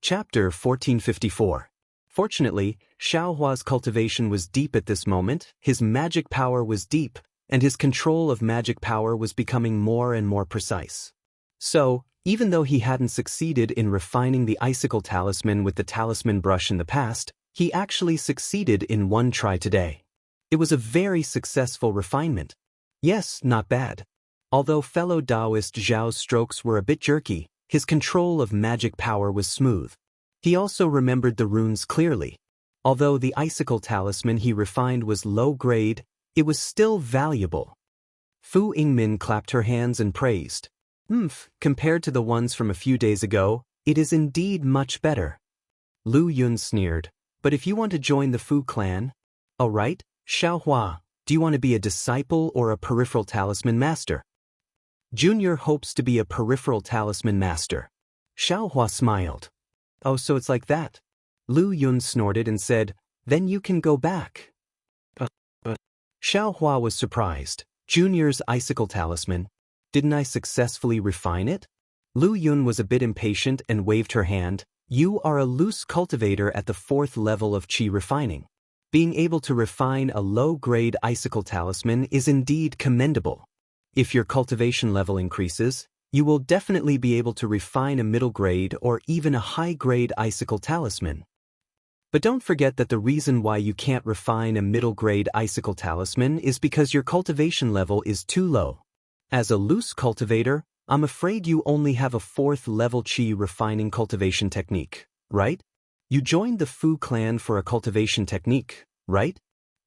Chapter 1454. Fortunately, Xiaohua's cultivation was deep at this moment, his magic power was deep, and his control of magic power was becoming more and more precise. So, even though he hadn't succeeded in refining the icicle talisman with the talisman brush in the past, he actually succeeded in one try today. It was a very successful refinement. Yes, not bad. Although fellow Daoist Zhao's strokes were a bit jerky, his control of magic power was smooth. He also remembered the runes clearly. Although the icicle talisman he refined was low grade, it was still valuable. Fu Yingmin clapped her hands and praised. Compared to the ones from a few days ago, it is indeed much better. Lu Yun sneered, but if you want to join the Fu clan, all right, Xiaohua, do you want to be a disciple or a peripheral talisman master? Junior hopes to be a peripheral talisman master. Xiaohua smiled. Oh, so it's like that? Lu Yun snorted and said, then you can go back. Xiaohua was surprised. Junior's icicle talisman. Didn't I successfully refine it? Lu Yun was a bit impatient and waved her hand. You are a loose cultivator at the 4th level of qi refining. Being able to refine a low-grade icicle talisman is indeed commendable. If your cultivation level increases, you will definitely be able to refine a middle-grade or even a high-grade icicle talisman. But don't forget that the reason why you can't refine a middle-grade icicle talisman is because your cultivation level is too low. As a loose cultivator, I'm afraid you only have a 4th level qi refining cultivation technique, right? You joined the Fu clan for a cultivation technique, right?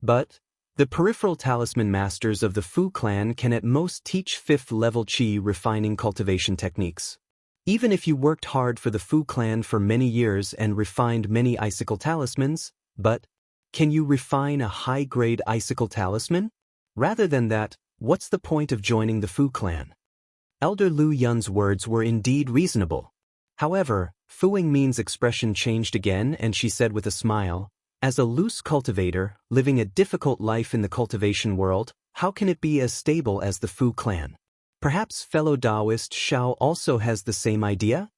But the peripheral talisman masters of the Fu clan can at most teach 5th level qi refining cultivation techniques. Even if you worked hard for the Fu clan for many years and refined many icicle talismans, but can you refine a high-grade icicle talisman? Rather than that, what's the point of joining the Fu clan? Elder Lu Yun's words were indeed reasonable. However, Fu Yingmin's expression changed again and she said with a smile, as a loose cultivator, living a difficult life in the cultivation world, how can it be as stable as the Fu clan? Perhaps fellow Daoist Xiao also has the same idea?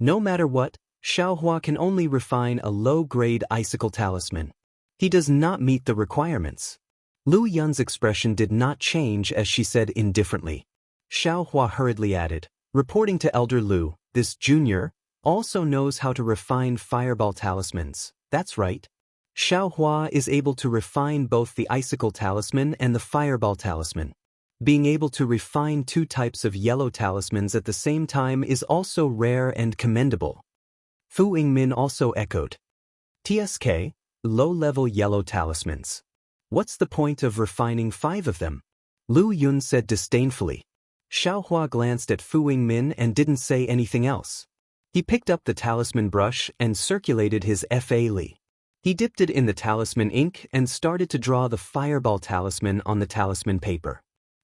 No matter what, Xiaohua can only refine a low-grade icicle talisman. He does not meet the requirements. Lu Yun's expression did not change as she said indifferently. Xiaohua hurriedly added, reporting to Elder Lu, this junior also knows how to refine fireball talismans. That's right. Xiaohua is able to refine both the icicle talisman and the fireball talisman. Being able to refine 2 types of yellow talismans at the same time is also rare and commendable. Fu Yingmin also echoed. TSK, low-level yellow talismans. What's the point of refining 5 of them? Lu Yun said disdainfully. Xiaohua glanced at Fu Yingmin and didn't say anything else. He picked up the talisman brush and circulated his Fa Li. He dipped it in the talisman ink and started to draw the fireball talisman on the talisman paper.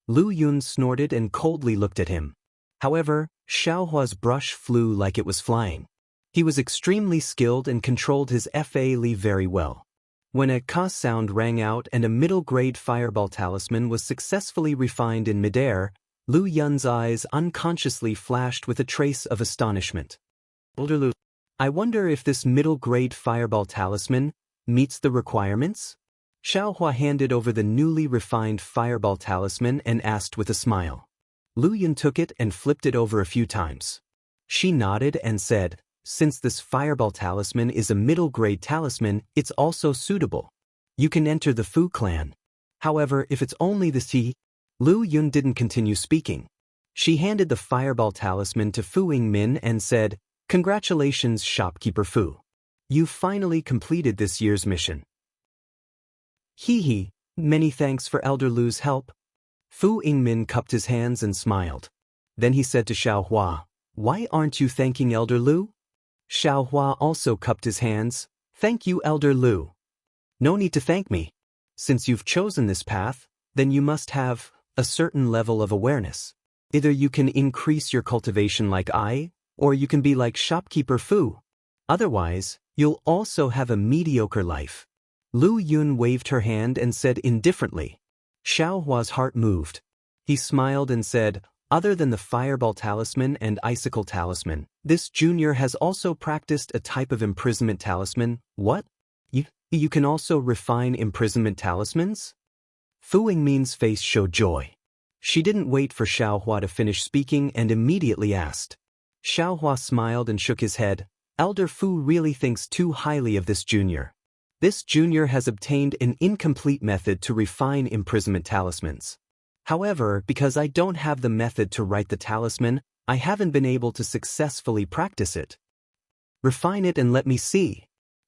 Lu Yun snorted and coldly looked at him. However, Xiaohua's brush flew like it was flying. He was extremely skilled and controlled his Fa Li very well. When a ka sound rang out and a middle-grade fireball talisman was successfully refined in midair, Lu Yun's eyes unconsciously flashed with a trace of astonishment. Elder Lu, I wonder if this middle-grade fireball talisman meets the requirements? Xiaohua handed over the newly refined fireball talisman and asked with a smile. Lu Yun took it and flipped it over a few times. She nodded and said, since this fireball talisman is a middle-grade talisman, it's also suitable. You can enter the Fu clan. However, if it's only the T, Lu Yun didn't continue speaking. She handed the fireball talisman to Fu Yingmin and said, congratulations, shopkeeper Fu. You finally completed this year's mission. Hee, many thanks for Elder Lu's help. Fu Yingmin cupped his hands and smiled. Then he said to Xiaohua, why aren't you thanking Elder Lu? Xiaohua also cupped his hands. Thank you, Elder Lu. No need to thank me. Since you've chosen this path, then you must have a certain level of awareness. Either you can increase your cultivation like I, or you can be like shopkeeper Fu. Otherwise, you'll also have a mediocre life. Lu Yun waved her hand and said indifferently. Xiaohua's heart moved. He smiled and said, Other than the Fireball Talisman and Icicle Talisman, this junior has also practiced a type of imprisonment talisman. What? You can also refine imprisonment talismans? Fu Yingmin's face showed joy. She didn't wait for Xiaohua to finish speaking and immediately asked. Xiaohua smiled and shook his head. Elder Fu really thinks too highly of this junior. This junior has obtained an incomplete method to refine imprisonment talismans. However, because I don't have the method to write the talisman, I haven't been able to successfully practice it. Refine it and let me see.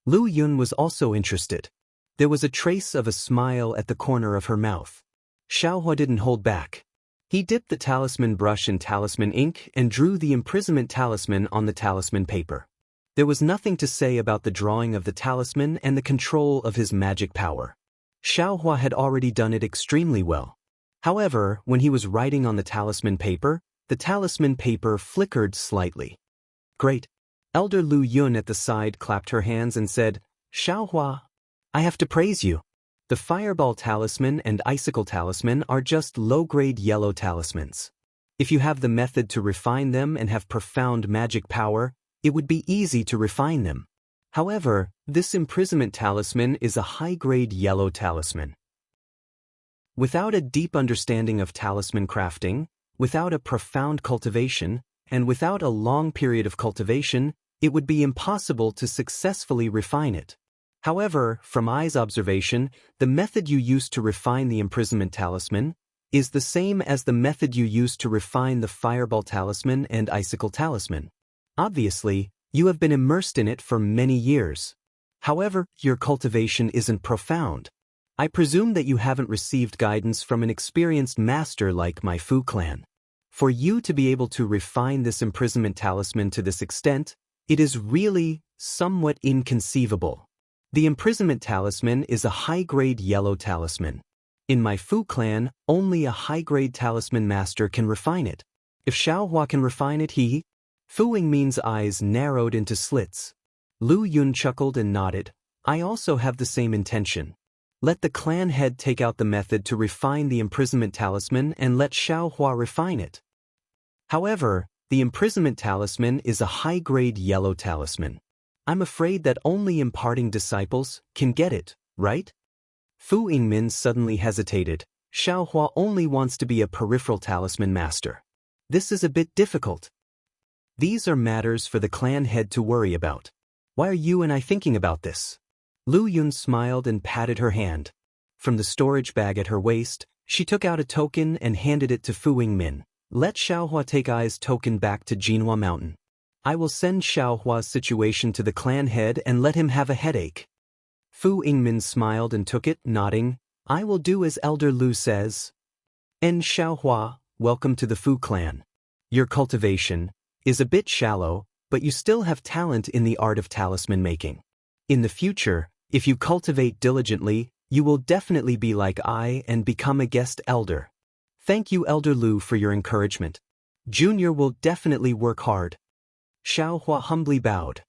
Lu Yun was also interested. There was a trace of a smile at the corner of her mouth. Xiaohua didn't hold back. He dipped the talisman brush in talisman ink and drew the imprisonment talisman on the talisman paper. There was nothing to say about the drawing of the talisman and the control of his magic power. Xiaohua had already done it extremely well. However, when he was writing on the talisman paper flickered slightly. Great. Elder Lu Yun at the side clapped her hands and said, Xiaohua, I have to praise you. The Fireball Talisman and Icicle Talisman are just low-grade yellow talismans. If you have the method to refine them and have profound magic power, it would be easy to refine them. However, this imprisonment talisman is a high-grade yellow talisman. Without a deep understanding of talisman crafting, without a profound cultivation, and without a long period of cultivation, it would be impossible to successfully refine it. However, from I's observation, the method you used to refine the imprisonment talisman is the same as the method you used to refine the Fireball Talisman and Icicle Talisman. Obviously, you have been immersed in it for many years. However, your cultivation isn't profound. I presume that you haven't received guidance from an experienced master like my Fu clan. For you to be able to refine this imprisonment talisman to this extent, it is really somewhat inconceivable. The imprisonment talisman is a high-grade yellow talisman. In my Fu clan, only a high-grade talisman master can refine it. If Xiaohua can refine it, Fu Yingmin's eyes narrowed into slits. Lu Yun chuckled and nodded. I also have the same intention. Let the clan head take out the method to refine the imprisonment talisman and let Xiaohua refine it. However, the imprisonment talisman is a high-grade yellow talisman. I'm afraid that only imparting disciples can get it, right? Fu Yingmin suddenly hesitated. Xiaohua only wants to be a peripheral talisman master. This is a bit difficult. These are matters for the clan head to worry about. Why are you and I thinking about this? Lu Yun smiled and patted her hand. From the storage bag at her waist, she took out a token and handed it to Fu Yingmin. Let Xiaohua take I's token back to Jinhua Mountain. I will send Xiaohua's situation to the clan head and let him have a headache. Fu Yingmin smiled and took it, nodding. I will do as Elder Lu says. And Xiaohua, welcome to the Fu clan. Your cultivation is a bit shallow, but you still have talent in the art of talisman making. In the future, if you cultivate diligently, you will definitely be like I and become a guest elder. Thank you, Elder Lu, for your encouragement. Junior will definitely work hard. Xiaohua humbly bowed.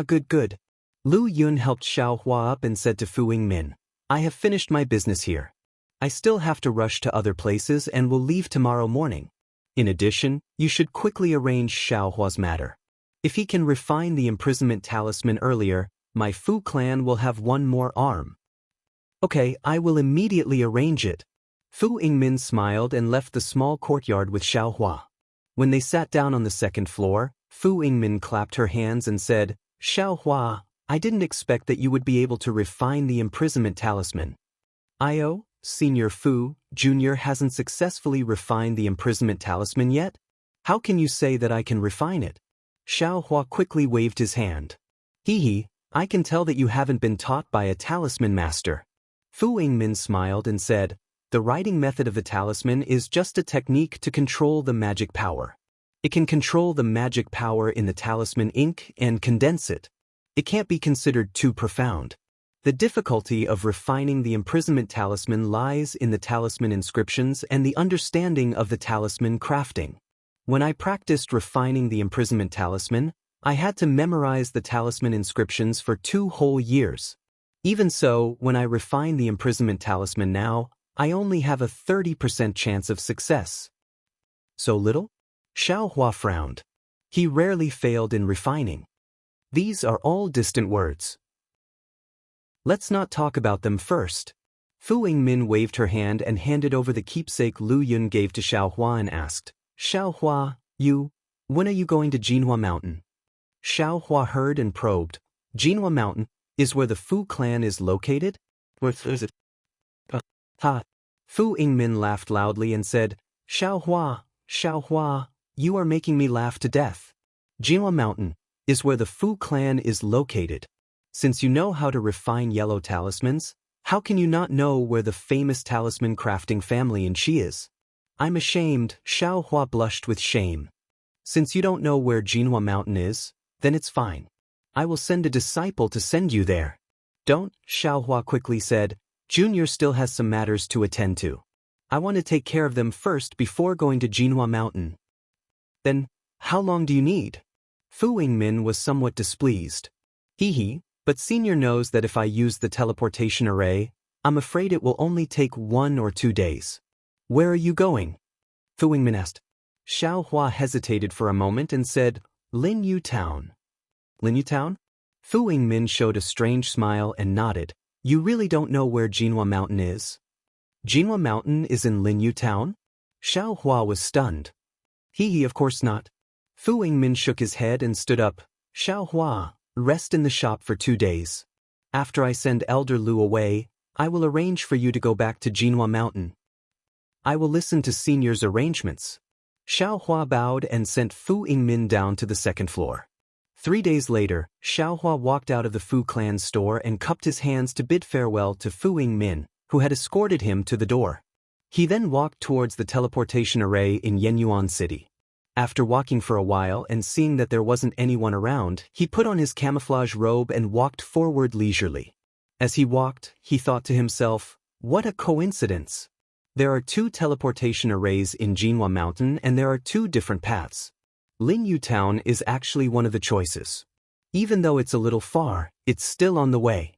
Good. Lu Yun helped Xiaohua up and said to Fu Yingmin, I have finished my business here. I still have to rush to other places and will leave tomorrow morning. In addition, you should quickly arrange Xiaohua's matter. If he can refine the imprisonment talisman earlier, my Fu clan will have one more arm. Okay, I will immediately arrange it. Fu Yingmin smiled and left the small courtyard with Xiaohua. When they sat down on the second floor, Fu Yingmin clapped her hands and said, Xiaohua, I didn't expect that you would be able to refine the imprisonment talisman. Io, Senior Fu, Junior hasn't successfully refined the imprisonment talisman yet? How can you say that I can refine it? Xiaohua quickly waved his hand. I can tell that you haven't been taught by a talisman master. Fu Yingmin smiled and said, the writing method of the talisman is just a technique to control the magic power. It can control the magic power in the talisman ink and condense it. It can't be considered too profound. The difficulty of refining the imprisonment talisman lies in the talisman inscriptions and the understanding of the talisman crafting. When I practiced refining the imprisonment talisman, I had to memorize the talisman inscriptions for 2 whole years. Even so, when I refine the imprisonment talisman now, I only have a 30% chance of success. So little? Xiaohua frowned. He rarely failed in refining. These are all distant words. Let's not talk about them first. Fu Yingmin waved her hand and handed over the keepsake Lu Yun gave to Xiaohua and asked, Xiaohua, when are you going to Jinhua Mountain? Xiaohua heard and probed. Jinhua Mountain is where the Fu clan is located? Where is it? Ha! Fu Yingmin laughed loudly and said, Xiaohua, you are making me laugh to death. Jinhua Mountain is where the Fu clan is located. Since you know how to refine yellow talismans, how can you not know where the famous talisman crafting family in Qi is? I'm ashamed. Xiaohua blushed with shame. Since you don't know where Jinhua Mountain is, then it's fine. I will send a disciple to send you there. Don't, Xiaohua quickly said. Junior still has some matters to attend to. I want to take care of them first before going to Jinhua Mountain. Then, how long do you need? Fu Yingmin was somewhat displeased. But Senior knows that if I use the teleportation array, I'm afraid it will only take 1 or 2 days. Where are you going? Fu Yingmin asked. Xiaohua hesitated for a moment and said, Linyu Town. Linyu Town? Fu Yingmin showed a strange smile and nodded. You really don't know where Jinhua Mountain is? Jinhua Mountain is in Linyu Town? Xiaohua was stunned. Of course not. Fu Yingmin shook his head and stood up. Xiaohua, rest in the shop for 2 days. After I send Elder Lu away, I will arrange for you to go back to Jinhua Mountain. I will listen to Senior's arrangements. Xiaohua bowed and sent Fu Yingmin down to the 2nd floor. 3 days later, Xiaohua walked out of the Fu clan store and cupped his hands to bid farewell to Fu Yingmin, who had escorted him to the door. He then walked towards the teleportation array in Yenyuan City. After walking for a while and seeing that there wasn't anyone around, he put on his camouflage robe and walked forward leisurely. As he walked, he thought to himself, what a coincidence! There are 2 teleportation arrays in Jinhua Mountain and there are 2 different paths. Linyu Town is actually one of the choices. Even though it's a little far, it's still on the way.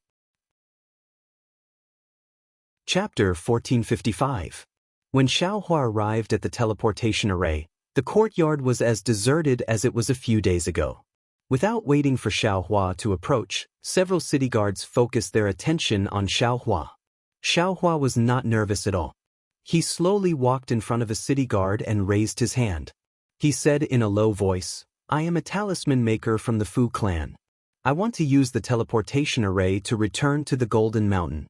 Chapter 1455. When Xiaohua arrived at the teleportation array, the courtyard was as deserted as it was a few days ago. Without waiting for Xiaohua to approach, several city guards focused their attention on Xiaohua. Xiaohua was not nervous at all. He slowly walked in front of a city guard and raised his hand. He said in a low voice, I am a talisman maker from the Fu clan. I want to use the teleportation array to return to the Golden Mountain.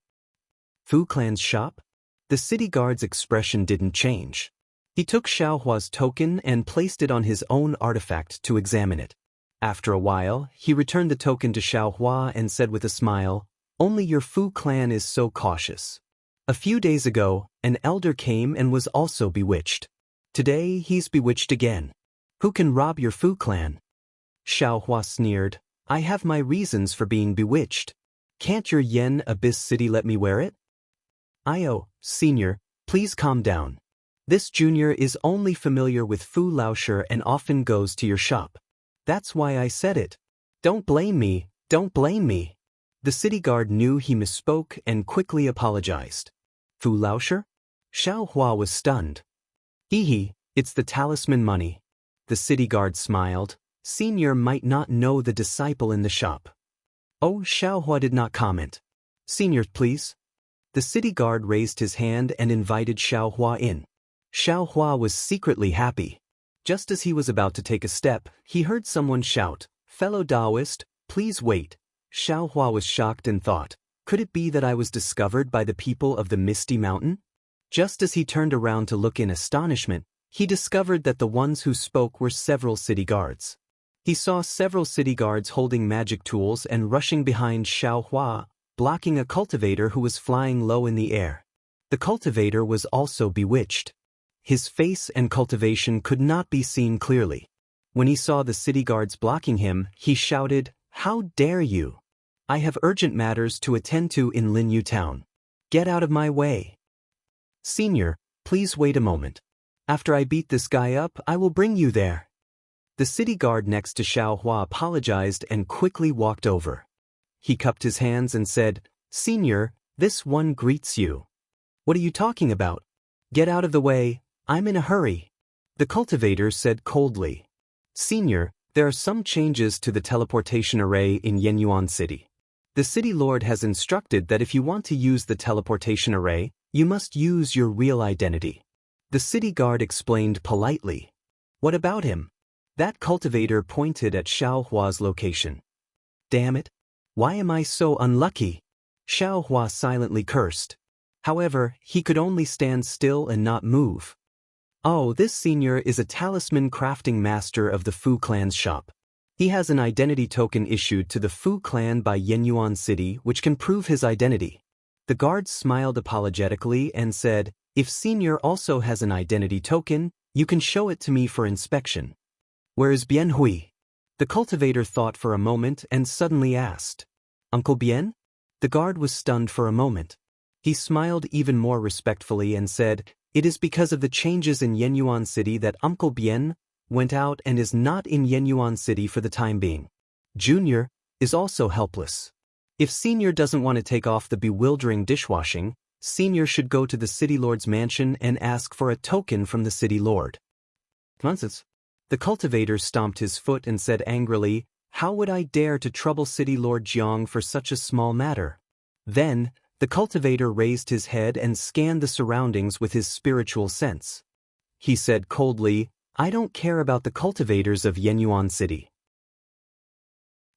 Fu clan's shop? The city guard's expression didn't change. He took Xiaohua's token and placed it on his own artifact to examine it. After a while, he returned the token to Xiaohua and said with a smile, Only your Fu clan is so cautious. A few days ago, an elder came and was also bewitched. Today, he's bewitched again. Who can rob your Fu clan? Xiaohua sneered, I have my reasons for being bewitched. Can't your Yen Abyss City let me wear it? Senior, please calm down. This junior is only familiar with Fu Laosher and often goes to your shop. That's why I said it. Don't blame me. The city guard knew he misspoke and quickly apologized. Fu Laosher? Xiaohua was stunned. It's the talisman money. The city guard smiled. Senior might not know the disciple in the shop. Xiaohua did not comment. Senior, please. The city guard raised his hand and invited Xiaohua in. Xiaohua was secretly happy. Just as he was about to take a step, he heard someone shout, Fellow Daoist, please wait. Xiaohua was shocked and thought, could it be that I was discovered by the people of the Misty Mountain? Just as he turned around to look in astonishment, he discovered that the ones who spoke were several city guards. He saw several city guards holding magic tools and rushing behind Xiaohua, blocking a cultivator who was flying low in the air. The cultivator was also bewitched. His face and cultivation could not be seen clearly. When he saw the city guards blocking him, he shouted, How dare you! I have urgent matters to attend to in Linyu Town. Get out of my way. Senior, please wait a moment. After I beat this guy up, I will bring you there. The city guard next to Xiaohua apologized and quickly walked over. He cupped his hands and said, Senior, this one greets you. What are you talking about? Get out of the way, I'm in a hurry. The cultivator said coldly. Senior, there are some changes to the teleportation array in Yenyuan City. The city lord has instructed that if you want to use the teleportation array, you must use your real identity. The city guard explained politely. What about him? That cultivator pointed at Xiao Hua's location. Damn it! Why am I so unlucky? Xiao Hua silently cursed. However, he could only stand still and not move. Oh, this senior is a talisman crafting master of the Fu clan's shop. He has an identity token issued to the Fu clan by Yenyuan City which can prove his identity. The guard smiled apologetically and said, if senior also has an identity token, you can show it to me for inspection. Where is Bien Hui? The cultivator thought for a moment and suddenly asked. Uncle Bien? The guard was stunned for a moment. He smiled even more respectfully and said, it is because of the changes in Yenyuan City that Uncle Bien went out and is not in Yenyuan City for the time being. Junior is also helpless. If Senior doesn't want to take off the bewildering dishwashing, Senior should go to the city lord's mansion and ask for a token from the city lord. Nonsense. The cultivator stomped his foot and said angrily, how would I dare to trouble city lord Jiang for such a small matter? Then, the cultivator raised his head and scanned the surroundings with his spiritual sense. He said coldly, I don't care about the cultivators of Yenyuan City.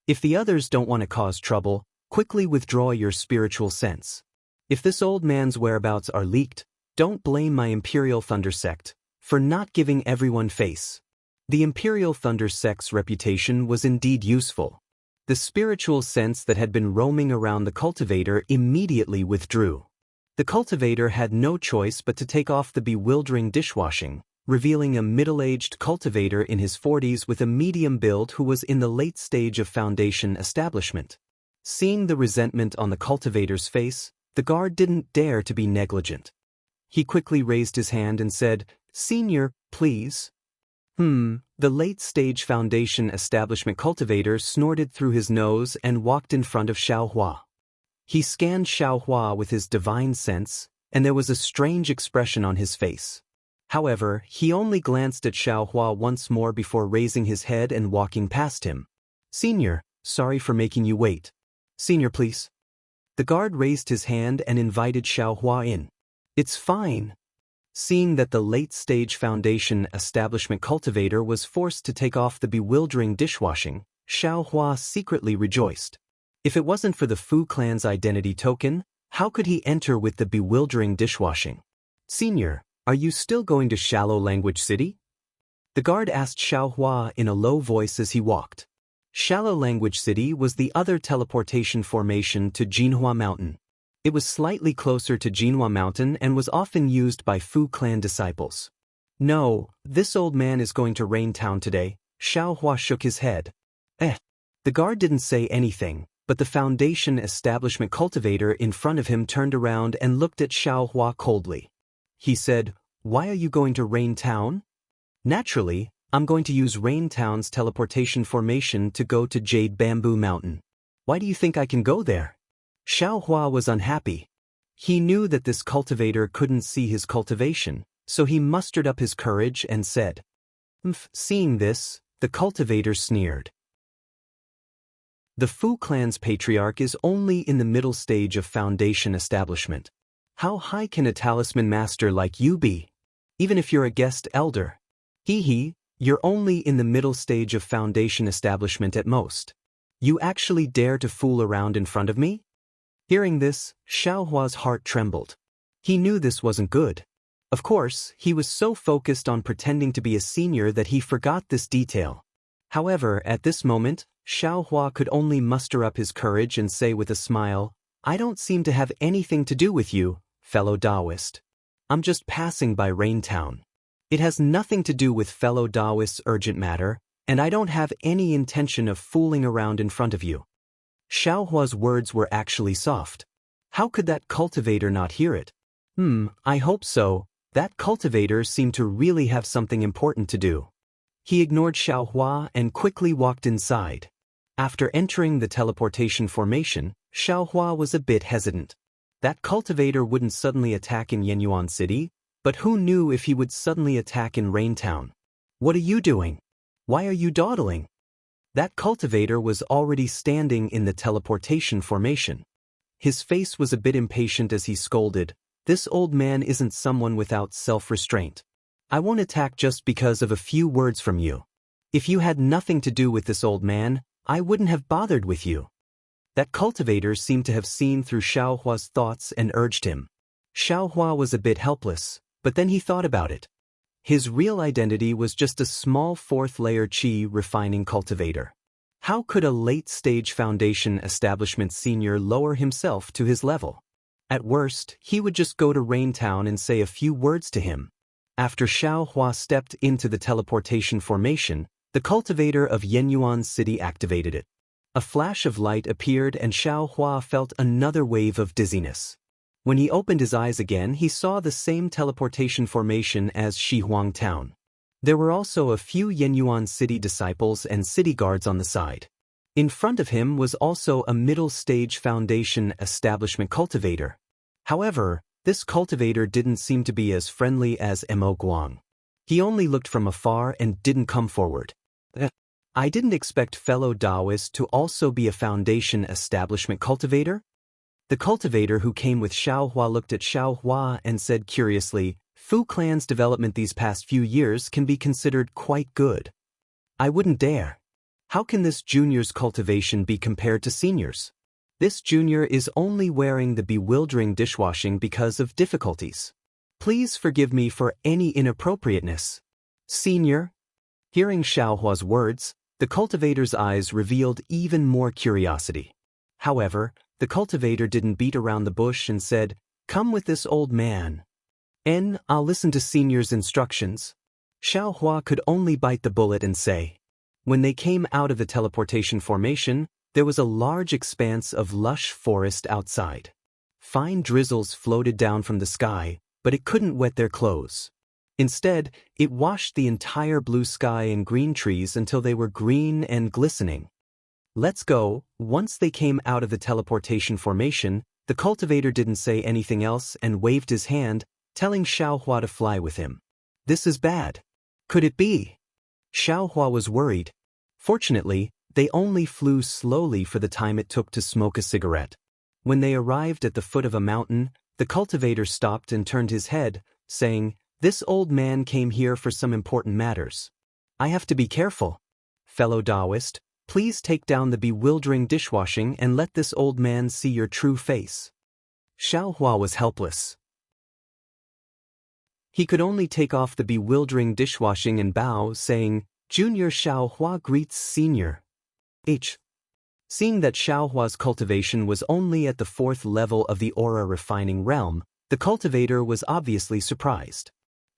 If the others don't want to cause trouble, quickly withdraw your spiritual sense. If this old man's whereabouts are leaked, don't blame my Imperial Thunder Sect for not giving everyone face. The Imperial Thunder Sect's reputation was indeed useful. The spiritual sense that had been roaming around the cultivator immediately withdrew. The cultivator had no choice but to take off the bewildering dishwashing, revealing a middle-aged cultivator in his 40s with a medium build who was in the late stage of foundation establishment. Seeing the resentment on the cultivator's face, the guard didn't dare to be negligent. He quickly raised his hand and said, Senior, please. The late-stage foundation establishment cultivator snorted through his nose and walked in front of Xiao Hua. He scanned Xiao Hua with his divine sense, and there was a strange expression on his face. However, he only glanced at Xiao Hua once more before raising his head and walking past him. Senior, sorry for making you wait. Senior, please. The guard raised his hand and invited Xiao Hua in. It's fine. Seeing that the late-stage foundation establishment cultivator was forced to take off the bewildering dishwashing, Xiao Hua secretly rejoiced. If it wasn't for the Fu clan's identity token, how could he enter with the bewildering dishwashing? Senior, are you still going to Shallow Language City? The guard asked Xiao Hua in a low voice as he walked. Shallow Language City was the other teleportation formation to Jinhua Mountain. It was slightly closer to Jinhua Mountain and was often used by Fu clan disciples. No, this old man is going to Rain Town today. Xiao Hua shook his head. The guard didn't say anything, but the foundation establishment cultivator in front of him turned around and looked at Xiao Hua coldly. He said, Why are you going to Rain Town? Naturally, I'm going to use Rain Town's teleportation formation to go to Jade Bamboo Mountain. Why do you think I can go there? Xiao Hua was unhappy. He knew that this cultivator couldn't see his cultivation, so he mustered up his courage and said, Seeing this, the cultivator sneered. The Fu clan's patriarch is only in the middle stage of foundation establishment. How high can a talisman master like you be? Even if you're a guest elder. You're only in the middle stage of foundation establishment at most. You actually dare to fool around in front of me? Hearing this, Xiao Hua's heart trembled. He knew this wasn't good. Of course, he was so focused on pretending to be a senior that he forgot this detail. However, at this moment, Xiao Hua could only muster up his courage and say with a smile, I don't seem to have anything to do with you, fellow Daoist. I'm just passing by Rain Town. It has nothing to do with fellow Daoist's urgent matter, and I don't have any intention of fooling around in front of you. Xiao Hua's words were actually soft. How could that cultivator not hear it? I hope so. That cultivator seemed to really have something important to do. He ignored Xiao Hua and quickly walked inside. After entering the teleportation formation, Xiao Hua was a bit hesitant. That cultivator wouldn't suddenly attack in Yenyuan City, but who knew if he would suddenly attack in Rain Town? What are you doing? Why are you dawdling? That cultivator was already standing in the teleportation formation. His face was a bit impatient as he scolded, "This old man isn't someone without self-restraint. I won't attack just because of a few words from you. If you had nothing to do with this old man, I wouldn't have bothered with you." That cultivator seemed to have seen through Xiaohua's thoughts and urged him. Xiaohua was a bit helpless, but then he thought about it. His real identity was just a small fourth-layer qi refining cultivator. How could a late-stage foundation establishment senior lower himself to his level? At worst, he would just go to Raintown and say a few words to him. After Xiaohua stepped into the teleportation formation, the cultivator of Yenyuan City activated it. A flash of light appeared and Xiaohua felt another wave of dizziness. When he opened his eyes again, he saw the same teleportation formation as Shihuang Town. There were also a few Yenyuan City disciples and city guards on the side. In front of him was also a middle-stage foundation establishment cultivator. However, this cultivator didn't seem to be as friendly as Mo Guang. He only looked from afar and didn't come forward. I didn't expect fellow Daoist to also be a foundation establishment cultivator. The cultivator who came with Xiaohua looked at Xiaohua and said curiously, "Fu Clan's development these past few years can be considered quite good. I wouldn't dare. How can this junior's cultivation be compared to senior's? This junior is only wearing the bewildering dishwashing because of difficulties. Please forgive me for any inappropriateness. Senior?" Hearing Xiaohua's words, the cultivator's eyes revealed even more curiosity. However, the cultivator didn't beat around the bush and said, "Come with this old man. I'll listen to senior's instructions." Xiaohua could only bite the bullet and say. When they came out of the teleportation formation, there was a large expanse of lush forest outside. Fine drizzles floated down from the sky, but it couldn't wet their clothes. Instead, it washed the entire blue sky and green trees until they were green and glistening. "Let's go." Once they came out of the teleportation formation, the cultivator didn't say anything else and waved his hand, telling Xiaohua to fly with him. "This is bad. Could it be?" Xiaohua was worried. Fortunately, they only flew slowly for the time it took to smoke a cigarette. When they arrived at the foot of a mountain, the cultivator stopped and turned his head, saying, "This old man came here for some important matters. I have to be careful. Fellow Daoist, please take down the bewildering dishwashing and let this old man see your true face." Xiaohua was helpless. He could only take off the bewildering dishwashing and bow, saying, "Junior Xiaohua greets Senior H." Seeing that Xiaohua's cultivation was only at the fourth level of the aura refining realm, the cultivator was obviously surprised.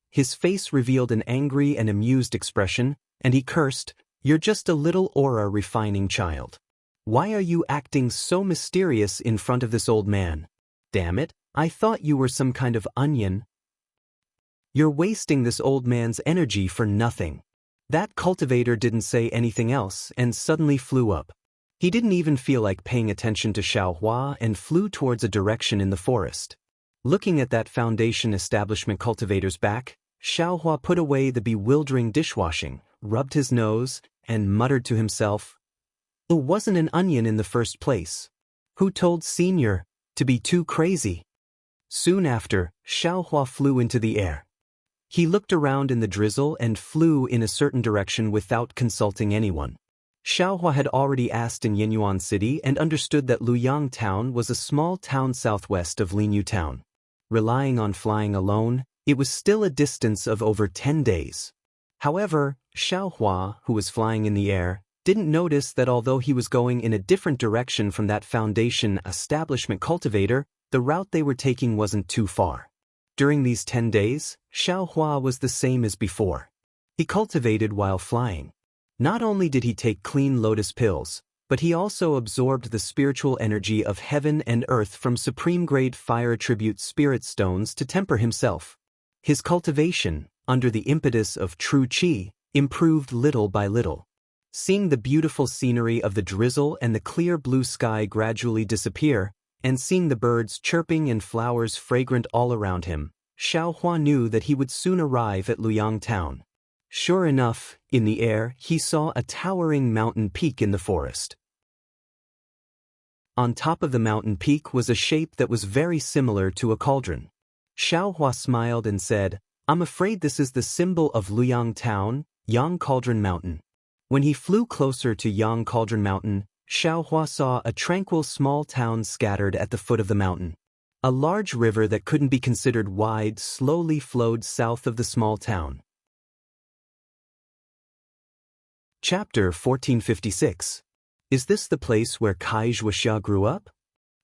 His face revealed an angry and amused expression, and he cursed, "You're just a little aura refining child. Why are you acting so mysterious in front of this old man? Damn it, I thought you were some kind of onion. You're wasting this old man's energy for nothing." That cultivator didn't say anything else and suddenly flew up. He didn't even feel like paying attention to Xiaohua and flew towards a direction in the forest. Looking at that foundation establishment cultivator's back, Xiaohua put away the bewildering dishwashing, rubbed his nose, and muttered to himself, "It wasn't an onion in the first place. Who told Senior to be too crazy?" Soon after, Xiaohua flew into the air. He looked around in the drizzle and flew in a certain direction without consulting anyone. Xiaohua had already asked in Yenyuan City and understood that Luyang Town was a small town southwest of Linyu Town. Relying on flying alone, it was still a distance of over 10 days. However, Xiaohua, who was flying in the air, didn't notice that although he was going in a different direction from that foundation establishment cultivator, the route they were taking wasn't too far. During these 10 days, Xiaohua was the same as before. He cultivated while flying. Not only did he take clean lotus pills, but he also absorbed the spiritual energy of heaven and earth from supreme-grade fire attribute spirit stones to temper himself. His cultivation, under the impetus of true qi, improved little by little. Seeing the beautiful scenery of the drizzle and the clear blue sky gradually disappear, and seeing the birds chirping and flowers fragrant all around him, Xiaohua knew that he would soon arrive at Luyang Town. Sure enough, in the air, he saw a towering mountain peak in the forest. On top of the mountain peak was a shape that was very similar to a cauldron. Xiaohua smiled and said, "I'm afraid this is the symbol of Luyang Town, Yang Cauldron Mountain." When he flew closer to Yang Cauldron Mountain, Xiaohua saw a tranquil small town scattered at the foot of the mountain. A large river that couldn't be considered wide slowly flowed south of the small town. Chapter 1456. Is this the place where Kai Wuxia grew up?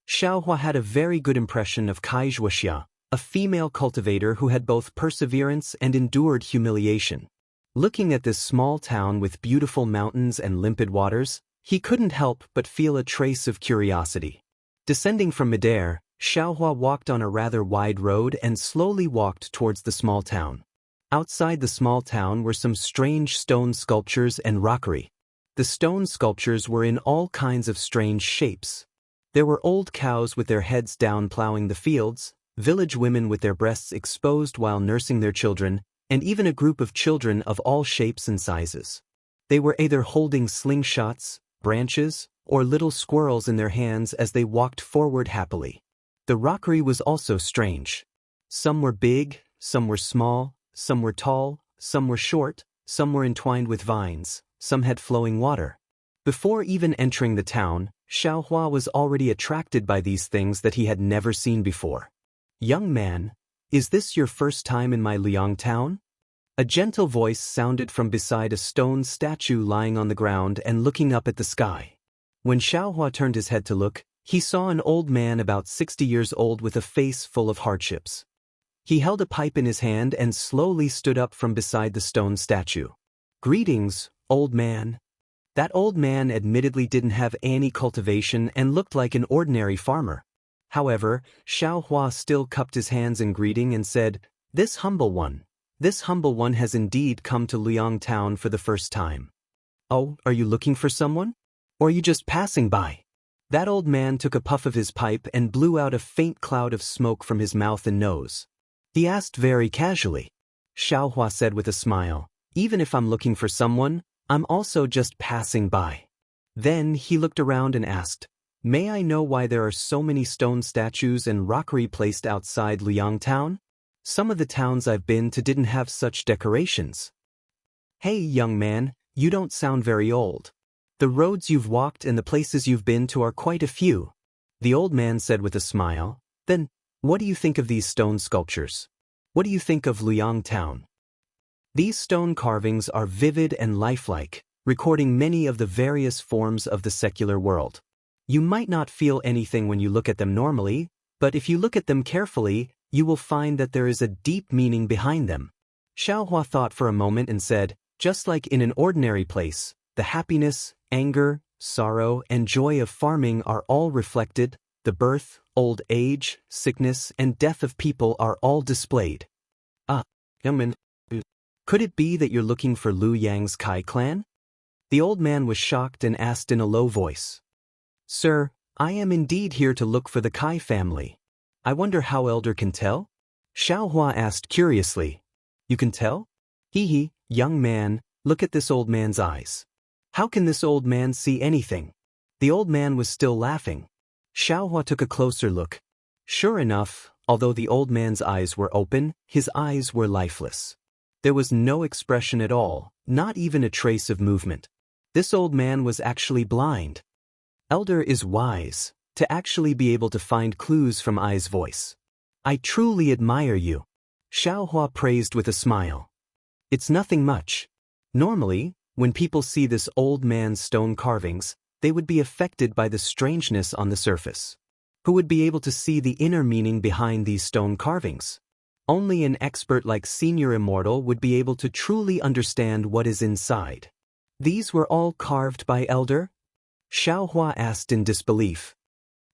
Xiaohua had a very good impression of Kai Wuxia, a female cultivator who had both perseverance and endured humiliation. Looking at this small town with beautiful mountains and limpid waters, he couldn't help but feel a trace of curiosity. Descending from midair, Xiaohua walked on a rather wide road and slowly walked towards the small town. Outside the small town were some strange stone sculptures and rockery. The stone sculptures were in all kinds of strange shapes. There were old cows with their heads down plowing the fields, village women with their breasts exposed while nursing their children, and even a group of children of all shapes and sizes. They were either holding slingshots, branches, or little squirrels in their hands as they walked forward happily. The rockery was also strange. Some were big, some were small, some were tall, some were short, some were entwined with vines, some had flowing water. Before even entering the town, Xiaohua was already attracted by these things that he had never seen before. "Young man, is this your first time in my Luyang town?" A gentle voice sounded from beside a stone statue lying on the ground and looking up at the sky. When Xiaohua turned his head to look, he saw an old man about 60 years old with a face full of hardships. He held a pipe in his hand and slowly stood up from beside the stone statue. "Greetings, old man." That old man admittedly didn't have any cultivation and looked like an ordinary farmer. However, Xiaohua still cupped his hands in greeting and said, This humble one has indeed come to Luyang Town for the first time." "Oh, are you looking for someone? Or are you just passing by?" That old man took a puff of his pipe and blew out a faint cloud of smoke from his mouth and nose. He asked very casually. Xiaohua said with a smile, "Even if I'm looking for someone, I'm also just passing by." Then he looked around and asked, "May I know why there are so many stone statues and rockery placed outside Luyang Town? Some of the towns I've been to didn't have such decorations." "Hey, young man, you don't sound very old. The roads you've walked and the places you've been to are quite a few," the old man said with a smile. "Then, what do you think of these stone sculptures? What do you think of Luyang Town?" These stone carvings are vivid and lifelike, recording many of the various forms of the secular world. You might not feel anything when you look at them normally, but if you look at them carefully, you will find that there is a deep meaning behind them. Xiaohua thought for a moment and said, "Just like in an ordinary place, the happiness, anger, sorrow, and joy of farming are all reflected, the birth, old age, sickness, and death of people are all displayed." Young man, could it be that you're looking for Lu Yang's Kai clan? The old man was shocked and asked in a low voice. "Sir, I am indeed here to look for the Kai family. I wonder how Elder can tell?" Xiaohua asked curiously. "You can tell? Hee, young man, look at this old man's eyes. How can this old man see anything?" The old man was still laughing. Xiaohua took a closer look. Sure enough, although the old man's eyes were open, his eyes were lifeless. There was no expression at all, not even a trace of movement. This old man was actually blind. Elder is wise, to actually be able to find clues from Ai's voice. "I truly admire you," Xiaohua praised with a smile. "It's nothing much. Normally, when people see this old man's stone carvings, they would be affected by the strangeness on the surface. Who would be able to see the inner meaning behind these stone carvings? Only an expert like Senior Immortal would be able to truly understand what is inside." "These were all carved by Elder?" Xiaohua asked in disbelief.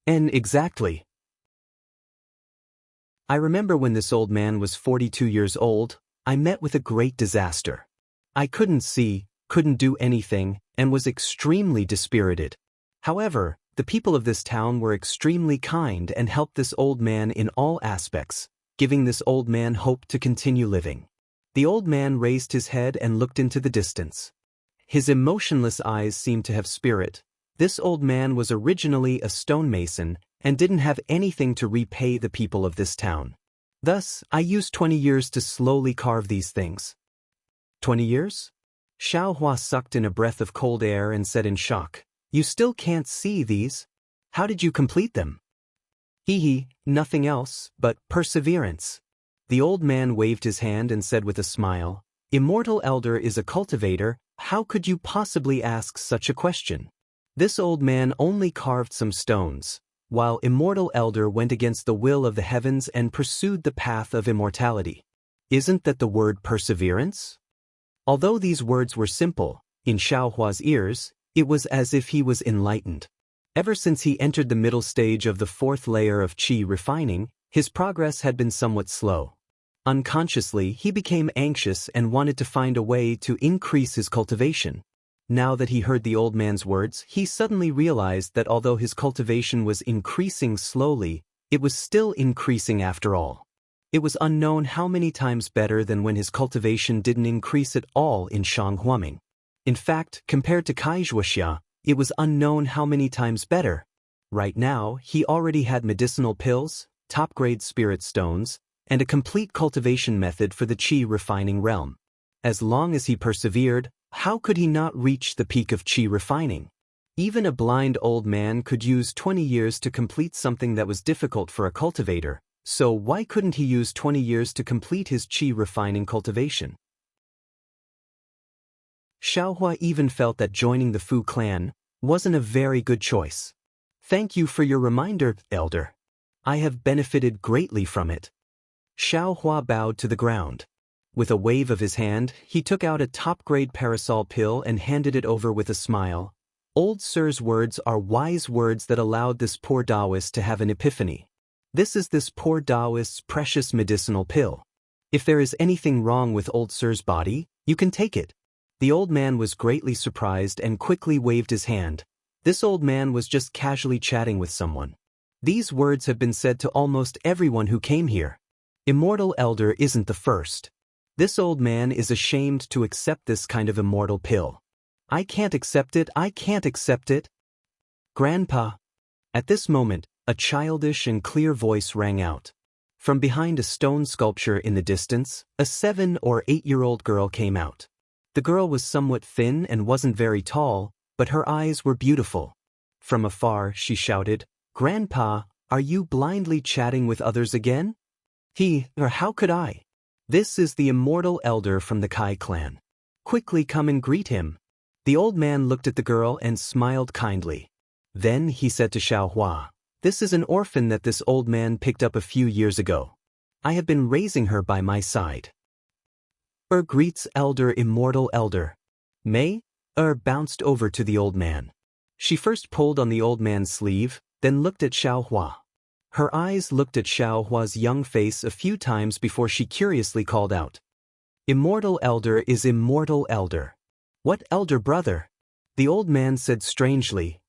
"And exactly. I remember when this old man was 42 years old, I met with a great disaster. I couldn't see, couldn't do anything, and was extremely dispirited. However, the people of this town were extremely kind and helped this old man in all aspects, giving this old man hope to continue living." The old man raised his head and looked into the distance. His emotionless eyes seemed to have spirit. This old man was originally a stonemason and didn't have anything to repay the people of this town. Thus, I used 20 years to slowly carve these things. 20 years? Xiaohua sucked in a breath of cold air and said in shock, "You still can't see these? How did you complete them?" Hee, nothing else but perseverance. The old man waved his hand and said with a smile, "Immortal Elder is a cultivator, how could you possibly ask such a question?" This old man only carved some stones, while Immortal Elder went against the will of the heavens and pursued the path of immortality. Isn't that the word perseverance? Although these words were simple, in Xiaohua's ears, it was as if he was enlightened. Ever since he entered the middle stage of the fourth layer of qi refining, his progress had been somewhat slow. Unconsciously, he became anxious and wanted to find a way to increase his cultivation. Now that he heard the old man's words, he suddenly realized that although his cultivation was increasing slowly, it was still increasing after all. It was unknown how many times better than when his cultivation didn't increase at all in Shanghuaming. In fact, compared to Kaizhuoxia, it was unknown how many times better. Right now, he already had medicinal pills, top-grade spirit stones, and a complete cultivation method for the qi refining realm. As long as he persevered, how could he not reach the peak of qi refining? Even a blind old man could use 20 years to complete something that was difficult for a cultivator, so why couldn't he use 20 years to complete his qi refining cultivation? Xiaohua even felt that joining the Fu clan wasn't a very good choice. "Thank you for your reminder, Elder. I have benefited greatly from it." Xiaohua bowed to the ground. With a wave of his hand, he took out a top-grade parasol pill and handed it over with a smile. Old Sir's words are wise words that allowed this poor Daoist to have an epiphany. This is this poor Daoist's precious medicinal pill. If there is anything wrong with Old Sir's body, you can take it. The old man was greatly surprised and quickly waved his hand. This old man was just casually chatting with someone. These words have been said to almost everyone who came here. Immortal Elder isn't the first. This old man is ashamed to accept this kind of immortal pill. "I can't accept it, I can't accept it." "Grandpa." At this moment, a childish and clear voice rang out. From behind a stone sculpture in the distance, a 7 or 8-year-old girl came out. The girl was somewhat thin and wasn't very tall, but her eyes were beautiful. From afar, she shouted, "Grandpa, are you blindly chatting with others again?" Or how could I? This is the Immortal Elder from the Kai clan. Quickly come and greet him." The old man looked at the girl and smiled kindly. Then he said to Xiaohua, "This is an orphan that this old man picked up a few years ago. I have been raising her by my side." Greets Elder Immortal Elder. Mei bounced over to the old man. She first pulled on the old man's sleeve, then looked at Xiaohua. Her eyes looked at Xiaohua's young face a few times before she curiously called out, "Immortal Elder is Immortal Elder." "What elder brother?" The old man said strangely.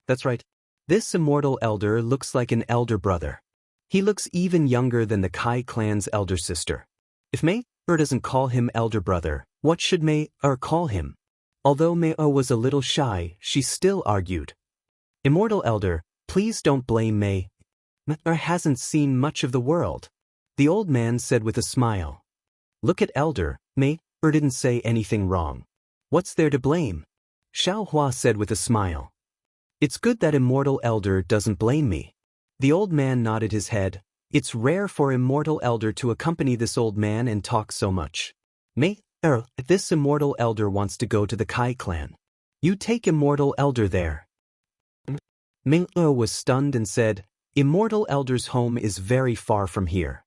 "That's right. This Immortal Elder looks like an elder brother. He looks even younger than the Kai clan's elder sister. If Mei doesn't call him elder brother, what should Mei call him?" Although Mei was a little shy, she still argued, "Immortal Elder, please don't blame Mei. Hasn't seen much of the world." The old man said with a smile, "Look at Elder, Mei didn't say anything wrong. What's there to blame?" Xiaohua said with a smile, "It's good that Immortal Elder doesn't blame me." The old man nodded his head. It's rare for Immortal Elder to accompany this old man and talk so much. "Mei, this Immortal Elder wants to go to the Kai clan. You take Immortal Elder there." Mei was stunned and said, "Immortal Elder's home is very far from here.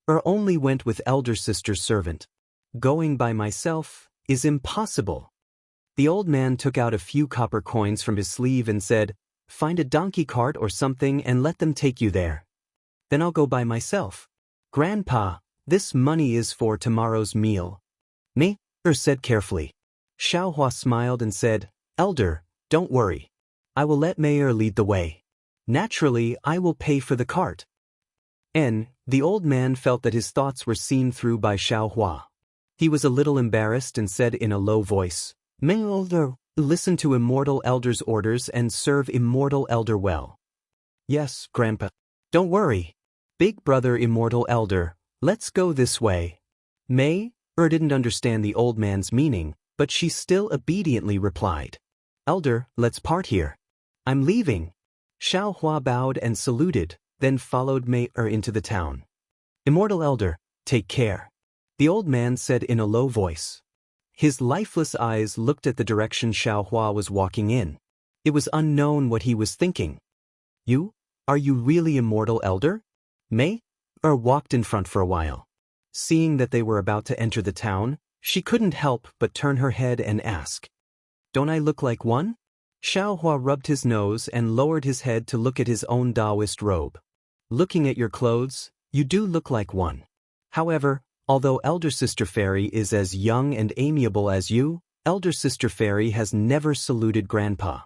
Only went with elder sister's servant. Going by myself is impossible." The old man took out a few copper coins from his sleeve and said, "Find a donkey cart or something and let them take you there. Then I'll go by myself." "Grandpa, this money is for tomorrow's meal," Mei said carefully. Xiaohua smiled and said, "Elder, don't worry. I will let Mei lead the way. Naturally, I will pay for the cart." The old man felt that his thoughts were seen through by Xiaohua. He was a little embarrassed and said in a low voice, "May Elder listen to Immortal Elder's orders and serve Immortal Elder well." "Yes, Grandpa." "Don't worry. Big brother Immortal Elder, let's go this way." May didn't understand the old man's meaning, but she still obediently replied, "Elder, let's part here. I'm leaving." Xiaohua bowed and saluted, then followed May into the town. "Immortal Elder, take care," the old man said in a low voice. His lifeless eyes looked at the direction Xiaohua was walking in. It was unknown what he was thinking. Are you really Immortal Elder?" May walked in front for a while. Seeing that they were about to enter the town, she couldn't help but turn her head and ask, "Don't I look like one?" Xiaohua rubbed his nose and lowered his head to look at his own Daoist robe. "Looking at your clothes, you do look like one. However, although Elder Sister Fairy is as young and amiable as you, Elder Sister Fairy has never saluted Grandpa."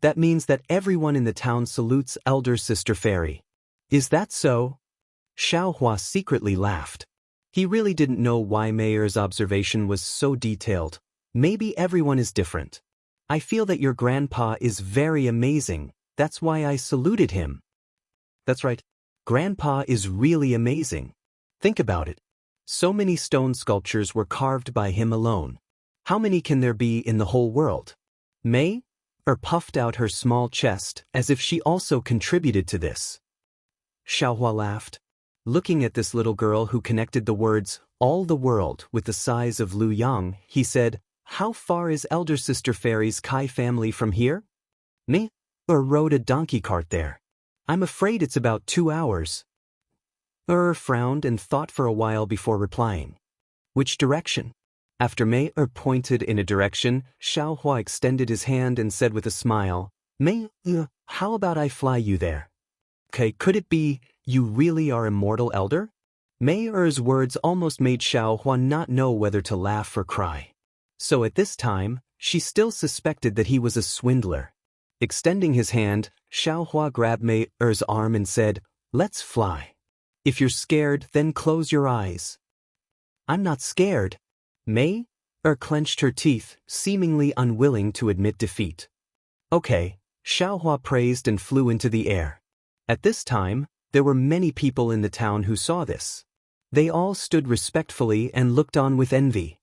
That means that everyone in the town salutes Elder Sister Fairy. "Is that so?" Xiaohua secretly laughed. He really didn't know why Mayer's observation was so detailed. Maybe everyone is different. "I feel that your grandpa is very amazing, that's why I saluted him." That's right. Grandpa is really amazing. Think about it. So many stone sculptures were carved by him alone. How many can there be in the whole world? May puffed out her small chest as if she also contributed to this. Xiaohua laughed. Looking at this little girl who connected the words, "all the world," with the size of Lu Yang, he said, "How far is Elder Sister Fairy's Kai family from here?" "Me rode a donkey cart there. I'm afraid it's about 2 hours." Frowned and thought for a while before replying. "Which direction?" After May pointed in a direction, Xiaohua extended his hand and said with a smile, "May, how about I fly you there?" "Okay, could it be you really are Immortal Elder?" Mayer's words almost made Xiaohua not know whether to laugh or cry. So at this time, she still suspected that he was a swindler. Extending his hand, Xiaohua grabbed Mayer's arm and said, "Let's fly. If you're scared, then close your eyes." "I'm not scared." May clenched her teeth, seemingly unwilling to admit defeat. "Okay," Xiaohua praised and flew into the air. At this time, there were many people in the town who saw this. They all stood respectfully and looked on with envy.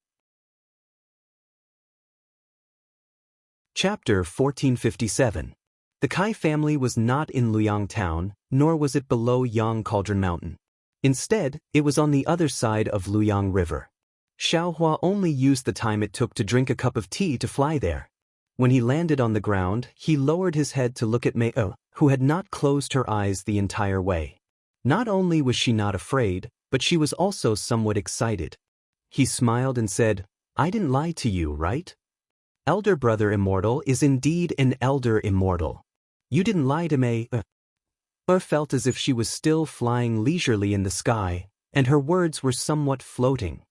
Chapter 1457. The Kai family was not in Luyang town, nor was it below Yang Cauldron Mountain. Instead, it was on the other side of Luyang River. Xiaohua only used the time it took to drink a cup of tea to fly there. When he landed on the ground, he lowered his head to look at Mei, who had not closed her eyes the entire way. Not only was she not afraid, but she was also somewhat excited. He smiled and said, "I didn't lie to you, right? Elder Brother Immortal is indeed an Elder Immortal. You didn't lie to Mei." Felt as if she was still flying leisurely in the sky, and her words were somewhat floating.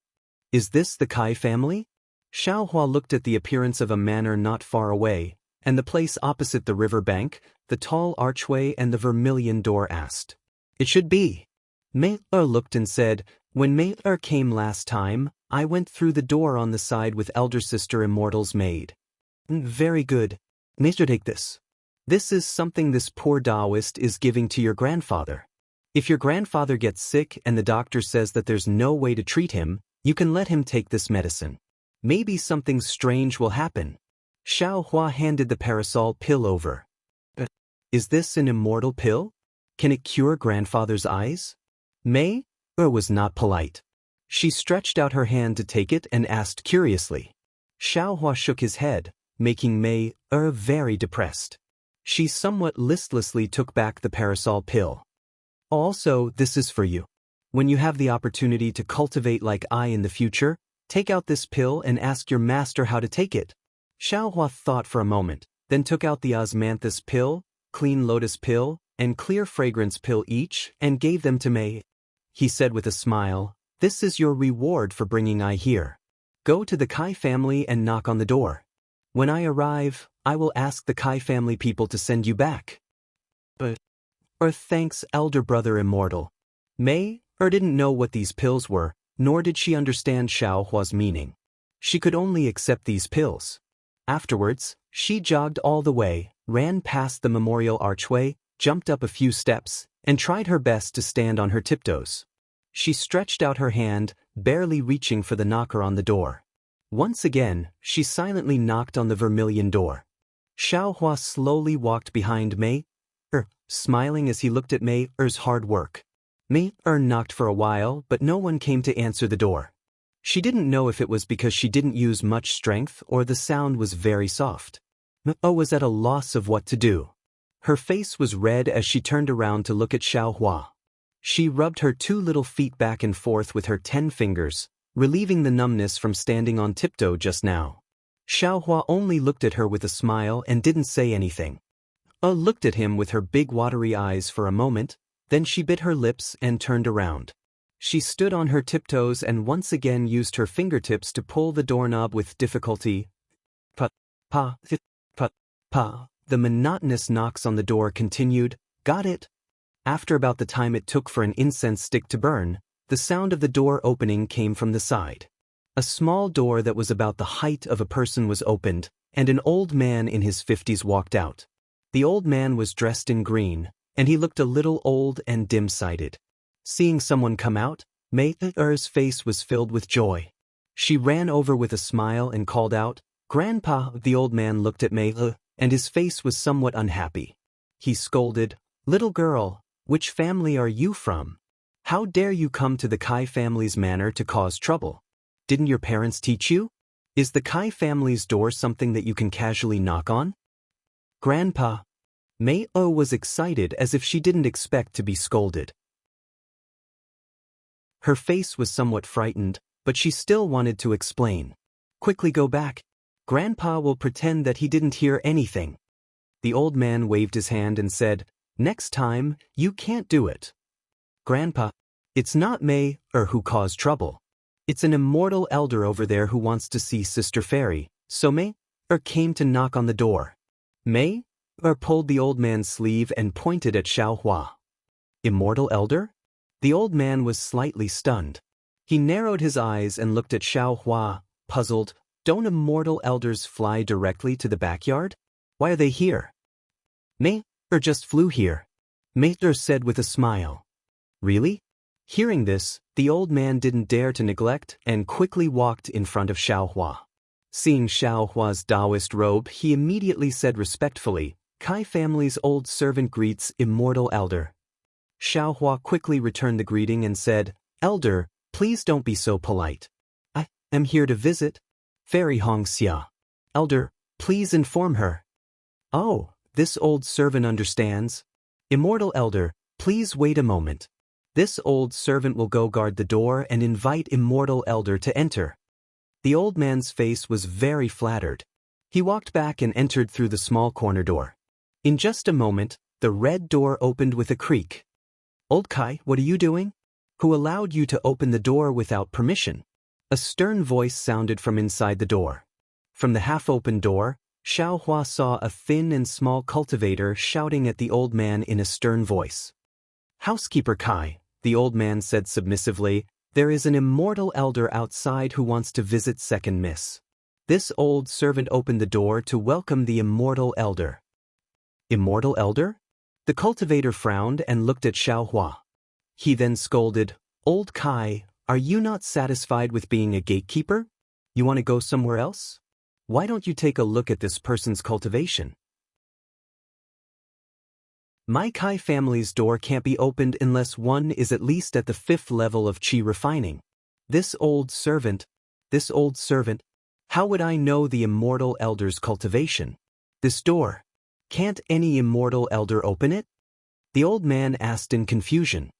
"Is this the Kai family?" Xiaohua looked at the appearance of a manor not far away, and the place opposite the river bank, the tall archway and the vermilion door asked. "It should be." Mei looked and said, "When Mei came last time, I went through the door on the side with Elder Sister Immortal's maid." "Very good. Mr. Take this. This is something this poor Daoist is giving to your grandfather. If your grandfather gets sick and the doctor says that there's no way to treat him, you can let him take this medicine. Maybe something strange will happen." Xiaohua handed the parasol pill over. "Is this an immortal pill? Can it cure grandfather's eyes?" Mei was not polite. She stretched out her hand to take it and asked curiously. Xiaohua shook his head, making Mei very depressed. She somewhat listlessly took back the parasol pill. "Also, this is for you. When you have the opportunity to cultivate like I in the future, take out this pill and ask your master how to take it." Xiaohua thought for a moment, then took out the osmanthus pill, clean lotus pill, and clear fragrance pill each, and gave them to Mei. He said with a smile, "This is your reward for bringing I here. Go to the Kai family and knock on the door. When I arrive, I will ask the Kai family people to send you back." Thanks, Elder Brother Immortal." Mei didn't know what these pills were, nor did she understand Xiao Hua's meaning. She could only accept these pills. Afterwards, she jogged all the way, ran past the memorial archway, jumped up a few steps, and tried her best to stand on her tiptoes. She stretched out her hand, barely reaching for the knocker on the door. Once again, she silently knocked on the vermilion door. Xiao Hua slowly walked behind Mei, smiling as he looked at Mei's hard work. Mei knocked for a while, but no one came to answer the door. She didn't know if it was because she didn't use much strength or the sound was very soft. Mei was at a loss of what to do. Her face was red as she turned around to look at Xiao Hua. She rubbed her 2 little feet back and forth with her 10 fingers, relieving the numbness from standing on tiptoe just now. Xiao Hua only looked at her with a smile and didn't say anything. Looked at him with her big watery eyes for a moment, then she bit her lips and turned around. She stood on her tiptoes and once again used her fingertips to pull the doorknob with difficulty. Pa, pa, pa, pa. The monotonous knocks on the door continued. Got it? After about the time it took for an incense stick to burn, the sound of the door opening came from the side. A small door that was about the height of a person was opened, and an old man in his 50s walked out. The old man was dressed in green, and he looked a little old and dim-sighted. Seeing someone come out, Mei's face was filled with joy. She ran over with a smile and called out, "Grandpa!" The old man looked at Mei, and his face was somewhat unhappy. He scolded, "Little girl, which family are you from? How dare you come to the Kai family's manor to cause trouble? Didn't your parents teach you? Is the Kai family's door something that you can casually knock on?" "Grandpa." Mei was excited as if she didn't expect to be scolded. Her face was somewhat frightened, but she still wanted to explain. "Quickly go back. Grandpa will pretend that he didn't hear anything." The old man waved his hand and said, "Next time, you can't do it. Grandpa, it's not Mei who caused trouble. It's an immortal elder over there who wants to see Sister Fairy, so Mei came to knock on the door." Mei pulled the old man's sleeve and pointed at Xiao Hua. "Immortal elder?" The old man was slightly stunned. He narrowed his eyes and looked at Xiao Hua, puzzled. "Don't immortal elders fly directly to the backyard? Why are they here?" "Mei just flew here," Mei said with a smile. "Really?" Hearing this, the old man didn't dare to neglect and quickly walked in front of Xiao Hua. Seeing Xiao Hua's Daoist robe, he immediately said respectfully, "Kai family's old servant greets Immortal Elder." Xiao Hua quickly returned the greeting and said, "Elder, please don't be so polite. I am here to visit Fairy Xianxia. Elder, please inform her." "Oh, this old servant understands. Immortal Elder, please wait a moment. This old servant will go guard the door and invite Immortal Elder to enter." The old man's face was very flattered. He walked back and entered through the small corner door. In just a moment, the red door opened with a creak. "Old Kai, what are you doing? Who allowed you to open the door without permission?" A stern voice sounded from inside the door. From the half-open door, Xiao Hua saw a thin and small cultivator shouting at the old man in a stern voice. "Housekeeper Kai," the old man said submissively, "there is an immortal elder outside who wants to visit Second Miss." This old servant opened the door to welcome the immortal elder. "Immortal elder?" The cultivator frowned and looked at Xiao Hua. He then scolded, "Old Kai, are you not satisfied with being a gatekeeper? You want to go somewhere else? Why don't you take a look at this person's cultivation? My Kai family's door can't be opened unless one is at least at the 5th level of qi refining. This old servant, how would I know the immortal elder's cultivation? This door, can't any immortal elder open it?" The old man asked in confusion.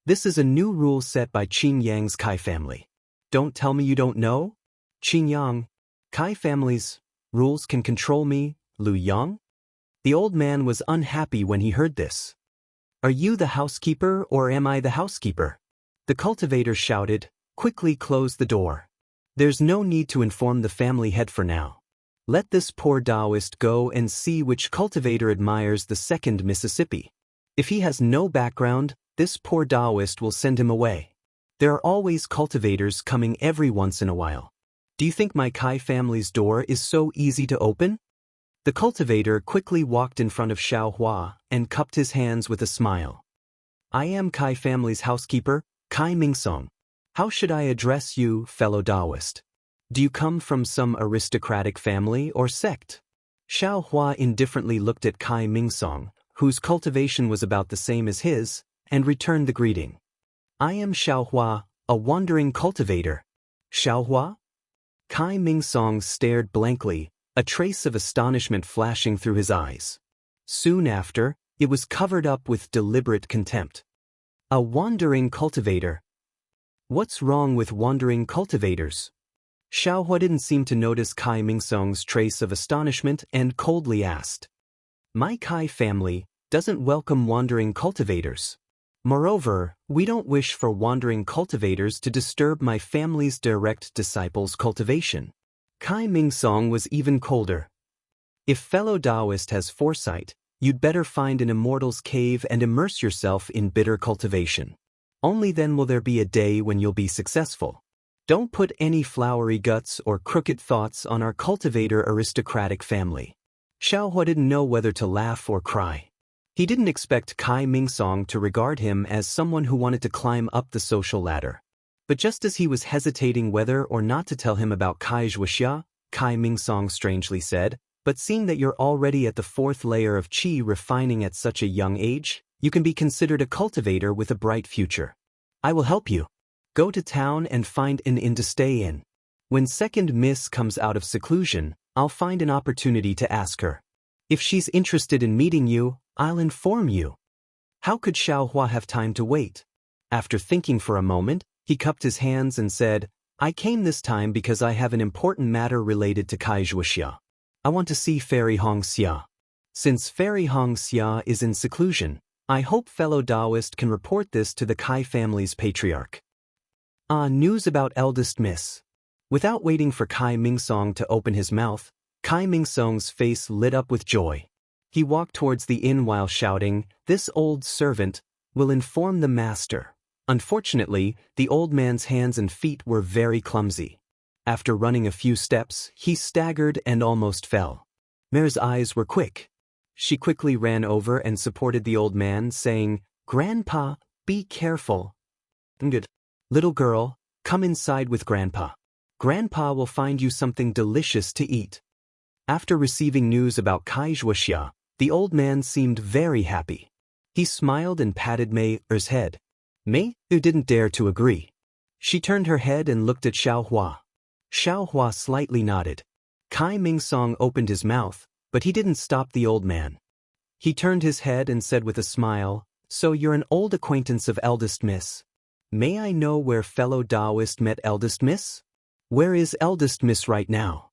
"This is a new rule set by Qin Yang's Kai family. Don't tell me you don't know? Qin Yang, Kai family's rules can control me, Lu Yang?" The old man was unhappy when he heard this. "Are you the housekeeper or am I the housekeeper?" The cultivator shouted, "Quickly close the door. There's no need to inform the family head for now. Let this poor Daoist go and see which cultivator admires the 2nd Mississippi. If he has no background, this poor Daoist will send him away." There are always cultivators coming every once in a while. Do you think my Kai family's door is so easy to open? The cultivator quickly walked in front of Xiao Hua and cupped his hands with a smile. I am Kai family's housekeeper, Kai Mingsong. How should I address you, fellow Daoist? Do you come from some aristocratic family or sect? Xiao Hua indifferently looked at Kai Mingsong, whose cultivation was about the same as his, and returned the greeting. I am Xiao Hua, a wandering cultivator. Xiao Hua? Kai Mingsong stared blankly, a trace of astonishment flashing through his eyes. Soon after, it was covered up with deliberate contempt. A wandering cultivator. What's wrong with wandering cultivators? Xiao Hua didn't seem to notice Kai Mingsong's trace of astonishment and coldly asked. My Kai family doesn't welcome wandering cultivators. Moreover, we don't wish for wandering cultivators to disturb my family's direct disciples' cultivation. Kai Mingsong was even colder. If fellow Daoist has foresight, you'd better find an immortal's cave and immerse yourself in bitter cultivation. Only then will there be a day when you'll be successful. Don't put any flowery guts or crooked thoughts on our cultivator aristocratic family. Xiao Hua didn't know whether to laugh or cry. He didn't expect Kai Mingsong to regard him as someone who wanted to climb up the social ladder. But just as he was hesitating whether or not to tell him about Kai Wuxia, Kai Mingsong strangely said, but seeing that you're already at the 4th layer of qi refining at such a young age, you can be considered a cultivator with a bright future. I will help you. Go to town and find an inn to stay in. When second miss comes out of seclusion, I'll find an opportunity to ask her. If she's interested in meeting you, I'll inform you. How could Xiao Hua have time to wait? After thinking for a moment, he cupped his hands and said, I came this time because I have an important matter related to Kai Wuxia. I want to see Fairy Hong Xia. Since Fairy Hong Xia is in seclusion, I hope fellow Daoist can report this to the Kai family's patriarch. News about eldest miss. Without waiting for Kai Mingsong to open his mouth, Kai Mingsong's face lit up with joy. He walked towards the inn while shouting, This old servant will inform the master. Unfortunately, the old man's hands and feet were very clumsy. After running a few steps, he staggered and almost fell. Mare's eyes were quick. She quickly ran over and supported the old man, saying, Grandpa, be careful. Good. Little girl, come inside with Grandpa. Grandpa will find you something delicious to eat. After receiving news about Kai Wuxia, the old man seemed very happy. He smiled and patted Mei's head. Mei didn't dare to agree. She turned her head and looked at Xiao Hua. Xiao Hua slightly nodded. Kai Mingsong opened his mouth, but he didn't stop the old man. He turned his head and said with a smile, So you're an old acquaintance of eldest miss. May I know where fellow Daoist met eldest miss? Where is eldest miss right now?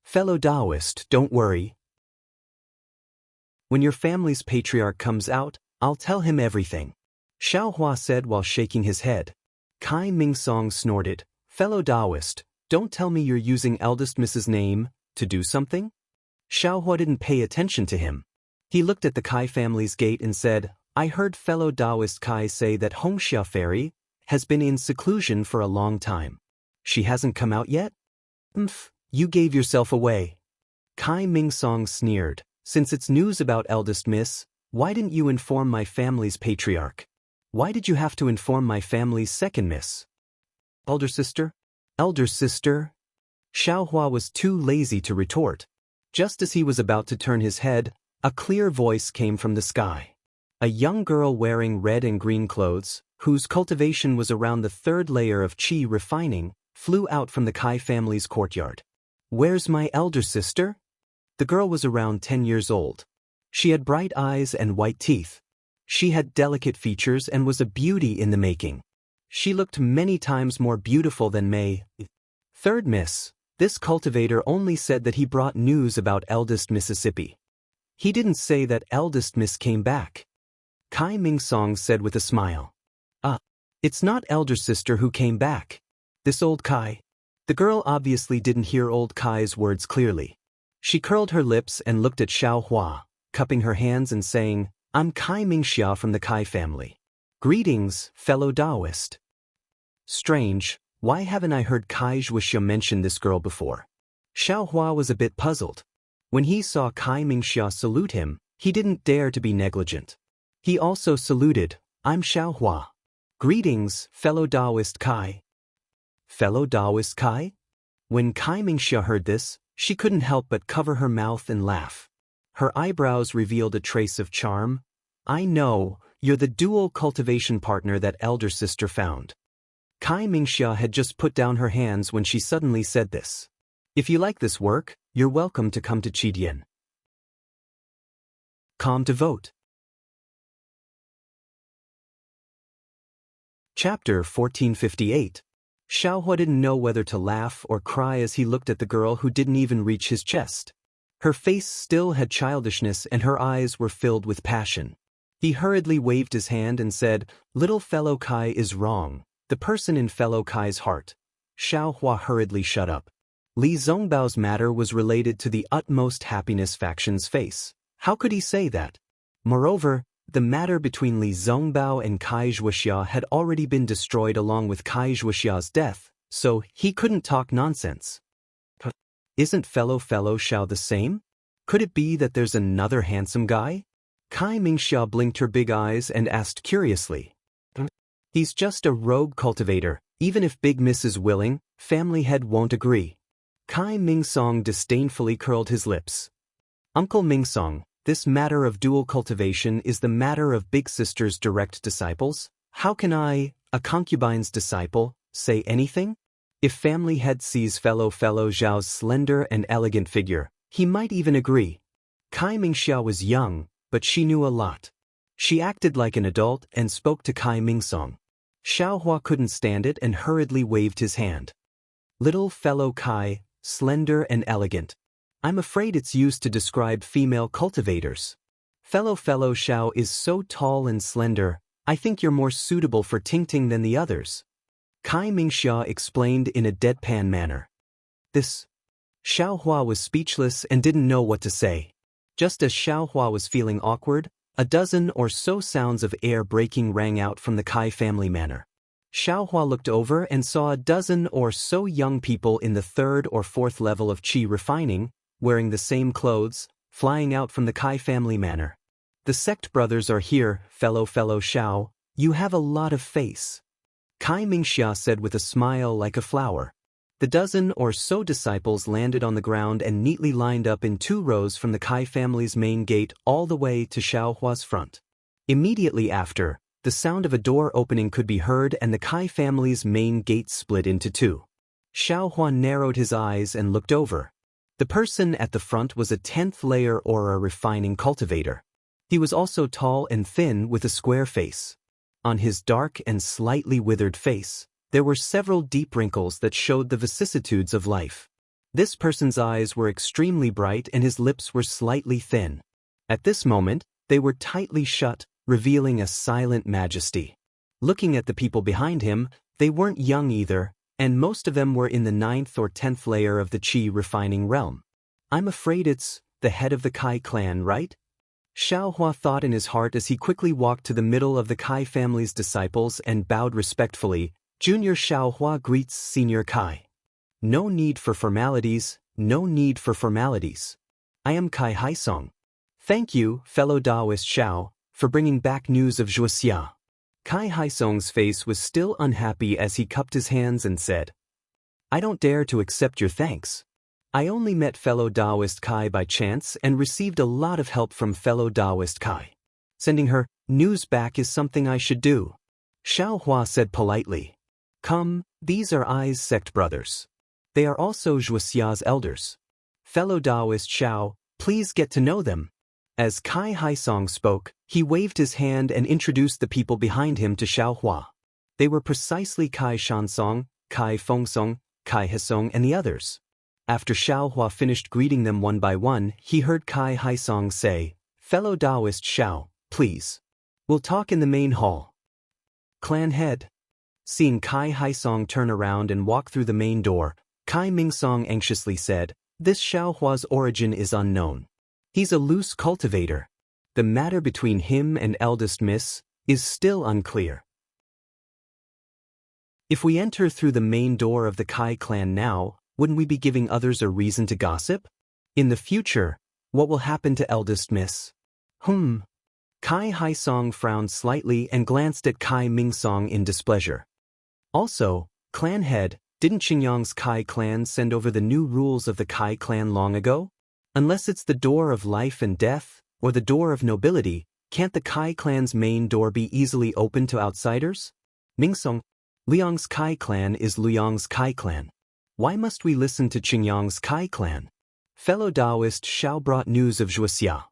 Fellow Daoist, don't worry. When your family's patriarch comes out, I'll tell him everything. Xiao Hua said while shaking his head. Kai Mingsong snorted. Fellow Daoist, don't tell me you're using eldest miss's name to do something? Xiao Hua didn't pay attention to him. He looked at the Kai family's gate and said, I heard fellow Daoist Kai say that Hongxia Fairy has been in seclusion for a long time. She hasn't come out yet? You gave yourself away. Kai Mingsong sneered. Since it's news about eldest miss, why didn't you inform my family's patriarch? Why did you have to inform my family's second miss? Elder sister? Elder sister? Xiao Hua was too lazy to retort. Just as he was about to turn his head, a clear voice came from the sky. A young girl wearing red and green clothes, whose cultivation was around the 3rd layer of qi refining, flew out from the Kai family's courtyard. Where's my elder sister? The girl was around 10 years old. She had bright eyes and white teeth. She had delicate features and was a beauty in the making. She looked many times more beautiful than Mei. Third miss, this cultivator only said that he brought news about eldest Mississippi. He didn't say that eldest miss came back. Kai Mingsong said with a smile. It's not elder sister who came back. This old Kai. The girl obviously didn't hear old Kai's words clearly. She curled her lips and looked at Xiao Hua, cupping her hands and saying, I'm Kai Mingxia from the Kai family. Greetings, fellow Daoist. Strange, why haven't I heard Kai Wuxia mention this girl before? Xiaohua was a bit puzzled. When he saw Kai Mingxia salute him, he didn't dare to be negligent. He also saluted, I'm Xiaohua. Greetings, fellow Daoist Kai. Fellow Daoist Kai? When Kai Mingxia heard this, she couldn't help but cover her mouth and laugh. Her eyebrows revealed a trace of charm. I know, you're the dual cultivation partner that elder sister found. Kai Mingxia had just put down her hands when she suddenly said this. If you like this work, you're welcome to come to Qidian. Come to vote. Chapter 1458. Xiaohua didn't know whether to laugh or cry as he looked at the girl who didn't even reach his chest. Her face still had childishness and her eyes were filled with passion. He hurriedly waved his hand and said, Little fellow Kai is wrong, the person in fellow Kai's heart. Xiaohua hurriedly shut up. Li Zongbao's matter was related to the utmost happiness faction's face. How could he say that? Moreover, the matter between Li Zongbao and Kai Wuxia had already been destroyed along with Kai Wuxia's death, so he couldn't talk nonsense. Isn't fellow Xiao the same? Could it be that there's another handsome guy? Kai Mingxia blinked her big eyes and asked curiously. He's just a rogue cultivator, even if Big Miss is willing, family head won't agree. Kai Mingsong disdainfully curled his lips. Uncle Mingsong, this matter of dual cultivation is the matter of Big Sister's direct disciples. How can I, a concubine's disciple, say anything? If family head sees fellow Zhao's slender and elegant figure, he might even agree. Kai Mingxia was young, but she knew a lot. She acted like an adult and spoke to Kai Mingsong. Xiaohua couldn't stand it and hurriedly waved his hand. Little fellow Kai, slender and elegant. I'm afraid it's used to describe female cultivators. Fellow Xiao is so tall and slender, I think you're more suitable for Tingting than the others. Kai Mingxia explained in a deadpan manner. Xiaohua was speechless and didn't know what to say. Just as Xiaohua was feeling awkward, a dozen or so sounds of air breaking rang out from the Kai family manor. Xiaohua looked over and saw a dozen or so young people in the 3rd or 4th level of qi refining, wearing the same clothes, flying out from the Kai family manor. The sect brothers are here, fellow Xiao, you have a lot of face. Kai Mingxia said with a smile like a flower. The dozen or so disciples landed on the ground and neatly lined up in 2 rows from the Kai family's main gate all the way to Xiaohua's front. Immediately after, the sound of a door opening could be heard and the Kai family's main gate split into 2. Xiaohua narrowed his eyes and looked over. The person at the front was a 10th layer aura refining cultivator. He was also tall and thin with a square face. On his dark and slightly withered face, there were several deep wrinkles that showed the vicissitudes of life. This person's eyes were extremely bright and his lips were slightly thin. At this moment, they were tightly shut, revealing a silent majesty. Looking at the people behind him, they weren't young either, and most of them were in the 9th or 10th layer of the qi refining realm. I'm afraid it's the head of the Kai clan, right? Xiaohua thought in his heart as he quickly walked to the middle of the Kai family's disciples and bowed respectfully. Junior Xiaohua greets Senior Kai. No need for formalities, no need for formalities. I am Kai Haisong. Thank you, fellow Daoist Xiao, for bringing back news of Wuxia. Kai Haisong's face was still unhappy as he cupped his hands and said, I don't dare to accept your thanks. I only met fellow Daoist Kai by chance and received a lot of help from fellow Daoist Kai. Sending her news back is something I should do. Xiaohua said politely. Come, these are I's sect brothers. They are also Wuxia's elders. Fellow Daoist Xiao, please get to know them. As Kai Haisong spoke, he waved his hand and introduced the people behind him to Xiaohua. They were precisely Kai Shansong, Kai Fengsong, Kai Hesong and the others. After Xiaohua finished greeting them one by one, he heard Kai Haisong say, Fellow Daoist Xiao, please. We'll talk in the main hall. Clan head. Seeing Kai Haisong turn around and walk through the main door, Kai Mingsong anxiously said, This Xiaohua's origin is unknown. He's a loose cultivator. The matter between him and eldest miss is still unclear. If we enter through the main door of the Kai clan now, wouldn't we be giving others a reason to gossip? In the future, what will happen to eldest miss? Kai Haisong frowned slightly and glanced at Kai Mingsong in displeasure. Also, clan head, didn't Xinjiang's Kai clan send over the new rules of the Kai clan long ago? Unless it's the door of life and death, or the door of nobility, can't the Kai clan's main door be easily opened to outsiders? Mingsong, Liang's Kai clan is Liang's Kai clan. Why must we listen to Xinjiang's Kai clan? Fellow Daoist Xiao brought news of Wuxia.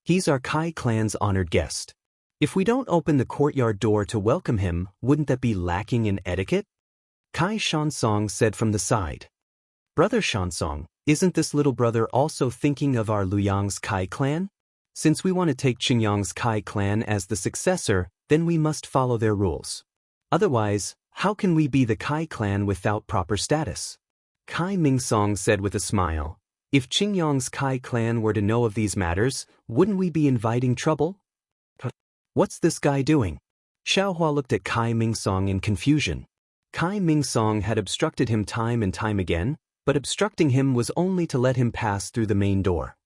He's our Kai clan's honored guest. If we don't open the courtyard door to welcome him, wouldn't that be lacking in etiquette? Kai Xianxia said from the side. Brother Xianxia, isn't this little brother also thinking of our Luyang's Kai clan? Since we want to take Xinjiang's Kai clan as the successor, then we must follow their rules. Otherwise, how can we be the Kai clan without proper status? Kai Mingsong said with a smile. If Xinjiang's Kai clan were to know of these matters, wouldn't we be inviting trouble? What's this guy doing? Xiaohua looked at Kai Mingsong in confusion. Kai Mingsong had obstructed him time and time again, but obstructing him was only to let him pass through the main door.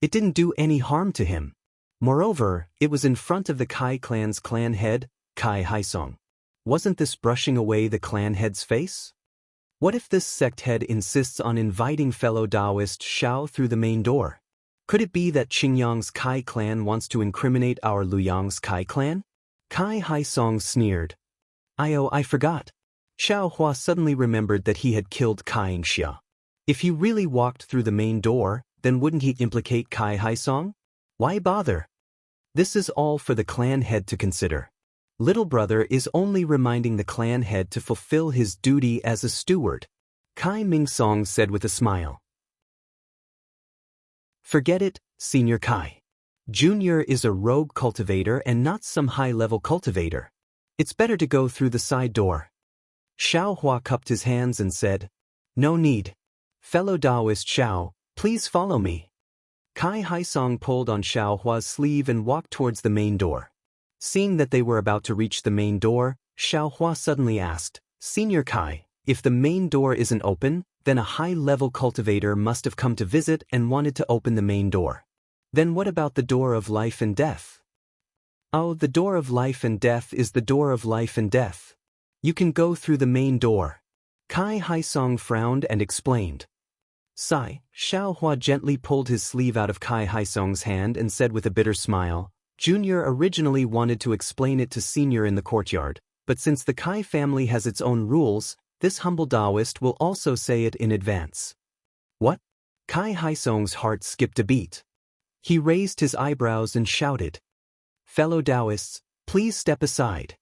It didn't do any harm to him. Moreover, it was in front of the Kai clan's clan head, Kai Haisong. Wasn't this brushing away the clan head's face? What if this sect head insists on inviting fellow Daoist Xiao through the main door? Could it be that Xinjiang's Kai clan wants to incriminate our Luyang's Kai clan? Kai Haisong sneered. I forgot. Xiaohua suddenly remembered that he had killed Xianxia. If he really walked through the main door, then wouldn't he implicate Kai Haisong? Why bother? This is all for the clan head to consider. Little brother is only reminding the clan head to fulfill his duty as a steward, Kai Mingsong said with a smile. Forget it, Senior Kai. Junior is a rogue cultivator and not some high-level cultivator. It's better to go through the side door. Xiaohua cupped his hands and said, No need. Fellow Daoist Xiao, please follow me. Kai Haisong pulled on Xiaohua's sleeve and walked towards the main door. Seeing that they were about to reach the main door, Xiaohua suddenly asked, Senior Kai, if the main door isn't open, then a high-level cultivator must have come to visit and wanted to open the main door. Then what about the door of life and death? Oh, the door of life and death is the door of life and death. You can go through the main door. Kai Haisong frowned and explained. Sigh, Xiaohua gently pulled his sleeve out of Kai Haisong's hand and said with a bitter smile, Junior originally wanted to explain it to Senior in the courtyard, but since the Kai family has its own rules, this humble Daoist will also say it in advance. What? Kai Haisong's heart skipped a beat. He raised his eyebrows and shouted. Fellow Daoists, please step aside.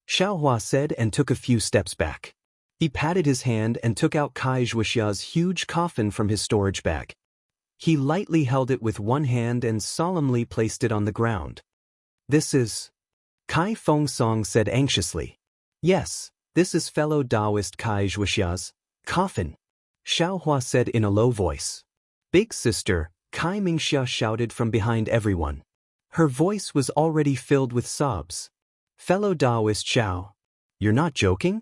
Xiaohua said and took a few steps back. He patted his hand and took out Kai Wuxia's huge coffin from his storage bag. He lightly held it with one hand and solemnly placed it on the ground. This is... Kai Fengsong said anxiously. Yes, this is fellow Daoist Kai Wuxia's coffin. Xiaohua said in a low voice. Big sister, Kai Mingxia shouted from behind everyone. Her voice was already filled with sobs. Fellow Daoist Xiao, you're not joking?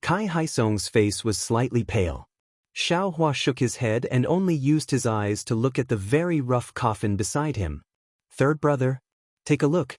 Kai Haisong's face was slightly pale. Xiaohua shook his head and only used his eyes to look at the very rough coffin beside him. Third brother, take a look.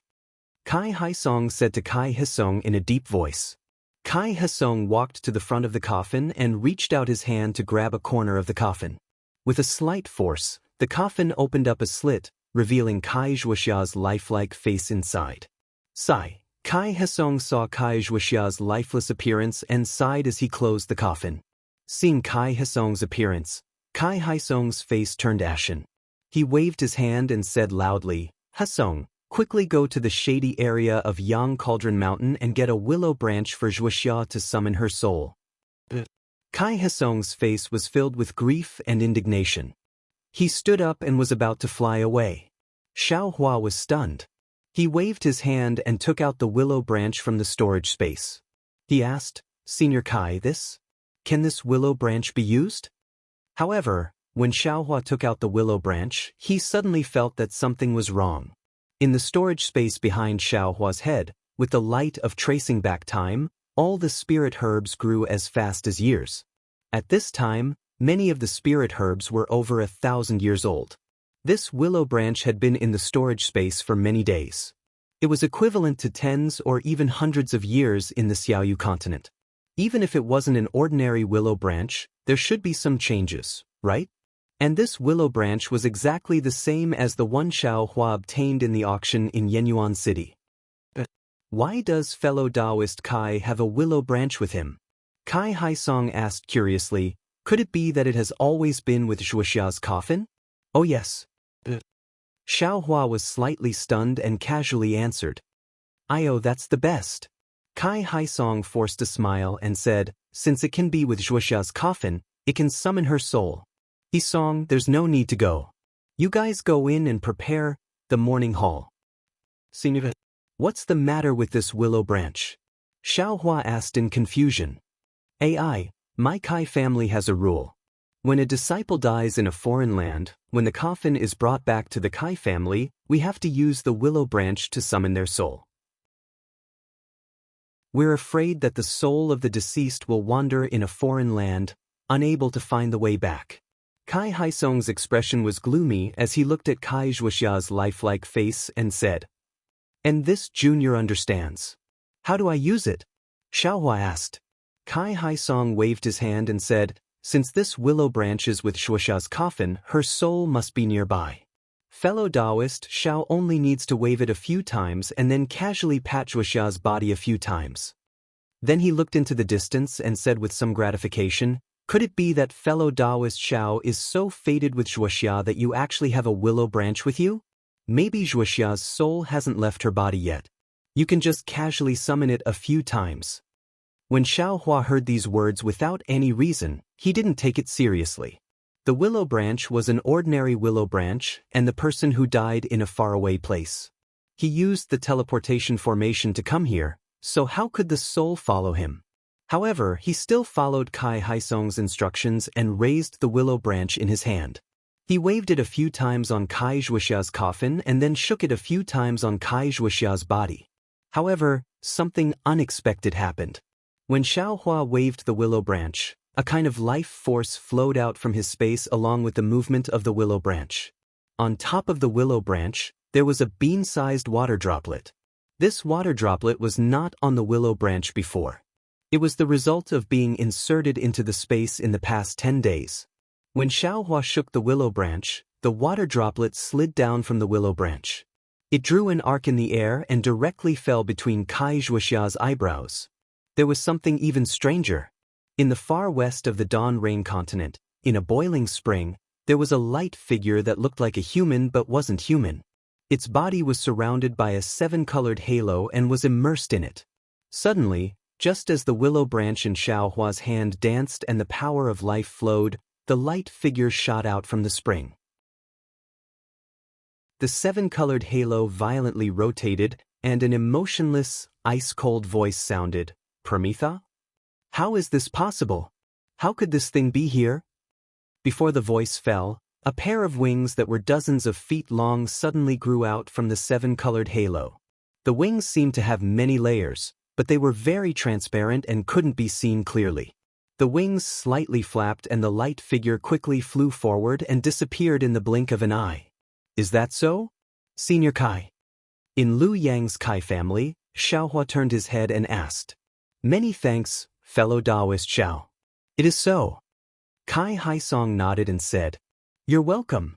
Kai Haisong said to Kai Haisong in a deep voice. Kai Haisong walked to the front of the coffin and reached out his hand to grab a corner of the coffin. With a slight force, the coffin opened up a slit, revealing Kai Wuxia's lifelike face inside. Sigh. Kai Haisong saw Kai Wuxia's lifeless appearance and sighed as he closed the coffin. Seeing Kai Haisong's appearance, Kai Haisong's face turned ashen. He waved his hand and said loudly, Haisong, quickly go to the shady area of Yang Cauldron Mountain and get a willow branch for Wuxia to summon her soul. Kai Haisong's face was filled with grief and indignation. He stood up and was about to fly away. Xiaohua was stunned. He waved his hand and took out the willow branch from the storage space. He asked, Senior Kai, can this willow branch be used? However, when Xiaohua took out the willow branch, he suddenly felt that something was wrong. In the storage space behind Xiaohua's head, with the light of tracing back time, All the spirit herbs grew as fast as years. At this time, many of the spirit herbs were over 1,000 years old. This willow branch had been in the storage space for many days. It was equivalent to tens or even hundreds of years in the Xiaoyu continent. Even if it wasn't an ordinary willow branch, there should be some changes, right? And this willow branch was exactly the same as the one Xiao Hua obtained in the auction in Yenyuan City. Why does fellow Daoist Kai have a willow branch with him? Kai Haisong asked curiously, could it be that it has always been with Wuxia's coffin? Oh yes. Xiao Hua was slightly stunned and casually answered. That's the best. Kai Haisong forced a smile and said, since it can be with Wuxia's coffin, it can summon her soul. Haisong, there's no need to go. You guys go in and prepare the morning hall. Senior, what's the matter with this willow branch? Xiao Hua asked in confusion. My Kai family has a rule. When a disciple dies in a foreign land, when the coffin is brought back to the Kai family, we have to use the willow branch to summon their soul. We're afraid that the soul of the deceased will wander in a foreign land, unable to find the way back. Kai Haisong's expression was gloomy as he looked at Kai Wuxia's lifelike face and said, and this junior understands. How do I use it? Xiao Hua asked. Kai Haisong waved his hand and said, since this willow branch is with Wuxia's coffin, her soul must be nearby. Fellow Daoist Xiao only needs to wave it a few times and then casually pat Wuxia's body a few times. Then he looked into the distance and said with some gratification, could it be that fellow Daoist Xiao is so fated with Wuxia that you actually have a willow branch with you? Maybe Wuxia's soul hasn't left her body yet. You can just casually summon it a few times. When Xiao Hua heard these words without any reason, he didn't take it seriously. The willow branch was an ordinary willow branch and the person who died in a faraway place. He used the teleportation formation to come here, so how could the soul follow him? However, he still followed Kai Haisong's instructions and raised the willow branch in his hand. He waved it a few times on Kai Wuxia's coffin and then shook it a few times on Kai Wuxia's body. However, something unexpected happened. When Xiao Hua waved the willow branch, a kind of life force flowed out from his space along with the movement of the willow branch. On top of the willow branch, there was a bean-sized water droplet. This water droplet was not on the willow branch before. It was the result of being inserted into the space in the past 10 days. When Xiao Hua shook the willow branch, the water droplet slid down from the willow branch. It drew an arc in the air and directly fell between Kai Wuxia's eyebrows. There was something even stranger. In the far west of the Dawn Rain continent, in a boiling spring, there was a light figure that looked like a human but wasn't human. Its body was surrounded by a 7-colored halo and was immersed in it. Suddenly, just as the willow branch in Xiao Hua's hand danced and the power of life flowed, the light figure shot out from the spring. The 7-colored halo violently rotated, and an emotionless, ice-cold voice sounded, Prometha? How is this possible? How could this thing be here? Before the voice fell, a pair of wings that were dozens of feet long suddenly grew out from the 7-colored halo. The wings seemed to have many layers, but they were very transparent and couldn't be seen clearly. The wings slightly flapped and the light figure quickly flew forward and disappeared in the blink of an eye. Is that so? Senior Kai. In Lu Yang's Kai family, Xiao Hua turned his head and asked, many thanks, fellow Daoist Xiao. It is so. Kai Haisong nodded and said, you're welcome.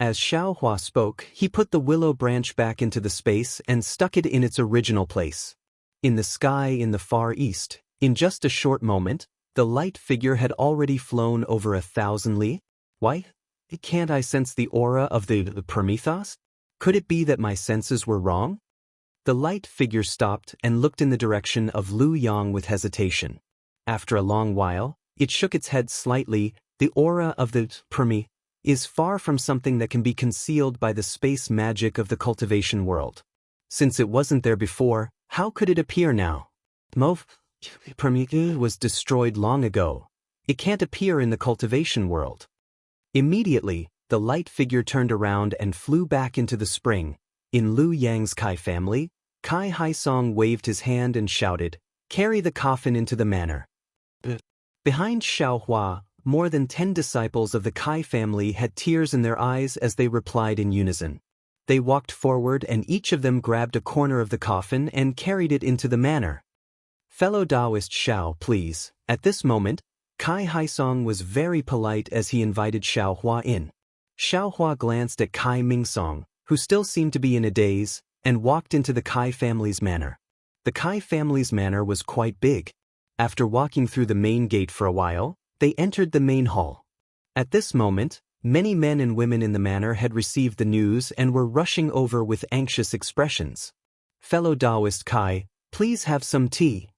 As Xiao Hua spoke, he put the willow branch back into the space and stuck it in its original place. In the sky in the far east, in just a short moment, the light figure had already flown over 1,000 li. Why? Can't I sense the aura of the Prometheus? Could it be that my senses were wrong? The light figure stopped and looked in the direction of Lu Yang with hesitation. After a long while, it shook its head slightly. The aura of the Prometheus is far from something that can be concealed by the space magic of the cultivation world. Since it wasn't there before, how could it appear now? Prometheus was destroyed long ago. It can't appear in the cultivation world. Immediately, the light figure turned around and flew back into the spring. In Lu Yang's Kai family, Kai Haisong waved his hand and shouted, Carry the coffin into the manor. Behind Xiaohua, more than 10 disciples of the Kai family had tears in their eyes as they replied in unison. They walked forward and each of them grabbed a corner of the coffin and carried it into the manor. Fellow Daoist Xiao, please. At this moment, Kai Haisong was very polite as he invited Xiaohua in. Xiaohua glanced at Kai Mingsong, who still seemed to be in a daze, and walked into the Kai family's manor. The Kai family's manor was quite big. After walking through the main gate for a while, they entered the main hall. At this moment, many men and women in the manor had received the news and were rushing over with anxious expressions. Fellow Daoist Kai, please have some tea.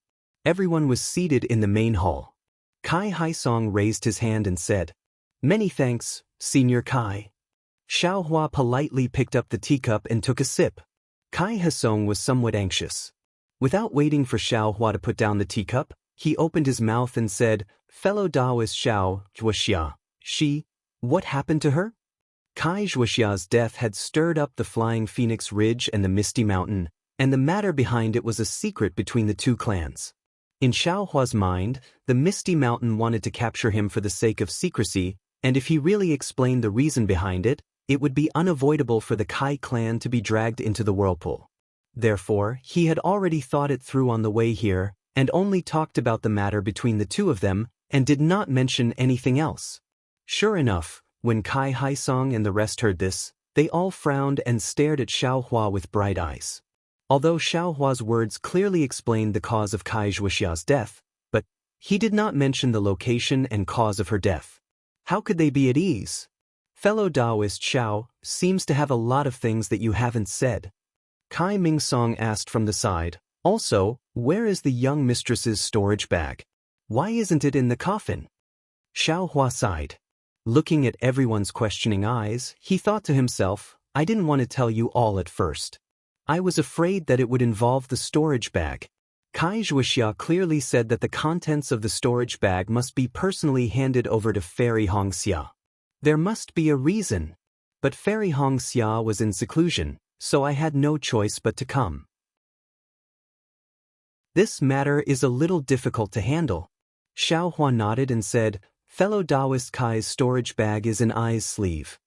Everyone was seated in the main hall. Kai Haisong raised his hand and said, "Many thanks, Senior Kai." Xiaohua politely picked up the teacup and took a sip. Kai Haisong was somewhat anxious. Without waiting for Xiaohua to put down the teacup, he opened his mouth and said, "Fellow Daoist Xiao, Wuxia, what happened to her?" Kai Wuxia's death had stirred up the Flying Phoenix Ridge and the Misty Mountain, and the matter behind it was a secret between the two clans. In Xiaohua's mind, the Misty Mountain wanted to capture him for the sake of secrecy, and if he really explained the reason behind it, it would be unavoidable for the Kai clan to be dragged into the whirlpool. Therefore, he had already thought it through on the way here, and only talked about the matter between the two of them, and did not mention anything else. Sure enough, when Kai Haisong and the rest heard this, they all frowned and stared at Xiaohua with bright eyes. Although Xiaohua's words clearly explained the cause of Kai Wuxia's death, but he did not mention the location and cause of her death. How could they be at ease? Fellow Daoist Xiao seems to have a lot of things that you haven't said. Kai Mingsong asked from the side, also, where is the young mistress's storage bag? Why isn't it in the coffin? Xiaohua sighed. Looking at everyone's questioning eyes, he thought to himself, I didn't want to tell you all at first. I was afraid that it would involve the storage bag. Kai Wuxia clearly said that the contents of the storage bag must be personally handed over to Fairy Xianxia. There must be a reason. But Fairy Xianxia was in seclusion, so I had no choice but to come. This matter is a little difficult to handle. Xiaohua nodded and said, Fellow Daoist Kai's storage bag is in I's sleeve.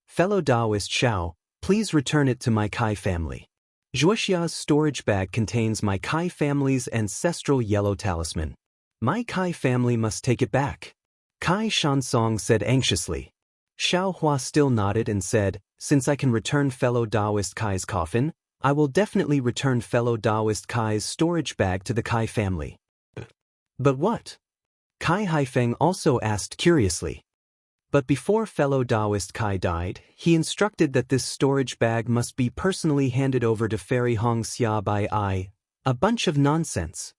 Fellow Daoist Xiao, please return it to my Kai family. Wuxia's storage bag contains my Kai family's ancestral yellow talisman. My Kai family must take it back. Kai Shansong said anxiously. Xiaohua still nodded and said, since I can return fellow Daoist Kai's coffin, I will definitely return fellow Daoist Kai's storage bag to the Kai family. But what? Kai Haifeng also asked curiously. But before fellow Daoist Kai died, he instructed that this storage bag must be personally handed over to Fairy Xianxia by I. A bunch of nonsense.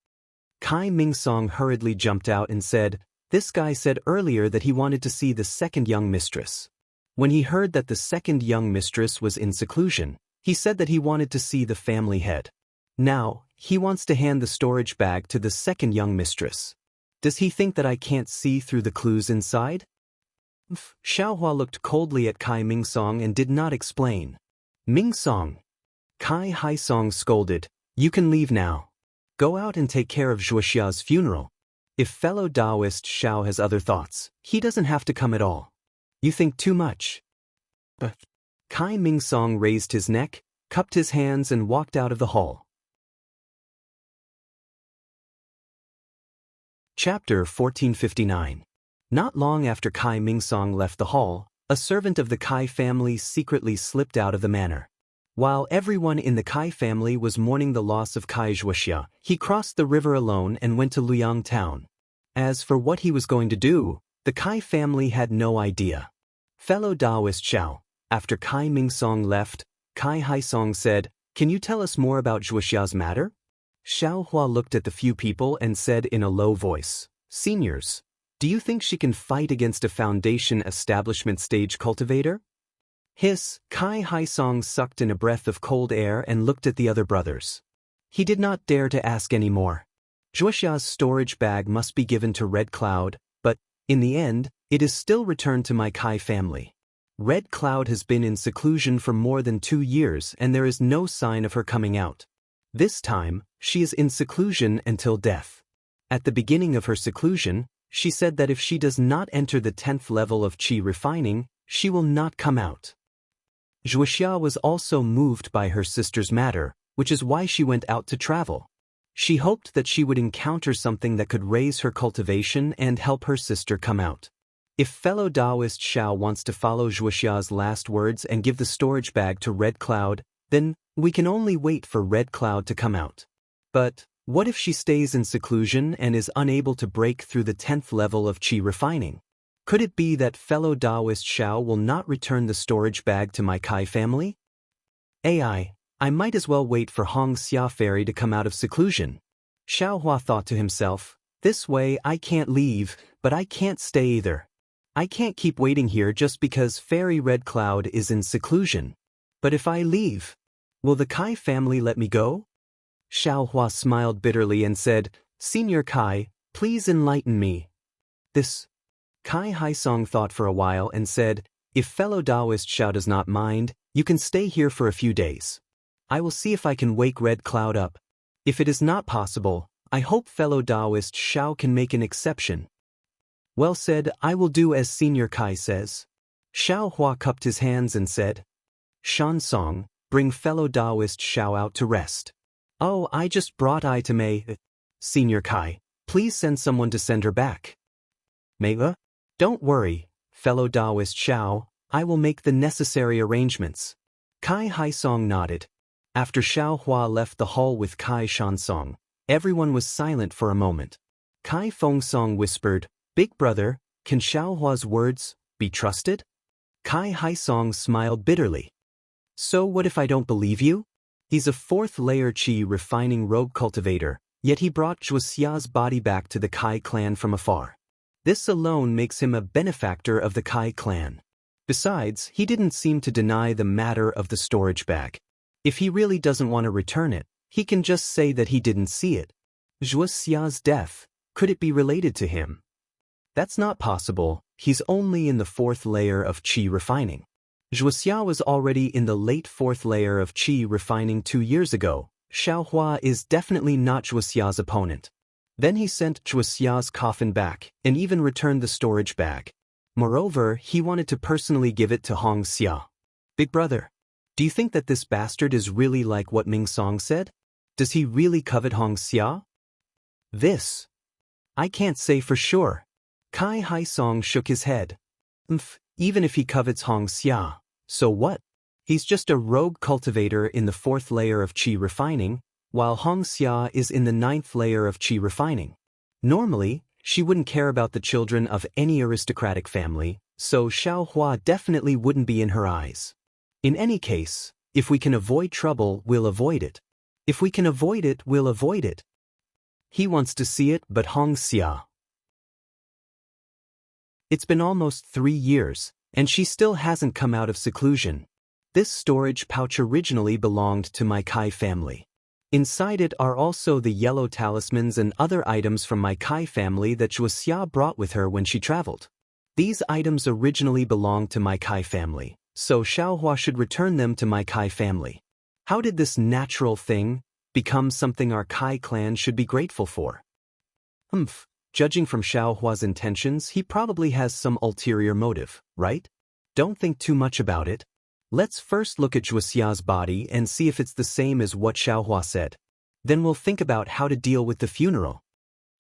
Kai Mingsong hurriedly jumped out and said, this guy said earlier that he wanted to see the second young mistress. When he heard that the second young mistress was in seclusion, he said that he wanted to see the family head. Now, he wants to hand the storage bag to the second young mistress. Does he think that I can't see through the clues inside? Xiaohua looked coldly at Kai Mingsong and did not explain. Mingsong. Kai Haisong scolded, you can leave now. Go out and take care of Wuxia's funeral. If fellow Daoist Xiao has other thoughts, he doesn't have to come at all. You think too much. But Kai Mingsong raised his neck, cupped his hands and walked out of the hall. Chapter 1459. Not long after Kai Mingsong left the hall, a servant of the Kai family secretly slipped out of the manor. While everyone in the Kai family was mourning the loss of Kai Wuxia, he crossed the river alone and went to Luoyang town. As for what he was going to do, the Kai family had no idea. Fellow Daoist Xiao, after Kai Mingsong left, Kai Haisong said, can you tell us more about Wuxia's matter? Xiaohua looked at the few people and said in a low voice, seniors, do you think she can fight against a foundation establishment stage cultivator? Hiss, Kai Haisong sucked in a breath of cold air and looked at the other brothers. He did not dare to ask any more. Wuxia's storage bag must be given to Red Cloud, but, in the end, it is still returned to my Kai family. Red Cloud has been in seclusion for more than 2 years and there is no sign of her coming out. This time, she is in seclusion until death. At the beginning of her seclusion, she said that if she does not enter the 10th level of qi refining, she will not come out. Wuxia was also moved by her sister's matter, which is why she went out to travel. She hoped that she would encounter something that could raise her cultivation and help her sister come out. If fellow Daoist Xiao wants to follow Wuxia's last words and give the storage bag to Red Cloud, then we can only wait for Red Cloud to come out. But what if she stays in seclusion and is unable to break through the 10th level of qi refining? Could it be that fellow Daoist Xiao will not return the storage bag to my Kai family? I might as well wait for Hong Xia Fairy to come out of seclusion. Xiaohua thought to himself, this way I can't leave, but I can't stay either. I can't keep waiting here just because Fairy Red Cloud is in seclusion. But if I leave, will the Kai family let me go? Xiaohua smiled bitterly and said, Senior Kai, please enlighten me. This. Kai Haisong thought for a while and said, if fellow Daoist Xiao does not mind, you can stay here for a few days. I will see if I can wake Red Cloud up. If it is not possible, I hope fellow Daoist Xiao can make an exception. Well said, I will do as Senior Kai says. Xiaohua cupped his hands and said, Xianxia, bring fellow Daoist Xiao out to rest. Oh, I just brought I to Mei. Senior Kai, please send someone to send her back. Mei? Don't worry, fellow Daoist Xiao, I will make the necessary arrangements. Kai Haisong nodded. After Xiaohua left the hall with Kai Shansong, everyone was silent for a moment. Kai Fengsong whispered, Big brother, can Xiaohua's words be trusted? Kai Haisong smiled bitterly. So what if I don't believe you? He's a 4th layer qi refining rogue cultivator, yet he brought Wuxia's body back to the Kai clan from afar. This alone makes him a benefactor of the Kai clan. Besides, he didn't seem to deny the matter of the storage bag. If he really doesn't want to return it, he can just say that he didn't see it. Wuxia's death, could it be related to him? That's not possible, he's only in the 4th layer of qi refining. Wuxia was already in the late 4th layer of qi refining 2 years ago. Xiaohua is definitely not Wuxia's opponent. Then he sent Wuxia's coffin back, and even returned the storage bag. Moreover, he wanted to personally give it to Hong Xia. Big brother, do you think that this bastard is really like what Ming Song said? Does he really covet Hong Xia? This. I can't say for sure. Kai Haisong shook his head. Even if he covets Hong Xia, so what? He's just a rogue cultivator in the 4th layer of qi refining, while Hong Xia is in the 9th layer of qi refining. Normally, she wouldn't care about the children of any aristocratic family, so Xiaohua definitely wouldn't be in her eyes. In any case, if we can avoid trouble, we'll avoid it. If we can avoid it, we'll avoid it. He wants to see it, but Hong Xia. It's been almost 3 years, and she still hasn't come out of seclusion. This storage pouch originally belonged to my Kai family. Inside it are also the yellow talismans and other items from my Kai family that Wuxia brought with her when she traveled. These items originally belonged to my Kai family, so Xiaohua should return them to my Kai family. How did this natural thing become something our Kai clan should be grateful for? Judging from Xiaohua's intentions, he probably has some ulterior motive, right? Don't think too much about it. Let's first look at Wuxia's body and see if it's the same as what Xiaohua said. Then we'll think about how to deal with the funeral.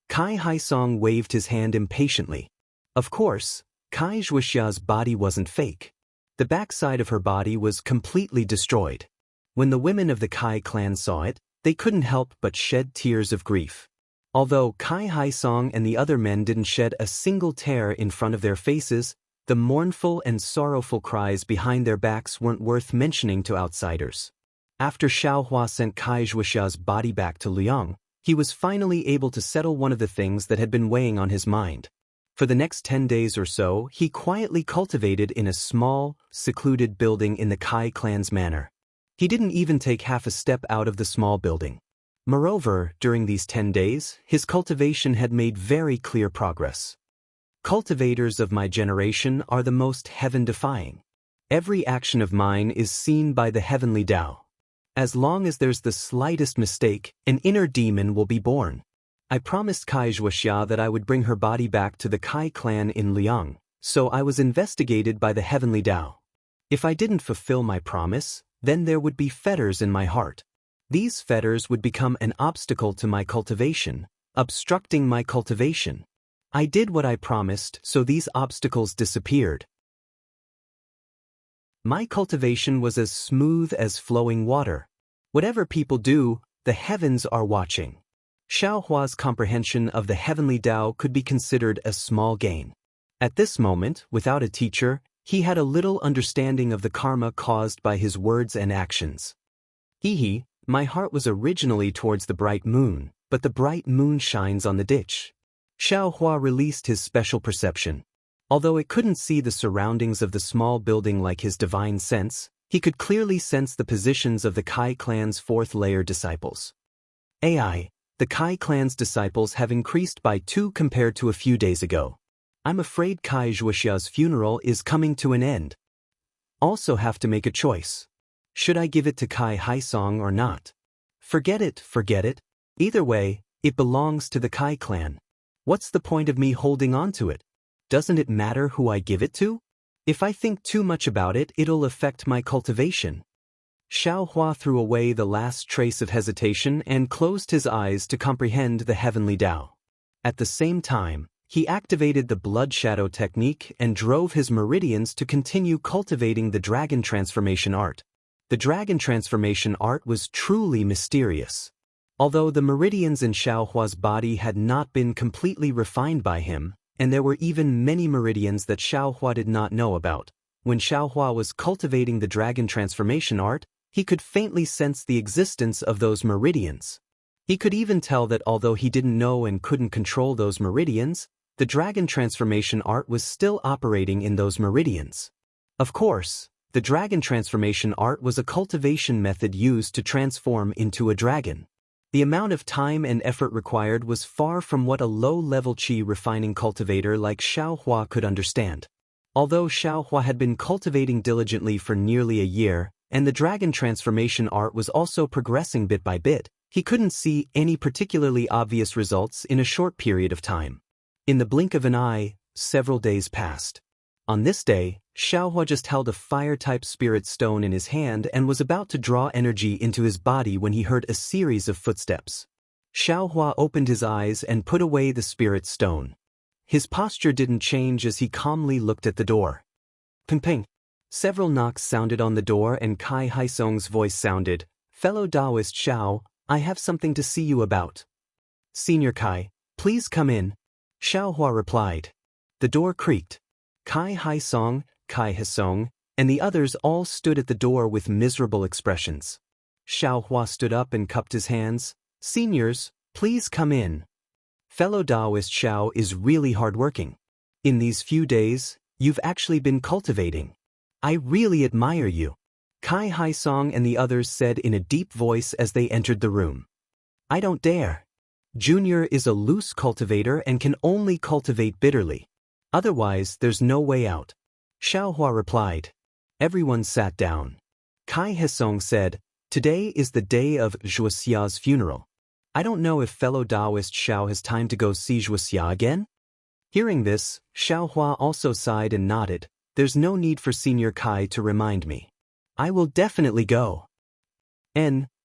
Kai Haisong waved his hand impatiently. Of course, Kai Wuxia's body wasn't fake. The backside of her body was completely destroyed. When the women of the Kai clan saw it, they couldn't help but shed tears of grief. Although Kai Haisong and the other men didn't shed a single tear in front of their faces, the mournful and sorrowful cries behind their backs weren't worth mentioning to outsiders. After Xiaohua sent Kai Wuxia's body back to Liang, he was finally able to settle one of the things that had been weighing on his mind. For the next 10 days or so, he quietly cultivated in a small, secluded building in the Kai clan's manor. He didn't even take half a step out of the small building. Moreover, during these 10 days, his cultivation had made very clear progress. Cultivators of my generation are the most heaven-defying. Every action of mine is seen by the heavenly Tao. As long as there's the slightest mistake, an inner demon will be born. I promised Kai Zhuoxia that I would bring her body back to the Kai clan in Liang, so I was investigated by the heavenly Tao. If I didn't fulfill my promise, then there would be fetters in my heart. These fetters would become an obstacle to my cultivation, obstructing my cultivation. I did what I promised, so these obstacles disappeared. My cultivation was as smooth as flowing water. Whatever people do, the heavens are watching. Xiaohua's comprehension of the heavenly Tao could be considered a small gain. At this moment, without a teacher, he had a little understanding of the karma caused by his words and actions. My heart was originally towards the bright moon, but the bright moon shines on the ditch. Xiaohua released his special perception. Although it couldn't see the surroundings of the small building like his divine sense, he could clearly sense the positions of the Kai clan's fourth-layer disciples. The Kai clan's disciples have increased by 2 compared to a few days ago. I'm afraid Kai Zhuoxia's funeral is coming to an end. Also have to make a choice. Should I give it to Kai Haisong or not? Forget it. Either way, it belongs to the Kai clan. What's the point of me holding on to it? Doesn't it matter who I give it to? If I think too much about it, it'll affect my cultivation. Xiaohua threw away the last trace of hesitation and closed his eyes to comprehend the heavenly Tao. At the same time, he activated the blood shadow technique and drove his meridians to continue cultivating the dragon transformation art. The dragon transformation art was truly mysterious. Although the meridians in Xiaohua's body had not been completely refined by him, and there were even many meridians that Xiaohua did not know about, when Xiaohua was cultivating the dragon transformation art, he could faintly sense the existence of those meridians. He could even tell that although he didn't know and couldn't control those meridians, the dragon transformation art was still operating in those meridians. Of course, the dragon transformation art was a cultivation method used to transform into a dragon. The amount of time and effort required was far from what a low-level qi refining cultivator like Xiaohua could understand. Although Xiaohua had been cultivating diligently for nearly a year, and the dragon transformation art was also progressing bit by bit, he couldn't see any particularly obvious results in a short period of time. In the blink of an eye, several days passed. On this day, Xiaohua just held a fire-type spirit stone in his hand and was about to draw energy into his body when he heard a series of footsteps. Xiaohua opened his eyes and put away the spirit stone. His posture didn't change as he calmly looked at the door. Ping ping. Several knocks sounded on the door and Kai Haisong's voice sounded, "Fellow Daoist Xiao, I have something to see you about." "Senior Kai, please come in," Xiaohua replied. The door creaked. Kai Haisong, Kai Haisong, and the others all stood at the door with miserable expressions. Xiaohua stood up and cupped his hands. "Seniors, please come in. Fellow Daoist Xiao is really hardworking. In these few days, you've actually been cultivating. I really admire you," Kai Haisong and the others said in a deep voice as they entered the room. "I don't dare. Junior is a loose cultivator and can only cultivate bitterly. Otherwise, there's no way out," Xiaohua replied. Everyone sat down. Kai Haisong said, "Today is the day of Zhuoxia's funeral. I don't know if fellow Daoist Xiao has time to go see Zhuoxia again?" Hearing this, Xiaohua also sighed and nodded. "There's no need for Senior Kai to remind me. I will definitely go.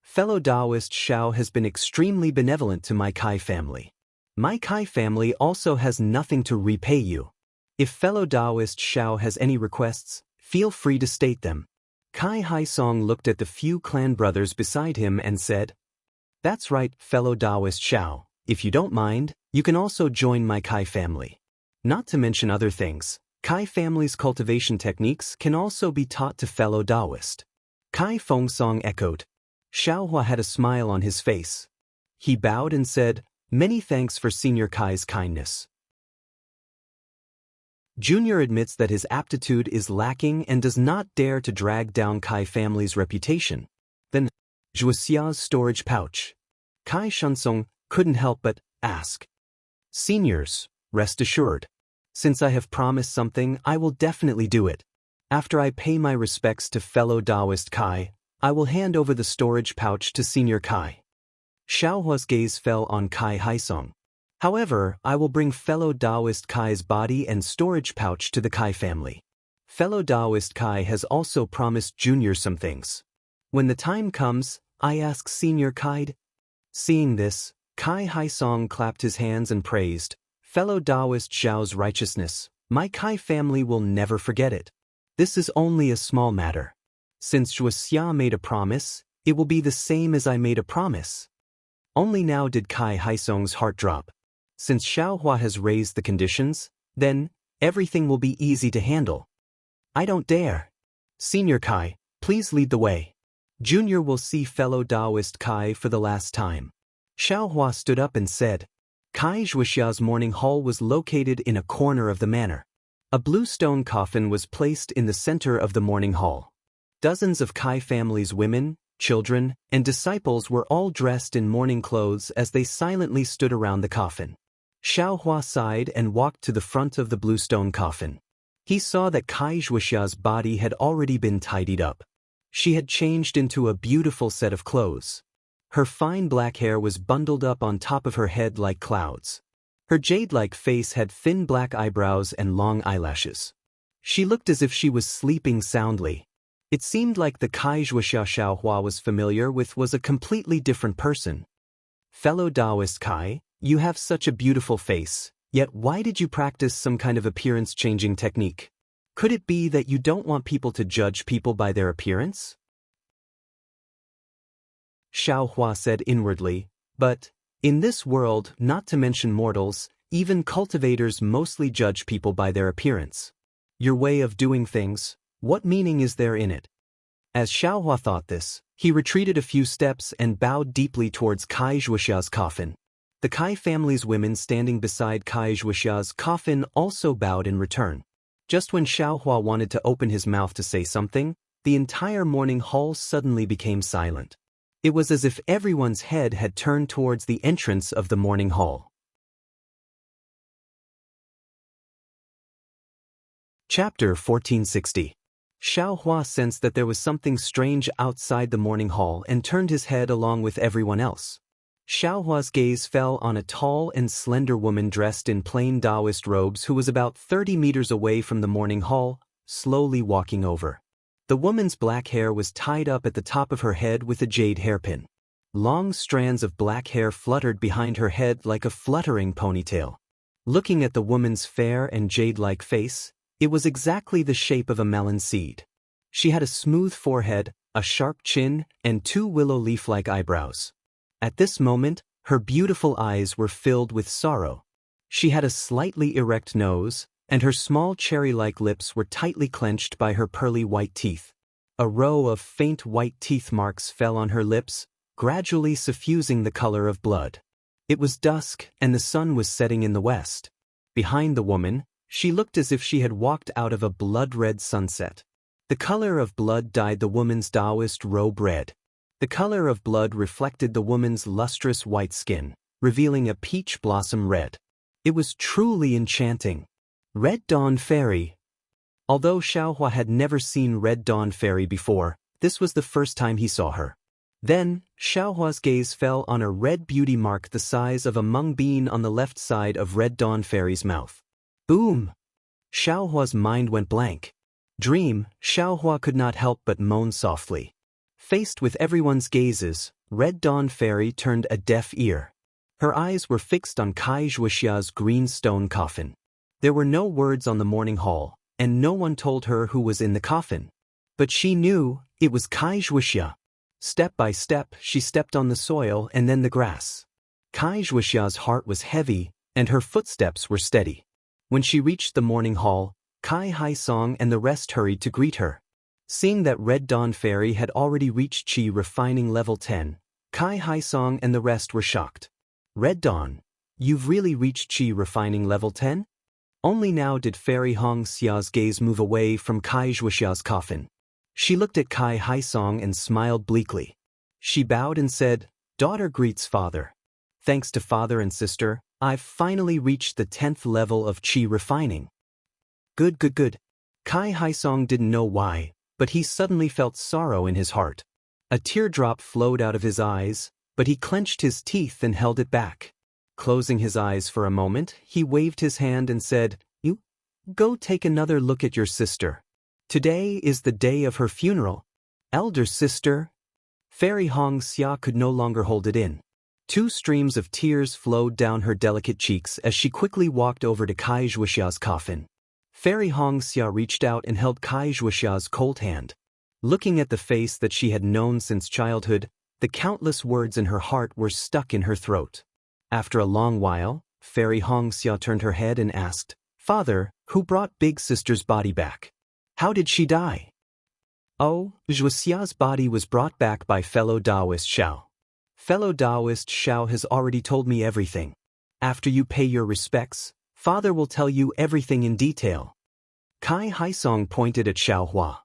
Fellow Daoist Xiao has been extremely benevolent to my Kai family. My Kai family also has nothing to repay you. If fellow Daoist Xiao has any requests, feel free to state them." Kai Haisong looked at the few clan brothers beside him and said, "That's right, fellow Daoist Xiao. If you don't mind, you can also join my Kai family. Not to mention other things, Kai family's cultivation techniques can also be taught to fellow Daoist." Kai Fengsong echoed. Xiaohua had a smile on his face. He bowed and said, "Many thanks for Senior Kai's kindness." Junior admits that his aptitude is lacking and does not dare to drag down Kai family's reputation. Then, Zhuoxia's storage pouch. Kai Shansong couldn't help but ask. "Seniors, rest assured. Since I have promised something, I will definitely do it. After I pay my respects to fellow Daoist Kai, I will hand over the storage pouch to Senior Kai. Xiaohua's gaze fell on Kai Haisong. However, I will bring fellow Daoist Kai's body and storage pouch to the Kai family. Fellow Daoist Kai has also promised Junior some things. When the time comes, I ask Senior Kai. Seeing this, Kai Haisong clapped his hands and praised, fellow Daoist Xiao's righteousness, my Kai family will never forget it. This is only a small matter. Since Wuxia made a promise, it will be the same as I made a promise. Only now did Kai Haisong's heart drop. Since Xiaohua has raised the conditions, then, everything will be easy to handle. I don't dare. Senior Kai, please lead the way. Junior will see fellow Daoist Kai for the last time. Xiaohua stood up and said, Kai Wuxia's mourning hall was located in a corner of the manor. A blue stone coffin was placed in the center of the mourning hall. Dozens of Kai family's women, children, and disciples were all dressed in mourning clothes as they silently stood around the coffin. Xiaohua sighed and walked to the front of the blue stone coffin. He saw that Kai Wuxia's body had already been tidied up. She had changed into a beautiful set of clothes. Her fine black hair was bundled up on top of her head like clouds. Her jade-like face had thin black eyebrows and long eyelashes. She looked as if she was sleeping soundly. It seemed like the Kai Wuxia Xiaohua was familiar with was a completely different person. Fellow Daoist Kai, you have such a beautiful face, yet why did you practice some kind of appearance-changing technique? Could it be that you don't want people to judge people by their appearance? Xiaohua said inwardly, but, in this world, not to mention mortals, even cultivators mostly judge people by their appearance. Your way of doing things, what meaning is there in it? As Xiaohua thought this, he retreated a few steps and bowed deeply towards Kai Wuxia's coffin. The Kai family's women standing beside Kai Wuxia's coffin also bowed in return. Just when Xiaohua wanted to open his mouth to say something, the entire mourning hall suddenly became silent. It was as if everyone's head had turned towards the entrance of the mourning hall. Chapter 1460. Xiaohua sensed that there was something strange outside the mourning hall and turned his head along with everyone else. Xiaohua's gaze fell on a tall and slender woman dressed in plain Daoist robes who was about 30 meters away from the mourning hall, slowly walking over. The woman's black hair was tied up at the top of her head with a jade hairpin. Long strands of black hair fluttered behind her head like a fluttering ponytail. Looking at the woman's fair and jade-like face, it was exactly the shape of a melon seed. She had a smooth forehead, a sharp chin, and 2 willow leaf-like eyebrows. At this moment, her beautiful eyes were filled with sorrow. She had a slightly erect nose, and her small cherry-like lips were tightly clenched by her pearly white teeth. A row of faint white teeth marks fell on her lips, gradually suffusing the color of blood. It was dusk, and the sun was setting in the west. Behind the woman, she looked as if she had walked out of a blood-red sunset. The color of blood dyed the woman's Daoist robe red. The color of blood reflected the woman's lustrous white skin, revealing a peach blossom red. It was truly enchanting. Red Dawn Fairy. Although Xiaohua had never seen Red Dawn Fairy before, this was the first time he saw her. Then, Xiaohua's gaze fell on a red beauty mark the size of a mung bean on the left side of Red Dawn Fairy's mouth. Boom! Xiaohua's mind went blank. Dream, Xiaohua could not help but moan softly. Faced with everyone's gazes, Red Dawn Fairy turned a deaf ear. Her eyes were fixed on Kai Wuxia's green stone coffin. There were no words on the mourning hall, and no one told her who was in the coffin. But she knew it was Kai Wuxia. Step by step, she stepped on the soil and then the grass. Kai Wuxia's heart was heavy, and her footsteps were steady. When she reached the mourning hall, Kai Haisong and the rest hurried to greet her. Seeing that Red Dawn Fairy had already reached Qi Refining Level 10, Kai Haisong and the rest were shocked. Red Dawn, you've really reached Qi Refining Level 10? Only now did Fairy Hong Xia's gaze move away from Kai Wuxia's coffin. She looked at Kai Haisong and smiled bleakly. She bowed and said, "Daughter greets father. Thanks to father and sister, I've finally reached the 10th level of Qi Refining." Good. Kai Haisong didn't know why, but he suddenly felt sorrow in his heart. A teardrop flowed out of his eyes, but he clenched his teeth and held it back. Closing his eyes for a moment, he waved his hand and said, "You, go take another look at your sister. Today is the day of her funeral. Elder sister." Fairy Xianxia could no longer hold it in. 2 streams of tears flowed down her delicate cheeks as she quickly walked over to Kai Wuxia's coffin. Fairy Xianxia reached out and held Kai Wuxia's cold hand. Looking at the face that she had known since childhood, the countless words in her heart were stuck in her throat. After a long while, Fairy Xianxia turned her head and asked, "Father, who brought Big Sister's body back? How did she die?" "Oh, Wuxia's body was brought back by fellow Daoist Xiao. Fellow Daoist Xiao has already told me everything. After you pay your respects, Father will tell you everything in detail." Kai Haisong pointed at Xiaohua.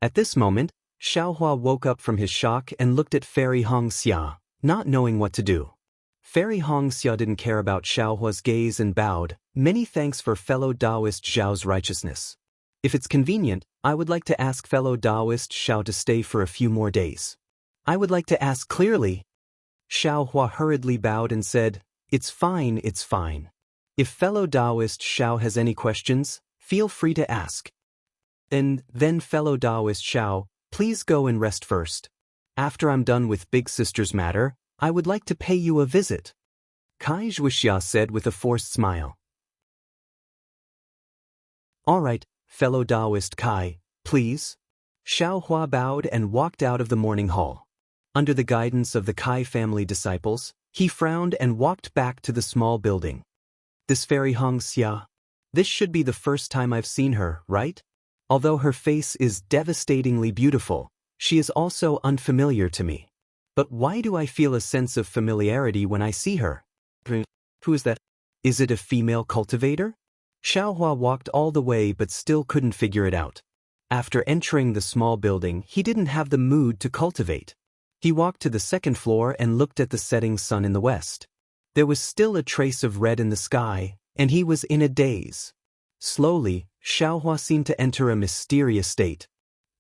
At this moment, Xiaohua woke up from his shock and looked at Fairy Xianxia, not knowing what to do. Fairy Xianxia didn't care about Xiaohua's gaze and bowed, "Many thanks for fellow Daoist Xiao's righteousness. If it's convenient, I would like to ask fellow Daoist Xiao to stay for a few more days. I would like to ask clearly." Xiaohua hurriedly bowed and said, It's fine. If fellow Daoist Xiao has any questions, feel free to ask. And then fellow Daoist Xiao, please go and rest first. After I'm done with Big Sister's matter, I would like to pay you a visit." Kai Wuxia said with a forced smile. "All right, fellow Daoist Kai, please." Xiaohua bowed and walked out of the morning hall. Under the guidance of the Kai family disciples, he frowned and walked back to the small building. "This Fairy Xianxia. This should be the first time I've seen her, right? Although her face is devastatingly beautiful, she is also unfamiliar to me. But why do I feel a sense of familiarity when I see her? Who is that? Is it a female cultivator?" Xiaohua walked all the way but still couldn't figure it out. After entering the small building, he didn't have the mood to cultivate. He walked to the 2nd floor and looked at the setting sun in the west. There was still a trace of red in the sky, and he was in a daze. Slowly, Xiaohua seemed to enter a mysterious state.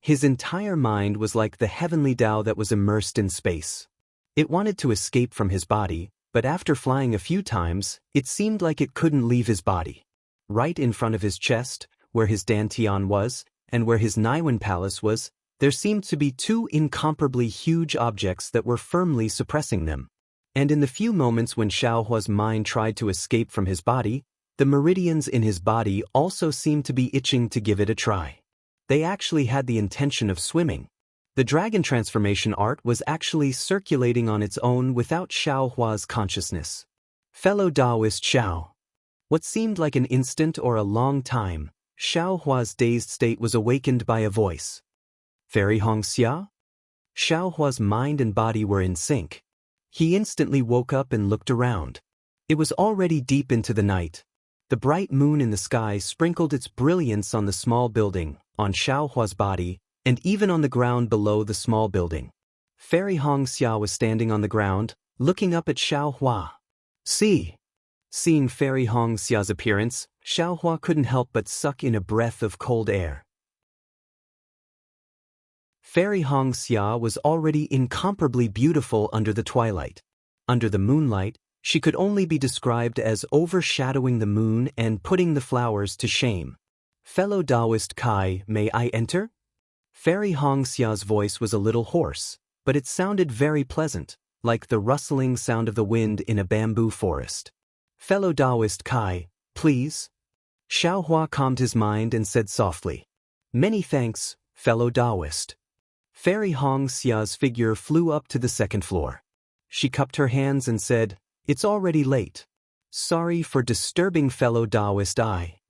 His entire mind was like the heavenly Tao that was immersed in space. It wanted to escape from his body, but after flying a few times, it seemed like it couldn't leave his body. Right in front of his chest, where his Dantian was, and where his Naiwan palace was, there seemed to be 2 incomparably huge objects that were firmly suppressing them. And in the few moments when Xiaohua's mind tried to escape from his body, the meridians in his body also seemed to be itching to give it a try. They actually had the intention of swimming. The dragon transformation art was actually circulating on its own without Xiaohua's consciousness. Fellow Daoist Xiao. What seemed like an instant or a long time, Xiaohua's dazed state was awakened by a voice. "Fairy Xianxia?" Xiaohua's mind and body were in sync. He instantly woke up and looked around. It was already deep into the night. The bright moon in the sky sprinkled its brilliance on the small building, on Xiaohua's body, and even on the ground below the small building. Fairy Xianxia was standing on the ground, looking up at Xiaohua. Seeing Fairy Xiaoxia's appearance, Xiaohua couldn't help but suck in a breath of cold air. Fairy Xianxia was already incomparably beautiful under the twilight. Under the moonlight, she could only be described as overshadowing the moon and putting the flowers to shame. "Fellow Daoist Kai, may I enter?" Fairy Xiaoxia's voice was a little hoarse, but it sounded very pleasant, like the rustling sound of the wind in a bamboo forest. "Fellow Daoist Kai, please." Xiaohua calmed his mind and said softly, "Many thanks, fellow Daoist." Fairy Xiaoxia's figure flew up to the 2nd floor. She cupped her hands and said, "It's already late. Sorry for disturbing fellow Daoist I."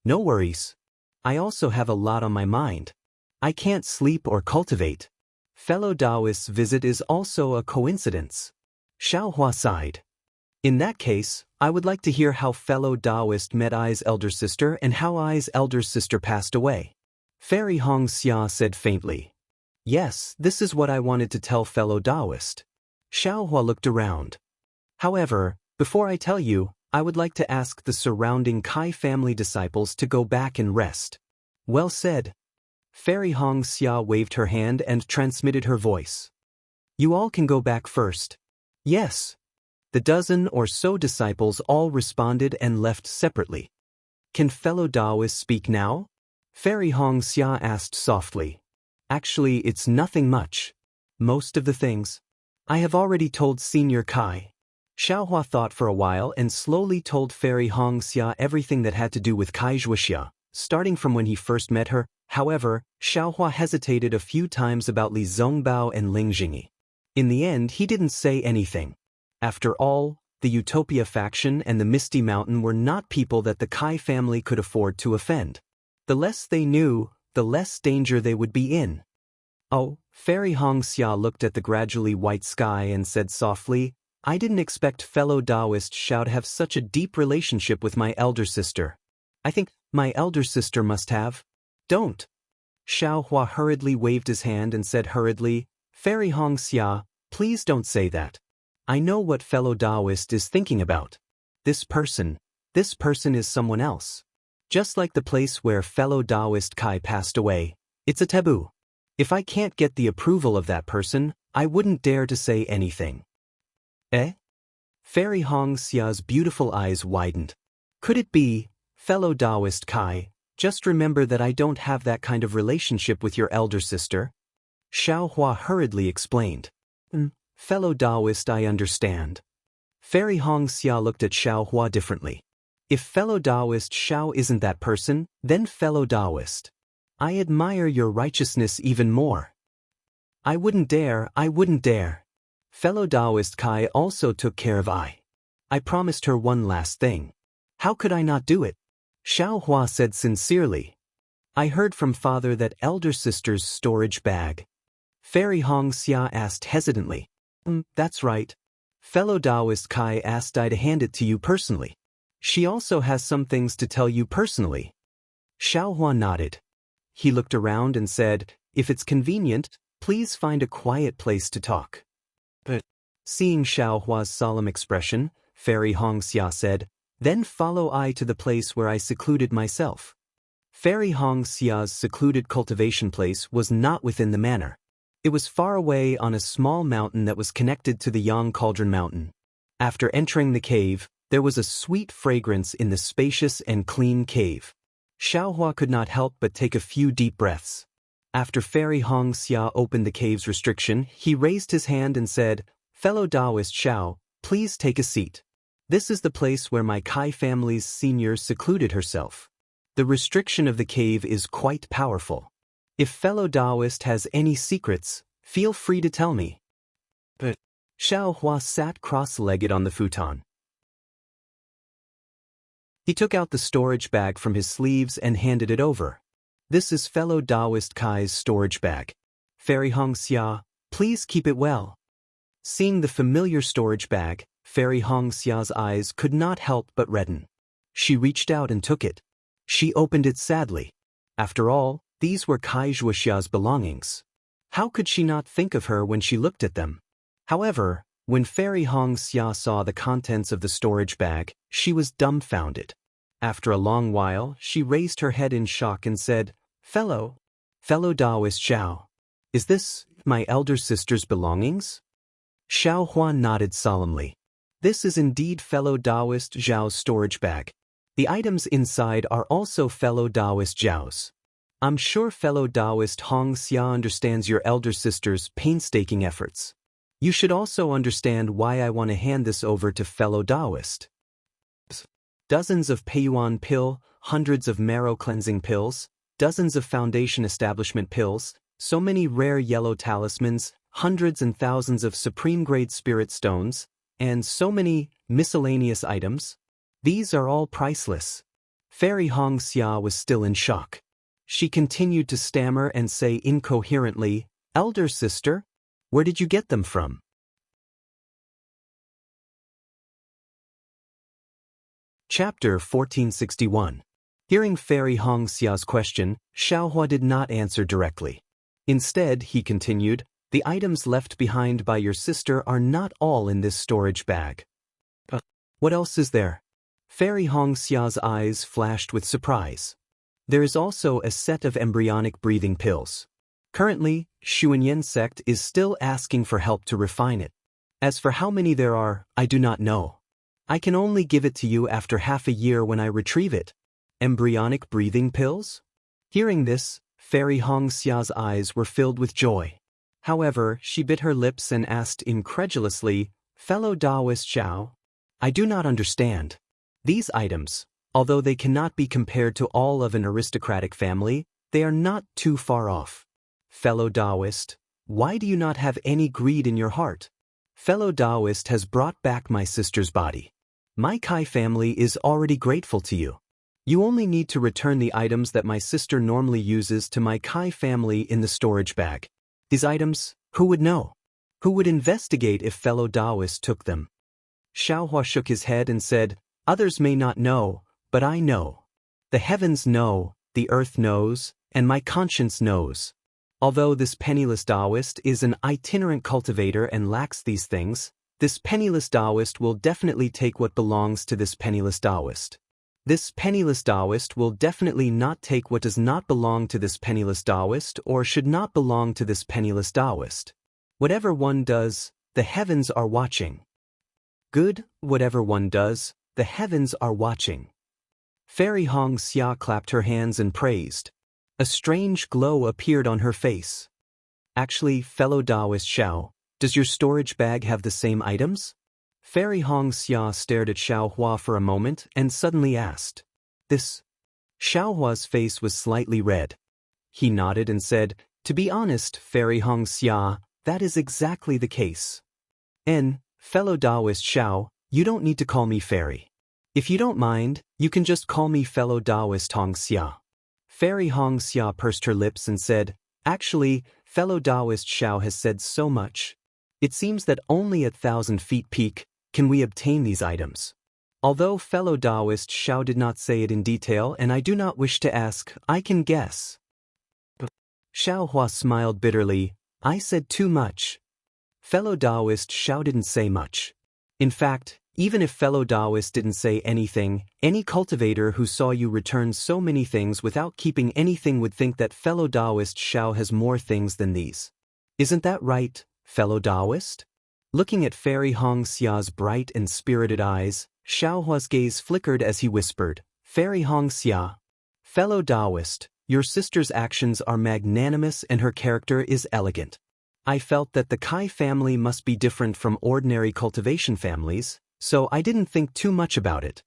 "No worries. I also have a lot on my mind. I can't sleep or cultivate. Fellow Daoist's visit is also a coincidence." Xiaohua sighed. "In that case, I would like to hear how fellow Daoist met I's elder sister and how I's elder sister passed away." Fairy Xianxia said faintly, "Yes, this is what I wanted to tell fellow Daoist." Xiaohua looked around. "However, before I tell you, I would like to ask the surrounding Kai family disciples to go back and rest." "Well said." Fairy Xianxia waved her hand and transmitted her voice. You all can go back first. Yes. The dozen or so disciples all responded and left separately. Can fellow Daoists speak now? Fairy Xianxia asked softly. Actually, it's nothing much. Most of the things I have already told Senior Kai. Xiaohua thought for a while and slowly told Fairy Xianxia everything that had to do with Kai Wuxia, starting from when he first met her. However, Xiaohua hesitated a few times about Li Zongbao and Ling Jingyi. In the end, he didn't say anything. After all, the Utopia faction and the Misty Mountain were not people that the Kai family could afford to offend. The less they knew, the less danger they would be in. Oh, Fairy Xianxia looked at the gradually white sky and said softly, I didn't expect fellow Daoist Xiao to have such a deep relationship with my elder sister. I think my elder sister must have. Don't. Xiaohua hurriedly waved his hand and said hurriedly, Fairy Xianxia, please don't say that. I know what fellow Daoist is thinking about. This person is someone else. Just like the place where fellow Daoist Kai passed away, it's a taboo. If I can't get the approval of that person, I wouldn't dare to say anything. Eh? Fairy Xia's beautiful eyes widened. Could it be, fellow Daoist Kai, just remember that I don't have that kind of relationship with your elder sister? Xiaohua hurriedly explained. Fellow Daoist, I understand. Fairy Xiao looked at Xiaohua differently. If fellow Daoist Xiao isn't that person, then fellow Daoist, I admire your righteousness even more. I wouldn't dare. Fellow Daoist Kai also took care of I promised her one last thing. How could I not do it? Xiaohua said sincerely. I heard from father that elder sister's storage bag. Fairy Xiao asked hesitantly. That's right. Fellow Daoist Kai asked I to hand it to you personally. She also has some things to tell you personally. Xiaohua nodded. He looked around and said, if it's convenient, please find a quiet place to talk. But, seeing Xiaohua's solemn expression, Fairy Xiao said, then follow I to the place where I secluded myself. Fairy Xia's secluded cultivation place was not within the manor. It was far away on a small mountain that was connected to the Yang Cauldron Mountain. After entering the cave, there was a sweet fragrance in the spacious and clean cave. Xiaohua could not help but take a few deep breaths. After Fairy Xiao opened the cave's restriction, he raised his hand and said, Fellow Daoist Xiao, please take a seat. This is the place where my Kai family's senior secluded herself. The restriction of the cave is quite powerful. If fellow Daoist has any secrets, feel free to tell me. But Xiaohua sat cross-legged on the futon. He took out the storage bag from his sleeves and handed it over. This is fellow Daoist Kai's storage bag. Fairy Xiao, please keep it well. Seeing the familiar storage bag, Fairy Xiao's eyes could not help but redden. She reached out and took it. She opened it sadly. After all, these were Kai Wuxia's belongings. How could she not think of her when she looked at them? However, when Fairy Xiao saw the contents of the storage bag, she was dumbfounded. After a long while, she raised her head in shock and said, Fellow Daoist Xiao, is this my elder sister's belongings? Xiaohua nodded solemnly. This is indeed fellow Daoist Zhao's storage bag. The items inside are also fellow Daoist Zhao's. I'm sure fellow Daoist Xiao understands your elder sister's painstaking efforts. You should also understand why I want to hand this over to fellow Daoist. Dozens of Peiyuan pill, hundreds of marrow cleansing pills, dozens of foundation establishment pills, so many rare yellow talismans, hundreds and thousands of supreme-grade spirit stones, and so many miscellaneous items. These are all priceless. Fairy Xiao was still in shock. She continued to stammer and say incoherently, Elder sister, where did you get them from? Chapter 1461. Hearing Fairy Xiao's question, Xiaohua did not answer directly. Instead, he continued, the items left behind by your sister are not all in this storage bag. What else is there? Fairy Xiao's eyes flashed with surprise. There is also a set of embryonic breathing pills. Currently, Xuanyan sect is still asking for help to refine it. As for how many there are, I do not know. I can only give it to you after half a year when I retrieve it. Embryonic breathing pills? Hearing this, Fairy Hongxia's eyes were filled with joy. However, she bit her lips and asked incredulously, "Fellow Daoist Xiao? I do not understand. These items, although they cannot be compared to all of an aristocratic family, they are not too far off. Fellow Daoist, why do you not have any greed in your heart? Fellow Daoist has brought back my sister's body. My Kai family is already grateful to you. You only need to return the items that my sister normally uses to my Kai family in the storage bag. These items, who would know? Who would investigate if fellow Daoist took them?" Xiaohua shook his head and said, "Others may not know, but I know. The heavens know, the earth knows, and my conscience knows. Although this penniless Daoist is an itinerant cultivator and lacks these things, this penniless Daoist will definitely take what belongs to this penniless Daoist. This penniless Daoist will definitely not take what does not belong to this penniless Daoist or should not belong to this penniless Daoist. Whatever one does, the heavens are watching. Good, whatever one does, the heavens are watching." Fairy Hongxia clapped her hands and praised. A strange glow appeared on her face. "Actually, fellow Daoist Xiao, does your storage bag have the same items?" Fairy Hongxia stared at Xiaohua for a moment and suddenly asked. "This?" Xiaohua's face was slightly red. He nodded and said, "To be honest, Fairy Hongxia, that is exactly the case. And, fellow Daoist Xiao, you don't need to call me Fairy. If you don't mind, you can just call me fellow Daoist Hongxia." Fairy Hongxia pursed her lips and said, "Actually, fellow Daoist Xiao has said so much. It seems that only at 1,000 feet peak can we obtain these items. Although fellow Daoist Xiao did not say it in detail and I do not wish to ask, I can guess." Xiaohua smiled bitterly. "I said too much." Fellow Daoist Xiao didn't say much. In fact, even if fellow Daoist didn't say anything, any cultivator who saw you return so many things without keeping anything would think that fellow Daoist Xiao has more things than these. Isn't that right, fellow Daoist? Looking at Fairy Hongxia's bright and spirited eyes, Xiaohua's gaze flickered as he whispered, "Fairy Hongxia, fellow Daoist, your sister's actions are magnanimous and her character is elegant. I felt that the Kai family must be different from ordinary cultivation families, so I didn't think too much about it.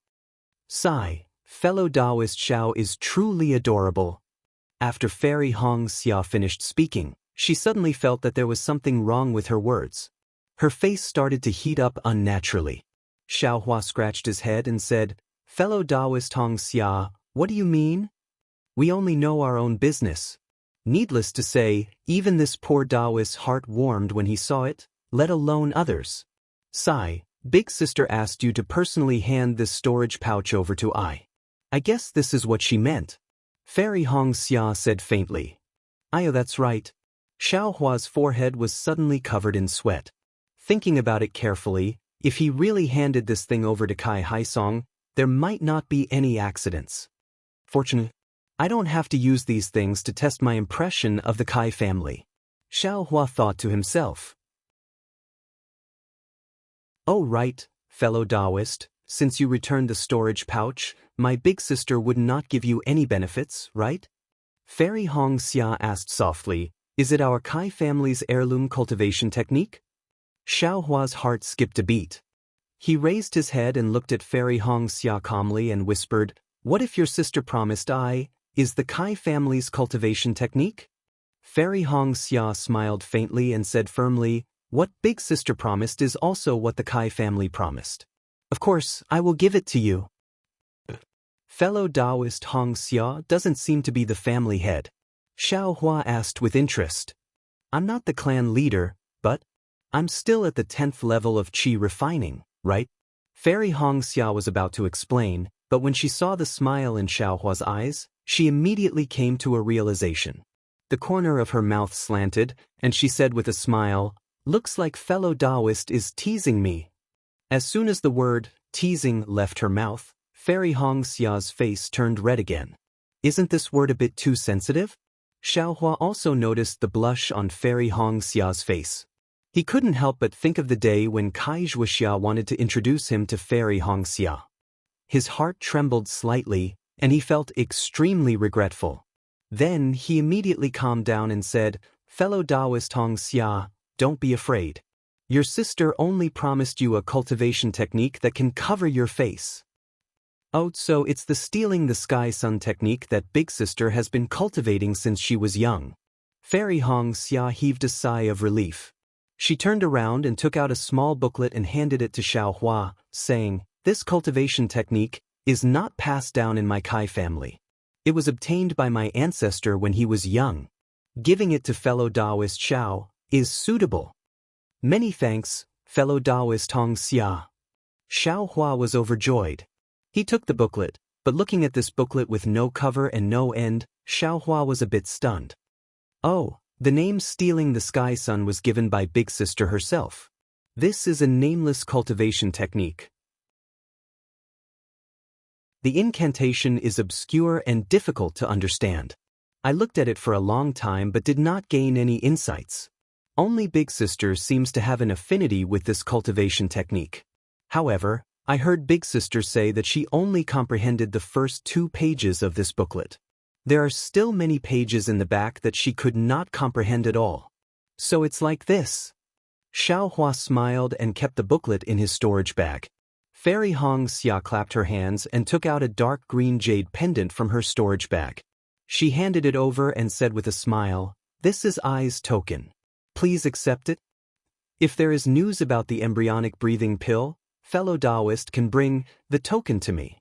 Sigh, fellow Daoist Xiao is truly adorable." After Fairy Hongxia finished speaking, she suddenly felt that there was something wrong with her words. Her face started to heat up unnaturally. Xiaohua scratched his head and said, "Fellow Daoist Hongxia, what do you mean? We only know our own business." Needless to say, even this poor Daoist's heart warmed when he saw it, let alone others. "Sigh, Big Sister asked you to personally hand this storage pouch over to I. I guess this is what she meant." Fairy Hongxia said faintly. "Oh, that's right." Xiaohua's forehead was suddenly covered in sweat. Thinking about it carefully, if he really handed this thing over to Kai Haisong, there might not be any accidents. Fortunately, I don't have to use these things to test my impression of the Kai family. Xiaohua thought to himself. "Oh right, fellow Daoist, since you returned the storage pouch, my big sister would not give you any benefits, right?" Fairy Hongxia asked softly, "Is it our Kai family's heirloom cultivation technique?" Xiaohua's heart skipped a beat. He raised his head and looked at Fairy Hongxia calmly and whispered, "What if your sister promised is the Kai family's cultivation technique?" Fairy Hongxia smiled faintly and said firmly, "What Big Sister promised is also what the Kai family promised. Of course, I will give it to you." Fellow Daoist Hongxia doesn't seem to be the family head. Xiaohua asked with interest. "I'm not the clan leader, but I'm still at the 10th level of qi refining, right?" Fairy Hongxia was about to explain, but when she saw the smile in Xiaohua's eyes, she immediately came to a realization. The corner of her mouth slanted, and she said with a smile, "Looks like fellow Daoist is teasing me." As soon as the word teasing left her mouth, Fairy Hongxia's face turned red again. Isn't this word a bit too sensitive? Xiaohua also noticed the blush on Fairy Hongxia's face. He couldn't help but think of the day when Kai Wuxia wanted to introduce him to Fairy Hongxia. His heart trembled slightly, and he felt extremely regretful. Then he immediately calmed down and said, "Fellow Daoist Hongxia, don't be afraid. Your sister only promised you a cultivation technique that can cover your face." Oh, so it's the stealing the sky sun technique that Big Sister has been cultivating since she was young. Fairy Hongxia heaved a sigh of relief. She turned around and took out a small booklet and handed it to Xiaohua, saying, "This cultivation technique is not passed down in my Kai family. It was obtained by my ancestor when he was young. Giving it to fellow Daoist Xiao is suitable." "Many thanks, fellow Daoist Hongxia." Xiaohua was overjoyed. He took the booklet, but looking at this booklet with no cover and no end, Xiaohua was a bit stunned. Oh, the name Stealing the Sky Sun was given by Big Sister herself. This is a nameless cultivation technique. The incantation is obscure and difficult to understand. I looked at it for a long time but did not gain any insights. Only Big Sister seems to have an affinity with this cultivation technique. However, I heard Big Sister say that she only comprehended the first 2 pages of this booklet. There are still many pages in the back that she could not comprehend at all. So it's like this. Xiaohua smiled and kept the booklet in his storage bag. Fairy Hongxia clapped her hands and took out a dark green jade pendant from her storage bag. She handed it over and said with a smile, "This is I's token. Please accept it. If there is news about the embryonic breathing pill, fellow Daoist can bring the token to me."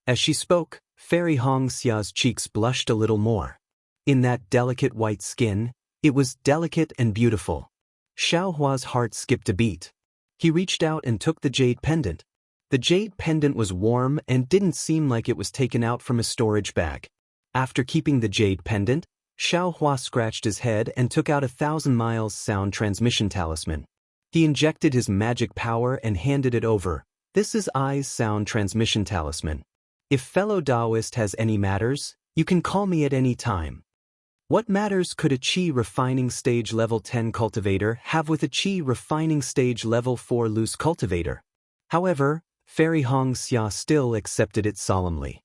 As she spoke, Fairy Hongxia's cheeks blushed a little more. In that delicate white skin, it was delicate and beautiful. Xiaohua's heart skipped a beat. He reached out and took the jade pendant. The jade pendant was warm and didn't seem like it was taken out from a storage bag. After keeping the jade pendant, Xiaohua scratched his head and took out a 1,000 miles sound transmission talisman. He injected his magic power and handed it over. "This is I's sound transmission talisman. If fellow Daoist has any matters, you can call me at any time." What matters could a Qi refining stage level 10 cultivator have with a Qi refining stage level 4 loose cultivator? However, Fairy Hongxia still accepted it solemnly.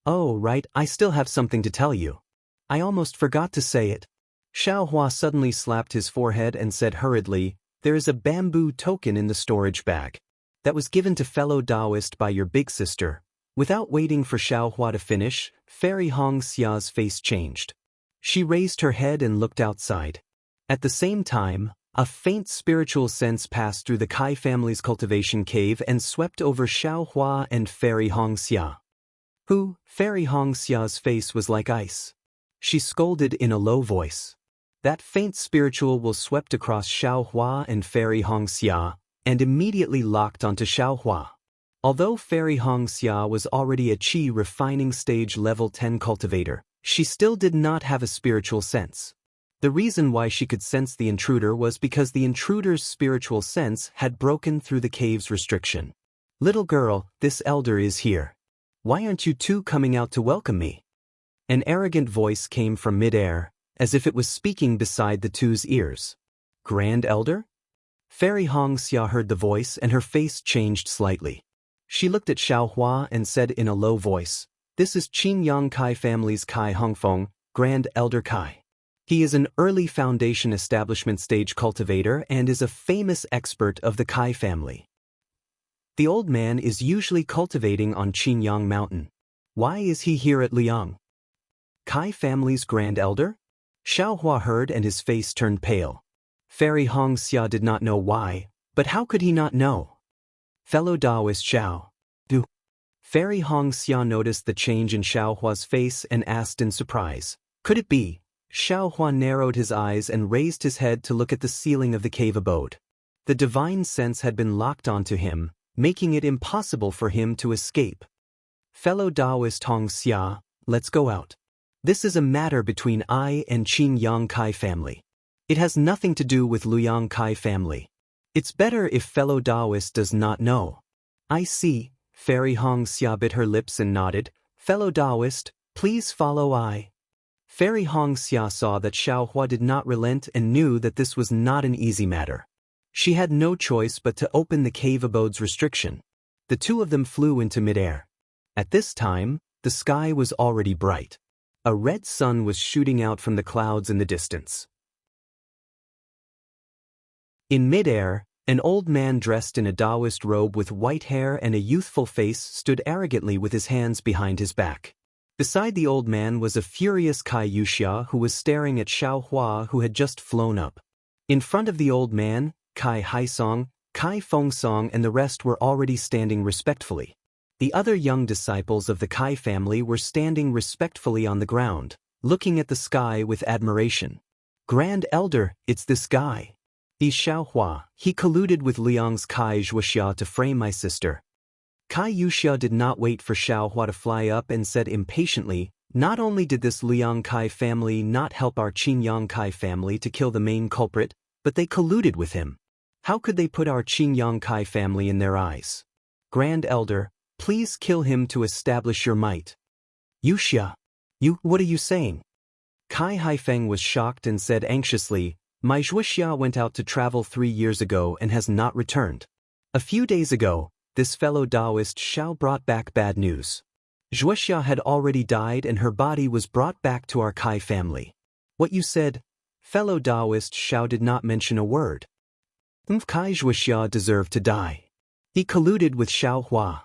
"Oh, right, I still have something to tell you. I almost forgot to say it." Xiaohua suddenly slapped his forehead and said hurriedly, "There is a bamboo token in the storage bag. That was given to fellow Daoist by your Big Sister." Without waiting for Xiaohua to finish, Fairy Hongxia's face changed. She raised her head and looked outside. At the same time, a faint spiritual sense passed through the Kai family's cultivation cave and swept over Xiaohua and Fairy Hongxia. Fairy Hongxia's face was like ice. She scolded in a low voice. That faint spiritual will swept across Xiaohua and Fairy Hongxia, and immediately locked onto Xiaohua. Although Fairy Hongxia was already a Qi refining stage level 10 cultivator, she still did not have a spiritual sense. The reason why she could sense the intruder was because the intruder's spiritual sense had broken through the cave's restriction. "Little girl, this elder is here. Why aren't you two coming out to welcome me?" An arrogant voice came from mid-air, as if it was speaking beside the two's ears. "Grand Elder?" Fairy Hongxia heard the voice and her face changed slightly. She looked at Xiaohua and said in a low voice, "This is Qingyang Kai family's Kai Hongfeng, Grand Elder Kai. He is an early foundation establishment stage cultivator and is a famous expert of the Kai family. The old man is usually cultivating on Qingyang Mountain. Why is he here at Liang? Kai family's Grand Elder?" Xiaohua heard and his face turned pale. Fairy Hongxia did not know why, but how could he not know? "Fellow Daoist Xiao, do." Fairy Hongxia noticed the change in Xiaohua's face and asked in surprise, "Could it be?" Xiaohua narrowed his eyes and raised his head to look at the ceiling of the cave abode. The divine sense had been locked onto him, making it impossible for him to escape. "Fellow Daoist Hongxia, let's go out. This is a matter between I and Qingyang Kai family. It has nothing to do with Luyang Kai family. It's better if fellow Daoist does not know." "I see." Fairy Hongxia bit her lips and nodded. "Fellow Daoist, Please follow I. Fairy Xianxia saw that Xiaohua did not relent and knew that this was not an easy matter. She had no choice but to open the cave abode's restriction. The two of them flew into midair. At this time, the sky was already bright. A red sun was shooting out from the clouds in the distance. In midair, an old man dressed in a Daoist robe with white hair and a youthful face stood arrogantly with his hands behind his back. Beside the old man was a furious Kai Yuxia who was staring at Xiaohua who had just flown up. In front of the old man, Kai Haisong, Kai Fengsong and the rest were already standing respectfully. The other young disciples of the Kai family were standing respectfully on the ground, looking at the sky with admiration. Grand Elder, it's this guy. He's Xiaohua. He colluded with Liang's Kai Zhuxia to frame my sister. Kai Yuxia did not wait for Xiaohua to fly up and said impatiently, not only did this Liang Kai family not help our Qingyang Kai family to kill the main culprit, but they colluded with him. How could they put our Qingyang Kai family in their eyes? Grand Elder, please kill him to establish your might. Yuxia. What are you saying? Kai Haifeng was shocked and said anxiously, my Zhuxia went out to travel 3 years ago and has not returned. A few days ago, this fellow Daoist Xiao brought back bad news. Zhuxia had already died and her body was brought back to our Kai family. What you said, fellow Daoist Xiao did not mention a word. Kai Zhuxia deserved to die. He colluded with Xiaohua.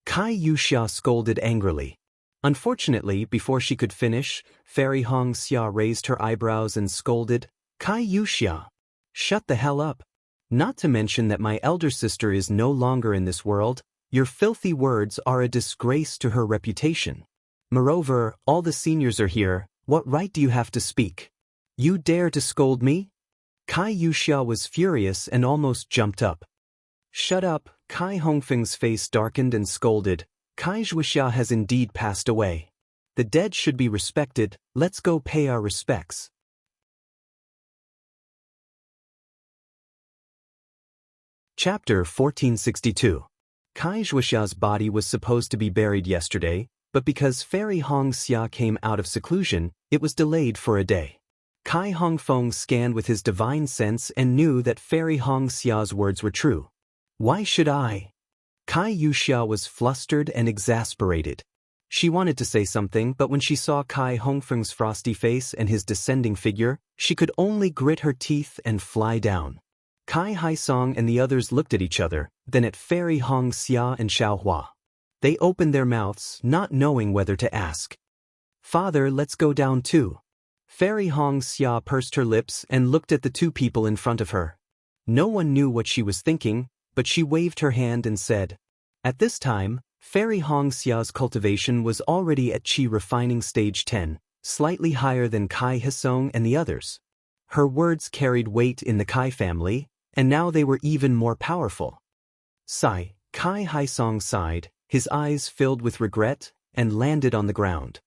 Kai Yuxia scolded angrily. Unfortunately, before she could finish, Fairy Xianxia raised her eyebrows and scolded, Kai Yuxia, shut the hell up. Not to mention that my elder sister is no longer in this world, your filthy words are a disgrace to her reputation. Moreover, all the seniors are here, what right do you have to speak? You dare to scold me? Kai Yuxia was furious and almost jumped up. Shut up, Kai Hongfeng's face darkened and scolded, Kai Zhuxia has indeed passed away. The dead should be respected, let's go pay our respects. Chapter 1462. Kai Zhuxia's body was supposed to be buried yesterday, but because Fairy Xianxia came out of seclusion, it was delayed for a day. Kai Hongfeng scanned with his divine sense and knew that Fairy Xia's words were true. Why should I? Kai Yuxia was flustered and exasperated. She wanted to say something, but when she saw Kai Hongfeng's frosty face and his descending figure, she could only grit her teeth and fly down. Kai Haisong and the others looked at each other, then at Fairy Xianxia and Xiaohua. They opened their mouths, not knowing whether to ask. Father, let's go down too. Fairy Xianxia pursed her lips and looked at the two people in front of her. No one knew what she was thinking, but she waved her hand and said. At this time, Fairy Xia's cultivation was already at Qi refining stage 10, slightly higher than Kai Hisong and the others. Her words carried weight in the Kai family, and now they were even more powerful. Sigh, Kai Haisong sighed, his eyes filled with regret, and landed on the ground.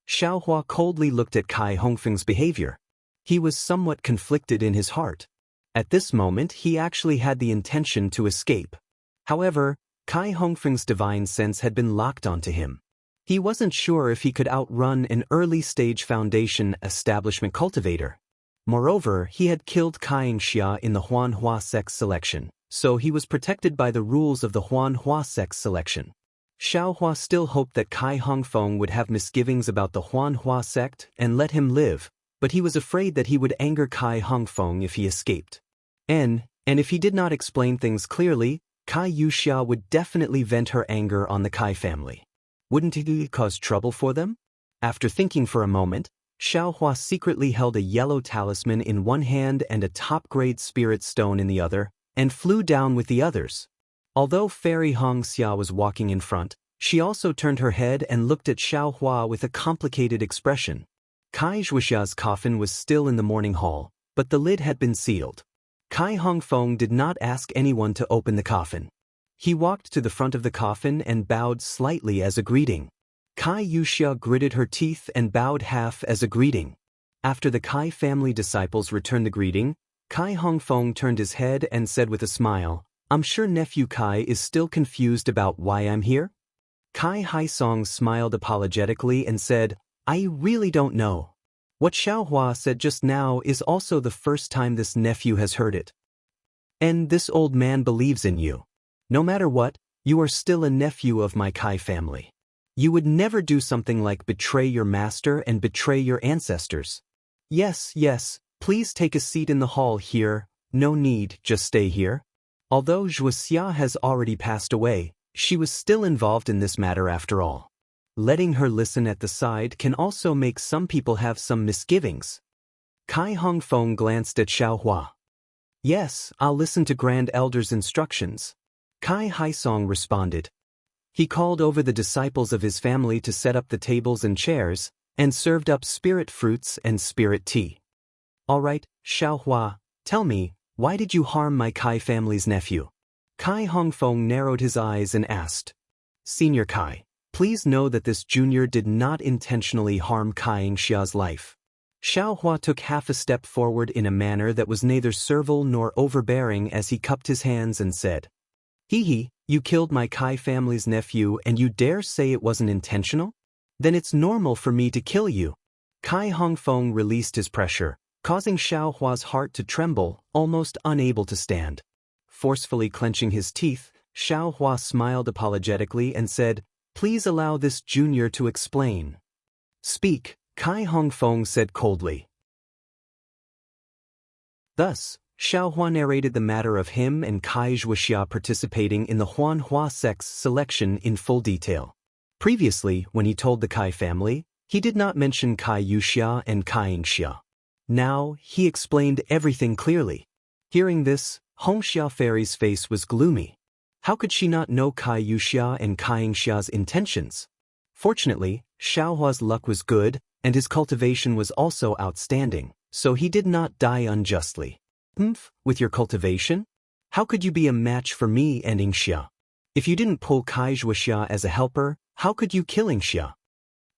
Xiaohua coldly looked at Kai Hongfeng's behavior. He was somewhat conflicted in his heart. At this moment he actually had the intention to escape. However, Kai Hongfeng's divine sense had been locked onto him. He wasn't sure if he could outrun an early-stage foundation establishment cultivator. Moreover, he had killed Kai Xia in the Huanhua sex selection, so he was protected by the rules of the Huanhua sex selection. Xiaohua still hoped that Kai Hongfeng would have misgivings about the Huanhua sect and let him live, but he was afraid that he would anger Kai Hongfeng if he escaped. And if he did not explain things clearly, Kai Yuxia would definitely vent her anger on the Kai family. Wouldn't he cause trouble for them? After thinking for a moment, Xiaohua secretly held a yellow talisman in one hand and a top-grade spirit stone in the other, and flew down with the others. Although Fairy Xianxia was walking in front, she also turned her head and looked at Xiaohua with a complicated expression. Kai Zhuxia's coffin was still in the morning hall, but the lid had been sealed. Kai Hongfeng did not ask anyone to open the coffin. He walked to the front of the coffin and bowed slightly as a greeting. Kai Yuxia gritted her teeth and bowed half as a greeting. After the Kai family disciples returned the greeting, Kai Hongfeng turned his head and said with a smile, I'm sure nephew Kai is still confused about why I'm here? Kai Haisong smiled apologetically and said, I really don't know. What Xiaohua said just now is also the first time this nephew has heard it. And this old man believes in you. No matter what, you are still a nephew of my Kai family. You would never do something like betray your master and betray your ancestors. Yes, yes, please take a seat in the hall here, no need, just stay here. Although Wuxia has already passed away, she was still involved in this matter after all. Letting her listen at the side can also make some people have some misgivings. Kai Hongfeng glanced at Xiaohua. Yes, I'll listen to Grand Elder's instructions. Kai Haisong responded. He called over the disciples of his family to set up the tables and chairs, and served up spirit fruits and spirit tea. All right, Xiaohua, tell me, why did you harm my Kai family's nephew? Kai Hongfeng narrowed his eyes and asked. Senior Kai, please know that this junior did not intentionally harm Kai Xianxia's life. Xiaohua took half a step forward in a manner that was neither servile nor overbearing as he cupped his hands and said, Hee, you killed my Kai family's nephew and you dare say it wasn't intentional? Then it's normal for me to kill you. Kai Hongfeng released his pressure, causing Xiaohua's heart to tremble, almost unable to stand. Forcefully clenching his teeth, Xiaohua smiled apologetically and said, Please allow this junior to explain. Speak, Kai Hongfeng said coldly. Thus, Xiaohua narrated the matter of him and Kai Wuxia participating in the Huanhua sect's selection in full detail. Previously, when he told the Kai family, he did not mention Kai Wuxia and Kai Xianxia. Now, he explained everything clearly. Hearing this, Hongxia Fairy's face was gloomy. How could she not know Kai Wuxia and Kai Xianxia's intentions? Fortunately, Xiaohua's luck was good, and his cultivation was also outstanding, so he did not die unjustly. With your cultivation? How could you be a match for me and Xianxia? If you didn't pull Kai Wuxia as a helper, how could you kill Xianxia?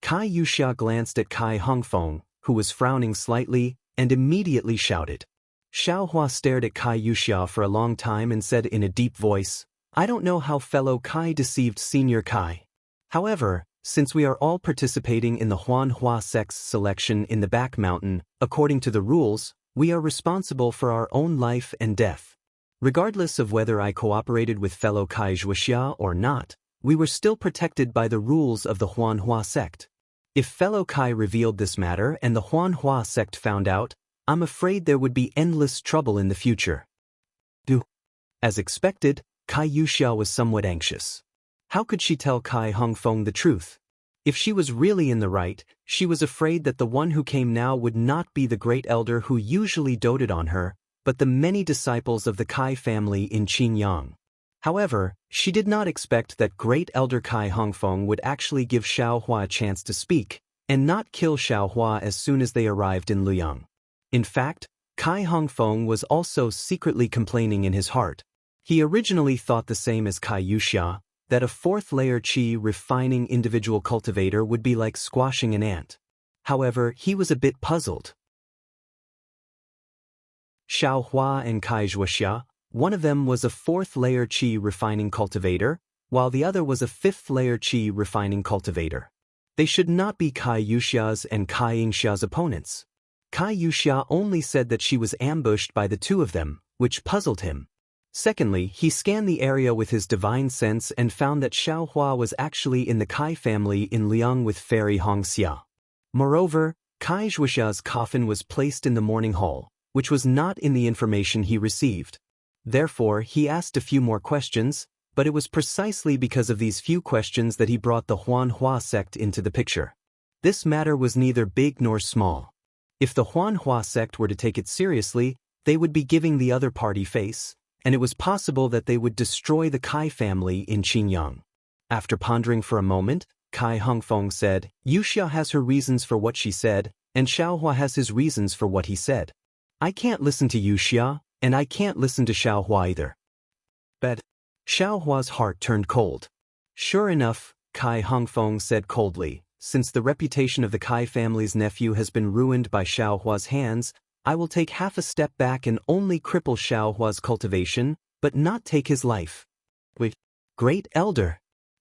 Kai Wuxia glanced at Kai Hongfeng, who was frowning slightly, and immediately shouted. Xiaohua stared at Kai Wuxia for a long time and said in a deep voice, I don't know how fellow Kai deceived Senior Kai. However, since we are all participating in the Huanhua sect's selection in the back mountain, according to the rules, we are responsible for our own life and death. Regardless of whether I cooperated with fellow Kai Wuxia or not, we were still protected by the rules of the Huanhua sect. If fellow Kai revealed this matter and the Huanhua sect found out, I'm afraid there would be endless trouble in the future. As expected, Kai Wuxia was somewhat anxious. How could she tell Kai Hongfeng the truth? If she was really in the right, she was afraid that the one who came now would not be the great elder who usually doted on her, but the many disciples of the Kai family in Qinyang. However, she did not expect that great elder Kai Hongfeng would actually give Xiaohua a chance to speak, and not kill Xiaohua as soon as they arrived in Luoyang. In fact, Kai Hongfeng was also secretly complaining in his heart. He originally thought the same as Kai Wuxia, that a fourth-layer qi refining individual cultivator would be like squashing an ant. However, he was a bit puzzled. Xiaohua and Kai Wuxia, one of them was a fourth-layer qi refining cultivator, while the other was a fifth-layer qi refining cultivator. They should not be Kai Wuxia's and Kai Xianxia's opponents. Kai Wuxia only said that she was ambushed by the two of them, which puzzled him. Secondly, he scanned the area with his divine sense and found that Xiaohua was actually in the Kai family in Liang with Fairy Hongxia. Moreover, Kai Wuxia's coffin was placed in the morning hall, which was not in the information he received. Therefore, he asked a few more questions, but it was precisely because of these few questions that he brought the Huanhua sect into the picture. This matter was neither big nor small. If the Huanhua sect were to take it seriously, they would be giving the other party face, and it was possible that they would destroy the Kai family in Qinyang. After pondering for a moment, Kai Hongfeng said, Wuxia has her reasons for what she said, and Xiaohua has his reasons for what he said. I can't listen to Wuxia, and I can't listen to Xiaohua either. But Xiaohua's heart turned cold. Sure enough, Kai Hongfeng said coldly, since the reputation of the Kai family's nephew has been ruined by Xiaohua's hands, I will take half a step back and only cripple Xiaohua's cultivation, but not take his life. Wait, great elder.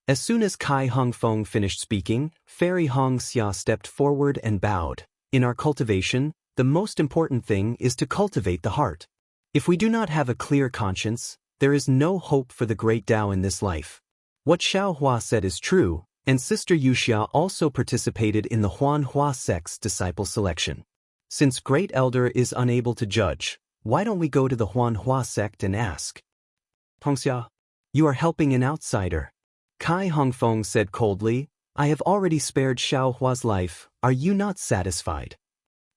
As soon as Kai Hongfeng finished speaking, Fairy Xianxia stepped forward and bowed. In our cultivation, the most important thing is to cultivate the heart. If we do not have a clear conscience, there is no hope for the great Tao in this life. What Xiaohua said is true, and Sister Yuxia also participated in the Huanhua sect's disciple selection. Since Great Elder is unable to judge, why don't we go to the Huanhua sect and ask? Hongxia, you are helping an outsider. Kai Hongfeng said coldly, I have already spared Xiaohua's life, are you not satisfied?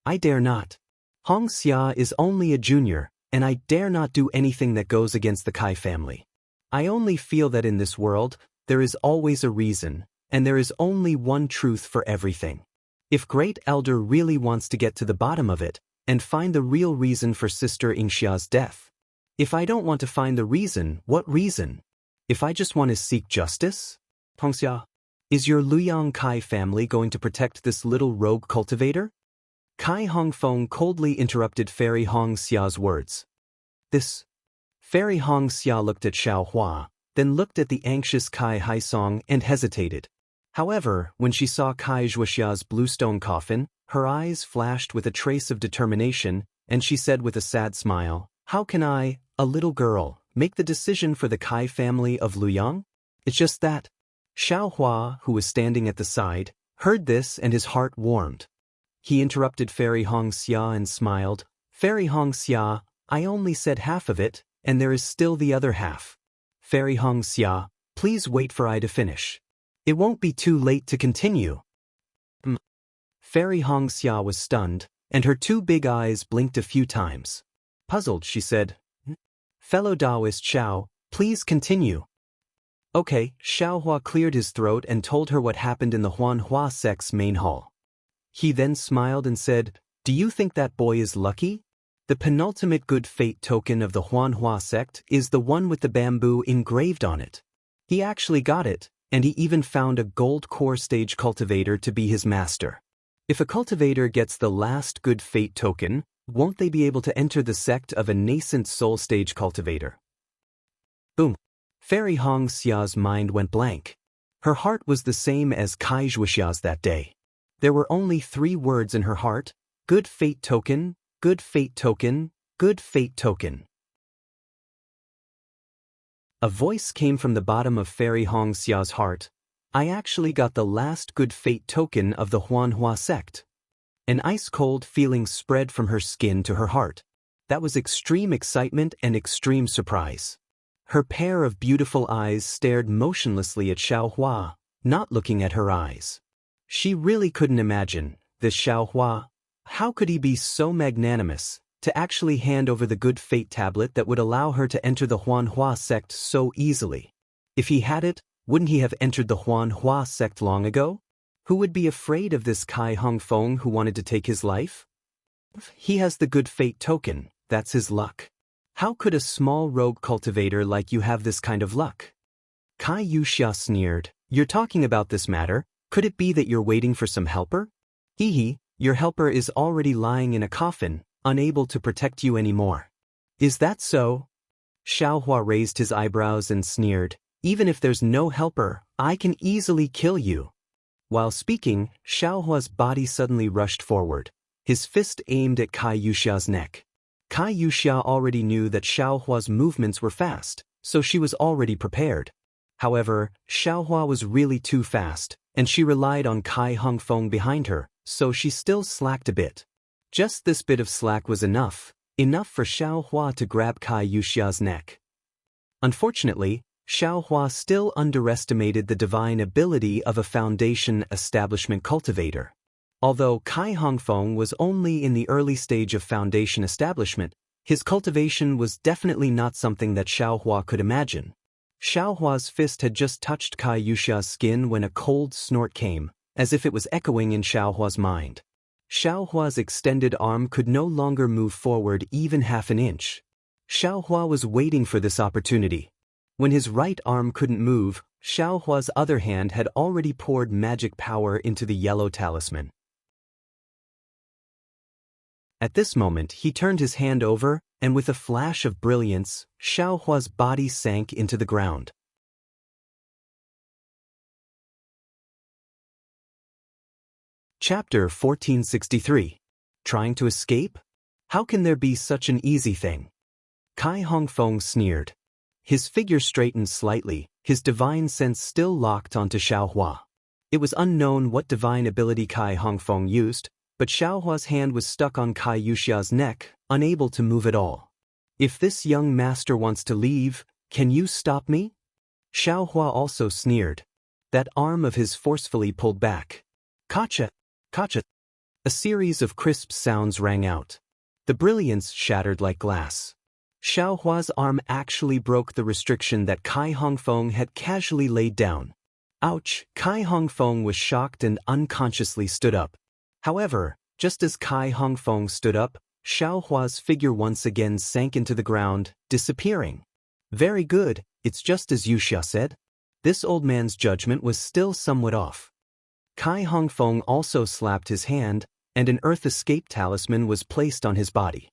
I dare not. Hongxia is only a junior, and I dare not do anything that goes against the Kai family. I only feel that in this world, there is always a reason, and there is only one truth for everything. If Great Elder really wants to get to the bottom of it, and find the real reason for Sister Xianxia's death. If I don't want to find the reason, what reason? If I just want to seek justice? Hongxia, is your Luyang Kai family going to protect this little rogue cultivator? Kai Hongfeng coldly interrupted Fairy Hongxia's words. This. Fairy Hongxia looked at Xiaohua, then looked at the anxious Kai Haisong and hesitated. However, when she saw Kai Zhuoxia's bluestone coffin, her eyes flashed with a trace of determination, and she said with a sad smile, How can I, a little girl, make the decision for the Kai family of Luyang? It's just that. Xiaohua, who was standing at the side, heard this and his heart warmed. He interrupted Fairy Hongxia and smiled. Fairy Hongxia, I only said half of it, and there is still the other half. Fairy Hongxia, please wait for I to finish. It won't be too late to continue. Fairy Hongxia was stunned, and her two big eyes blinked a few times. Puzzled, she said, Fellow Daoist Xiao, please continue. Okay, Xiaohua cleared his throat and told her what happened in the Huanhua sect's main hall. He then smiled and said, Do you think that boy is lucky? The penultimate good fate token of the Huanhua sect is the one with the bamboo engraved on it. He actually got it, and he even found a gold core stage cultivator to be his master. If a cultivator gets the last good fate token, won't they be able to enter the sect of a nascent soul stage cultivator? Boom. Fairy Hongxia's mind went blank. Her heart was the same as Kai Zhuoxia's that day. There were only 3 words in her heart, good fate token, good fate token, good fate token. A voice came from the bottom of Fairy Hongxia's heart. I actually got the last good fate token of the Huanhua sect. An ice-cold feeling spread from her skin to her heart. That was extreme excitement and extreme surprise. Her pair of beautiful eyes stared motionlessly at Xiaohua, not looking at her eyes. She really couldn't imagine, this Xiaohua. How could he be so magnanimous, to actually hand over the good fate tablet that would allow her to enter the Huanhua sect so easily? If he had it, wouldn't he have entered the Huanhua sect long ago? Who would be afraid of this Kai Hongfeng who wanted to take his life? He has the good fate token, that's his luck. How could a small rogue cultivator like you have this kind of luck? Kai Yuxia sneered, You're talking about this matter, could it be that you're waiting for some helper? Hee, your helper is already lying in a coffin, unable to protect you anymore. Is that so? Xiaohua raised his eyebrows and sneered, Even if there's no helper, I can easily kill you. While speaking, Xiaohua's body suddenly rushed forward, his fist aimed at Kai Yuxia's neck. Kai Yuxia already knew that Xiaohua's movements were fast, so she was already prepared. However, Xiaohua was really too fast, and she relied on Kai Hongfeng behind her, so she still slacked a bit. Just this bit of slack was enough for Xiaohua to grab Kai Yuxia's neck. Unfortunately, Xiaohua still underestimated the divine ability of a foundation establishment cultivator. Although Kai Hongfeng was only in the early stage of foundation establishment, his cultivation was definitely not something that Xiaohua could imagine. Xiaohua's fist had just touched Kai Yuxia's skin when a cold snort came, as if it was echoing in Xiaohua's mind. Xiaohua's extended arm could no longer move forward even half an inch. Xiaohua was waiting for this opportunity. When his right arm couldn't move, Xiaohua's other hand had already poured magic power into the yellow talisman. At this moment he turned his hand over, and with a flash of brilliance, Xiaohua's body sank into the ground. Chapter 1463. Trying to escape? How can there be such an easy thing? Kai Hongfeng sneered. His figure straightened slightly, his divine sense still locked onto Xiaohua. It was unknown what divine ability Kai Hongfeng used, but Xiaohua's hand was stuck on Kai Yuxia's neck, unable to move at all. If this young master wants to leave, can you stop me? Xiaohua also sneered. That arm of his forcefully pulled back. Kacha! Kacha! A series of crisp sounds rang out. The brilliance shattered like glass. Xiaohua's arm actually broke the restriction that Kai Hongfeng had casually laid down. Ouch! Kai Hongfeng was shocked and unconsciously stood up. However, just as Kai Hongfeng stood up, Xiaohua's figure once again sank into the ground, disappearing. Very good, it's just as Yuxia said. This old man's judgment was still somewhat off. Kai Hongfeng also slapped his hand, and an earth escape talisman was placed on his body.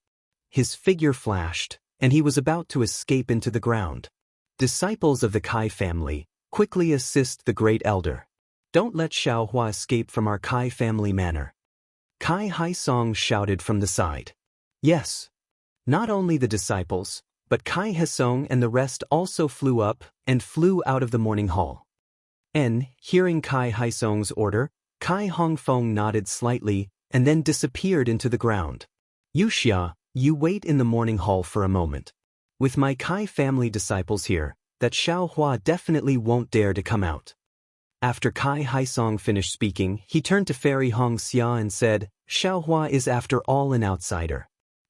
His figure flashed, and he was about to escape into the ground. Disciples of the Kai family, quickly assist the great elder. Don't let Xiaohua escape from our Kai family manor. Kai Haisong shouted from the side. Yes. Not only the disciples, but Kai Haisong and the rest also flew up and flew out of the morning hall. And, hearing Kai Haisong's order, Kai Hongfeng nodded slightly and then disappeared into the ground. Yuxia, you wait in the morning hall for a moment. With my Kai family disciples here, that Xiaohua definitely won't dare to come out. After Kai Haisong finished speaking, he turned to Fairy Hongxia and said, Xiaohua is after all an outsider.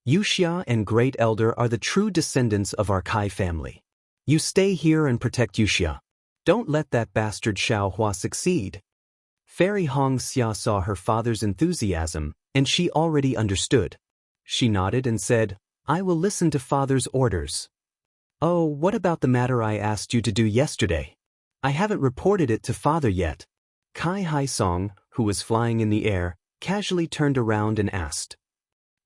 Yuxia and Great Elder are the true descendants of our Kai family. You stay here and protect Yuxia. Don't let that bastard Xiaohua succeed. Fairy Hongxia saw her father's enthusiasm, and she already understood. She nodded and said, I will listen to father's orders. Oh, what about the matter I asked you to do yesterday? I haven't reported it to father yet. Kai Haisong, who was flying in the air, casually turned around and asked.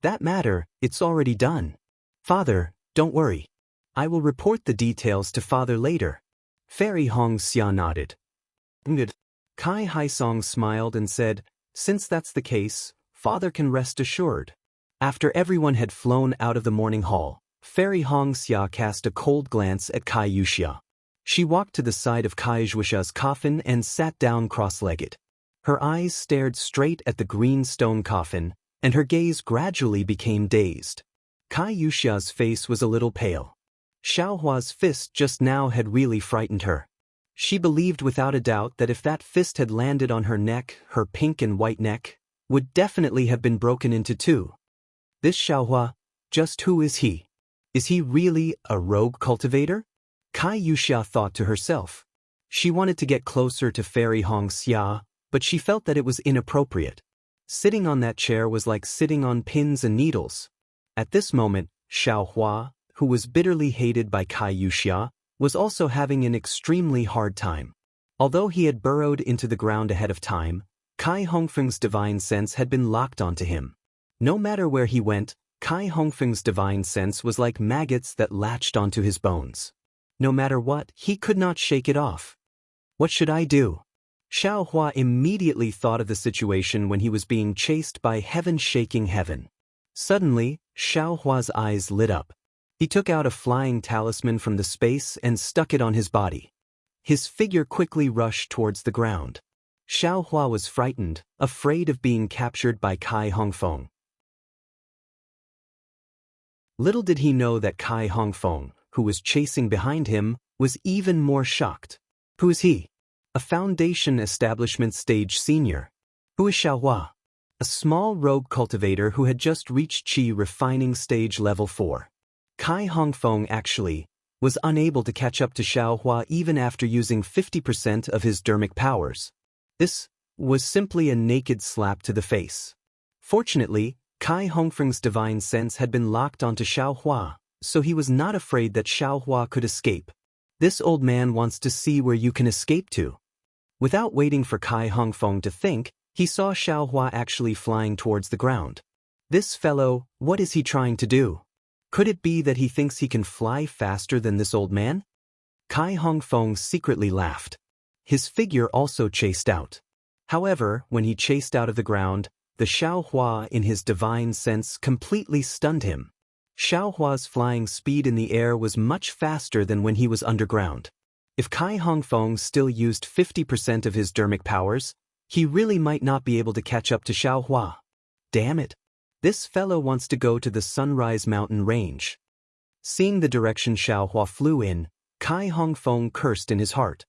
That matter, it's already done. Father, don't worry. I will report the details to father later. Fairy Hongxia nodded. Good. Kai Haisong smiled and said, Since that's the case, father can rest assured. After everyone had flown out of the morning hall, Fairy Hongxia cast a cold glance at Kai Yuxia. She walked to the side of Kai Yuxia's coffin and sat down cross-legged. Her eyes stared straight at the green stone coffin, and her gaze gradually became dazed. Kai Yuxia's face was a little pale. Xiaohua's fist just now had really frightened her. She believed without a doubt that if that fist had landed on her neck, her pink and white neck would definitely have been broken into two. This Xiaohua, just who is he? Is he really a rogue cultivator? Kai Yuxia thought to herself. She wanted to get closer to Fairy Hongxia, but she felt that it was inappropriate. Sitting on that chair was like sitting on pins and needles. At this moment, Xiaohua, who was bitterly hated by Kai Yuxia, was also having an extremely hard time. Although he had burrowed into the ground ahead of time, Kai Hongfeng's divine sense had been locked onto him. No matter where he went, Kai Hongfeng's divine sense was like maggots that latched onto his bones. No matter what, he could not shake it off. What should I do? Xiaohua immediately thought of the situation when he was being chased by heaven-shaking heaven. Suddenly, Xiaohua's eyes lit up. He took out a flying talisman from the space and stuck it on his body. His figure quickly rushed towards the ground. Xiaohua was frightened, afraid of being captured by Kai Hongfeng. Little did he know that Kai Hongfeng, who was chasing behind him, was even more shocked. Who is he? A Foundation Establishment Stage Senior. Who is Xiaohua? A small rogue cultivator who had just reached Qi Refining Stage Level 4. Kai Hongfeng actually was unable to catch up to Xiaohua even after using 50% of his dermic powers. This was simply a naked slap to the face. Fortunately, Kai Hongfeng's divine sense had been locked onto Xiaohua, so he was not afraid that Xiaohua could escape. This old man wants to see where you can escape to. Without waiting for Kai Hongfeng to think, he saw Xiaohua actually flying towards the ground. This fellow, what is he trying to do? Could it be that he thinks he can fly faster than this old man? Kai Hongfeng secretly laughed. His figure also chased out. However, when he chased out of the ground, the Xiaohua in his divine sense completely stunned him. Xiaohua's flying speed in the air was much faster than when he was underground. If Kai Hongfeng still used 50% of his dermic powers, he really might not be able to catch up to Xiaohua. Damn it! This fellow wants to go to the Sunrise Mountain Range. Seeing the direction Xiaohua flew in, Kai Hongfeng cursed in his heart.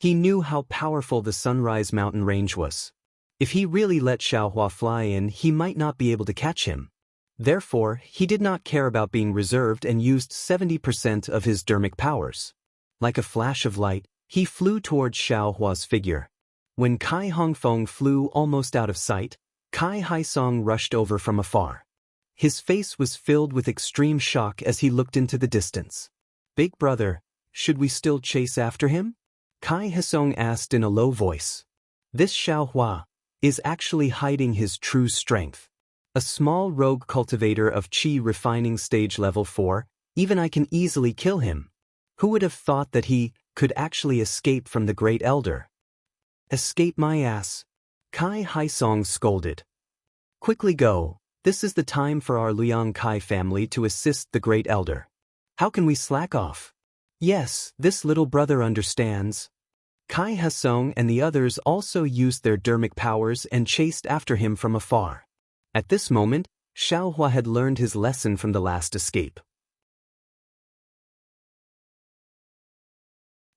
He knew how powerful the Sunrise Mountain Range was. If he really let Xiaohua fly in, he might not be able to catch him. Therefore, he did not care about being reserved and used 70% of his dermic powers. Like a flash of light, he flew towards Xiaohua's figure. When Kai Hongfeng flew almost out of sight, Kai Haisong rushed over from afar. His face was filled with extreme shock as he looked into the distance. "Big brother, should we still chase after him?" Kai Haisong asked in a low voice. This Xiaohua is actually hiding his true strength. A small rogue cultivator of Qi refining stage level 4, even I can easily kill him. Who would have thought that he could actually escape from the Great Elder? Escape my ass! Kai Haisong scolded. Quickly go, this is the time for our Liang Kai family to assist the Great Elder. How can we slack off? Yes, this little brother understands. Kai Haisong and the others also used their dermic powers and chased after him from afar. At this moment, Xiaohua had learned his lesson from the last escape.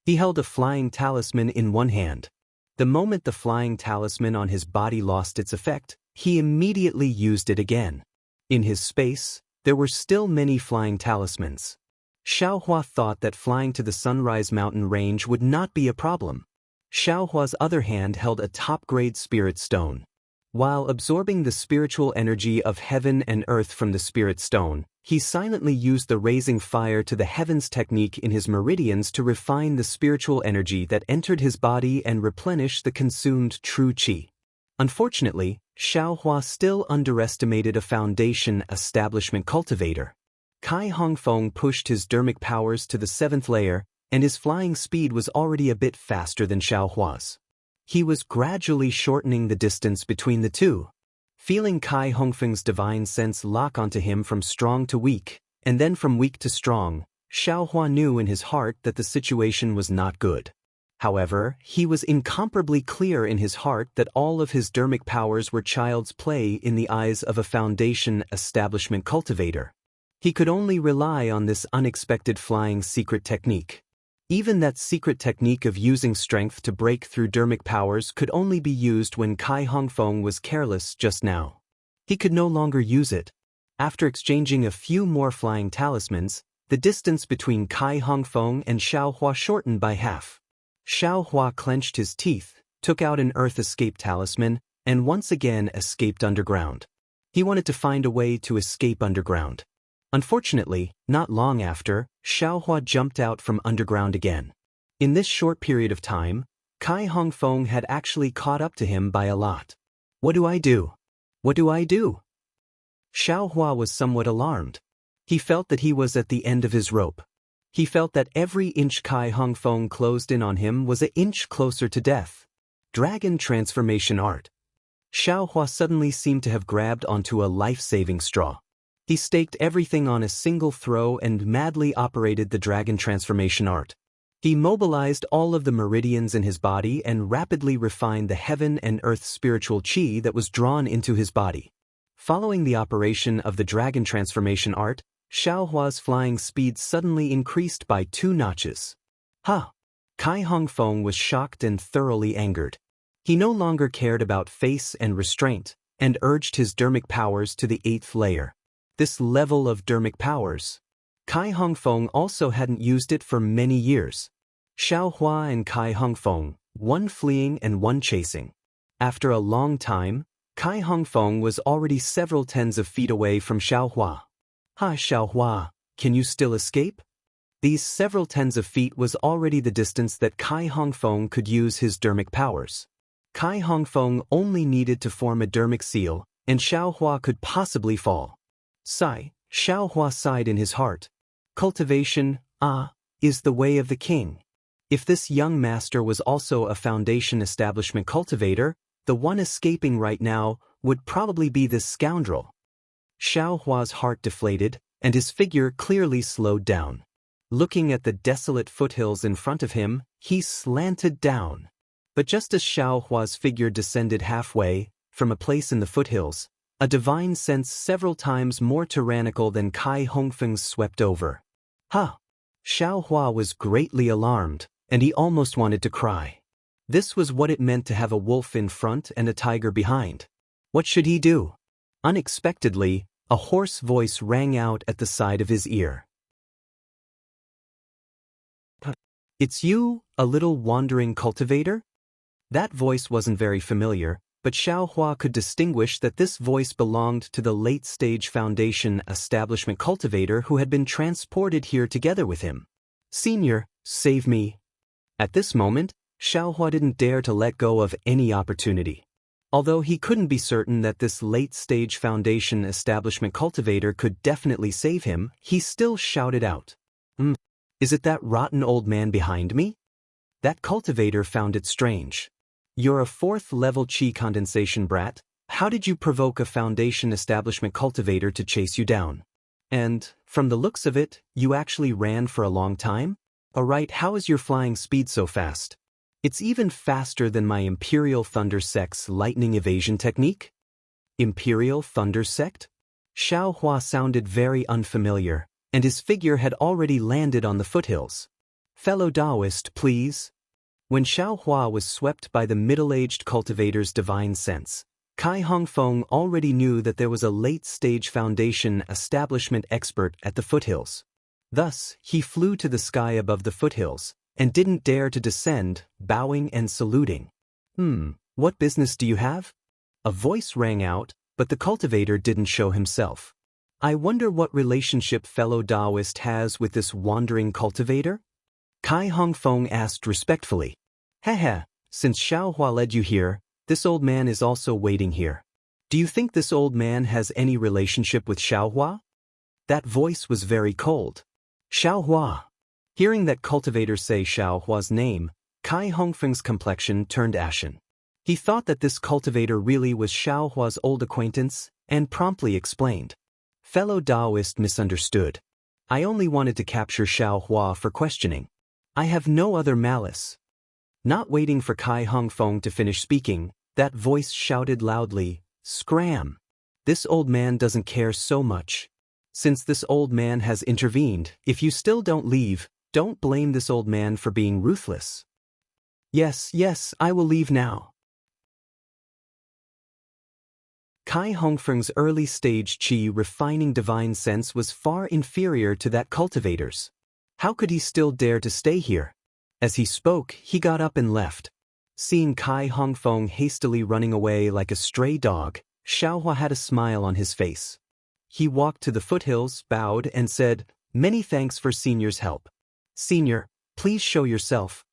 He held a flying talisman in one hand. The moment the flying talisman on his body lost its effect, he immediately used it again. In his space, there were still many flying talismans. Xiaohua thought that flying to the Sunrise Mountain Range would not be a problem. Xiaohua's other hand held a top-grade spirit stone. While absorbing the spiritual energy of heaven and earth from the spirit stone, he silently used the raising fire to the heavens technique in his meridians to refine the spiritual energy that entered his body and replenish the consumed true qi. Unfortunately, Xiaohua still underestimated a foundation establishment cultivator. Kai Hongfeng pushed his dermic powers to the 7th layer, and his flying speed was already a bit faster than Xiaohua's. He was gradually shortening the distance between the two. Feeling Kai Hongfeng's divine sense lock onto him from strong to weak, and then from weak to strong, Xiaohua knew in his heart that the situation was not good. However, he was incomparably clear in his heart that all of his dermic powers were child's play in the eyes of a foundation establishment cultivator. He could only rely on this unexpected flying secret technique. Even that secret technique of using strength to break through dermic powers could only be used when Kai Hongfeng was careless just now. He could no longer use it. After exchanging a few more flying talismans, the distance between Kai Hongfeng and Xiaohua shortened by half. Xiaohua clenched his teeth, took out an earth escape talisman, and once again escaped underground. He wanted to find a way to escape underground. Unfortunately, not long after, Xiaohua jumped out from underground again. In this short period of time, Kai Hongfeng had actually caught up to him by a lot. What do I do? What do I do? Xiaohua was somewhat alarmed. He felt that he was at the end of his rope. He felt that every inch Kai Hongfeng closed in on him was an inch closer to death. Dragon transformation art. Xiaohua suddenly seemed to have grabbed onto a life-saving straw. He staked everything on a single throw and madly operated the dragon transformation art. He mobilized all of the meridians in his body and rapidly refined the heaven and earth spiritual qi that was drawn into his body. Following the operation of the dragon transformation art, Xiaohua's flying speed suddenly increased by 2 notches. Ha! Kai Hongfeng was shocked and thoroughly angered. He no longer cared about face and restraint, and urged his dermic powers to the 8th layer. This level of dermic powers. Kai Hongfeng also hadn't used it for many years. Xiaohua and Kai Hongfeng, one fleeing and one chasing. After a long time, Kai Hongfeng was already several tens of feet away from Xiaohua. Ha Xiaohua, can you still escape? These several tens of feet was already the distance that Kai Hongfeng could use his dermic powers. Kai Hongfeng only needed to form a dermic seal, and Xiaohua could possibly fall. Sigh, Xiaohua sighed in his heart. Cultivation, is the way of the king. If this young master was also a foundation establishment cultivator, The one escaping right now would probably be this scoundrel. Xiao Hua's heart deflated, and his figure clearly slowed down. Looking at the desolate foothills in front of him, he slanted down. But just as Xiao Hua's figure descended halfway, from a place in the foothills, a divine sense several times more tyrannical than Kai Hongfeng's swept over. Ha! Xiao Hua was greatly alarmed, and he almost wanted to cry. This was what it meant to have a wolf in front and a tiger behind. What should he do? Unexpectedly, a hoarse voice rang out at the side of his ear. "It's you, a little wandering cultivator?" That voice wasn't very familiar, but Xiao Hua could distinguish that this voice belonged to the late-stage Foundation establishment cultivator who had been transported here together with him. "Senior, save me." At this moment, Xiao Hua didn't dare to let go of any opportunity. Although he couldn't be certain that this late-stage Foundation establishment cultivator could definitely save him, he still shouted out, "Is it that rotten old man behind me?" That cultivator found it strange. "You're a 4th-level qi condensation brat. How did you provoke a Foundation establishment cultivator to chase you down? And, from the looks of it, you actually ran for a long time? Alright, how is your flying speed so fast? It's even faster than my Imperial Thunder Sect's lightning evasion technique?" Imperial Thunder Sect? Xiao Hua sounded very unfamiliar, and his figure had already landed on the foothills. "Fellow Daoist, please." When Xiao Hua was swept by the middle-aged cultivator's divine sense, Kai Hongfeng already knew that there was a late-stage Foundation establishment expert at the foothills. Thus, he flew to the sky above the foothills, and didn't dare to descend, bowing and saluting. What business do you have?" A voice rang out, but the cultivator didn't show himself. "I wonder what relationship fellow Daoist has with this wandering cultivator?" Kai Hongfeng asked respectfully. "Heh, since Xiao Hua led you here, this old man is also waiting here. Do you think this old man has any relationship with Xiao Hua?" That voice was very cold. "Xiao Hua." Hearing that cultivator say Xiao Hua's name, Kai Hongfeng's complexion turned ashen. He thought that this cultivator really was Xiao Hua's old acquaintance, and promptly explained. "Fellow Daoist misunderstood. I only wanted to capture Xiao Hua for questioning. I have no other malice." Not waiting for Kai Hongfeng to finish speaking, that voice shouted loudly, "Scram! This old man doesn't care so much. Since this old man has intervened, if you still don't leave, don't blame this old man for being ruthless." Yes, I will leave now." Kai Hongfeng's early-stage qi refining divine sense was far inferior to that cultivator's. How could he still dare to stay here? As he spoke, he got up and left. Seeing Kai Hongfeng hastily running away like a stray dog, Xiao Hua had a smile on his face. He walked to the foothills, bowed, and said, "Many thanks for Senior's help. Senior, please show yourself."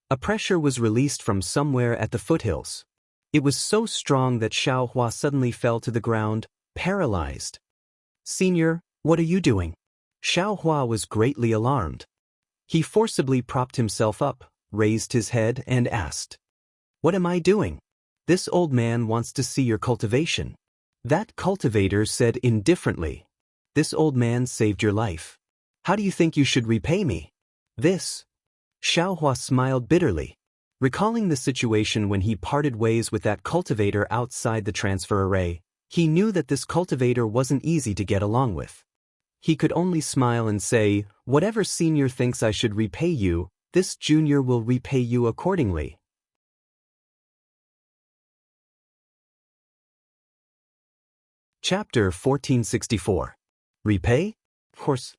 A pressure was released from somewhere at the foothills. It was so strong that Xiao Hua suddenly fell to the ground, paralyzed. "Senior, what are you doing?" Xiao Hua was greatly alarmed. He forcibly propped himself up, raised his head, and asked, "What am I doing? This old man wants to see your cultivation." That cultivator said indifferently, "This old man saved your life. How do you think you should repay me?" "This." Xiao Hua smiled bitterly. Recalling the situation when he parted ways with that cultivator outside the transfer array, he knew that this cultivator wasn't easy to get along with. He could only smile and say, "Whatever Senior thinks I should repay you, this Junior will repay you accordingly." Chapter 1464. Repay? Of course.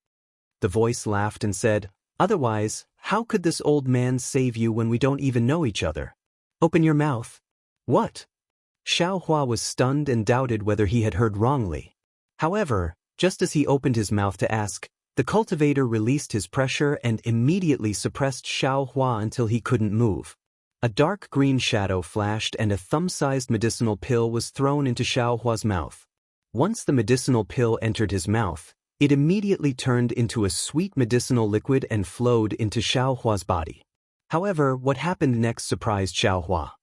The voice laughed and said, "Otherwise, how could this old man save you when we don't even know each other? Open your mouth." "What?" Xiao Hua was stunned and doubted whether he had heard wrongly. However, just as he opened his mouth to ask, the cultivator released his pressure and immediately suppressed Xiao Hua until he couldn't move. A dark green shadow flashed and a thumb-sized medicinal pill was thrown into Xiao Hua's mouth. Once the medicinal pill entered his mouth, it immediately turned into a sweet medicinal liquid and flowed into Xiao Hua's body. However, what happened next surprised Xiao Hua.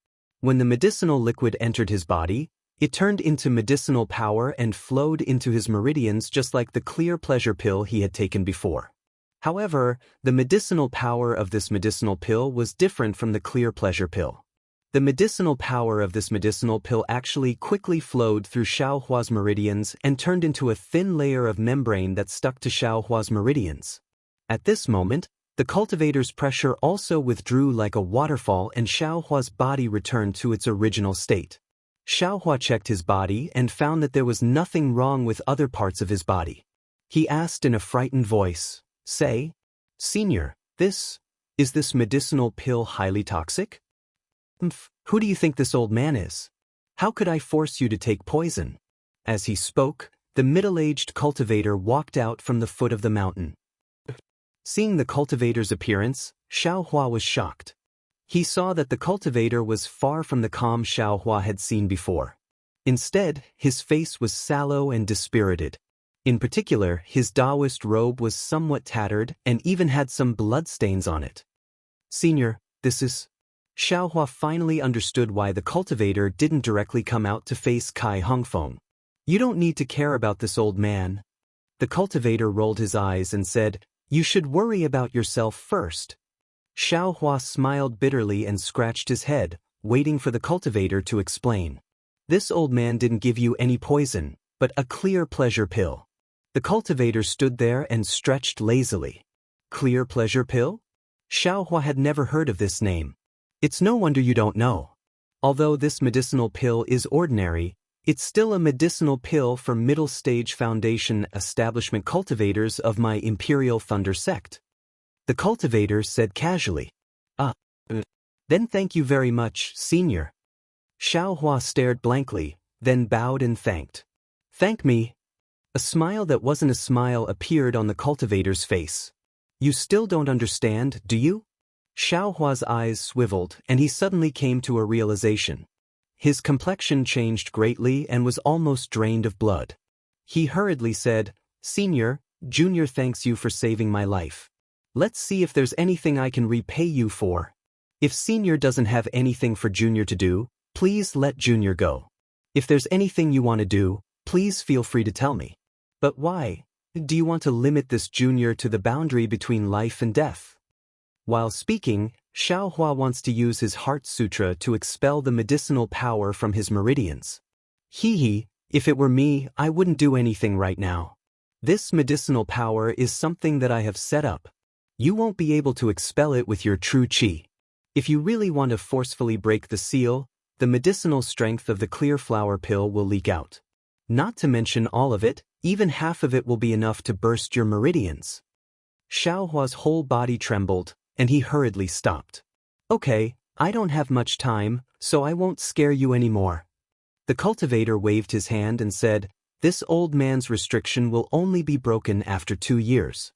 When the medicinal liquid entered his body, it turned into medicinal power and flowed into his meridians just like the clear pleasure pill he had taken before. However, the medicinal power of this medicinal pill was different from the clear pleasure pill. The medicinal power of this medicinal pill actually quickly flowed through Xiaohua's meridians and turned into a thin layer of membrane that stuck to Xiaohua's meridians. At this moment, the cultivator's pressure also withdrew like a waterfall and Xiaohua's body returned to its original state. Xiaohua checked his body and found that there was nothing wrong with other parts of his body. He asked in a frightened voice, "Say, Senior, is this medicinal pill highly toxic? Who do you think this old man is? How could I force you to take poison?" As he spoke, the middle-aged cultivator walked out from the foot of the mountain. Seeing the cultivator's appearance, Xiaohua was shocked. He saw that the cultivator was far from the calm Xiaohua had seen before. Instead, his face was sallow and dispirited. In particular, his Daoist robe was somewhat tattered and even had some bloodstains on it. "Senior, this is..." Xiaohua finally understood why the cultivator didn't directly come out to face Kai Hongfeng. "You don't need to care about this old man." The cultivator rolled his eyes and said, "You should worry about yourself first." Xiaohua smiled bitterly and scratched his head, waiting for the cultivator to explain. "This old man didn't give you any poison, but a clear pleasure pill." The cultivator stood there and stretched lazily. Clear pleasure pill? Xiaohua had never heard of this name. It's no wonder you don't know. Although this medicinal pill is ordinary, it's still a medicinal pill for middle-stage foundation establishment cultivators of my Imperial Thunder sect. The cultivator said casually. Then thank you very much, Senior." Xiaohua stared blankly, then bowed and thanked. "Thank me?" A smile that wasn't a smile appeared on the cultivator's face. "You still don't understand, do you?" Xiaohua's eyes swiveled and he suddenly came to a realization. His complexion changed greatly and was almost drained of blood. He hurriedly said, "Senior, Junior thanks you for saving my life. Let's see if there's anything I can repay you for. If Senior doesn't have anything for Junior to do, please let Junior go. If there's anything you want to do, please feel free to tell me. But why? Do you want to limit this Junior to the boundary between life and death?" While speaking, Xiaohua wants to use his Heart Sutra to expel the medicinal power from his meridians. If it were me, I wouldn't do anything right now. This medicinal power is something that I have set up. You won't be able to expel it with your true qi. If you really want to forcefully break the seal, the medicinal strength of the clear flower pill will leak out. Not to mention all of it, even half of it will be enough to burst your meridians. Xiaohua's whole body trembled, and he hurriedly stopped. "Okay, I don't have much time, so I won't scare you anymore." The cultivator waved his hand and said, "This old man's restriction will only be broken after 2 years.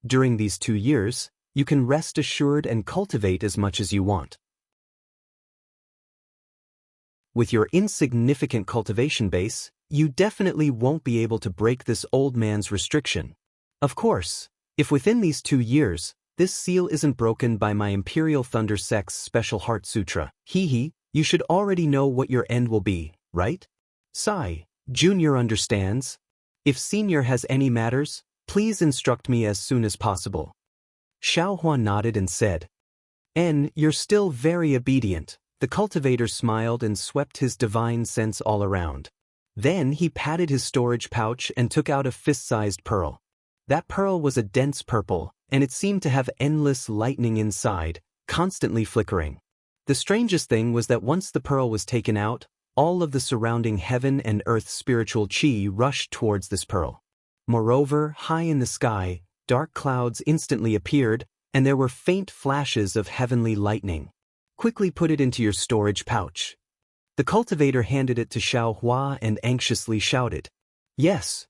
During these 2 years, you can rest assured and cultivate as much as you want. With your insignificant cultivation base, you definitely won't be able to break this old man's restriction. Of course, if within these 2 years, this seal isn't broken by my Imperial Thunder sect's special Heart Sutra, you should already know what your end will be, right? Sai, Junior understands. If Senior has any matters, please instruct me as soon as possible." Xiaohua nodded and said, "You're still very obedient." The cultivator smiled and swept his divine sense all around. Then he patted his storage pouch and took out a fist-sized pearl. That pearl was a dense purple, and it seemed to have endless lightning inside, constantly flickering. The strangest thing was that once the pearl was taken out, all of the surrounding heaven and earth spiritual qi rushed towards this pearl. Moreover, high in the sky, dark clouds instantly appeared, and there were faint flashes of heavenly lightning. "Quickly put it into your storage pouch." The cultivator handed it to Xiaohua and anxiously shouted, "Yes."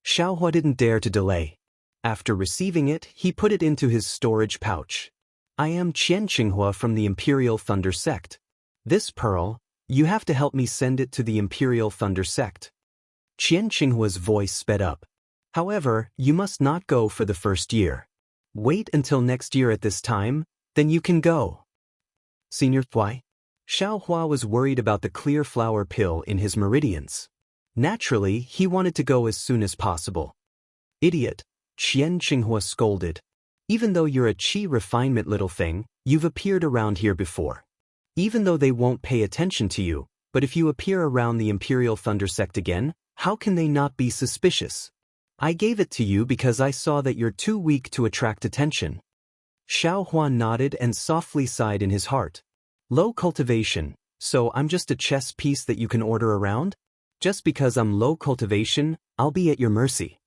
Xiaohua didn't dare to delay. After receiving it, he put it into his storage pouch. "I am Qianxia from the Imperial Thunder sect. This pearl, you have to help me send it to the Imperial Thunder sect." Qianxia's voice sped up. "However, you must not go for the first year. Wait until next year at this time, then you can go." "Senior, why?" Xiaohua was worried about the clear flower pill in his meridians. Naturally, he wanted to go as soon as possible. Idiot, Xianxia scolded. Even though you're a qi refinement little thing, you've appeared around here before. Even though they won't pay attention to you, but if you appear around the Imperial Thunder Sect again, how can they not be suspicious? I gave it to you because I saw that you're too weak to attract attention. Xiaohua nodded and softly sighed in his heart. Low cultivation, so I'm just a chess piece that you can order around? Just because I'm low cultivation, I'll be at your mercy.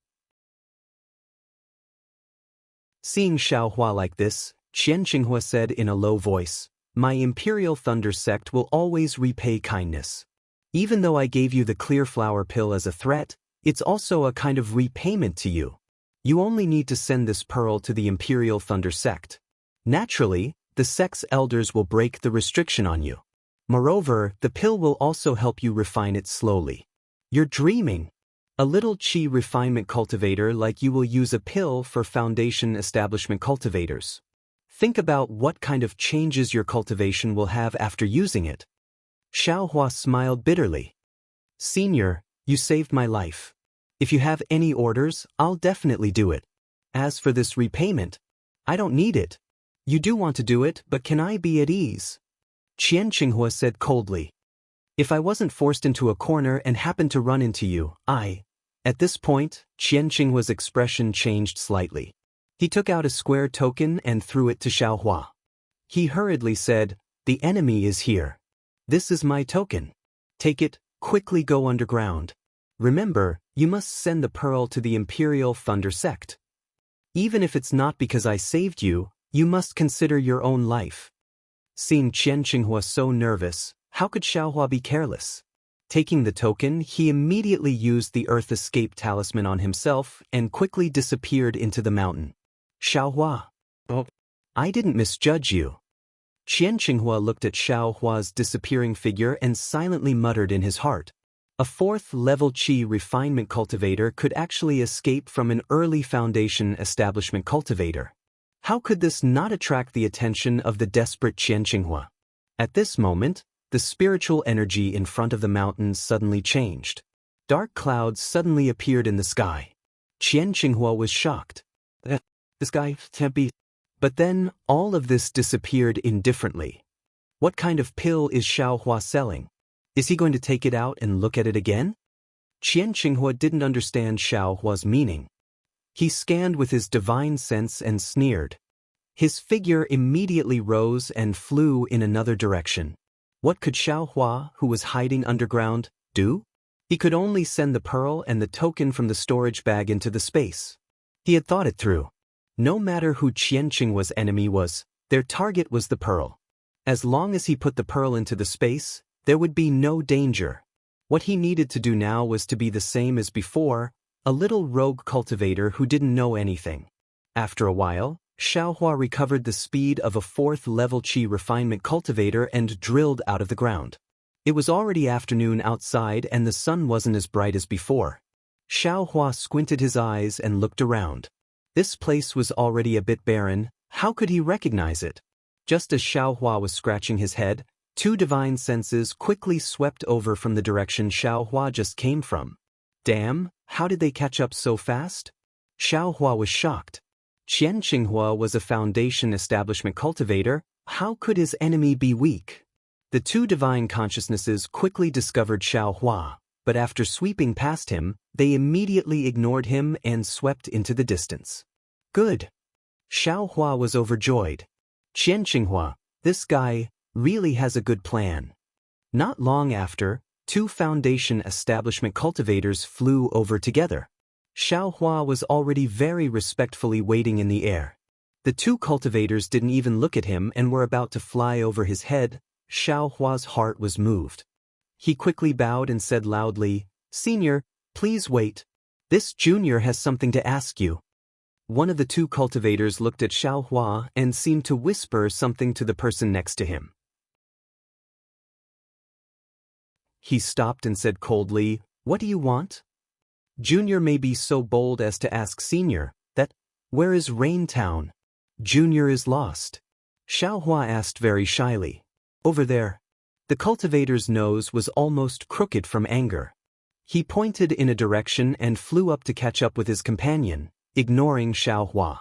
Seeing Xiaohua like this, Xianxia said in a low voice, My Imperial Thunder Sect will always repay kindness. Even though I gave you the clear flower pill as a threat, it's also a kind of repayment to you. You only need to send this pearl to the Imperial Thunder Sect. Naturally, the sect's elders will break the restriction on you. Moreover, the pill will also help you refine it slowly. You're dreaming. A little qi refinement cultivator like you will use a pill for foundation establishment cultivators. Think about what kind of changes your cultivation will have after using it. Xiaohua smiled bitterly. Senior, you saved my life. If you have any orders, I'll definitely do it. As for this repayment, I don't need it. You do want to do it, but can I be at ease? Qianxia said coldly. If I wasn't forced into a corner and happened to run into you, At this point, Qianxinghua's expression changed slightly. He took out a square token and threw it to Xiaohua. He hurriedly said, The enemy is here. This is my token. Take it, quickly go underground. Remember, you must send the pearl to the Imperial Thunder Sect. Even if it's not because I saved you, you must consider your own life. Seeing Qianxinghua so nervous, how could Xiaohua be careless? Taking the token, he immediately used the Earth Escape Talisman on himself and quickly disappeared into the mountain. Xiaohua. Oh, I didn't misjudge you. Qianxinghua looked at Xiaohua's disappearing figure and silently muttered in his heart. A fourth-level qi refinement cultivator could actually escape from an early foundation establishment cultivator. How could this not attract the attention of the desperate Qianxinghua? At this moment, the spiritual energy in front of the mountains suddenly changed. Dark clouds suddenly appeared in the sky. Qianxinghua was shocked. This guy can't be. But then, all of this disappeared indifferently. What kind of pill is Xiaohua selling? Is he going to take it out and look at it again? Qianxinghua didn't understand Xiaohua's meaning. He scanned with his divine sense and sneered. His figure immediately rose and flew in another direction. What could Xiaohua, who was hiding underground, do? He could only send the pearl and the token from the storage bag into the space. He had thought it through. No matter who Qianxinhua's enemy was, their target was the pearl. As long as he put the pearl into the space, there would be no danger. What he needed to do now was to be the same as before, a little rogue cultivator who didn't know anything. After a while, Xiaohua recovered the speed of a fourth-level qi refinement cultivator and drilled out of the ground. It was already afternoon outside and the sun wasn't as bright as before. Xiaohua squinted his eyes and looked around. This place was already a bit barren. How could he recognize it? Just as Xiaohua was scratching his head, two divine senses quickly swept over from the direction Xiaohua just came from. Damn, how did they catch up so fast? Xiaohua was shocked. Qianxinghua was a foundation establishment cultivator. How could his enemy be weak? The two divine consciousnesses quickly discovered Xiaohua, but after sweeping past him, they immediately ignored him and swept into the distance. Good. Xiaohua was overjoyed. Qianxinghua, this guy really has a good plan. Not long after, two foundation establishment cultivators flew over together. Xiaohua was already very respectfully waiting in the air. The two cultivators didn't even look at him and were about to fly over his head. Xiaohua's heart was moved. He quickly bowed and said loudly, Senior, please wait. This junior has something to ask you. One of the two cultivators looked at Xiaohua and seemed to whisper something to the person next to him. He stopped and said coldly, What do you want? Junior may be so bold as to ask Senior that, Where is Raintown? Junior is lost. Xiaohua asked very shyly. Over there. The cultivator's nose was almost crooked from anger. He pointed in a direction and flew up to catch up with his companion, ignoring Xiaohua.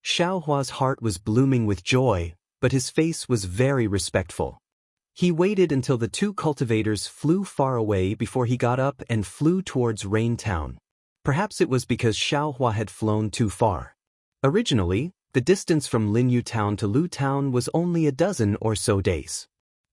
Xiaohua's heart was blooming with joy, but his face was very respectful. He waited until the two cultivators flew far away before he got up and flew towards Rain Town. Perhaps it was because Xiaohua had flown too far. Originally, the distance from Linyu Town to Lu Town was only a dozen or so days.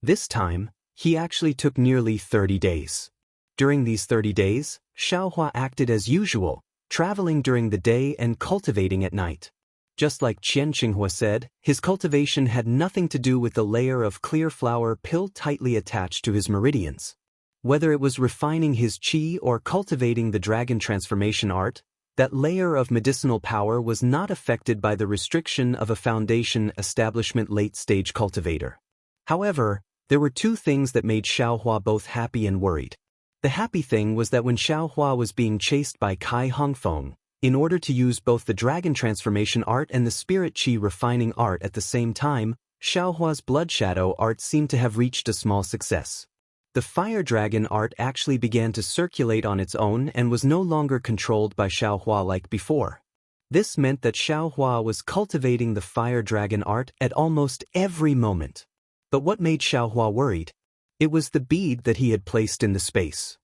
This time, he actually took nearly 30 days. During these 30 days, Xiaohua acted as usual, traveling during the day and cultivating at night. Just like Xianxia said, his cultivation had nothing to do with the layer of clear flower pill tightly attached to his meridians. Whether it was refining his qi or cultivating the dragon transformation art, that layer of medicinal power was not affected by the restriction of a foundation establishment late-stage cultivator. However, there were two things that made Xiaohua both happy and worried. The happy thing was that when Xiaohua was being chased by Kai Hongfeng, in order to use both the dragon transformation art and the spirit qi refining art at the same time, Xiaohua's blood shadow art seemed to have reached a small success. The fire dragon art actually began to circulate on its own and was no longer controlled by Xiaohua like before. This meant that Xiaohua was cultivating the fire dragon art at almost every moment. But what made Xiaohua worried? It was the bead that he had placed in the space.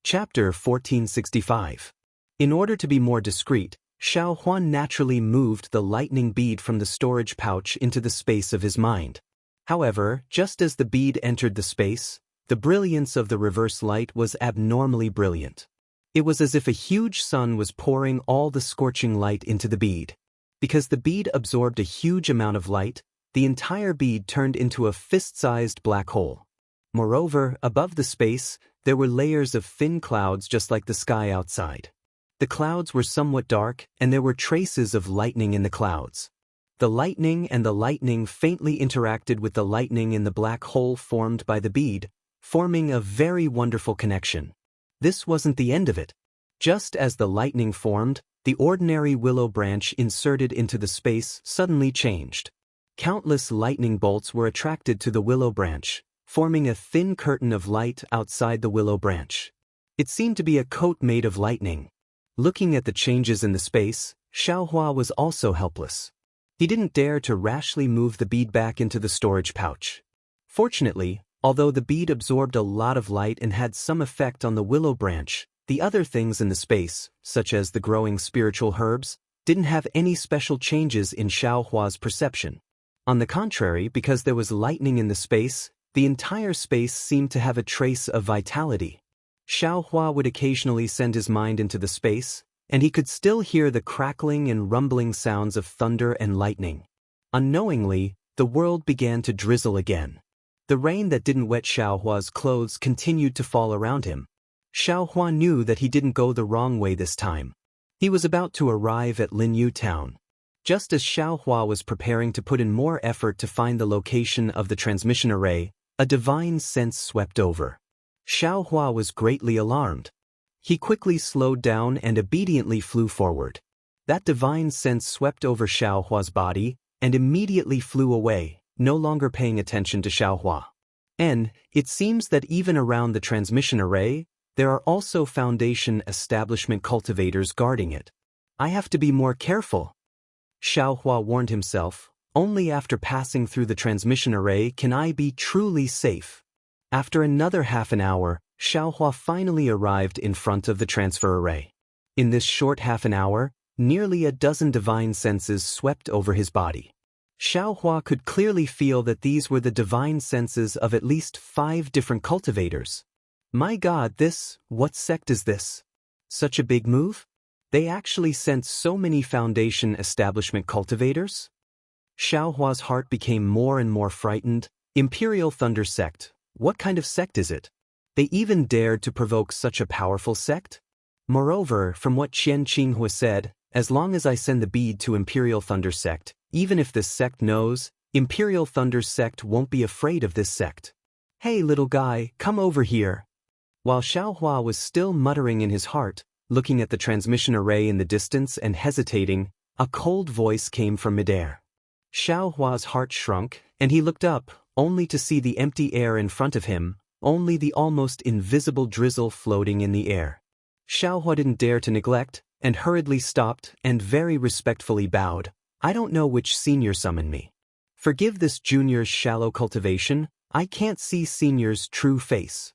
Chapter 1465. In order to be more discreet, Xiaohua naturally moved the lightning bead from the storage pouch into the space of his mind. However, just as the bead entered the space, the brilliance of the reverse light was abnormally brilliant. It was as if a huge sun was pouring all the scorching light into the bead. Because the bead absorbed a huge amount of light, the entire bead turned into a fist-sized black hole. Moreover, above the space, there were layers of thin clouds just like the sky outside. The clouds were somewhat dark, and there were traces of lightning in the clouds. The lightning and the lightning faintly interacted with the lightning in the black hole formed by the bead, forming a very wonderful connection. This wasn't the end of it. Just as the lightning formed, the ordinary willow branch inserted into the space suddenly changed. Countless lightning bolts were attracted to the willow branch, forming a thin curtain of light outside the willow branch. It seemed to be a coat made of lightning. Looking at the changes in the space, Xiaohua was also helpless. He didn't dare to rashly move the bead back into the storage pouch. Fortunately, although the bead absorbed a lot of light and had some effect on the willow branch, the other things in the space, such as the growing spiritual herbs, didn't have any special changes in Xiaohua's perception. On the contrary, because there was lightning in the space, the entire space seemed to have a trace of vitality. Xiaohua would occasionally send his mind into the space, and he could still hear the crackling and rumbling sounds of thunder and lightning. Unknowingly, the world began to drizzle again. The rain that didn't wet Xiaohua's clothes continued to fall around him. Xiaohua knew that he didn't go the wrong way this time. He was about to arrive at Linyu Town. Just as Xiaohua was preparing to put in more effort to find the location of the transmission array, a divine sense swept over. Xiaohua was greatly alarmed. He quickly slowed down and obediently flew forward. That divine sense swept over Xiaohua's body and immediately flew away, no longer paying attention to Xiaohua. And it seems that even around the transmission array, there are also foundation establishment cultivators guarding it. I have to be more careful. Xiaohua warned himself, only after passing through the transmission array can I be truly safe. After another half an hour, Xiaohua finally arrived in front of the transfer array. In this short half an hour, nearly a dozen divine senses swept over his body. Xiaohua could clearly feel that these were the divine senses of at least 5 different cultivators. My God, what sect is this? Such a big move? They actually sent so many foundation establishment cultivators? Xiaohua's heart became more and more frightened. Imperial Thunder Sect. What kind of sect is it? They even dared to provoke such a powerful sect? Moreover, from what Xianxia said, as long as I send the bead to Imperial Thunder Sect, even if this sect knows, Imperial Thunder Sect won't be afraid of this sect. Hey little guy, come over here. While Xiaohua was still muttering in his heart, looking at the transmission array in the distance and hesitating, A cold voice came from midair. Xiao Hua's heart shrunk, and he looked up, only to see the empty air in front of him, only the almost invisible drizzle floating in the air. Xiao Hua didn't dare to neglect, and hurriedly stopped and very respectfully bowed. I don't know which senior summoned me. Forgive this junior's shallow cultivation, I can't see senior's true face.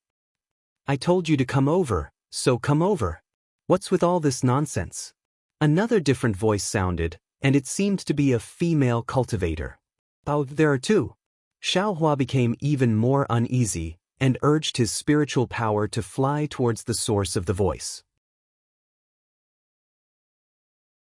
I told you to come over, so come over. What's with all this nonsense? Another different voice sounded, and it seemed to be a female cultivator. Oh, there are two. Xiao Hua became even more uneasy, and urged his spiritual power to fly towards the source of the voice.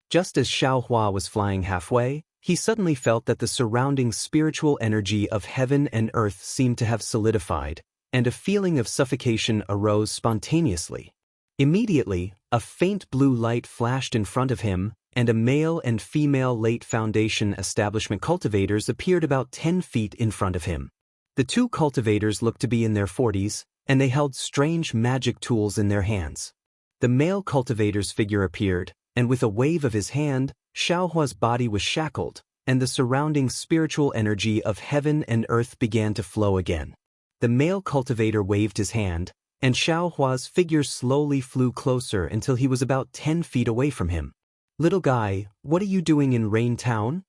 Just as Xiao Hua was flying halfway, he suddenly felt that the surrounding spiritual energy of heaven and earth seemed to have solidified, and a feeling of suffocation arose spontaneously. Immediately, a faint blue light flashed in front of him, and a male and female late foundation establishment cultivators appeared about 10 feet in front of him. The two cultivators looked to be in their 40s, and they held strange magic tools in their hands. The male cultivator's figure appeared, and with a wave of his hand, Xiao Hua's body was shackled, and the surrounding spiritual energy of heaven and earth began to flow again. The male cultivator waved his hand, and Xiao Hua's figure slowly flew closer until he was about 10 feet away from him. Little guy, what are you doing in Rain Town?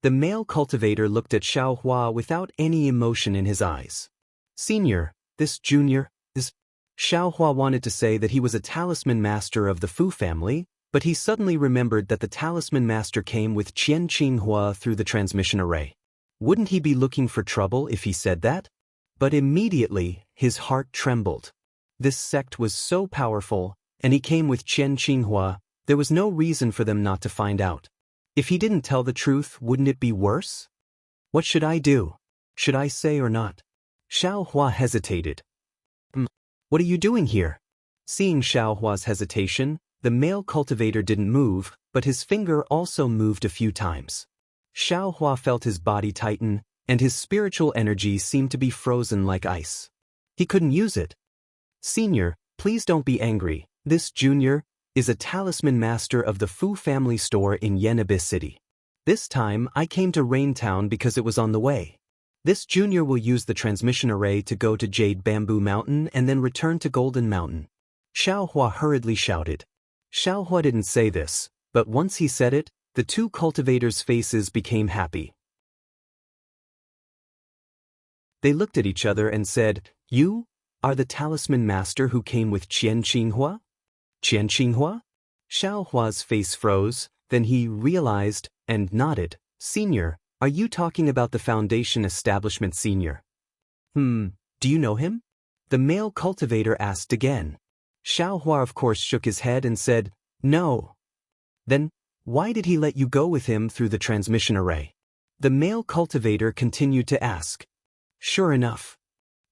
The male cultivator looked at Xiao Hua without any emotion in his eyes. Senior, this junior is... Xiao Hua wanted to say that he was a talisman master of the Fu family, but he suddenly remembered that the talisman master came with Qian Qinghua through the transmission array. Wouldn't he be looking for trouble if he said that? But immediately, his heart trembled. This sect was so powerful, and he came with Qian Qinghua, there was no reason for them not to find out. If he didn't tell the truth, wouldn't it be worse? What should I do? Should I say or not? Xiao Hua hesitated. What are you doing here? Seeing Xiao Hua's hesitation, the male cultivator didn't move, but his finger also moved a few times. Xiao Hua felt his body tighten, and his spiritual energy seemed to be frozen like ice. He couldn't use it. Senior, please don't be angry. This junior is a talisman master of the Fu family store in Yanabis City. This time, I came to Rain Town because it was on the way. This junior will use the transmission array to go to Jade Bamboo Mountain and then return to Golden Mountain. Xiao Hua hurriedly shouted. Xiao Hua didn't say this, but once he said it, the two cultivators' faces became happy. They looked at each other and said, You are the talisman master who came with Qian Qinghua? Qian Qinghua? Xiao Hua's face froze, then he realized and nodded. Senior, are you talking about the Foundation Establishment Senior? Do you know him? The male cultivator asked again. Xiao Hua of course shook his head and said, No. Then, why did he let you go with him through the transmission array? The male cultivator continued to ask. Sure enough.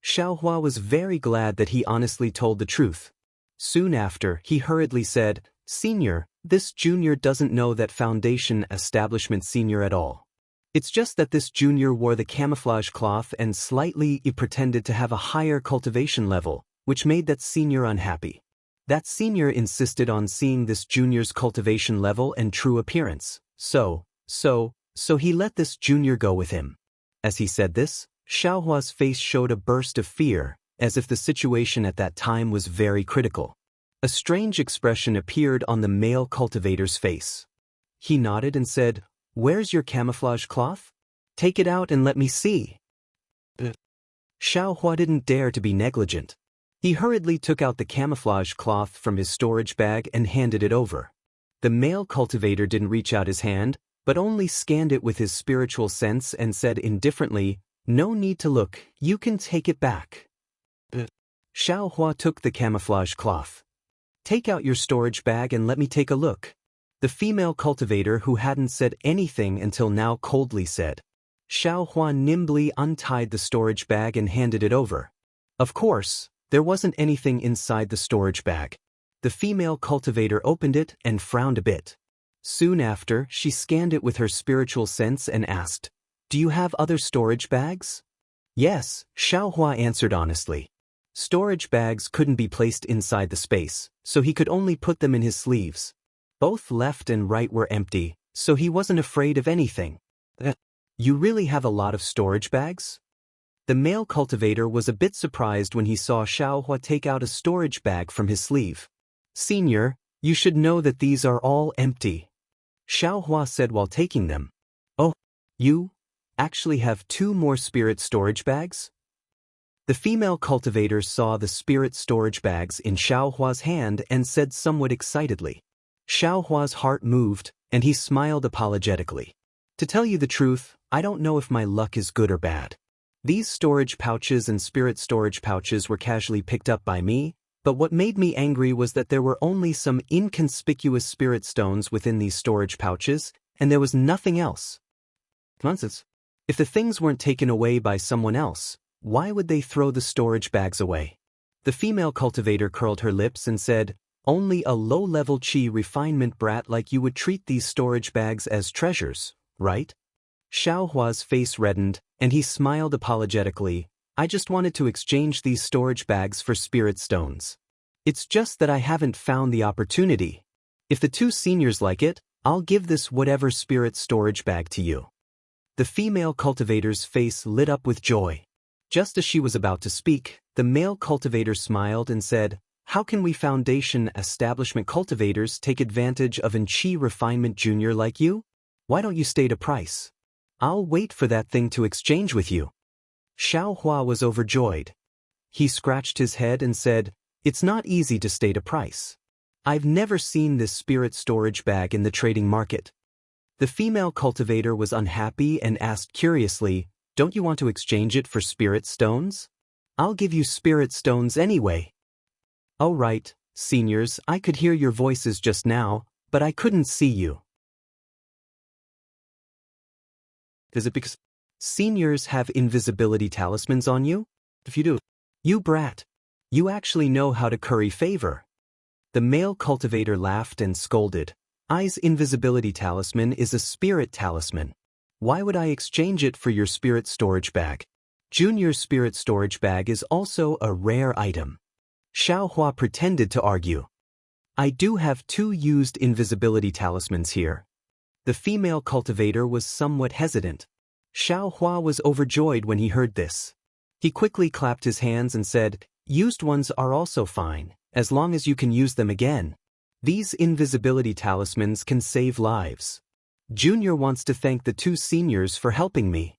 Xiao Hua was very glad that he honestly told the truth. Soon after, he hurriedly said, Senior, this junior doesn't know that Foundation Establishment Senior at all. It's just that this junior wore the camouflage cloth and slightly pretended to have a higher cultivation level, which made that senior unhappy. That senior insisted on seeing this junior's cultivation level and true appearance, so he let this junior go with him. As he said this, Xiao Hua's face showed a burst of fear, as if the situation at that time was very critical. A strange expression appeared on the male cultivator's face. He nodded and said, Where's your camouflage cloth? Take it out and let me see. Xiao Hua didn't dare to be negligent. He hurriedly took out the camouflage cloth from his storage bag and handed it over. The male cultivator didn't reach out his hand, but only scanned it with his spiritual sense and said indifferently, No need to look, you can take it back. Xiao Hua took the camouflage cloth. Take out your storage bag and let me take a look. The female cultivator who hadn't said anything until now coldly said. Xiao Hua nimbly untied the storage bag and handed it over. Of course, there wasn't anything inside the storage bag. The female cultivator opened it and frowned a bit. Soon after, she scanned it with her spiritual sense and asked, Do you have other storage bags? Yes, Xiao Hua answered honestly. Storage bags couldn't be placed inside the space, so he could only put them in his sleeves. Both left and right were empty, so he wasn't afraid of anything. You really have a lot of storage bags? The male cultivator was a bit surprised when he saw Xiaohua take out a storage bag from his sleeve. Senior, you should know that these are all empty, Xiaohua said while taking them. Oh, you actually have 2 more spirit storage bags? The female cultivator saw the spirit storage bags in Xiaohua's hand and said somewhat excitedly. Xiaohua's heart moved, and he smiled apologetically. To tell you the truth, I don't know if my luck is good or bad. These storage pouches and spirit storage pouches were casually picked up by me, but what made me angry was that there were only some inconspicuous spirit stones within these storage pouches, and there was nothing else. Nonsense. If the things weren't taken away by someone else, why would they throw the storage bags away? The female cultivator curled her lips and said, only a low-level chi refinement brat like you would treat these storage bags as treasures, right? Xiaohua's face reddened, and he smiled apologetically. I just wanted to exchange these storage bags for spirit stones. It's just that I haven't found the opportunity. If the 2 seniors like it, I'll give this whatever spirit storage bag to you. The female cultivator's face lit up with joy. Just as she was about to speak, the male cultivator smiled and said, how can we foundation establishment cultivators take advantage of an chi refinement junior like you? Why don't you state a price? I'll wait for that thing to exchange with you. Xiaohua was overjoyed. He scratched his head and said, it's not easy to state a price. I've never seen this spirit storage bag in the trading market. The female cultivator was unhappy and asked curiously, don't you want to exchange it for spirit stones? I'll give you spirit stones anyway. Oh right, seniors, I could hear your voices just now, but I couldn't see you. Is it because seniors have invisibility talismans on you? If you do, you brat, you actually know how to curry favor. The male cultivator laughed and scolded. I's invisibility talisman is a spirit talisman. Why would I exchange it for your spirit storage bag? Junior's spirit storage bag is also a rare item. Xiaohua pretended to argue. I do have 2 used invisibility talismans here. The female cultivator was somewhat hesitant. Xiaohua was overjoyed when he heard this. He quickly clapped his hands and said, used ones are also fine, as long as you can use them again. These invisibility talismans can save lives. Junior wants to thank the 2 seniors for helping me.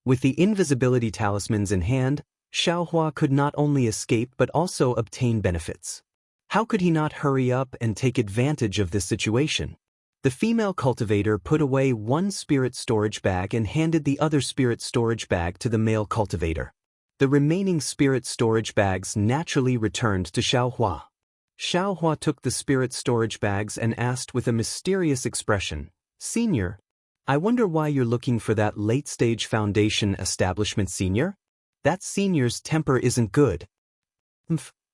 With the invisibility talismans in hand, Xiaohua could not only escape but also obtain benefits. How could he not hurry up and take advantage of this situation? The female cultivator put away 1 spirit storage bag and handed the other spirit storage bag to the male cultivator. The remaining spirit storage bags naturally returned to Xiaohua. Xiaohua took the spirit storage bags and asked with a mysterious expression, Senior, I wonder why you're looking for that late-stage foundation establishment senior? That senior's temper isn't good.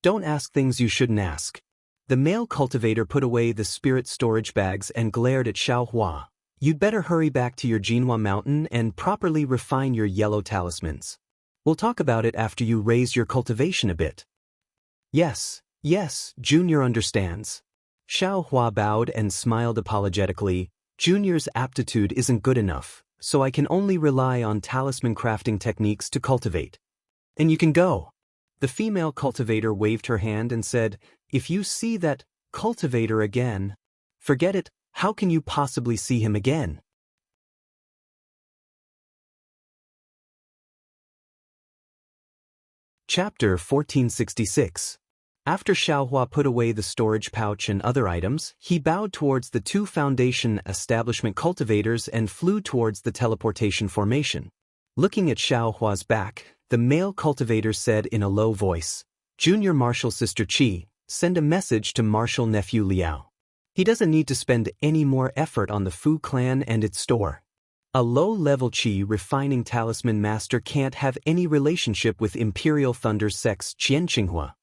Don't ask things you shouldn't ask. The male cultivator put away the spirit storage bags and glared at Xiaohua. You'd better hurry back to your Jinhua mountain and properly refine your yellow talismans. We'll talk about it after you raise your cultivation a bit. Yes, Junior understands. Xiaohua bowed and smiled apologetically. Junior's aptitude isn't good enough, so I can only rely on talisman crafting techniques to cultivate. And you can go. The female cultivator waved her hand and said, if you see that cultivator again, forget it, how can you possibly see him again? Chapter 1466. After Xiaohua put away the storage pouch and other items, he bowed towards the 2 foundation establishment cultivators and flew towards the teleportation formation. Looking at Xiaohua's back, the male cultivator said in a low voice, Junior Martial Sister Qi, send a message to Martial Nephew Liao. He doesn't need to spend any more effort on the Fu clan and its store. A low-level Qi refining talisman master can't have any relationship with Imperial Thunder Sect's Xianxia.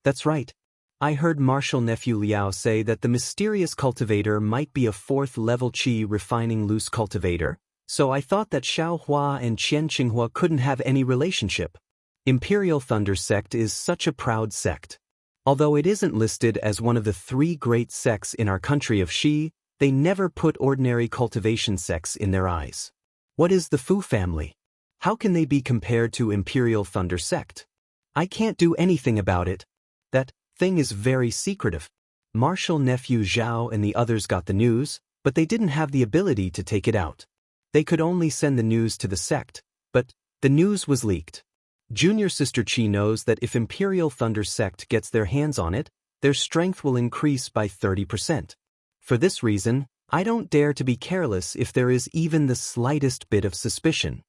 That's right. I heard Martial Nephew Liao say that the mysterious cultivator might be a 4th-level Qi refining loose cultivator, so I thought that Xiaohua and Xianxia couldn't have any relationship. Imperial Thunder Sect is such a proud sect. Although it isn't listed as one of the 3 great sects in our country of Xi, They never put ordinary cultivation sects in their eyes. What is the Fu family? How can they be compared to Imperial Thunder sect? I can't do anything about it. That thing is very secretive. Marshal nephew Zhao and the others got the news, but they didn't have the ability to take it out. They could only send the news to the sect, but the news was leaked. Junior sister Qi knows that if Imperial Thunder sect gets their hands on it, their strength will increase by 30%. For this reason, I don't dare to be careless if there is even the slightest bit of suspicion.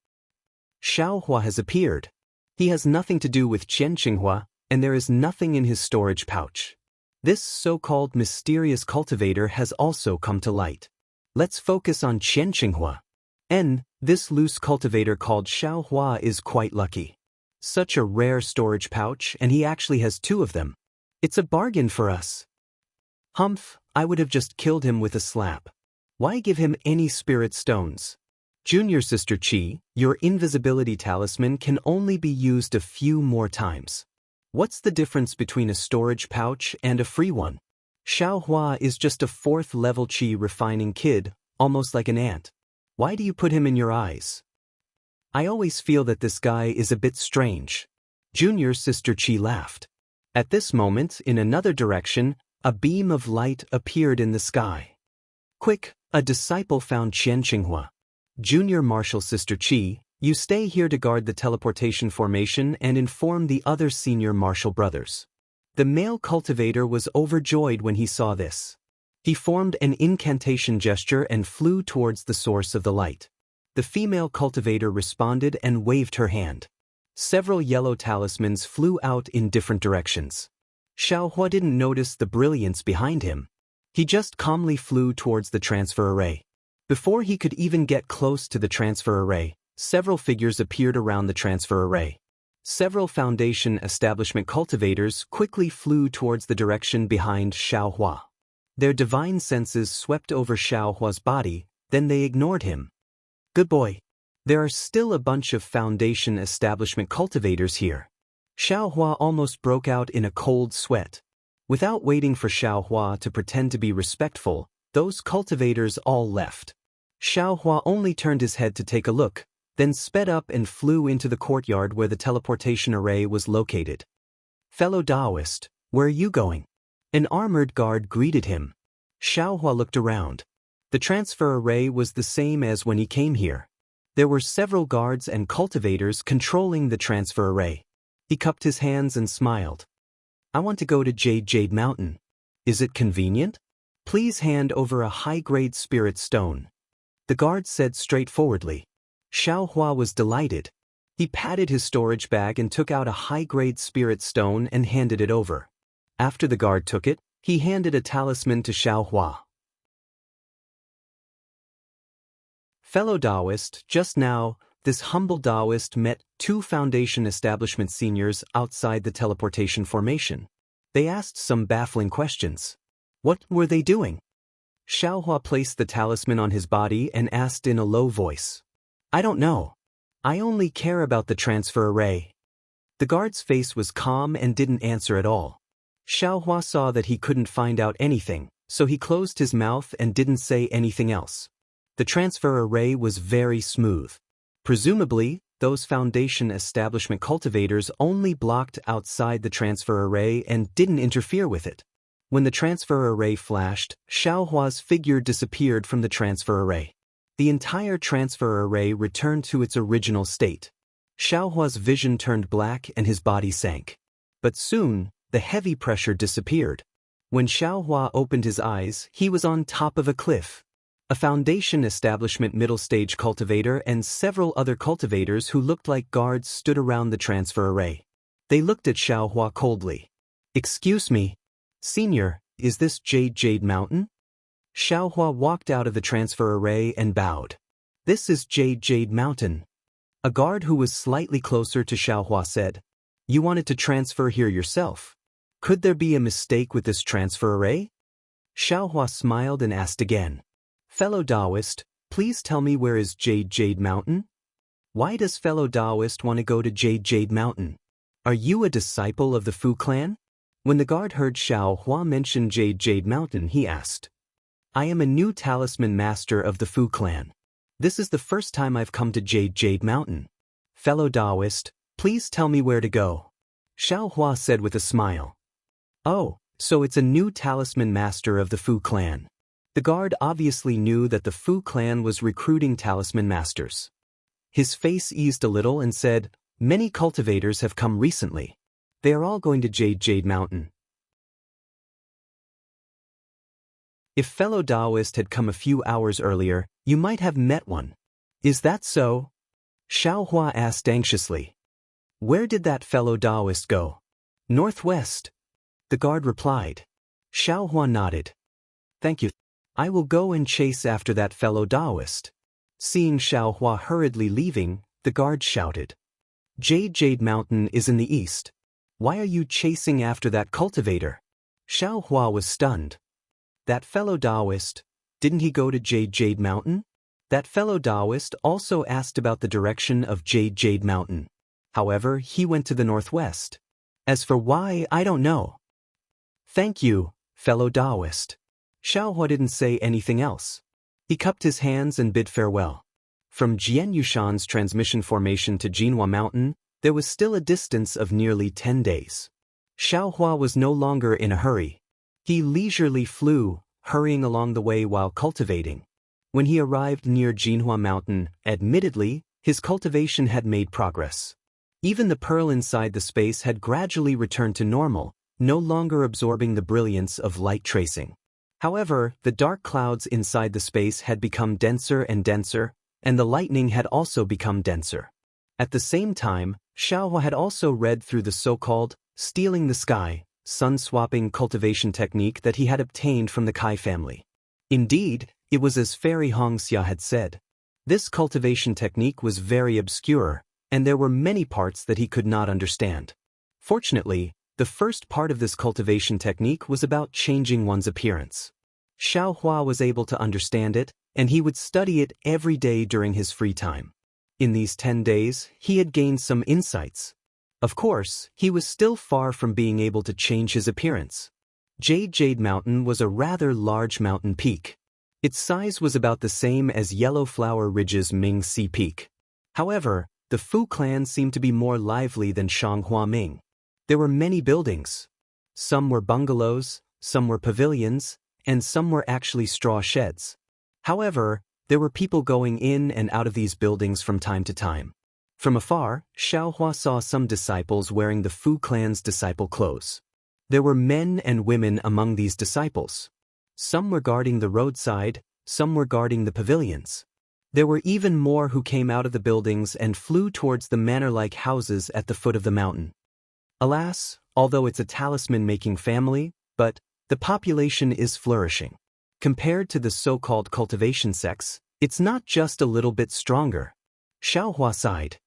Xiaohua has appeared. He has nothing to do with Qian Xinghua, and there is nothing in his storage pouch. This so-called mysterious cultivator has also come to light. Let's focus on Qian Xinghua. This loose cultivator called Xiaohua is quite lucky. Such a rare storage pouch, and he actually has 2 of them. It's a bargain for us. Humph, I would have just killed him with a slap. Why give him any spirit stones? Junior sister Qi, your invisibility talisman can only be used a few more times. What's the difference between a storage pouch and a free one? Xiaohua is just a 4th level Qi refining kid, almost like an ant. Why do you put him in your eyes? I always feel that this guy is a bit strange. Junior sister Qi laughed. At this moment, in another direction, a beam of light appeared in the sky. Quick, a disciple found Qian Xinghua. Junior martial sister Qi, you stay here to guard the teleportation formation and inform the other senior martial brothers. The male cultivator was overjoyed when he saw this. He formed an incantation gesture and flew towards the source of the light. The female cultivator responded and waved her hand. Several yellow talismans flew out in different directions. Xiaohua didn't notice the brilliance behind him. He just calmly flew towards the transfer array. Before he could even get close to the transfer array, several figures appeared around the transfer array. Several Foundation establishment cultivators quickly flew towards the direction behind Xiaohua. Their divine senses swept over Xiaohua's body, then they ignored him. Good boy. There are still a bunch of Foundation establishment cultivators here. Xiaohua almost broke out in a cold sweat. Without waiting for Xiaohua to pretend to be respectful, those cultivators all left. Xiaohua only turned his head to take a look, then sped up and flew into the courtyard where the teleportation array was located. Fellow Daoist, where are you going? An armored guard greeted him. Xiaohua looked around. The transfer array was the same as when he came here. There were several guards and cultivators controlling the transfer array. He cupped his hands and smiled. I want to go to Jade Mountain. Is it convenient? Please hand over a high-grade spirit stone. The guard said straightforwardly. Xiaohua was delighted. He patted his storage bag and took out a high-grade spirit stone and handed it over. After the guard took it, he handed a talisman to Xiaohua. Fellow Daoist, just now, this humble Daoist met 2 Foundation establishment seniors outside the teleportation formation. They asked some baffling questions. What were they doing? Xiaohua placed the talisman on his body and asked in a low voice. I don't know. I only care about the transfer array. The guard's face was calm and didn't answer at all. Xiaohua saw that he couldn't find out anything, so he closed his mouth and didn't say anything else. The transfer array was very smooth. Presumably, those Foundation establishment cultivators only blocked outside the transfer array and didn't interfere with it. When the transfer array flashed, Xiaohua's figure disappeared from the transfer array. The entire transfer array returned to its original state. Xiaohua's vision turned black and his body sank. But soon, the heavy pressure disappeared. When Xiaohua opened his eyes, he was on top of a cliff. A Foundation establishment middle-stage cultivator and several other cultivators who looked like guards stood around the transfer array. They looked at Xiaohua coldly. Excuse me, Senior, is this Jade Mountain? Xiaohua walked out of the transfer array and bowed. This is Jade Mountain. A guard who was slightly closer to Xiaohua said, You wanted to transfer here yourself. Could there be a mistake with this transfer array? Xiaohua smiled and asked again. Fellow Daoist, please tell me where is Jade Mountain? Why does fellow Daoist want to go to Jade Mountain? Are you a disciple of the Fu clan? When the guard heard Xiaohua mention Jade Mountain, he asked. I am a new talisman master of the Fu clan. This is the first time I've come to Jade Mountain. Fellow Daoist, please tell me where to go. Xiao Hua said with a smile. Oh, so it's a new talisman master of the Fu clan. The guard obviously knew that the Fu clan was recruiting talisman masters. His face eased a little and said, many cultivators have come recently. They are all going to Jade Mountain. If fellow Daoist had come a few hours earlier, you might have met one. Is that so? Xiao Hua asked anxiously. Where did that fellow Daoist go? Northwest. The guard replied. Xiao Hua nodded. Thank you. I will go and chase after that fellow Daoist. Seeing Xiao Hua hurriedly leaving, the guard shouted. Jade Mountain is in the east. Why are you chasing after that cultivator? Xiao Hua was stunned. That fellow Daoist, didn't he go to Jade Mountain? That fellow Daoist also asked about the direction of Jade Mountain. However, he went to the northwest. As for why, I don't know. Thank you, fellow Daoist. Xiao Hua didn't say anything else. He cupped his hands and bid farewell. From Jian Yushan's transmission formation to Jinhua Mountain, there was still a distance of nearly 10 days. Xiao Hua was no longer in a hurry. He leisurely flew, hurrying along the way while cultivating. When he arrived near Jinhua Mountain, admittedly, his cultivation had made progress. Even the pearl inside the space had gradually returned to normal, no longer absorbing the brilliance of light tracing. However, the dark clouds inside the space had become denser and denser, and the lightning had also become denser. At the same time, Xiao Hua had also read through the so-called stealing the sky, sun-swapping cultivation technique that he had obtained from the Kai family. Indeed, it was as Fairy Xianxia had said. This cultivation technique was very obscure, and there were many parts that he could not understand. Fortunately, the first part of this cultivation technique was about changing one's appearance. Xiao Hua was able to understand it, and he would study it every day during his free time. In these 10 days, he had gained some insights. Of course, he was still far from being able to change his appearance. Jade Mountain was a rather large mountain peak. Its size was about the same as Yellow Flower Ridge's Ming Si Peak. However, the Fu clan seemed to be more lively than Shanghua Ming. There were many buildings. Some were bungalows, some were pavilions, and some were actually straw sheds. However, there were people going in and out of these buildings from time to time. From afar, Xiao Hua saw some disciples wearing the Fu clan's disciple clothes. There were men and women among these disciples. Some were guarding the roadside, some were guarding the pavilions. There were even more who came out of the buildings and flew towards the manor-like houses at the foot of the mountain. Alas, although it's a talisman-making family, but the population is flourishing. Compared to the so-called cultivation sects, it's not just a little bit stronger. Xiao Hua sighed.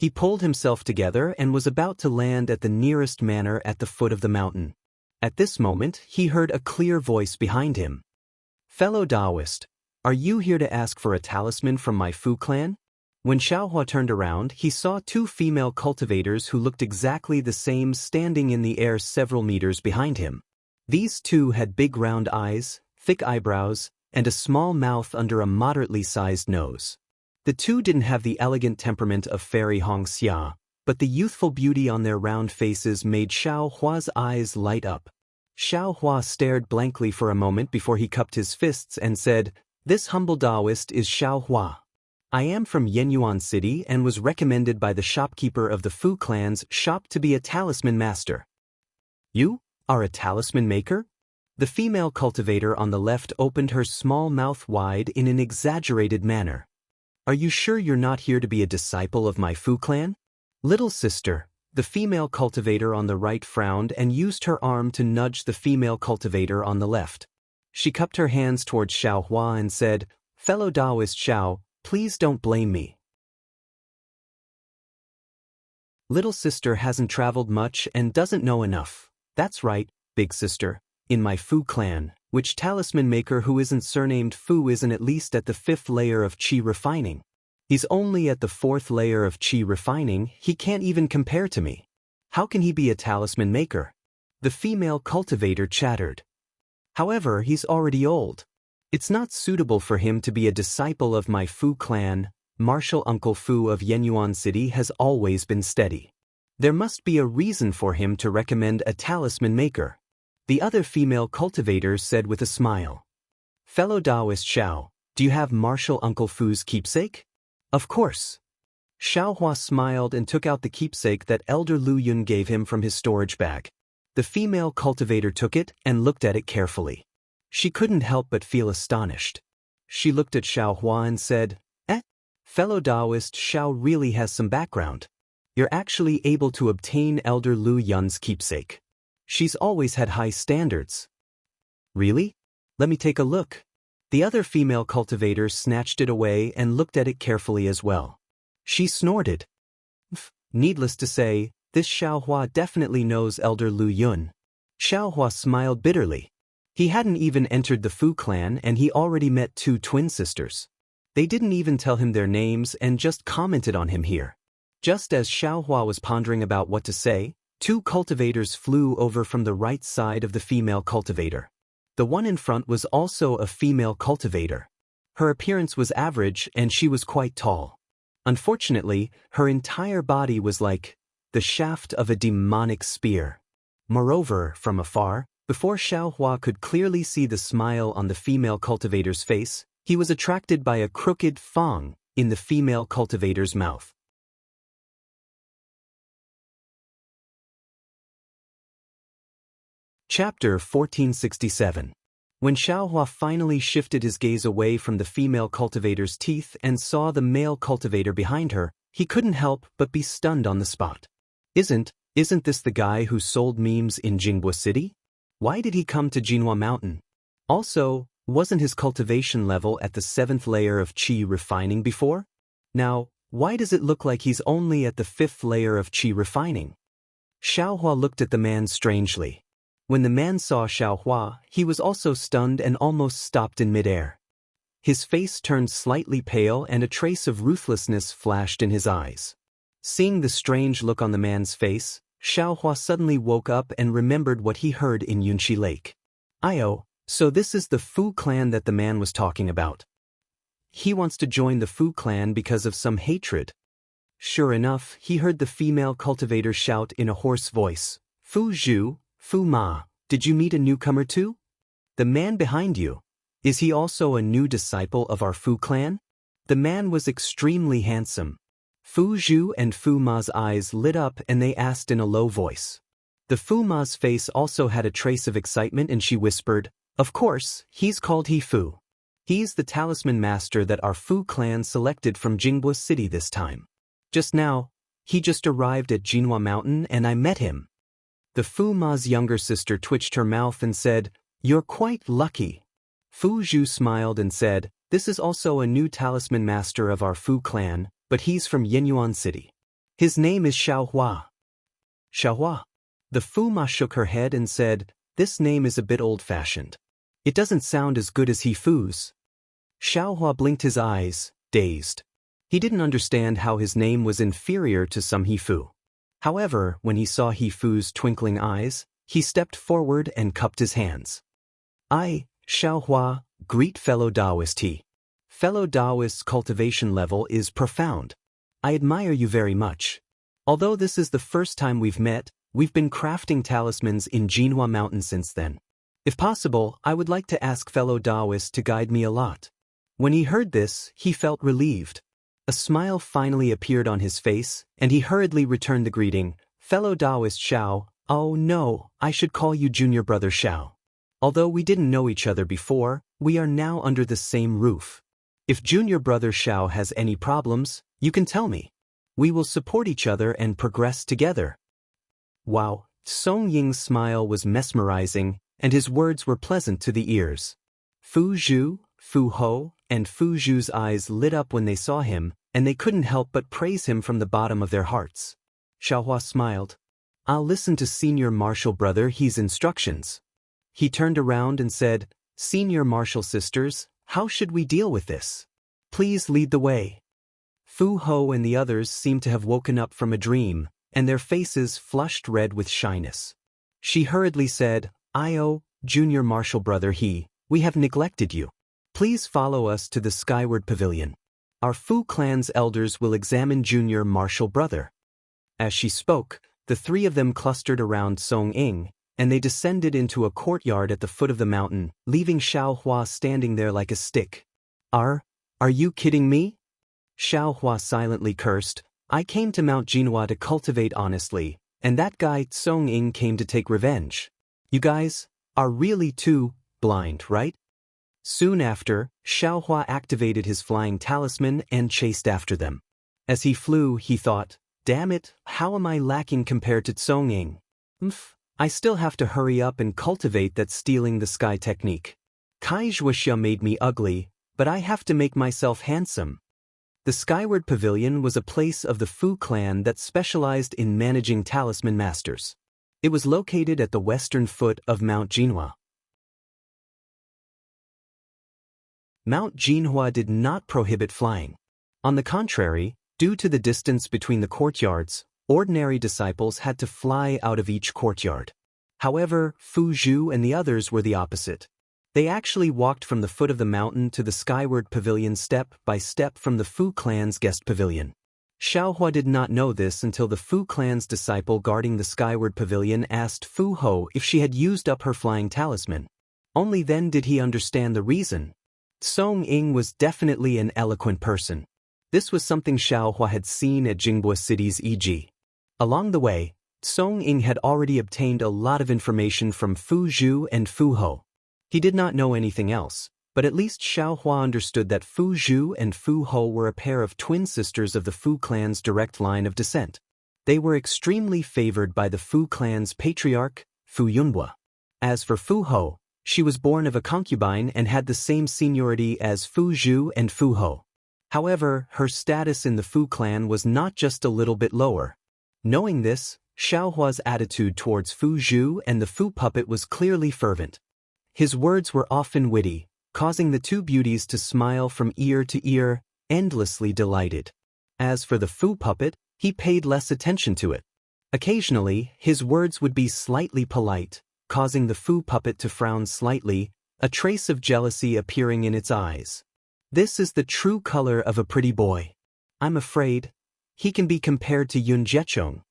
He pulled himself together and was about to land at the nearest manor at the foot of the mountain. At this moment, he heard a clear voice behind him. Fellow Daoist, are you here to ask for a talisman from my Fu clan? When Xiao Hua turned around, he saw 2 female cultivators who looked exactly the same standing in the air several meters behind him. These 2 had big round eyes, thick eyebrows, and a small mouth under a moderately sized nose. The 2 didn't have the elegant temperament of Fairy Xianxia, but the youthful beauty on their round faces made Xiao Hua's eyes light up. Xiao Hua stared blankly for a moment before he cupped his fists and said, "This humble Daoist is Xiao Hua. I am from Yenyuan City and was recommended by the shopkeeper of the Fu clan's shop to be a talisman master." "You are a talisman maker?" The female cultivator on the left opened her small mouth wide in an exaggerated manner. "Are you sure you're not here to be a disciple of my Fu clan?" "Little sister," the female cultivator on the right frowned and used her arm to nudge the female cultivator on the left. She cupped her hands towards Xiao Hua and said, "Fellow Daoist Xiao, please don't blame me. Little sister hasn't traveled much and doesn't know enough. That's right, big sister. In my Fu clan, which talisman maker who isn't surnamed Fu isn't at least at the 5th layer of Qi refining? He's only at the 4th layer of Qi refining, he can't even compare to me. How can he be a talisman maker?" The female cultivator chattered. "However, he's already old. It's not suitable for him to be a disciple of my Fu clan. Martial Uncle Fu of Yenyuan City has always been steady. There must be a reason for him to recommend a talisman maker. The other female cultivator said with a smile. Fellow Daoist Xiao, do you have Martial Uncle Fu's keepsake? Of course. Xiaohua smiled and took out the keepsake that Elder Lu Yun gave him from his storage bag. The female cultivator took it and looked at it carefully. She couldn't help but feel astonished. She looked at Xiaohua and said, Fellow Daoist Xiao really has some background. You're actually able to obtain Elder Lu Yun's keepsake. She's always had high standards. Really? Let me take a look. The other female cultivator snatched it away and looked at it carefully as well. She snorted. Needless to say, this Xiaohua definitely knows Elder Lu Yun. Xiaohua smiled bitterly. He hadn't even entered the Fu clan and he already met two twin sisters. They didn't even tell him their names and just commented on him here. Just as Xiaohua was pondering about what to say, two cultivators flew over from the right side of the female cultivator. The one in front was also a female cultivator. Her appearance was average and she was quite tall. Unfortunately, her entire body was like the shaft of a demonic spear. Moreover, from afar, before Xiaohua could clearly see the smile on the female cultivator's face, he was attracted by a crooked fang in the female cultivator's mouth. Chapter 1467. When Xiaohua finally shifted his gaze away from the female cultivator's teeth and saw the male cultivator behind her, he couldn't help but be stunned on the spot. Isn't this the guy who sold memes in Jinghua City? Why did he come to Jinhua Mountain? Also, wasn't his cultivation level at the 7th layer of qi refining before? Now, why does it look like he's only at the 5th layer of qi refining? Xiaohua looked at the man strangely. When the man saw Xiaohua, he was also stunned and almost stopped in midair. His face turned slightly pale and a trace of ruthlessness flashed in his eyes. Seeing the strange look on the man's face, Xiaohua suddenly woke up and remembered what he heard in Yunshi Lake. So this is the Fu clan that the man was talking about. He wants to join the Fu clan because of some hatred. Sure enough, he heard the female cultivator shout in a hoarse voice, Fu Zhu, Fu Ma, did you meet a newcomer too? The man behind you, is he also a new disciple of our Fu clan? The man was extremely handsome. Fu Zhu and Fu Ma's eyes lit up and they asked in a low voice. The Fu Ma's face also had a trace of excitement and she whispered, Of course, he's called He Fu. He's the talisman master that our Fu clan selected from Jinghua City this time. Just now, he just arrived at Jinhua Mountain and I met him. The Fu Ma's younger sister twitched her mouth and said, You're quite lucky. Fu Zhu smiled and said, This is also a new talisman master of our Fu clan, but he's from Yenyuan City. His name is Xiaohua. Xiaohua? The Fu Ma shook her head and said, This name is a bit old-fashioned. It doesn't sound as good as He Fu's. Xiaohua blinked his eyes, dazed. He didn't understand how his name was inferior to some He Fu. However, when he saw He Fu's twinkling eyes, he stepped forward and cupped his hands. I, Xiaohua, greet fellow Daoist He. Fellow Daoist's cultivation level is profound. I admire you very much. Although this is the first time we've met, we've been crafting talismans in Jinhua Mountain since then. If possible, I would like to ask fellow Daoist to guide me a lot. When he heard this, he felt relieved. A smile finally appeared on his face, and he hurriedly returned the greeting, Fellow Daoist Xiao, oh no, I should call you Junior Brother Xiao. Although we didn't know each other before, we are now under the same roof. If Junior Brother Xiao has any problems, you can tell me. We will support each other and progress together. Wow, Song Ying's smile was mesmerizing, and his words were pleasant to the ears. Fu Zhu, Fu Ho, and Fu Zhu's eyes lit up when they saw him, and they couldn't help but praise him from the bottom of their hearts. Xiaohua smiled. I'll listen to Senior Martial Brother He's instructions. He turned around and said, Senior Martial Sisters, how should we deal with this? Please lead the way. Fu Ho and the others seemed to have woken up from a dream, and their faces flushed red with shyness. She hurriedly said, Junior Martial Brother He, we have neglected you. Please follow us to the Skyward Pavilion. Our Fu clan's elders will examine junior martial brother. As she spoke, the three of them clustered around Song Ying, and they descended into a courtyard at the foot of the mountain, leaving Xiao Hua standing there like a stick. Are you kidding me? Xiao Hua silently cursed. I came to Mount Jinhua to cultivate honestly, and that guy Song Ying came to take revenge. You guys are really too blind, right? Soon after, Xiao Hua activated his flying talisman and chased after them. As he flew, he thought, damn it, how am I lacking compared to Song Ying? I still have to hurry up and cultivate that stealing the sky technique. Kai Zhuoxia made me ugly, but I have to make myself handsome. The Skyward Pavilion was a place of the Fu clan that specialized in managing talisman masters. It was located at the western foot of Mount Jinhua. Mount Jinhua did not prohibit flying. On the contrary, due to the distance between the courtyards, ordinary disciples had to fly out of each courtyard. However, Fu Zhu and the others were the opposite. They actually walked from the foot of the mountain to the Skyward Pavilion step by step from the Fu clan's guest pavilion. Xiao Hua did not know this until the Fu clan's disciple guarding the Skyward Pavilion asked Fu Ho if she had used up her flying talisman. Only then did he understand the reason. Song Ying was definitely an eloquent person. This was something Xiao Hua had seen at Jingbo City's e.g. Along the way, Song Ying had already obtained a lot of information from Fu Zhu and Fu Ho. He did not know anything else, but at least Xiao Hua understood that Fu Zhu and Fu Ho were a pair of twin sisters of the Fu clan's direct line of descent. They were extremely favored by the Fu clan's patriarch, Fu Yunhua. As for Fu Ho, she was born of a concubine and had the same seniority as Fu Zhu and Fu Ho. However, her status in the Fu clan was not just a little bit lower. Knowing this, Xiao Hua's attitude towards Fu Zhu and the Fu puppet was clearly fervent. His words were often witty, causing the two beauties to smile from ear to ear, endlessly delighted. As for the Fu puppet, he paid less attention to it. Occasionally, his words would be slightly polite, causing the Fu puppet to frown slightly, a trace of jealousy appearing in its eyes. This is the true color of a pretty boy. I'm afraid he can be compared to Yun Jiechong.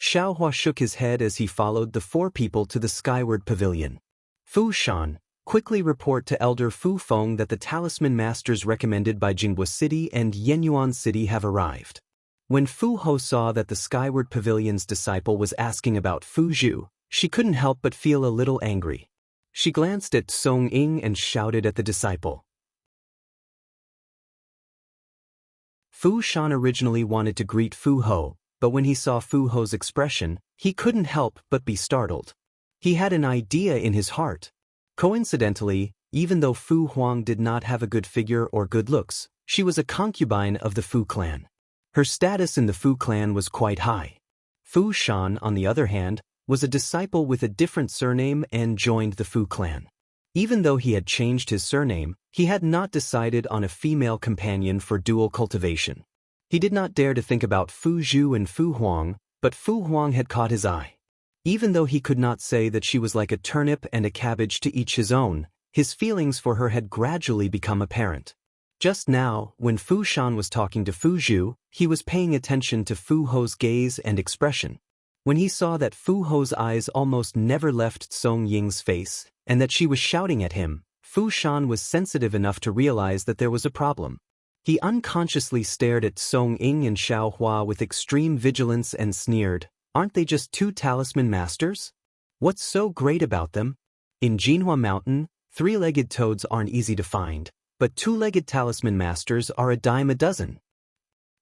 Xiao Hua shook his head as he followed the four people to the Skyward Pavilion. Fu Shan, quickly report to Elder Fu Feng that the talisman masters recommended by Jingbo City and Yenyuan City have arrived. When Fu Ho saw that the Skyward Pavilion's disciple was asking about Fu Zhu, she couldn't help but feel a little angry. She glanced at Song Ying and shouted at the disciple. Fu Shan originally wanted to greet Fu Ho, but when he saw Fu Ho's expression, he couldn't help but be startled. He had an idea in his heart. Coincidentally, even though Fu Huang did not have a good figure or good looks, she was a concubine of the Fu clan. Her status in the Fu clan was quite high. Fu Shan, on the other hand, was a disciple with a different surname and joined the Fu clan. Even though he had changed his surname, he had not decided on a female companion for dual cultivation. He did not dare to think about Fu Zhu and Fu Huang, but Fu Huang had caught his eye. Even though he could not say that she was like a turnip and a cabbage to each his own, his feelings for her had gradually become apparent. Just now, when Fu Shan was talking to Fu Zhu, he was paying attention to Fu Ho's gaze and expression. When he saw that Fu Ho's eyes almost never left Song Ying's face, and that she was shouting at him, Fu Shan was sensitive enough to realize that there was a problem. He unconsciously stared at Song Ying and Xiao Hua with extreme vigilance and sneered, "Aren't they just two talisman masters? What's so great about them? In Jinhua Mountain, three-legged toads aren't easy to find, but two-legged talisman masters are a dime a dozen.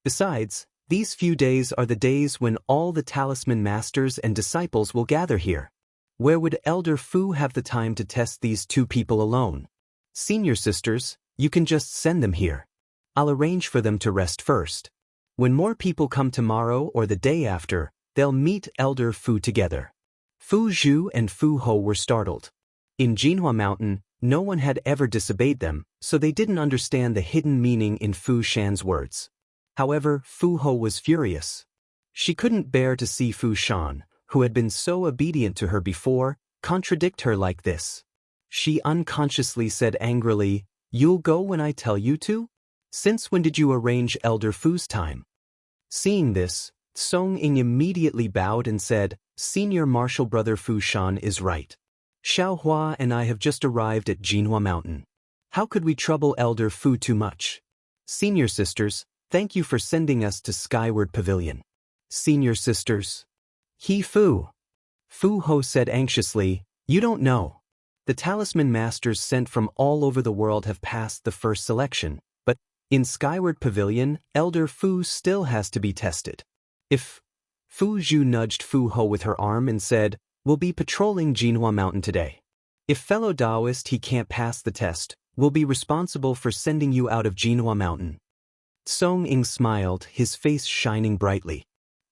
Besides, these few days are the days when all the talisman masters and disciples will gather here. Where would Elder Fu have the time to test these two people alone? Senior sisters, you can just send them here. I'll arrange for them to rest first. When more people come tomorrow or the day after, they'll meet Elder Fu together." Fu Zhu and Fu Ho were startled. In Jinhua Mountain, no one had ever disobeyed them, so they didn't understand the hidden meaning in Fu Shan's words. However, Fu Ho was furious. She couldn't bear to see Fu Shan, who had been so obedient to her before, contradict her like this. She unconsciously said angrily, You'll go when I tell you to? Since when did you arrange Elder Fu's time? Seeing this, Song Ying immediately bowed and said, Senior Martial Brother Fu Shan is right. Xiaohua and I have just arrived at Jinhua Mountain. How could we trouble Elder Fu too much? Senior sisters, thank you for sending us to Skyward Pavilion. Senior sisters. He Fu. Fu Ho said anxiously, you don't know. The talisman masters sent from all over the world have passed the first selection, but in Skyward Pavilion, Elder Fu still has to be tested. If Fu Zhu nudged Fu Ho with her arm and said, we'll be patrolling Jinhua Mountain today. If fellow Daoist he can't pass the test, we'll be responsible for sending you out of Jinhua Mountain. Song Ying smiled, his face shining brightly.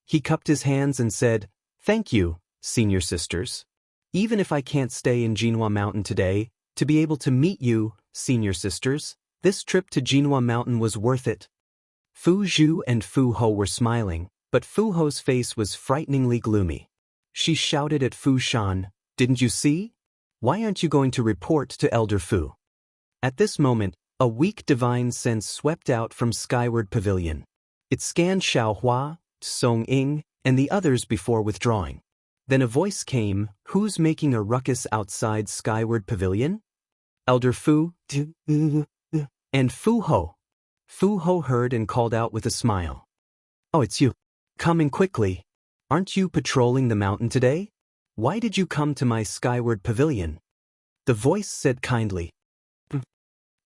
He cupped his hands and said, thank you, senior sisters. Even if I can't stay in Jinhua Mountain today, to be able to meet you, senior sisters, this trip to Jinhua Mountain was worth it. Fu Zhu and Fu Ho were smiling, but Fu Ho's face was frighteningly gloomy. She shouted at Fu Shan, didn't you see? Why aren't you going to report to Elder Fu? At this moment, a weak divine sense swept out from Skyward Pavilion. It scanned Xiaohua, Song Ying, and the others before withdrawing. Then a voice came, who's making a ruckus outside Skyward Pavilion? Elder Fu, and Fu Ho. Fu Ho heard and called out with a smile. Oh, it's you. Coming quickly. Aren't you patrolling the mountain today? Why did you come to my Skyward Pavilion? The voice said kindly.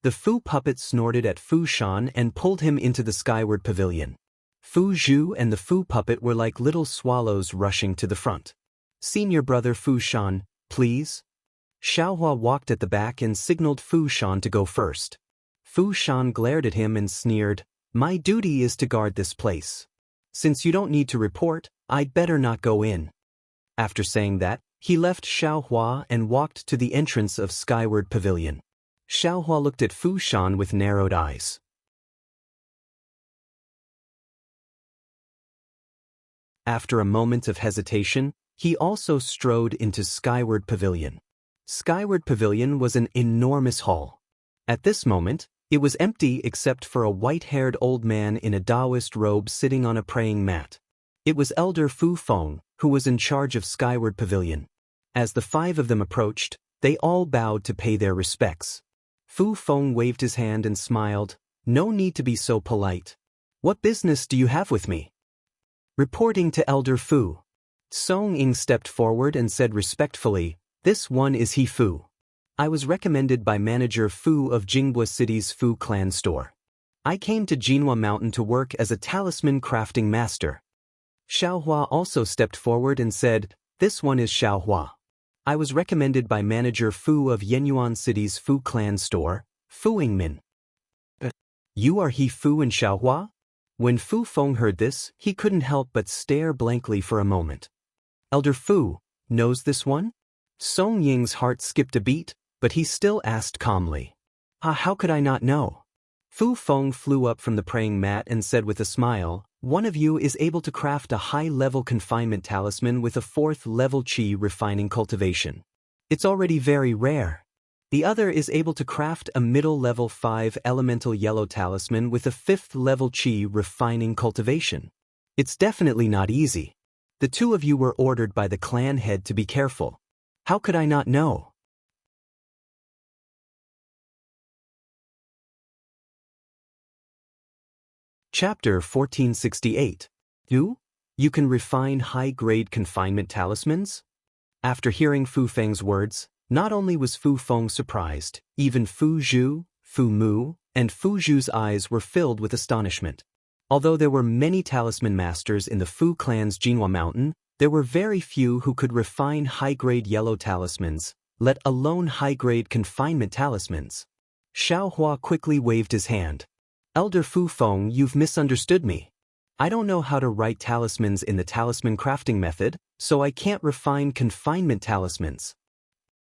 The Fu puppet snorted at Fu Shan and pulled him into the Skyward Pavilion. Fu Zhu and the Fu puppet were like little swallows rushing to the front. Senior brother Fu Shan, please. Xiaohua walked at the back and signaled Fu Shan to go first. Fu Shan glared at him and sneered, my duty is to guard this place. Since you don't need to report, I'd better not go in. After saying that, he left Xiaohua and walked to the entrance of Skyward Pavilion. Xiaohua looked at Fu Shan with narrowed eyes. After a moment of hesitation, he also strode into Skyward Pavilion. Skyward Pavilion was an enormous hall. At this moment, it was empty except for a white-haired old man in a Daoist robe sitting on a praying mat. It was Elder Fu Feng, who was in charge of Skyward Pavilion. As the five of them approached, they all bowed to pay their respects. Fu Feng waved his hand and smiled, no need to be so polite. What business do you have with me? Reporting to Elder Fu. Song Ying stepped forward and said respectfully, this one is He Fu. I was recommended by Manager Fu of Jinghua City's Fu Clan store. I came to Jinhua Mountain to work as a talisman crafting master. Xiaohua also stepped forward and said, this one is Xiaohua. I was recommended by Manager Fu of Yenyuan City's Fu Clan store, Fu Yingmin. You are He Fu and Xiaohua? When Fu Feng heard this, he couldn't help but stare blankly for a moment. Elder Fu, knows this one? Song Ying's heart skipped a beat, but he still asked calmly. How could I not know? Fu Feng flew up from the praying mat and said with a smile, one of you is able to craft a high-level confinement talisman with a 4th-level qi refining cultivation. It's already very rare. The other is able to craft a middle-level 5 elemental yellow talisman with a 5th-level qi refining cultivation. It's definitely not easy. The two of you were ordered by the clan head to be careful. How could I not know? Chapter 1468. You can refine high-grade confinement talismans? After hearing Fu Feng's words, not only was Fu Feng surprised, even Fu Zhu, Fu Mu, and Fu Zhu's eyes were filled with astonishment. Although there were many talisman masters in the Fu clan's Jinhua Mountain, there were very few who could refine high-grade yellow talismans, let alone high-grade confinement talismans. Xiaohua quickly waved his hand. Elder Fu Feng, you've misunderstood me. I don't know how to write talismans in the talisman crafting method, so I can't refine confinement talismans.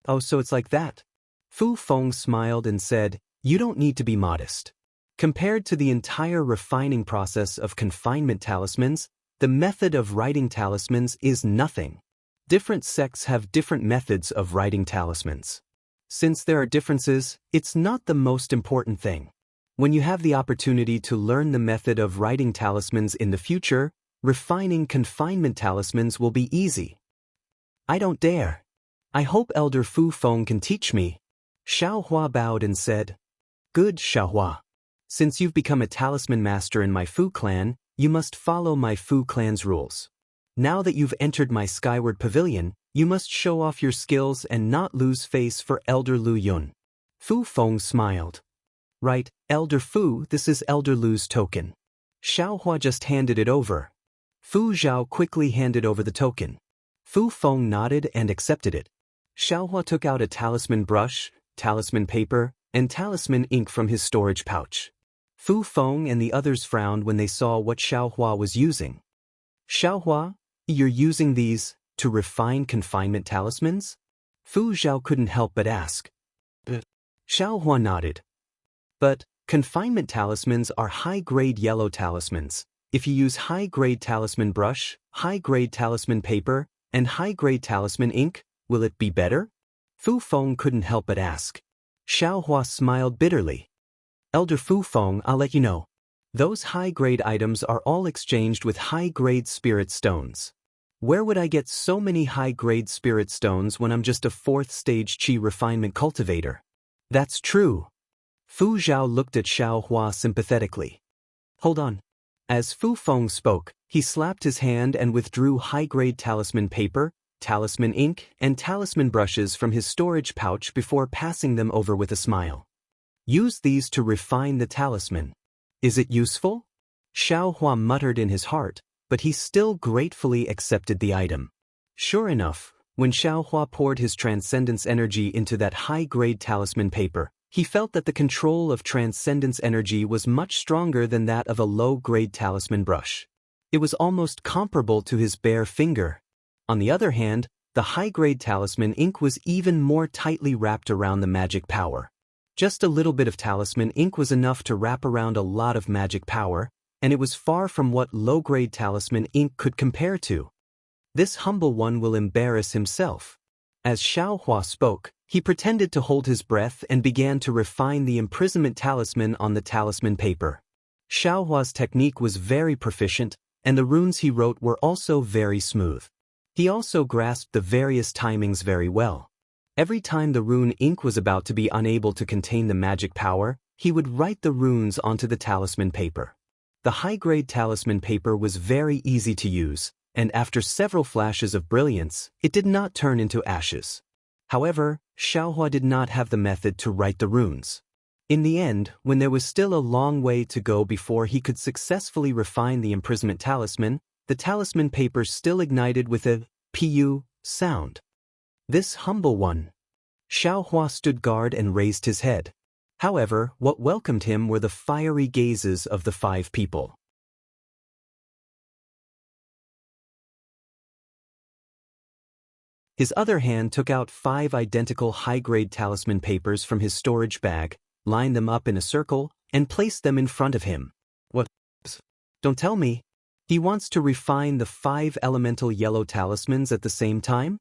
Oh, so it's like that? Fu Feng smiled and said, you don't need to be modest. Compared to the entire refining process of confinement talismans, the method of writing talismans is nothing. Different sects have different methods of writing talismans. Since there are differences, it's not the most important thing. When you have the opportunity to learn the method of writing talismans in the future, refining confinement talismans will be easy. I don't dare. I hope Elder Fu Feng can teach me. Xiaohua bowed and said, Good, Xiaohua. Since you've become a talisman master in my Fu clan, you must follow my Fu clan's rules. Now that you've entered my skyward pavilion, you must show off your skills and not lose face for Elder Lu Yun. Fu Feng smiled. Right, Elder Fu, this is Elder Lu's token. Xiaohua just handed it over. Fu Zhao quickly handed over the token. Fu Feng nodded and accepted it. Xiaohua took out a talisman brush, talisman paper, and talisman ink from his storage pouch. Fu Feng and the others frowned when they saw what Xiaohua was using. Xiaohua, you're using these to refine confinement talismans? Fu Zhao couldn't help but ask. Xiaohua nodded. But confinement talismans are high-grade yellow talismans. If you use high-grade talisman brush, high-grade talisman paper, and high-grade talisman ink, will it be better? Fu Feng couldn't help but ask. Xiaohua smiled bitterly. Elder Fu Feng, I'll let you know. Those high-grade items are all exchanged with high-grade spirit stones. Where would I get so many high-grade spirit stones when I'm just a 4th-stage Qi refinement cultivator? That's true. Fu Zhao looked at Xiaohua sympathetically. Hold on. As Fu Feng spoke, he slapped his hand and withdrew high-grade talisman paper, talisman ink, and talisman brushes from his storage pouch before passing them over with a smile. Use these to refine the talisman. Is it useful? Xiaohua muttered in his heart, but he still gratefully accepted the item. Sure enough, when Xiaohua poured his transcendence energy into that high-grade talisman paper, he felt that the control of transcendence energy was much stronger than that of a low-grade talisman brush. It was almost comparable to his bare finger. On the other hand, the high-grade talisman ink was even more tightly wrapped around the magic power. Just a little bit of talisman ink was enough to wrap around a lot of magic power, and it was far from what low-grade talisman ink could compare to. This humble one will embarrass himself. As Xiaohua spoke, he pretended to hold his breath and began to refine the imprisonment talisman on the talisman paper. Xiaohua's technique was very proficient, and the runes he wrote were also very smooth. He also grasped the various timings very well. Every time the rune ink was about to be unable to contain the magic power, he would write the runes onto the talisman paper. The high-grade talisman paper was very easy to use, and after several flashes of brilliance, it did not turn into ashes. However, Xiaohua did not have the method to write the runes. In the end, when there was still a long way to go before he could successfully refine the imprisonment talisman, the talisman paper still ignited with a pu sound. This humble one. Xiaohua stood guard and raised his head. However, what welcomed him were the fiery gazes of the 5 people. His other hand took out 5 identical high-grade talisman papers from his storage bag, lined them up in a circle, and placed them in front of him. What? Don't tell me. He wants to refine the 5 elemental yellow talismans at the same time?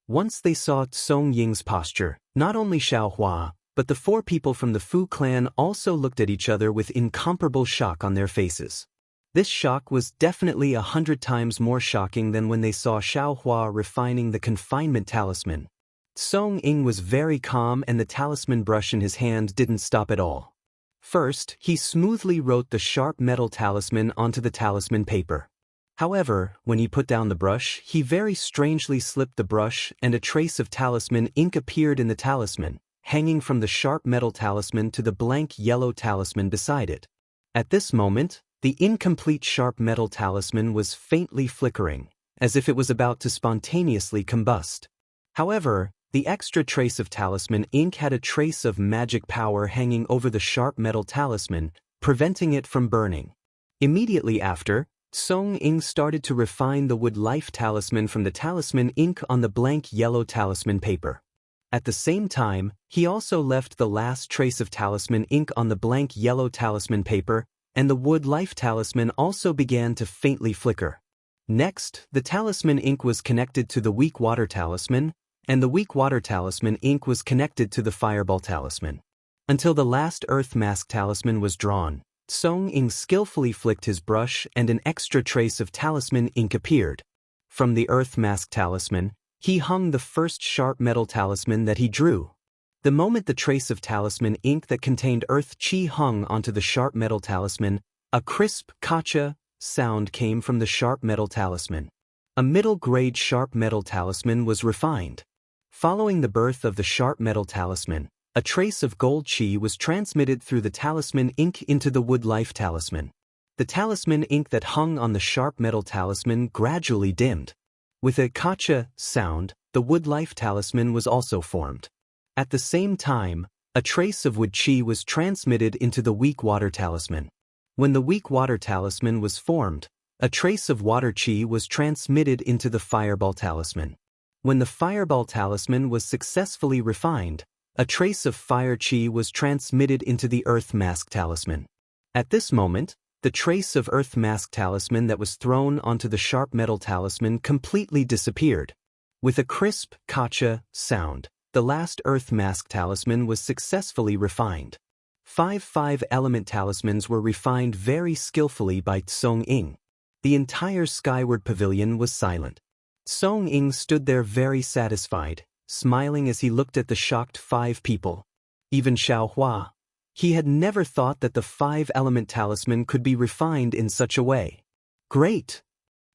Once they saw Song Ying's posture, not only Xiaohua, but the 4 people from the Fu clan also looked at each other with incomparable shock on their faces. This shock was definitely 100 times more shocking than when they saw Xiaohua refining the confinement talisman. Song Ying was very calm and the talisman brush in his hand didn't stop at all. First, he smoothly wrote the sharp metal talisman onto the talisman paper. However, when he put down the brush, he very strangely slipped the brush and a trace of talisman ink appeared in the talisman, hanging from the sharp metal talisman to the blank yellow talisman beside it. At this moment, the incomplete sharp metal talisman was faintly flickering, as if it was about to spontaneously combust. However, the extra trace of talisman ink had a trace of magic power hanging over the sharp metal talisman, preventing it from burning. Immediately after, Song Ying started to refine the wood life talisman from the talisman ink on the blank yellow talisman paper. At the same time, he also left the last trace of talisman ink on the blank yellow talisman paper, and the wood life talisman also began to faintly flicker. Next, the talisman ink was connected to the weak water talisman, and the weak water talisman ink was connected to the fireball talisman. Until the last earth mask talisman was drawn, Song Ying skillfully flicked his brush and an extra trace of talisman ink appeared. From the earth mask talisman, he hung the first sharp metal talisman that he drew. The moment the trace of talisman ink that contained earth chi hung onto the sharp metal talisman, a crisp kacha sound came from the sharp metal talisman. A middle-grade sharp metal talisman was refined. Following the birth of the sharp metal talisman, a trace of gold chi was transmitted through the talisman ink into the wood life talisman. The talisman ink that hung on the sharp metal talisman gradually dimmed. With a kacha sound, the wood life talisman was also formed. At the same time, a trace of wood chi was transmitted into the weak water talisman. When the weak water talisman was formed, a trace of water chi was transmitted into the fireball talisman. When the fireball talisman was successfully refined, a trace of fire chi was transmitted into the earth mask talisman. At this moment, the trace of earth mask talisman that was thrown onto the sharp metal talisman completely disappeared. With a crisp kacha sound, the last earth mask talisman was successfully refined. 5 element talismans were refined very skillfully by Song Ying. The entire skyward pavilion was silent. Song Ying stood there very satisfied, smiling as he looked at the shocked 5 people. Even Xiaohua. He had never thought that the 5-element talisman could be refined in such a way. Great!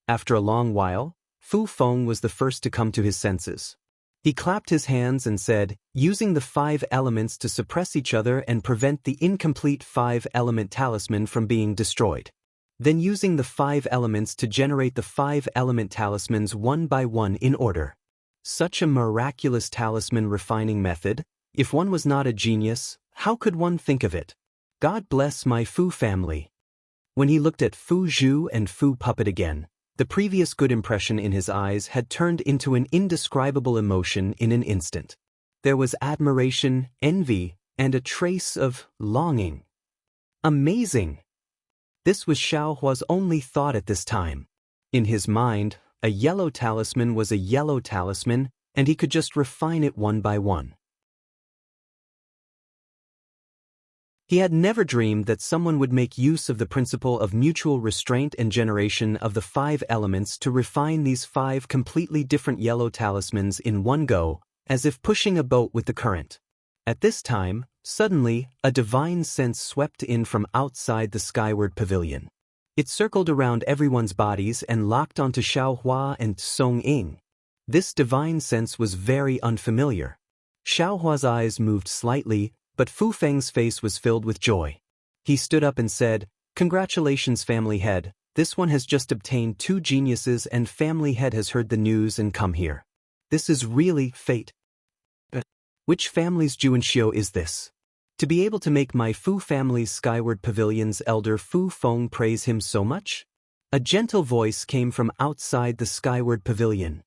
After a long while, Fu Feng was the first to come to his senses. He clapped his hands and said, using the 5 elements to suppress each other and prevent the incomplete 5-element talisman from being destroyed. Then using the 5 elements to generate the 5-element talismans one by one in order. Such a miraculous talisman refining method, if one was not a genius, how could one think of it? God bless my Fu family. When he looked at Fu Zhu and Fu Puppet again, the previous good impression in his eyes had turned into an indescribable emotion in an instant. There was admiration, envy, and a trace of longing. Amazing! This was Xiaohua's only thought at this time. In his mind, a yellow talisman was a yellow talisman, and he could just refine it one by one. He had never dreamed that someone would make use of the principle of mutual restraint and generation of the 5 elements to refine these 5 completely different yellow talismans in one go, as if pushing a boat with the current. At this time, suddenly, a divine sense swept in from outside the skyward pavilion. It circled around everyone's bodies and locked onto Xiaohua and Song Ying. This divine sense was very unfamiliar. Xiaohua's eyes moved slightly, but Fu Feng's face was filled with joy. He stood up and said, "Congratulations, family head. This one has just obtained 2 geniuses and family head has heard the news and come here. This is really fate." Which family's Juanxiu is this? To be able to make my Fu family's skyward pavilion's elder Fu Feng praise him so much? A gentle voice came from outside the skyward pavilion.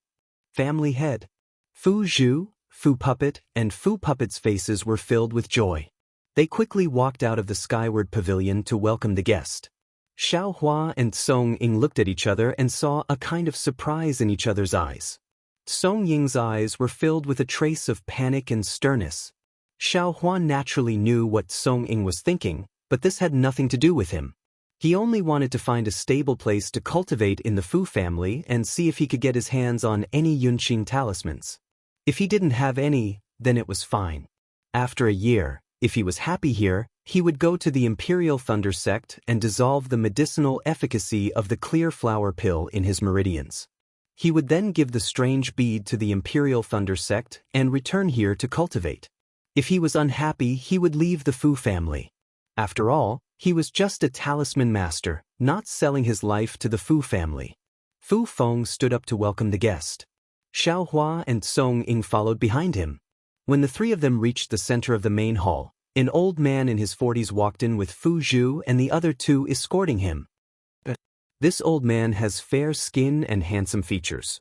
Family head. Fu Zhu, Fu Puppet, and Fu Puppet's faces were filled with joy. They quickly walked out of the skyward pavilion to welcome the guest. Xiaohua and Song Ying looked at each other and saw a kind of surprise in each other's eyes. Song Ying's eyes were filled with a trace of panic and sternness. Xiaohua naturally knew what Song Ying was thinking, but this had nothing to do with him. He only wanted to find a stable place to cultivate in the Fu family and see if he could get his hands on any Yunqing talismans. If he didn't have any, then it was fine. After a year, if he was happy here, he would go to the Imperial Thunder sect and dissolve the medicinal efficacy of the clear flower pill in his meridians. He would then give the strange bead to the Imperial Thunder sect and return here to cultivate. If he was unhappy, he would leave the Fu family. After all, he was just a talisman master, not selling his life to the Fu family. Fu Feng stood up to welcome the guest. Xiaohua and Song Ying followed behind him. When the 3 of them reached the center of the main hall, an old man in his 40s walked in with Fu Zhu and the other 2 escorting him. This old man has fair skin and handsome features.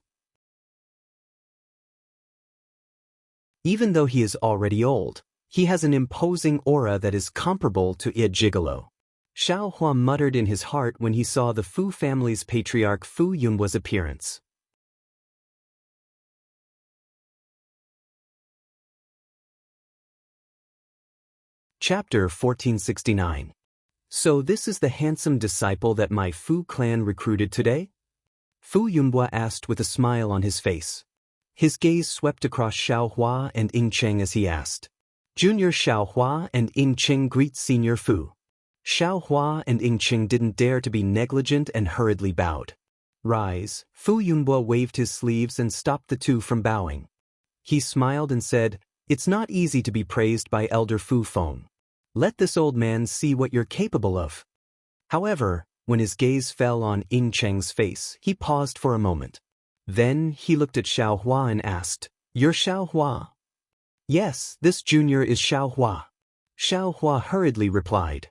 Even though he is already old, he has an imposing aura that is comparable to a gigolo. Xiaohua muttered in his heart when he saw the Fu family's patriarch Fu Yunhua's appearance. Chapter 1469. So this is the handsome disciple that my Fu clan recruited today? Fu Yunhua asked with a smile on his face. His gaze swept across Xiaohua and Ying Cheng as he asked. Junior Xiaohua and Ying Cheng greet Senior Fu. Xiaohua and Ying Cheng didn't dare to be negligent and hurriedly bowed. Rise. Fu Yunhua waved his sleeves and stopped the two from bowing. He smiled and said, It's not easy to be praised by Elder Fu Feng. Let this old man see what you're capable of. However, when his gaze fell on Ying Cheng's face, he paused for a moment. Then he looked at Xiaohua and asked, You're Xiaohua? Yes, this junior is Xiaohua. Xiaohua hurriedly replied.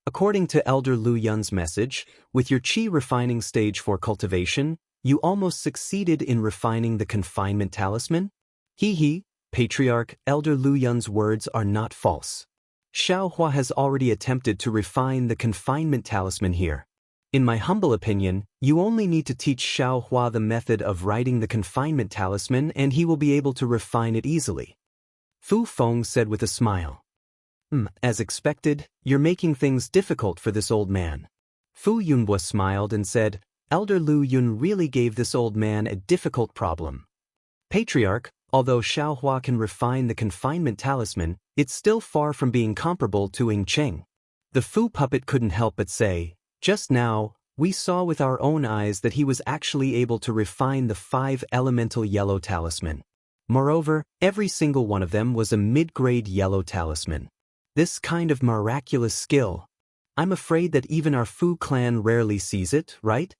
According to Elder Lu Yun's message, with your qi refining stage for cultivation, you almost succeeded in refining the confinement talisman? He, Patriarch, Elder Lu Yun's words are not false. Xiaohua has already attempted to refine the confinement talisman here. In my humble opinion, you only need to teach Xiaohua the method of writing the confinement talisman and he will be able to refine it easily. Fu Feng said with a smile. As expected, you're making things difficult for this old man. Fu Yunhua smiled and said, Elder Lu Yun really gave this old man a difficult problem. Patriarch, although Xiaohua can refine the confinement talisman, it's still far from being comparable to Ying Cheng. The Fu puppet couldn't help but say, just now, we saw with our own eyes that he was actually able to refine the 5 elemental yellow talisman. Moreover, every single one of them was a mid-grade yellow talisman. This kind of miraculous skill, I'm afraid that even our Fu clan rarely sees it, right?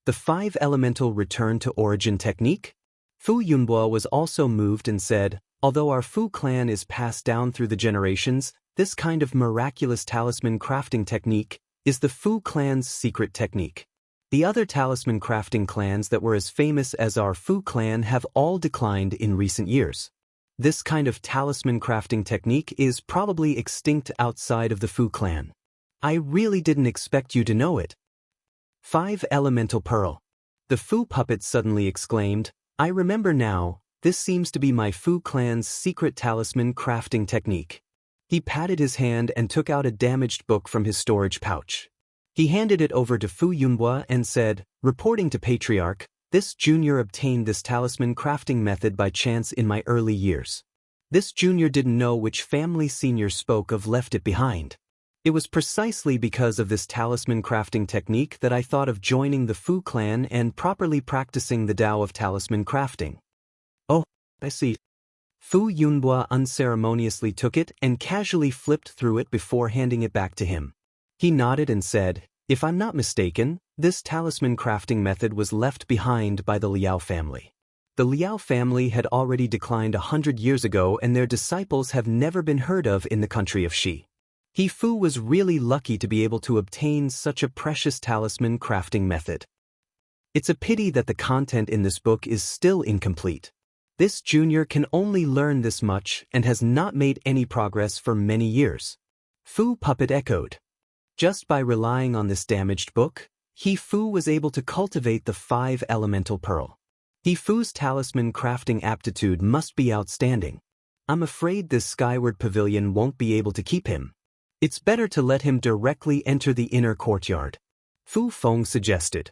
The 5 elemental return to origin technique? Fu Yunhua was also moved and said, although our Fu clan is passed down through the generations, this kind of miraculous talisman crafting technique is the Fu clan's secret technique. The other talisman crafting clans that were as famous as our Fu clan have all declined in recent years. This kind of talisman crafting technique is probably extinct outside of the Fu clan. I really didn't expect you to know it. 5 elemental pearl. The Fu puppet suddenly exclaimed, I remember now, this seems to be my Fu clan's secret talisman crafting technique. He patted his hand and took out a damaged book from his storage pouch. He handed it over to Fu Yunhua and said, reporting to Patriarch, this junior obtained this talisman crafting method by chance in my early years. This junior didn't know which family senior spoke of left it behind. It was precisely because of this talisman crafting technique that I thought of joining the Fu clan and properly practicing the Tao of talisman crafting. Oh, I see. Fu Yunhua unceremoniously took it and casually flipped through it before handing it back to him. He nodded and said, if I'm not mistaken, this talisman crafting method was left behind by the Liao family. The Liao family had already declined 100 years ago and their disciples have never been heard of in the country of Xi. He Fu was really lucky to be able to obtain such a precious talisman crafting method. It's a pity that the content in this book is still incomplete. This junior can only learn this much and has not made any progress for many years. Fu puppet echoed. Just by relying on this damaged book, He Fu was able to cultivate the 5 elemental pearl. He Fu's talisman crafting aptitude must be outstanding. I'm afraid this skyward pavilion won't be able to keep him. It's better to let him directly enter the inner courtyard. Fu Feng suggested.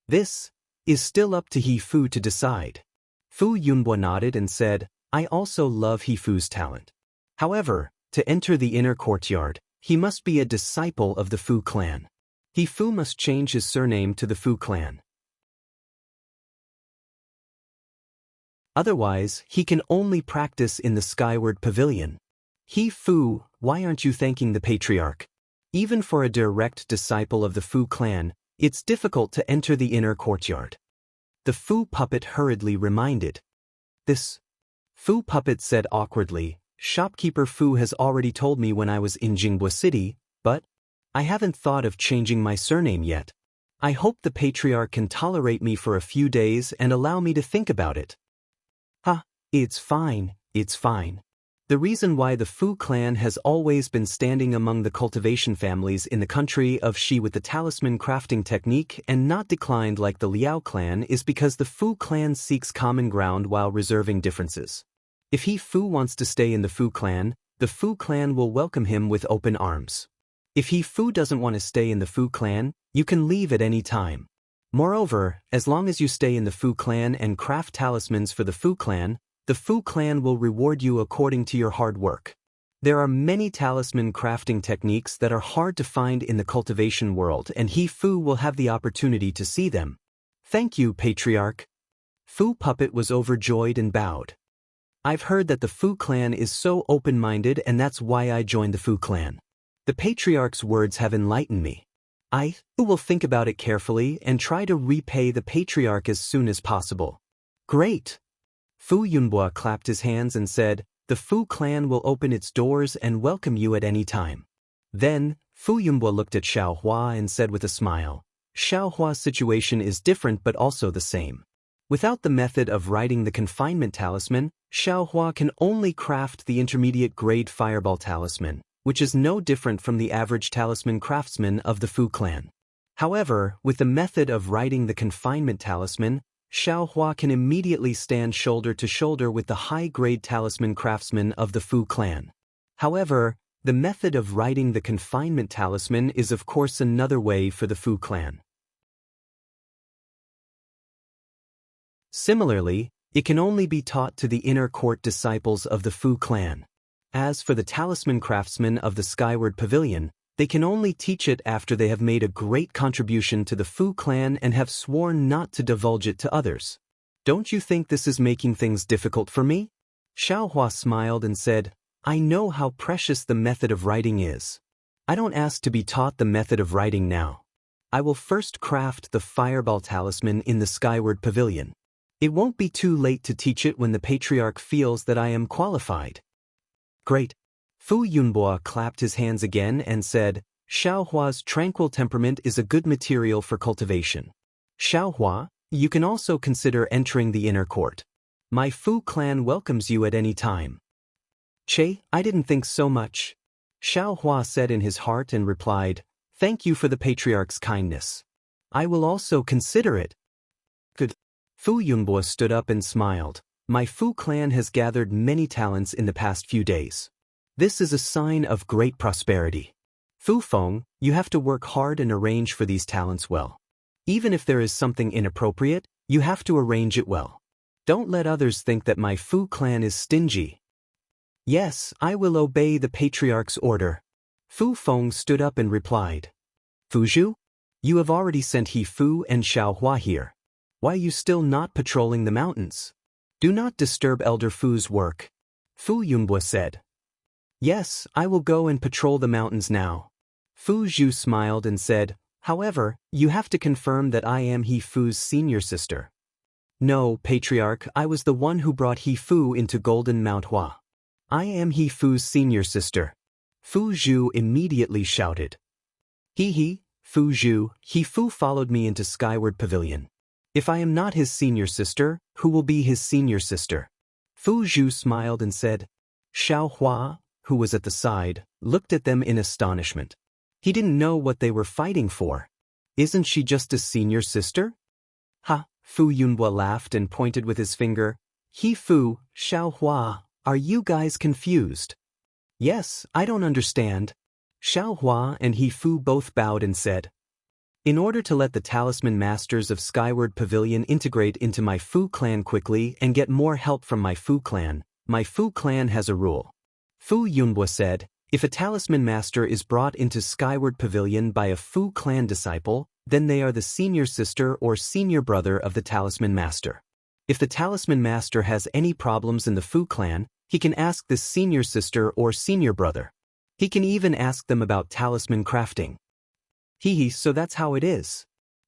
This is still up to He Fu to decide. Fu Yunhua nodded and said, I also love He Fu's talent. However, to enter the inner courtyard, he must be a disciple of the Fu clan. He Fu must change his surname to the Fu clan. Otherwise, he can only practice in the skyward pavilion. He Fu, why aren't you thanking the Patriarch? Even for a direct disciple of the Fu clan, it's difficult to enter the inner courtyard. The Fu puppet hurriedly reminded. This Fu puppet said awkwardly, Shopkeeper Fu has already told me when I was in Jinghua City, but I haven't thought of changing my surname yet. I hope the Patriarch can tolerate me for a few days and allow me to think about it. It's fine, it's fine. The reason why the Fu clan has always been standing among the cultivation families in the country of Xi with the talisman crafting technique and not declined like the Liao clan is because the Fu clan seeks common ground while reserving differences. If He Fu wants to stay in the Fu clan, the Fu clan will welcome him with open arms. If he Fu doesn't want to stay in the Fu clan, you can leave at any time. Moreover, as long as you stay in the Fu clan and craft talismans for the Fu clan will reward you according to your hard work. There are many talisman crafting techniques that are hard to find in the cultivation world, and he Fu will have the opportunity to see them. Thank you, Patriarch. Fu Puppet was overjoyed and bowed. I've heard that the Fu clan is so open-minded, and that's why I joined the Fu clan. The Patriarch's words have enlightened me. I will think about it carefully and try to repay the Patriarch as soon as possible. Great! Fu Yunbo clapped his hands and said, the Fu clan will open its doors and welcome you at any time. Then, Fu Yunbo looked at Xiao Hua and said with a smile, Xiao Hua's situation is different but also the same. Without the method of writing the confinement talisman, Xiao Hua can only craft the intermediate grade fireball talisman, which is no different from the average talisman craftsman of the Fu clan. However, with the method of writing the confinement talisman, Xiao Hua can immediately stand shoulder to shoulder with the high-grade talisman craftsman of the Fu clan. However, the method of writing the confinement talisman is of course another way for the Fu clan. Similarly, it can only be taught to the inner court disciples of the Fu clan. As for the talisman craftsmen of the Skyward Pavilion, they can only teach it after they have made a great contribution to the Fu clan and have sworn not to divulge it to others. Don't you think this is making things difficult for me? Xiao Hua smiled and said, I know how precious the method of writing is. I don't ask to be taught the method of writing now. I will first craft the fireball talisman in the Skyward Pavilion. It won't be too late to teach it when the Patriarch feels that I am qualified. Great. Fu Yunbo clapped his hands again and said, Xiao Hua's tranquil temperament is a good material for cultivation. Xiao Hua, you can also consider entering the inner court. My Fu clan welcomes you at any time. Che, I didn't think so much. Xiao Hua said in his heart and replied, Thank you for the Patriarch's kindness. I will also consider it. Good. Fu Yunbo stood up and smiled. My Fu clan has gathered many talents in the past few days. This is a sign of great prosperity. Fu Feng, you have to work hard and arrange for these talents well. Even if there is something inappropriate, you have to arrange it well. Don't let others think that my Fu clan is stingy. Yes, I will obey the Patriarch's order. Fu Feng stood up and replied. Fuzhu? You have already sent He Fu and Xiao Hua here. Why are you still not patrolling the mountains? Do not disturb Elder Fu's work. Fu Yunbo said. Yes, I will go and patrol the mountains now. Fu Zhu smiled and said, However, you have to confirm that I am He Fu's senior sister. No, Patriarch, I was the one who brought He Fu into Golden Mount Hua. I am He Fu's senior sister. Fu Zhu immediately shouted. He, Fu Zhu, He Fu followed me into Skyward Pavilion. If I am not his senior sister, who will be his senior sister? Fu Zhu smiled and said. Xiao Hua, who was at the side, looked at them in astonishment. He didn't know what they were fighting for. Isn't she just a senior sister? Ha, Fu Yunbo laughed and pointed with his finger. He Fu, Xiao Hua, are you guys confused? Yes, I don't understand. Xiao Hua and He Fu both bowed and said. In order to let the talisman masters of Skyward Pavilion integrate into my Fu clan quickly and get more help from my Fu clan has a rule. Fu Yunbo said, if a talisman master is brought into Skyward Pavilion by a Fu clan disciple, then they are the senior sister or senior brother of the talisman master. If the talisman master has any problems in the Fu clan, he can ask this senior sister or senior brother. He can even ask them about talisman crafting. So that's how it is.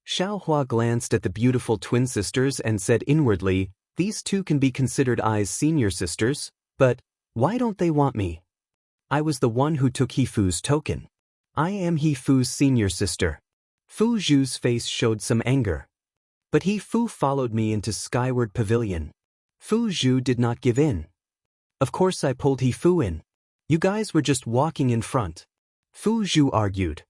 Xiao Hua glanced at the beautiful twin sisters and said inwardly, these two can be considered I's senior sisters, but why don't they want me? I was the one who took He Fu's token. I am He Fu's senior sister. Fu Zhu's face showed some anger. But He Fu followed me into Skyward Pavilion. Fu Zhu did not give in. Of course I pulled He Fu in. You guys were just walking in front. Fu Zhu argued.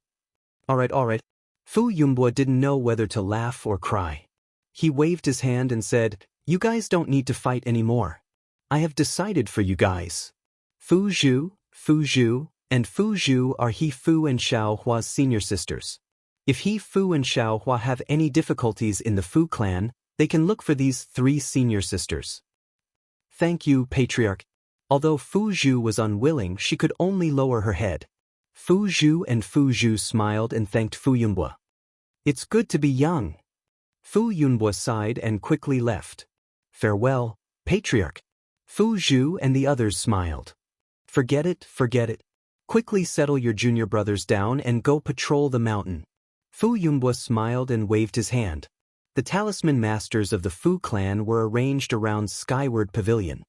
Alright. Fu Yunbo didn't know whether to laugh or cry. He waved his hand and said, you guys don't need to fight anymore. I have decided for you guys. Fu Zhu, Fu Zhu, and Fu Zhu are He Fu and Xiao Hua's senior sisters. If He Fu and Xiao Hua have any difficulties in the Fu clan, they can look for these 3 senior sisters. Thank you, Patriarch. Although Fu Zhu was unwilling, she could only lower her head. Fu Zhu and Fu Zhu smiled and thanked Fu Yunbo. It's good to be young. Fu Yunbo sighed and quickly left. Farewell, Patriarch. Fu Zhu and the others smiled. Forget it, forget it. Quickly settle your junior brothers down and go patrol the mountain. Fu Yunbo smiled and waved his hand. The talisman masters of the Fu clan were arranged around Skyward Pavilion.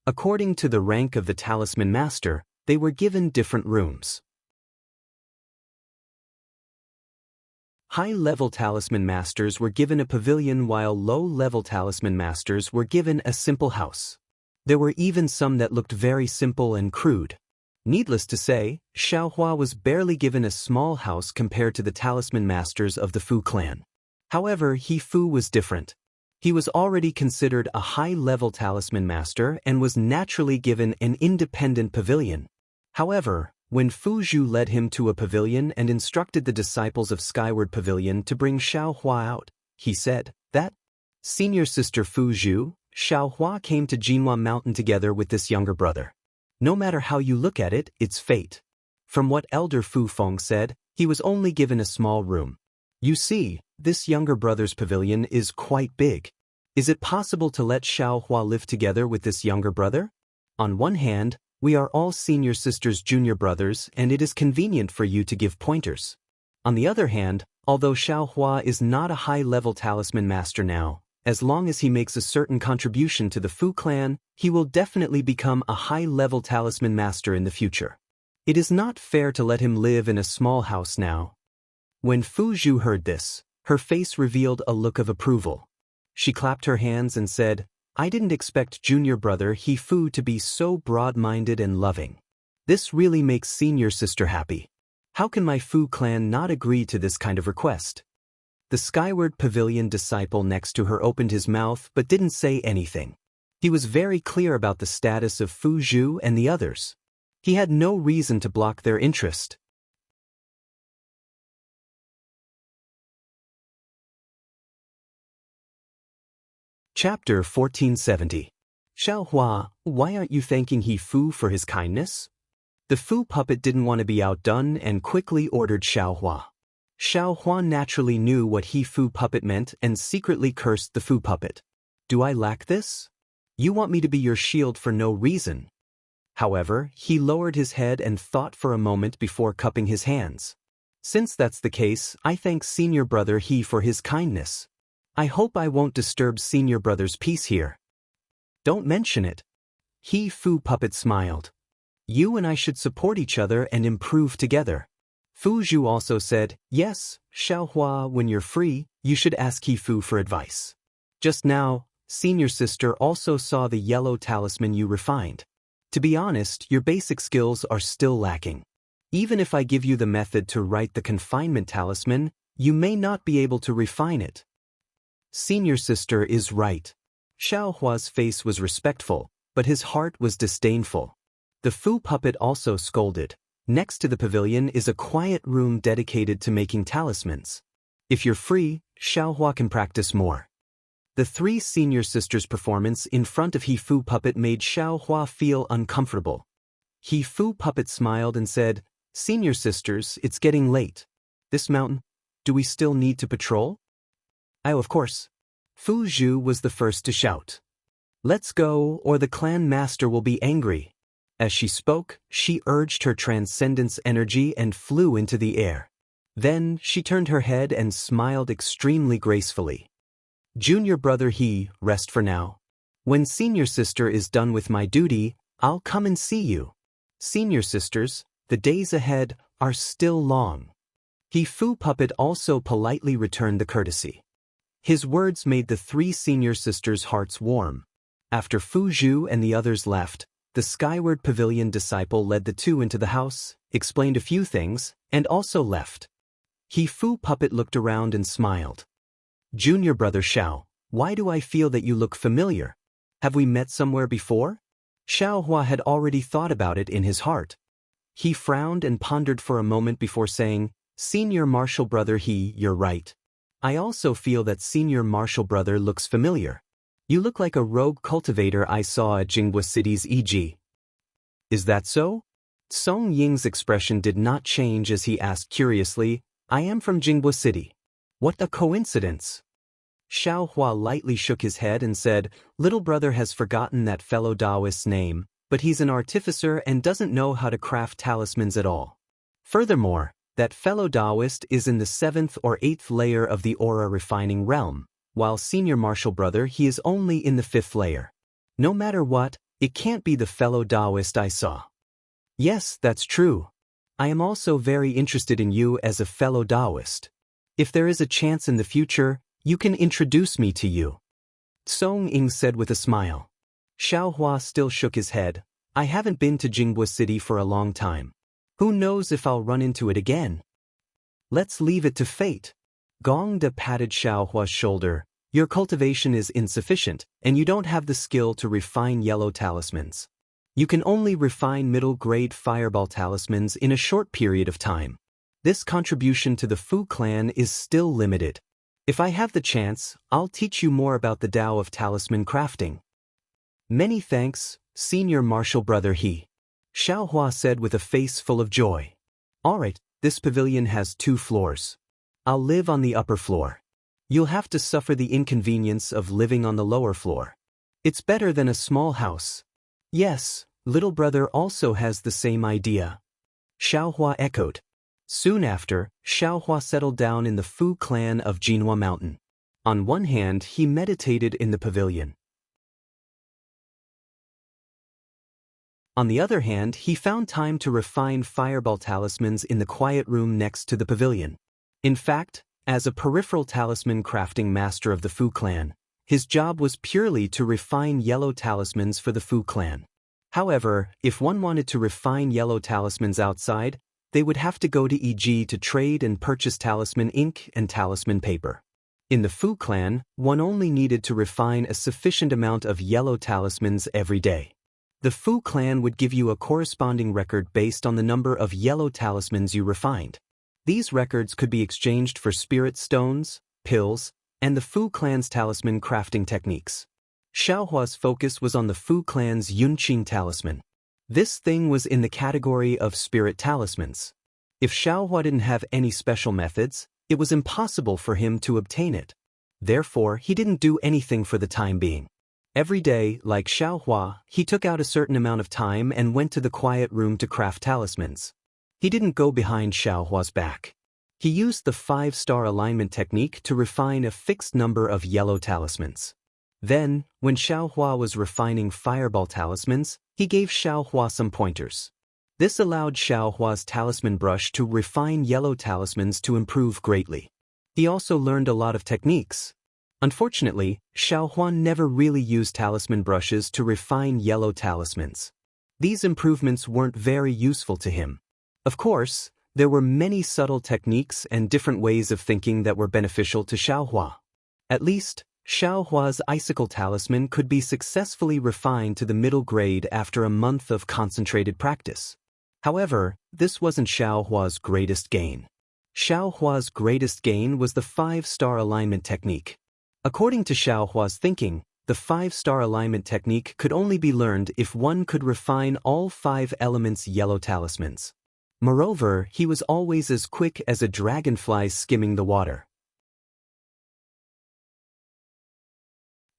According to the rank of the talisman master, they were given different rooms. High-level talisman masters were given a pavilion while low-level talisman masters were given a simple house. There were even some that looked very simple and crude. Needless to say, Xiaohua was barely given a small house compared to the talisman masters of the Fu clan. However, He Fu was different. He was already considered a high-level talisman master and was naturally given an independent pavilion. However, when Fu Zhu led him to a pavilion and instructed the disciples of Skyward Pavilion to bring Xiaohua out, he said that senior sister Fu Zhu, Xiaohua came to Jinhua Mountain together with this younger brother. No matter how you look at it, it's fate. From what Elder Fu Feng said, he was only given a small room. You see, this younger brother's pavilion is quite big. Is it possible to let Xiaohua live together with this younger brother? On one hand, we are all senior sisters' junior brothers and it is convenient for you to give pointers. On the other hand, although Xiaohua is not a high-level talisman master now, as long as he makes a certain contribution to the Fu clan, he will definitely become a high-level talisman master in the future. It is not fair to let him live in a small house now. When Fu Zhu heard this, her face revealed a look of approval. She clapped her hands and said, I didn't expect junior brother He Fu to be so broad-minded and loving. This really makes senior sister happy. How can my Fu clan not agree to this kind of request? The Skyward Pavilion disciple next to her opened his mouth but didn't say anything. He was very clear about the status of Fu Zhu and the others. He had no reason to block their interest. Chapter 1470. Xiaohua, why aren't you thanking He Fu for his kindness? The Fu puppet didn't want to be outdone and quickly ordered Xiaohua. Xiaohua naturally knew what He Fu puppet meant and secretly cursed the Fu puppet. Do I lack this? You want me to be your shield for no reason. However, he lowered his head and thought for a moment before cupping his hands. Since that's the case, I thank senior brother He for his kindness. I hope I won't disturb senior brother's peace here. Don't mention it. He Fu puppet smiled. You and I should support each other and improve together. Fu Zhu also said, yes, Xiaohua, when you're free, you should ask He Fu for advice. Just now, senior sister also saw the yellow talisman you refined. To be honest, your basic skills are still lacking. Even if I give you the method to write the confinement talisman, you may not be able to refine it. Senior sister is right. Xiaohua's face was respectful, but his heart was disdainful. The Fu puppet also scolded. Next to the pavilion is a quiet room dedicated to making talismans. If you're free, Xiaohua can practice more. The 3 senior sisters' performance in front of He Fu puppet made Xiaohua feel uncomfortable. He Fu puppet smiled and said, Senior sisters, it's getting late. This mountain, do we still need to patrol? Oh, of course. Fu Zhu was the first to shout. Let's go, or the clan master will be angry. As she spoke, she urged her transcendence energy and flew into the air. Then, she turned her head and smiled extremely gracefully. Junior brother He, rest for now. When senior sister is done with my duty, I'll come and see you. Senior sisters, the days ahead are still long. He Fu puppet also politely returned the courtesy. His words made the 3 senior sisters' hearts warm. After Fu Zhu and the others left, the Skyward Pavilion disciple led the 2 into the house, explained a few things, and also left. He Fu puppet looked around and smiled. Junior brother Xiao, why do I feel that you look familiar? Have we met somewhere before? Xiaohua had already thought about it in his heart. He frowned and pondered for a moment before saying, "Senior Marshal Brother you're right. I also feel that Senior Marshal Brother looks familiar. You look like a rogue cultivator I saw at Jinghua City's e.g. Is that so?" Song Ying's expression did not change as he asked curiously, "I am from Jinghua City. What a coincidence." Xiao Hua lightly shook his head and said, "Little brother has forgotten that fellow Daoist's name, but he's an artificer and doesn't know how to craft talismans at all. Furthermore, that fellow Daoist is in the 7th or 8th layer of the aura refining realm, while Senior Marshal Brother he is only in the 5th layer. No matter what, it can't be the fellow Daoist I saw." "Yes, that's true. I am also very interested in you as a fellow Daoist. If there is a chance in the future, you can introduce me to you," Song Ying said with a smile. Xiao Hua still shook his head. "I haven't been to Jinghua City for a long time. Who knows if I'll run into it again? Let's leave it to fate." Gong De patted Xiao Hua's shoulder. "Your cultivation is insufficient, and you don't have the skill to refine yellow talismans. You can only refine middle-grade fireball talismans in a short period of time. This contribution to the Fu clan is still limited. If I have the chance, I'll teach you more about the Tao of talisman crafting." "Many thanks, Senior Marshal Brother Xiao Hua said with a face full of joy. "Alright, this pavilion has 2 floors. I'll live on the upper floor. You'll have to suffer the inconvenience of living on the lower floor. It's better than a small house." "Yes, little brother also has the same idea," Xiao Hua echoed. Soon after, Xiao Hua settled down in the Fu clan of Jinhua Mountain. On one hand, he meditated in the pavilion. On the other hand, he found time to refine fireball talismans in the quiet room next to the pavilion. In fact, as a peripheral talisman crafting master of the Fu clan, his job was purely to refine yellow talismans for the Fu clan. However, if one wanted to refine yellow talismans outside, they would have to go to e.g. to trade and purchase talisman ink and talisman paper. In the Fu clan, one only needed to refine a sufficient amount of yellow talismans every day. The Fu clan would give you a corresponding record based on the number of yellow talismans you refined. These records could be exchanged for spirit stones, pills, and the Fu clan's talisman crafting techniques. Xiao Hua's focus was on the Fu clan's Yunqing talisman. This thing was in the category of spirit talismans. If Xiao Hua didn't have any special methods, it was impossible for him to obtain it. Therefore, he didn't do anything for the time being. Every day, like Xiao Hua, he took out a certain amount of time and went to the quiet room to craft talismans. He didn't go behind Xiao Hua's back. He used the 5-star alignment technique to refine a fixed number of yellow talismans. Then, when Xiao Hua was refining fireball talismans, he gave Xiao Hua some pointers. This allowed Xiao Hua's talisman brush to refine yellow talismans to improve greatly. He also learned a lot of techniques. Unfortunately, Xiao Hua never really used talisman brushes to refine yellow talismans. These improvements weren't very useful to him. Of course, there were many subtle techniques and different ways of thinking that were beneficial to Xiao Hua. At least, Xiao Hua's icicle talisman could be successfully refined to the middle grade after a month of concentrated practice. However, this wasn't Xiao Hua's greatest gain. Xiao Hua's greatest gain was the 5-star alignment technique. According to Xiao Hua's thinking, the 5-star alignment technique could only be learned if one could refine all 5 elements yellow talismans. Moreover, he was always as quick as a dragonfly skimming the water.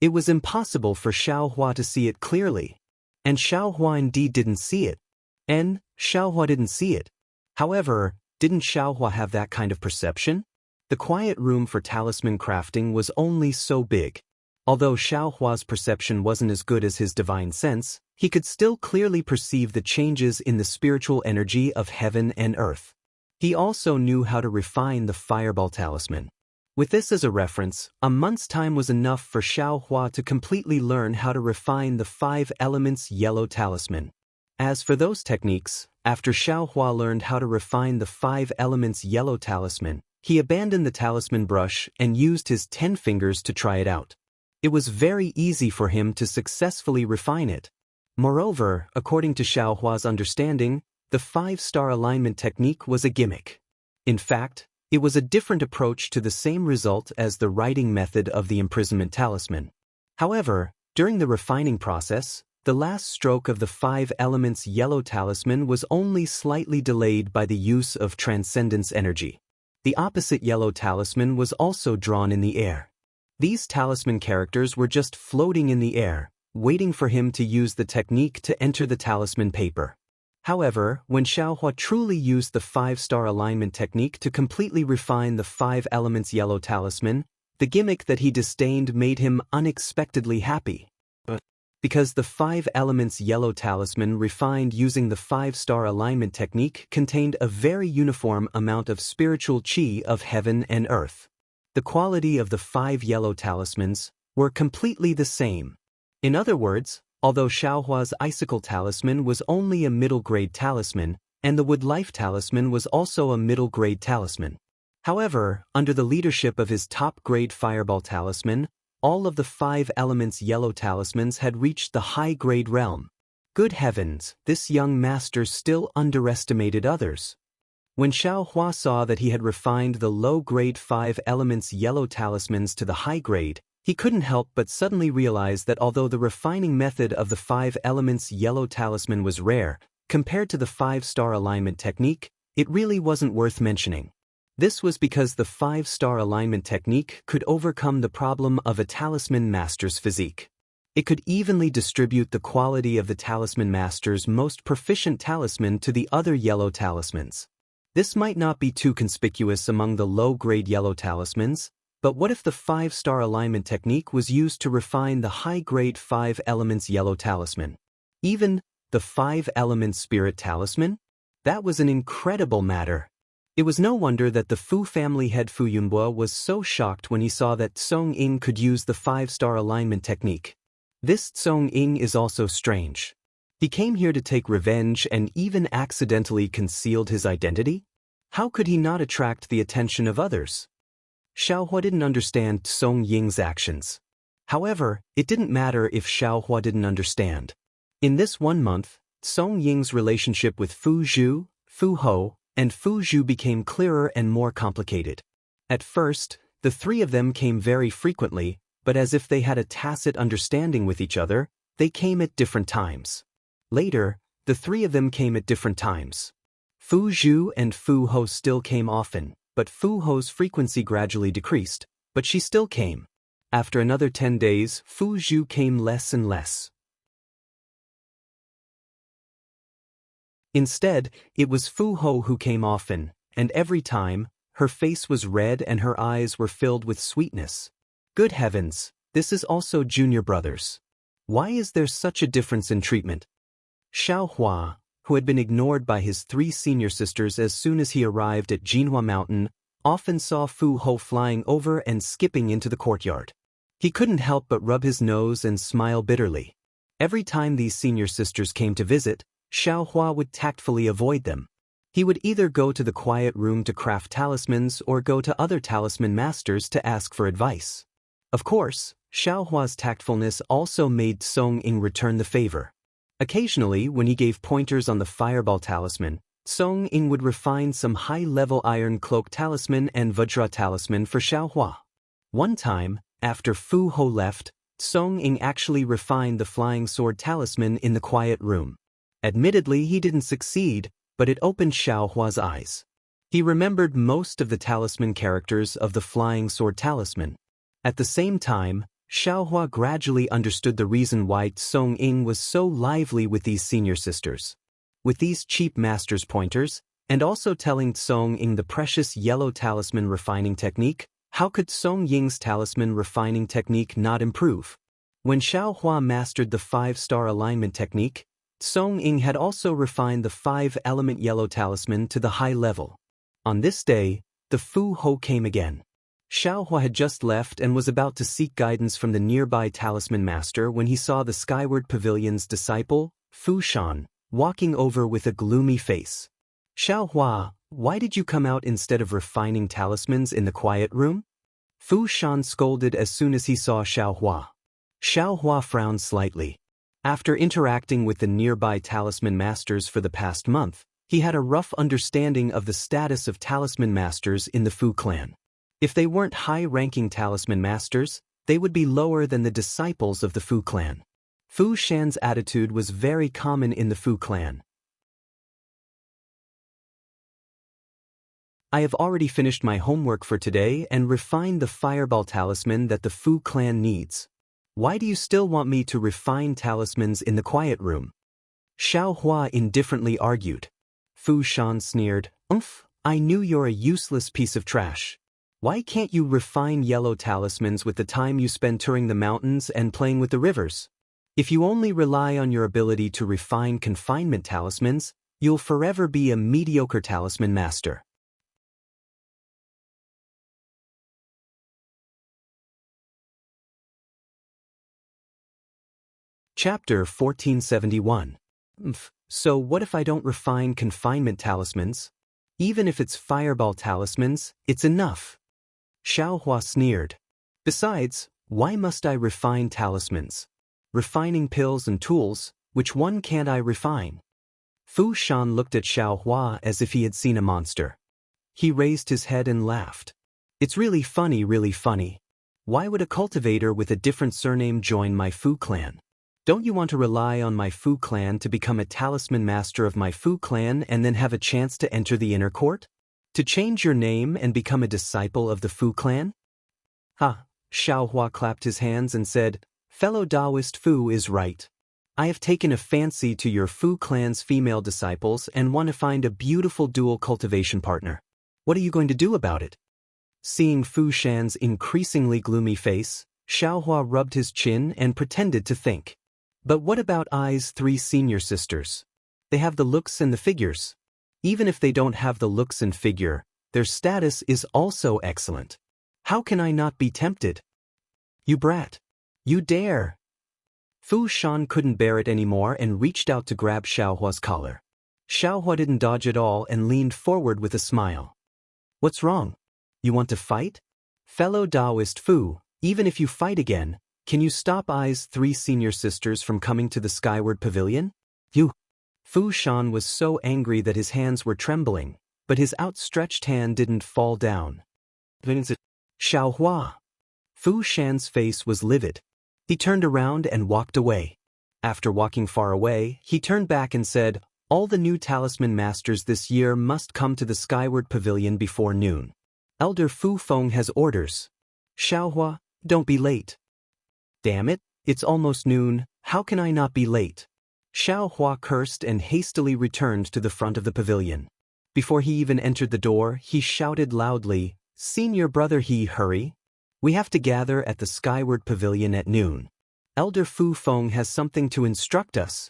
It was impossible for Xiao Hua to see it clearly. And Xiao Hua indeed didn't see it. And Xiao Hua didn't see it. However, didn't Xiao Hua have that kind of perception? The quiet room for talisman crafting was only so big. Although Xiao Hua's perception wasn't as good as his divine sense, he could still clearly perceive the changes in the spiritual energy of heaven and earth. He also knew how to refine the fireball talisman. With this as a reference, a month's time was enough for Xiao Hua to completely learn how to refine the 5 elements yellow talisman. As for those techniques, after Xiao Hua learned how to refine the 5 elements yellow talisman, he abandoned the talisman brush and used his 10 fingers to try it out. It was very easy for him to successfully refine it. Moreover, according to Xiao Hua's understanding, the 5-star alignment technique was a gimmick. In fact, it was a different approach to the same result as the writing method of the imprisonment talisman. However, during the refining process, the last stroke of the 5 elements yellow talisman was only slightly delayed by the use of transcendence energy. The opposite yellow talisman was also drawn in the air. These talisman characters were just floating in the air, waiting for him to use the technique to enter the talisman paper. However, when Xiaohua truly used the 5-star alignment technique to completely refine the 5 elements yellow talisman, the gimmick that he disdained made him unexpectedly happy. Because the 5 elements yellow talisman refined using the 5-star alignment technique contained a very uniform amount of spiritual qi of heaven and earth. The quality of the 5 yellow talismans were completely the same. In other words, although Xiaohua's icicle talisman was only a middle-grade talisman, and the wood life talisman was also a middle-grade talisman. However, under the leadership of his top-grade fireball talisman, all of the 5 elements yellow talismans had reached the high-grade realm. Good heavens, this young master still underestimated others. When Xiaohua saw that he had refined the low-grade 5 elements yellow talismans to the high-grade, he couldn't help but suddenly realize that although the refining method of the 5 elements yellow talisman was rare, compared to the 5-star alignment technique, it really wasn't worth mentioning. This was because the 5-star alignment technique could overcome the problem of a talisman master's physique. It could evenly distribute the quality of the talisman master's most proficient talisman to the other yellow talismans. This might not be too conspicuous among the low-grade yellow talismans, but what if the 5-star alignment technique was used to refine the high-grade 5 elements yellow talisman? Even the 5 elements spirit talisman? That was an incredible matter. It was no wonder that the Fu family head Fu Yunbo was so shocked when he saw that Song Ying could use the 5-star alignment technique. This Song Ying is also strange. He came here to take revenge and even accidentally concealed his identity? How could he not attract the attention of others? Xiaohua didn't understand Song Ying's actions. However, it didn't matter if Xiaohua didn't understand. In this 1 month, Song Ying's relationship with Fu Zhu, Fu Hou, and Fu Zhu became clearer and more complicated. At first, the 3 of them came very frequently, but as if they had a tacit understanding with each other, they came at different times. Later, the 3 of them came at different times. Fu Zhu and Fu Hou still came often, but Fu Hou's frequency gradually decreased, but she still came. After another 10 days, Fu Zhu came less and less. Instead, it was Fu Hou who came often, and every time, her face was red and her eyes were filled with sweetness. Good heavens, this is also junior brothers. Why is there such a difference in treatment? Xiaohua, who had been ignored by his 3 senior sisters as soon as he arrived at Jinhua Mountain, often saw Fu Hou flying over and skipping into the courtyard. He couldn't help but rub his nose and smile bitterly. Every time these senior sisters came to visit, Xiaohua would tactfully avoid them. He would either go to the quiet room to craft talismans or go to other talisman masters to ask for advice. Of course, Xiaohua's tactfulness also made Song Ying return the favor. Occasionally, when he gave pointers on the fireball talisman, Song Ying would refine some high-level iron cloak talisman and Vajra talisman for Xiaohua. One time, after Fu Hou left, Song Ying actually refined the flying sword talisman in the quiet room. Admittedly, he didn't succeed, but it opened Xiaohua's eyes. He remembered most of the talisman characters of the flying sword talisman. At the same time, Xiaohua gradually understood the reason why Song Ying was so lively with these senior sisters. With these cheap master's pointers, and also telling Song Ying the precious yellow talisman refining technique, how could Song Ying's talisman refining technique not improve? When Xiaohua mastered the 5-star alignment technique, Song Ying had also refined the 5-element yellow talisman to the high level. On this day, the Fu Hou came again. Xiaohua had just left and was about to seek guidance from the nearby talisman master when he saw the Skyward Pavilion's disciple, Fu Shan, walking over with a gloomy face. Xiaohua, why did you come out instead of refining talismans in the quiet room? Fu Shan scolded as soon as he saw Xiaohua. Xiaohua frowned slightly. After interacting with the nearby talisman masters for the past month, He had a rough understanding of the status of talisman masters in the Fu clan. If they weren't high-ranking talisman masters, they would be lower than the disciples of the Fu clan. Fu Shan's attitude was very common in the Fu clan. I have already finished my homework for today and refined the fireball talisman that the Fu clan needs. Why do you still want me to refine talismans in the quiet room? Xiao Hua indifferently argued. Fu Shan sneered, I knew you're a useless piece of trash. Why can't you refine yellow talismans with the time you spend touring the mountains and playing with the rivers? If you only rely on your ability to refine confinement talismans, you'll forever be a mediocre talisman master. Chapter 1471. So what if I don't refine confinement talismans? Even if it's fireball talismans, it's enough. Xiao Hua sneered. Besides, why must I refine talismans? Refining pills and tools, which one can't I refine? Fu Shan looked at Xiao Hua as if he had seen a monster. He raised his head and laughed. It's really funny, really funny. Why would a cultivator with a different surname join my Fu clan? Don't you want to rely on my Fu clan to become a talisman master of my Fu clan and then have a chance to enter the inner court? To change your name and become a disciple of the Fu clan? Ha! Xiao Hua clapped his hands and said, Fellow Daoist Fu is right. I have taken a fancy to your Fu clan's female disciples and want to find a beautiful dual cultivation partner. What are you going to do about it? Seeing Fu Shan's increasingly gloomy face, Xiao Hua rubbed his chin and pretended to think. But what about Ai's 3 senior sisters? They have the looks and the figures. Even if they don't have the looks and figure, their status is also excellent. How can I not be tempted? You brat. You dare. Fu Shan couldn't bear it anymore and reached out to grab Xiao Hua's collar. Xiao Hua didn't dodge at all and leaned forward with a smile. What's wrong? You want to fight? Fellow Daoist Fu, even if you fight again, can you stop Ai's 3 senior sisters from coming to the skyward pavilion? You. Fu Shan was so angry that his hands were trembling, but his outstretched hand didn't fall down. Xiao Hua. Fu Shan's face was livid. He turned around and walked away. After walking far away, he turned back and said, All the new talisman masters this year must come to the skyward pavilion before noon. Elder Fu Feng has orders. Xiao Hua, don't be late. Damn it, it's almost noon, how can I not be late? Xiao Hua cursed and hastily returned to the front of the pavilion. Before he even entered the door, he shouted loudly, Senior brother He, hurry. We have to gather at the skyward pavilion at noon. Elder Fu Feng has something to instruct us.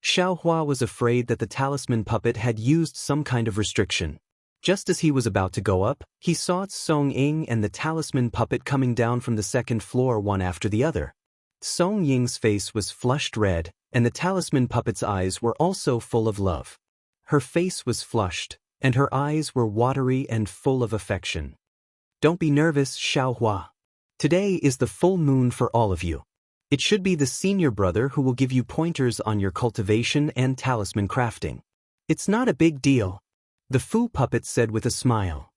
Xiao Hua was afraid that the talisman puppet had used some kind of restriction. Just as he was about to go up, he saw Song Ying and the talisman puppet coming down from the second floor one after the other. Song Ying's face was flushed red, and the talisman puppet's eyes were also full of love. Her face was flushed, and her eyes were watery and full of affection. Don't be nervous, Xiao Hua. Today is the full moon for all of you. It should be the senior brother who will give you pointers on your cultivation and talisman crafting. It's not a big deal. The Fu puppet said with a smile.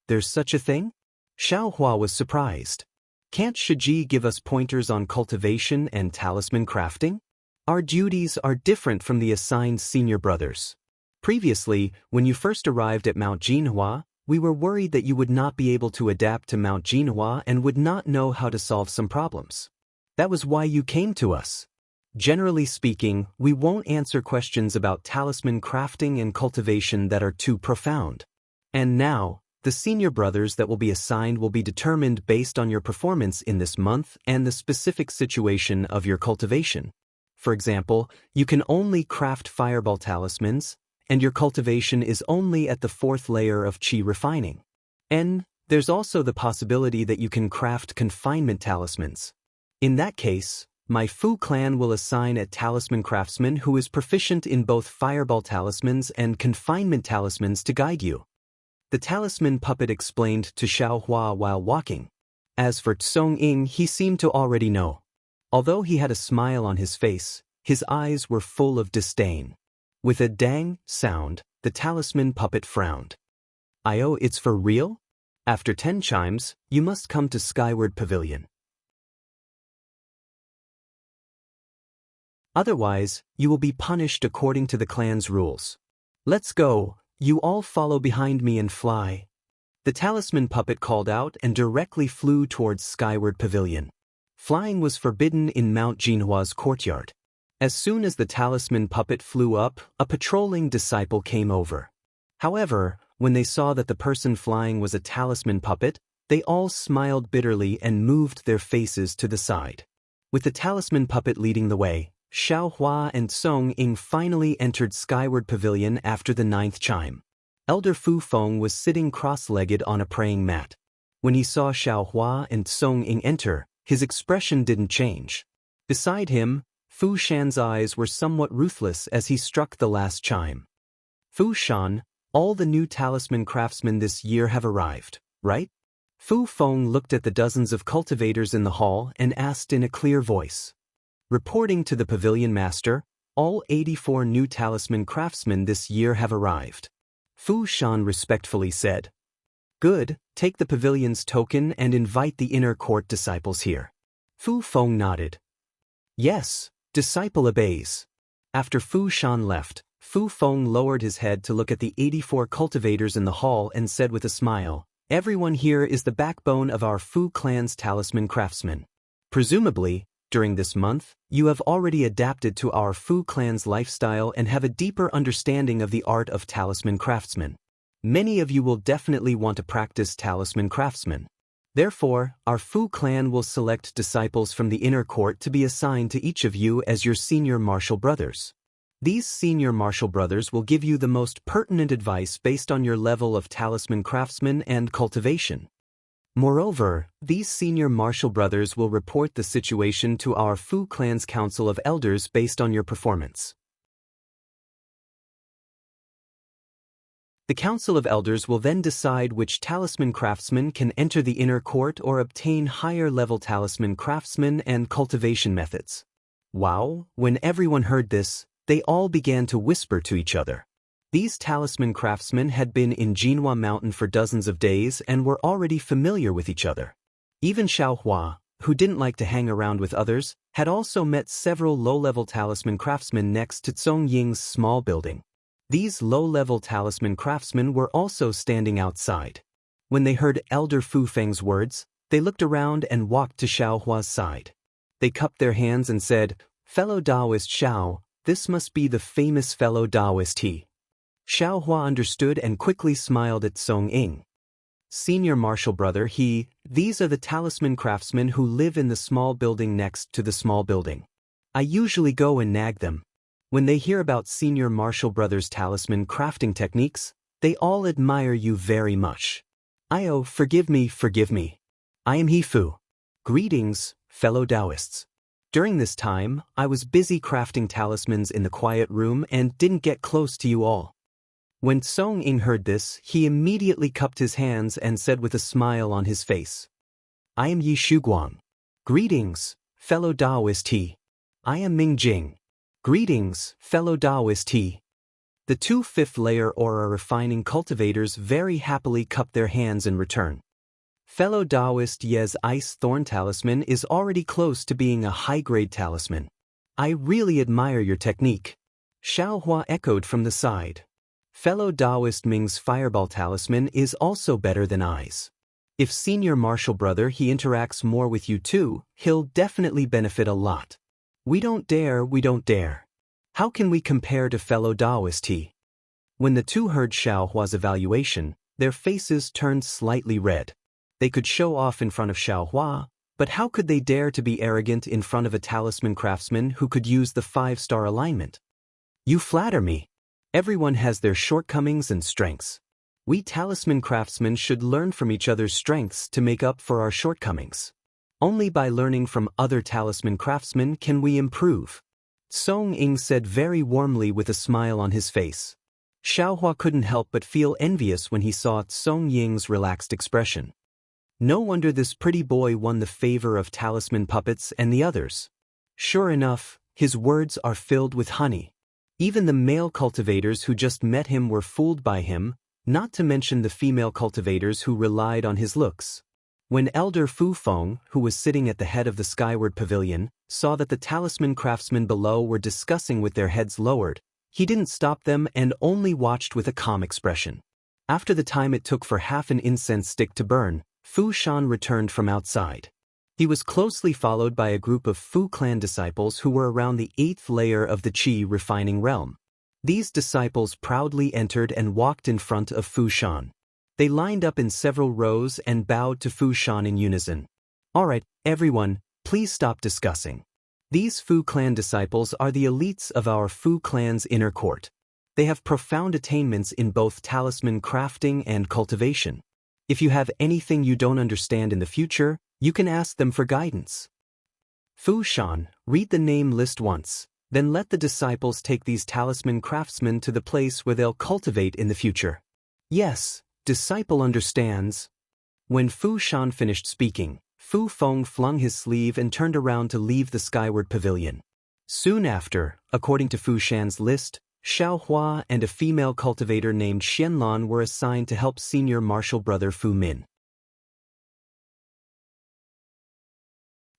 There's such a thing? Xiao Hua was surprised. Can't Shiji give us pointers on cultivation and talisman crafting? Our duties are different from the assigned senior brothers. Previously, when you first arrived at Mount Jinhua, we were worried that you would not be able to adapt to Mount Jinhua and would not know how to solve some problems. That was why you came to us. Generally speaking, we won't answer questions about talisman crafting and cultivation that are too profound. And now, the senior brothers that will be assigned will be determined based on your performance in this month and the specific situation of your cultivation. For example, you can only craft fireball talismans, and your cultivation is only at the 4th layer of Qi refining. And there's also the possibility that you can craft confinement talismans. In that case, my Fu clan will assign a talisman craftsman who is proficient in both fireball talismans and confinement talismans to guide you. The talisman puppet explained to Xiao Hua while walking. As for Song Ying, he seemed to already know. Although he had a smile on his face, his eyes were full of disdain. With a dang sound, the talisman puppet frowned. "Oh, it's for real? After 10 chimes, you must come to Skyward Pavilion. Otherwise, you will be punished according to the clan's rules. Let's go, you all follow behind me and fly." The talisman puppet called out and directly flew towards Skyward Pavilion. Flying was forbidden in Mount Jinhua's courtyard. As soon as the talisman puppet flew up, a patrolling disciple came over. However, when they saw that the person flying was a talisman puppet, they all smiled bitterly and moved their faces to the side. With the talisman puppet leading the way, Xiaohua and Song Ying finally entered Skyward Pavilion after the 9th chime. Elder Fu Feng was sitting cross-legged on a praying mat. When he saw Xiaohua and Song Ying enter, his expression didn't change. Beside him, Fu Shan's eyes were somewhat ruthless as he struck the last chime. "Fu Shan, all the new talisman craftsmen this year have arrived, right?" Fu Feng looked at the dozens of cultivators in the hall and asked in a clear voice. Reporting to the pavilion master, all 84 new talisman craftsmen this year have arrived. Fu Shan respectfully said. "Good, take the pavilion's token and invite the inner court disciples here." Fu Feng nodded. "Yes, disciple obeys." After Fu Shan left, Fu Feng lowered his head to look at the 84 cultivators in the hall and said with a smile, "Everyone here is the backbone of our Fu clan's talisman craftsmen. Presumably, during this month, you have already adapted to our Fu clan's lifestyle and have a deeper understanding of the art of talisman craftsmen. Many of you will definitely want to practice talisman craftsmen. Therefore, our Fu clan will select disciples from the inner court to be assigned to each of you as your senior martial brothers. These senior martial brothers will give you the most pertinent advice based on your level of talisman craftsman and cultivation. Moreover, these senior martial brothers will report the situation to our Fu clan's council of elders based on your performance. The Council of Elders will then decide which talisman craftsmen can enter the inner court or obtain higher-level talisman craftsmen and cultivation methods. Wow, when everyone heard this, they all began to whisper to each other. These talisman craftsmen had been in Jinhua Mountain for dozens of days and were already familiar with each other. Even Xiaohua, who didn't like to hang around with others, had also met several low-level talisman craftsmen next to Song Ying's small building. These low-level talisman craftsmen were also standing outside. When they heard Elder Fu Feng's words, they looked around and walked to Xiaohua's side. They cupped their hands and said, "Fellow Daoist Xiao, this must be the famous fellow Daoist he." Xiaohua understood and quickly smiled at Song Ying. "Senior martial brother he, these are the talisman craftsmen who live in the small building next to the small building. I usually go and nag them. When they hear about senior martial brothers' talisman crafting techniques, they all admire you very much. Oh, forgive me. I am Hifu. Greetings, fellow Daoists. During this time, I was busy crafting talismans in the quiet room and didn't get close to you all." When Song Ying heard this, he immediately cupped his hands and said with a smile on his face, "I am Yi Shuguang. Greetings, fellow Daoist he. I am Ming Jing. Greetings, fellow Daoist he." The two fifth-layer aura refining cultivators very happily cupped their hands in return. Fellow Daoist Ye's Ice Thorn Talisman is already close to being a high-grade talisman. I really admire your technique. Xiaohua echoed from the side. Fellow Daoist Ming's Fireball Talisman is also better than I's. If senior martial brother he interacts more with you too, he'll definitely benefit a lot. We don't dare. How can we compare to fellow Daoist he? When the two heard Xiaohua's evaluation, their faces turned slightly red. They could show off in front of Xiaohua, but how could they dare to be arrogant in front of a talisman craftsman who could use the 5-star alignment? You flatter me. Everyone has their shortcomings and strengths. We talisman craftsmen should learn from each other's strengths to make up for our shortcomings. Only by learning from other talisman craftsmen can we improve. Song Ying said very warmly with a smile on his face. Xiaohua couldn't help but feel envious when he saw Song Ying's relaxed expression. No wonder this pretty boy won the favor of talisman puppets and the others. Sure enough, his words are filled with honey. Even the male cultivators who just met him were fooled by him, not to mention the female cultivators who relied on his looks. When Elder Fu Feng, who was sitting at the head of the skyward pavilion, saw that the talisman craftsmen below were discussing with their heads lowered, he didn't stop them and only watched with a calm expression. After the time it took for half an incense stick to burn, Fu Shan returned from outside. He was closely followed by a group of Fu clan disciples who were around the 8th layer of the Qi refining realm. These disciples proudly entered and walked in front of Fu Shan. They lined up in several rows and bowed to Fu Shan in unison. "Alright, everyone, please stop discussing. These Fu clan disciples are the elites of our Fu clan's inner court. They have profound attainments in both talisman crafting and cultivation. If you have anything you don't understand in the future, you can ask them for guidance." Fu Shan, read the name list once, then let the disciples take these talisman craftsmen to the place where they'll cultivate in the future. Yes, disciple understands. When Fu Shan finished speaking, Fu Feng flung his sleeve and turned around to leave the skyward pavilion. Soon after, according to Fu Shan's list, Xiao Hua and a female cultivator named Xianlan were assigned to help senior martial brother Fu Min.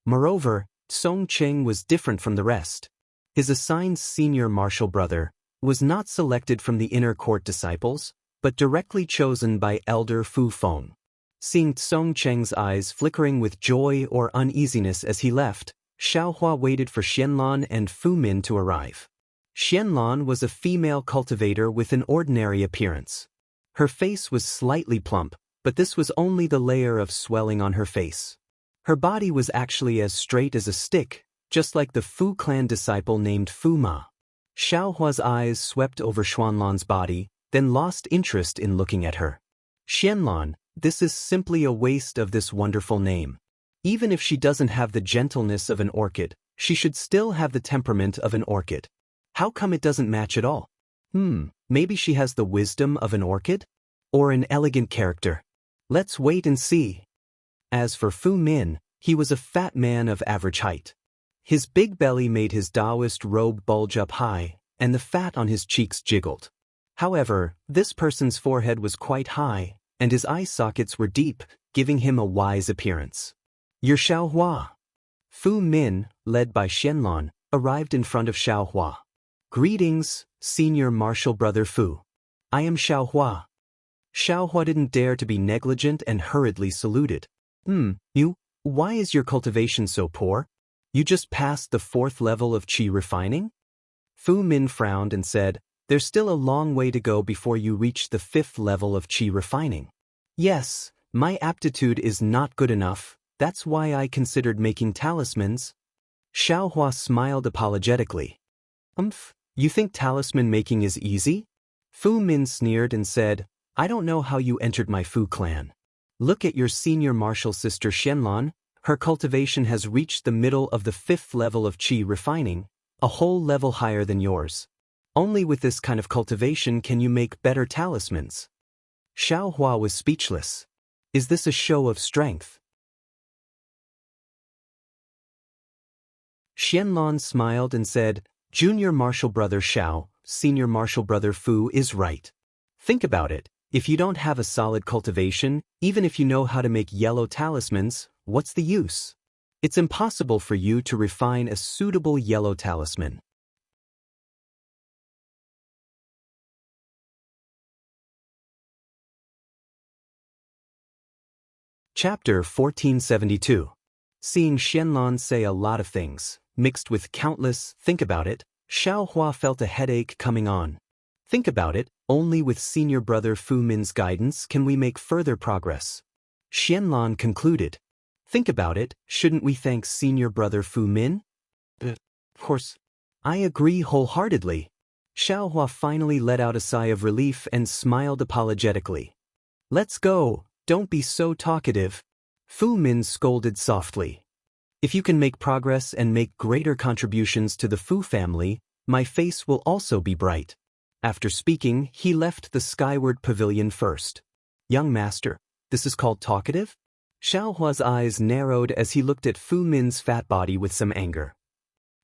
Moreover, Song Cheng was different from the rest. His assigned senior martial brother was not selected from the inner court disciples, but directly chosen by Elder Fu Feng. Seeing Song Cheng's eyes flickering with joy or uneasiness as he left, Xiao Hua waited for Xianlan and Fu Min to arrive. Xianlan was a female cultivator with an ordinary appearance. Her face was slightly plump, but this was only the layer of swelling on her face. Her body was actually as straight as a stick, just like the Fu clan disciple named Fu Ma. Xiao Hua's eyes swept over Xuanlan's body, then lost interest in looking at her. "Xianlan, this is simply a waste of this wonderful name. Even if she doesn't have the gentleness of an orchid, she should still have the temperament of an orchid. How come it doesn't match at all? Maybe she has the wisdom of an orchid? Or an elegant character? Let's wait and see." As for Fu Min, he was a fat man of average height. His big belly made his Daoist robe bulge up high, and the fat on his cheeks jiggled. However, this person's forehead was quite high, and his eye sockets were deep, giving him a wise appearance. "You're Xiao Hua." Fu Min, led by Xianlan, arrived in front of Xiao Hua. "Greetings, senior martial brother Fu. I am Xiao Hua." Xiao Hua didn't dare to be negligent and hurriedly saluted. Why is your cultivation so poor? You just passed the 4th level of Qi refining?" Fu Min frowned and said, "There's still a long way to go before you reach the 5th level of Qi refining. Yes, my aptitude is not good enough, that's why I considered making talismans." Xiao Hua smiled apologetically. You think talisman making is easy?" Fu Min sneered and said, "I don't know how you entered my Fu clan. Look at your senior martial sister Xianlan, her cultivation has reached the middle of the 5th level of Qi refining, a whole level higher than yours. Only with this kind of cultivation can you make better talismans." Xiao Hua was speechless. Is this a show of strength? Xianlan smiled and said, "Junior martial brother Xiao, senior martial brother Fu is right. Think about it, if you don't have a solid cultivation, even if you know how to make yellow talismans, what's the use? It's impossible for you to refine a suitable yellow talisman." Chapter 1472. Seeing Xianlan say a lot of things, mixed with countless, think about it, Xiao Hua felt a headache coming on. Think about it, only with senior brother Fu Min's guidance can we make further progress. Xianlan concluded. Think about it, shouldn't we thank senior brother Fu Min? Of course. I agree wholeheartedly. Xiao Hua finally let out a sigh of relief and smiled apologetically. "Let's go, don't be so talkative." Fu Min scolded softly. "If you can make progress and make greater contributions to the Fu family, my face will also be bright." After speaking, he left the skyward pavilion first. "Young master, this is called talkative?" Xiao Hua's eyes narrowed as he looked at Fu Min's fat body with some anger.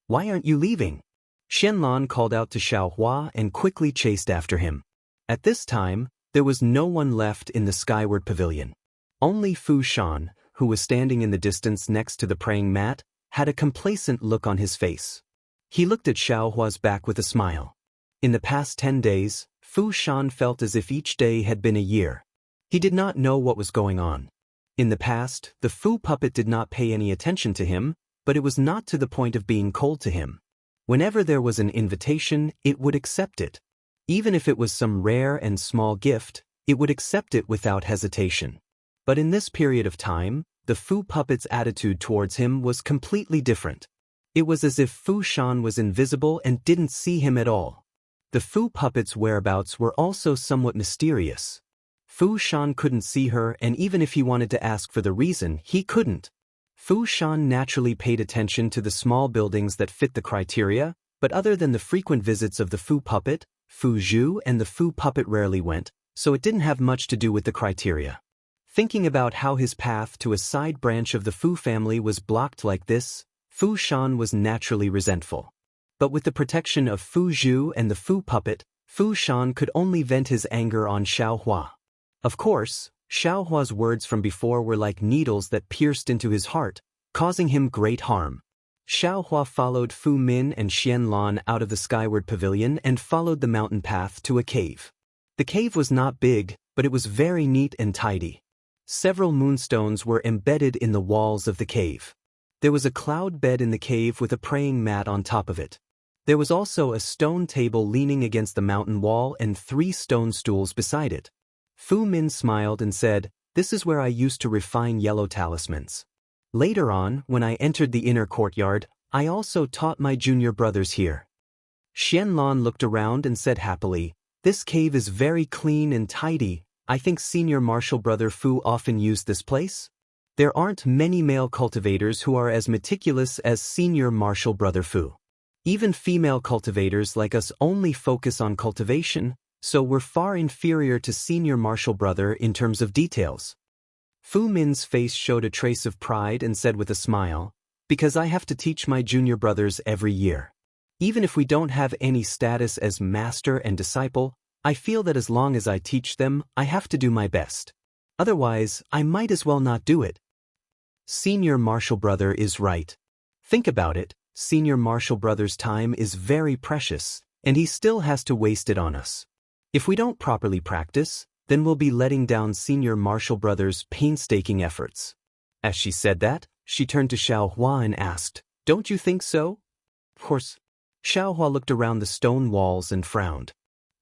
"Why aren't you leaving?" Xianlan called out to Xiaohua and quickly chased after him. At this time, there was no one left in the skyward pavilion. Only Fu Shan, who was standing in the distance next to the praying mat, had a complacent look on his face. He looked at Xiaohua's back with a smile. In the past 10 days, Fu Shan felt as if each day had been a year. He did not know what was going on. In the past, the Fu puppet did not pay any attention to him, but it was not to the point of being cold to him. Whenever there was an invitation, it would accept it. Even if it was some rare and small gift, it would accept it without hesitation. But in this period of time, the Fu puppet's attitude towards him was completely different. It was as if Fu Shan was invisible and didn't see him at all. The Fu puppet's whereabouts were also somewhat mysterious. Fu Shan couldn't see her, and even if he wanted to ask for the reason, he couldn't. Fu Shan naturally paid attention to the small buildings that fit the criteria, but other than the frequent visits of the Fu puppet, Fu Zhu and the Fu puppet rarely went, so it didn't have much to do with the criteria. Thinking about how his path to a side branch of the Fu family was blocked like this, Fu Shan was naturally resentful. But with the protection of Fu Zhu and the Fu puppet, Fu Shan could only vent his anger on Xiaohua. Of course, Xiaohua's words from before were like needles that pierced into his heart, causing him great harm. Xiaohua followed Fu Min and Xianlan out of the skyward pavilion and followed the mountain path to a cave. The cave was not big, but it was very neat and tidy. Several moonstones were embedded in the walls of the cave. There was a cloud bed in the cave with a praying mat on top of it. There was also a stone table leaning against the mountain wall and 3 stone stools beside it. Fu Min smiled and said, "This is where I used to refine yellow talismans. Later on, when I entered the inner courtyard, I also taught my junior brothers here." Xianlan looked around and said happily, "This cave is very clean and tidy. I think senior martial brother Fu often used this place. There aren't many male cultivators who are as meticulous as senior martial brother Fu. Even female cultivators like us only focus on cultivation, so we're far inferior to senior martial brother in terms of details." Fu Min's face showed a trace of pride and said with a smile, "Because I have to teach my junior brothers every year. Even if we don't have any status as master and disciple, I feel that as long as I teach them, I have to do my best. Otherwise, I might as well not do it." Senior martial brother is right. Think about it, senior martial brother's time is very precious, and he still has to waste it on us. If we don't properly practice, then we'll be letting down senior martial brother's painstaking efforts. As she said that, she turned to Xiaohua and asked, "Don't you think so?" "Of course." Xiaohua looked around the stone walls and frowned.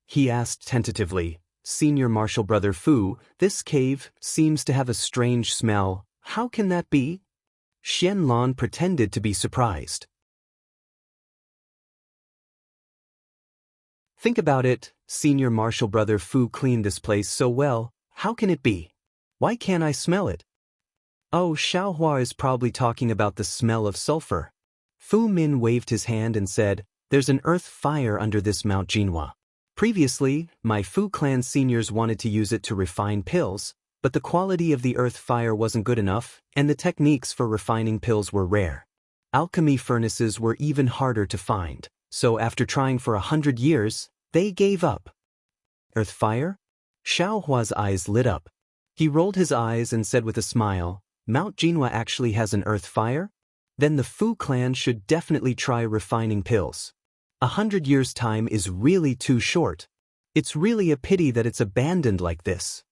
He asked tentatively, "Senior martial brother Fu, this cave seems to have a strange smell. How can that be?" Xianlan pretended to be surprised. "Think about it, senior martial brother Fu cleaned this place so well, how can it be? Why can't I smell it?" "Oh, Xiaohua is probably talking about the smell of sulfur." Fu Min waved his hand and said, "There's an earth fire under this Mount Jinhua. Previously, my Fu clan seniors wanted to use it to refine pills, but the quality of the earth fire wasn't good enough, and the techniques for refining pills were rare. Alchemy furnaces were even harder to find. So after trying for 100 years, they gave up." "Earth fire?" Xiaohua's eyes lit up. He rolled his eyes and said with a smile, "Mount Jinhua actually has an earth fire? Then the Fu clan should definitely try refining pills. 100 years' time is really too short. It's really a pity that it's abandoned like this."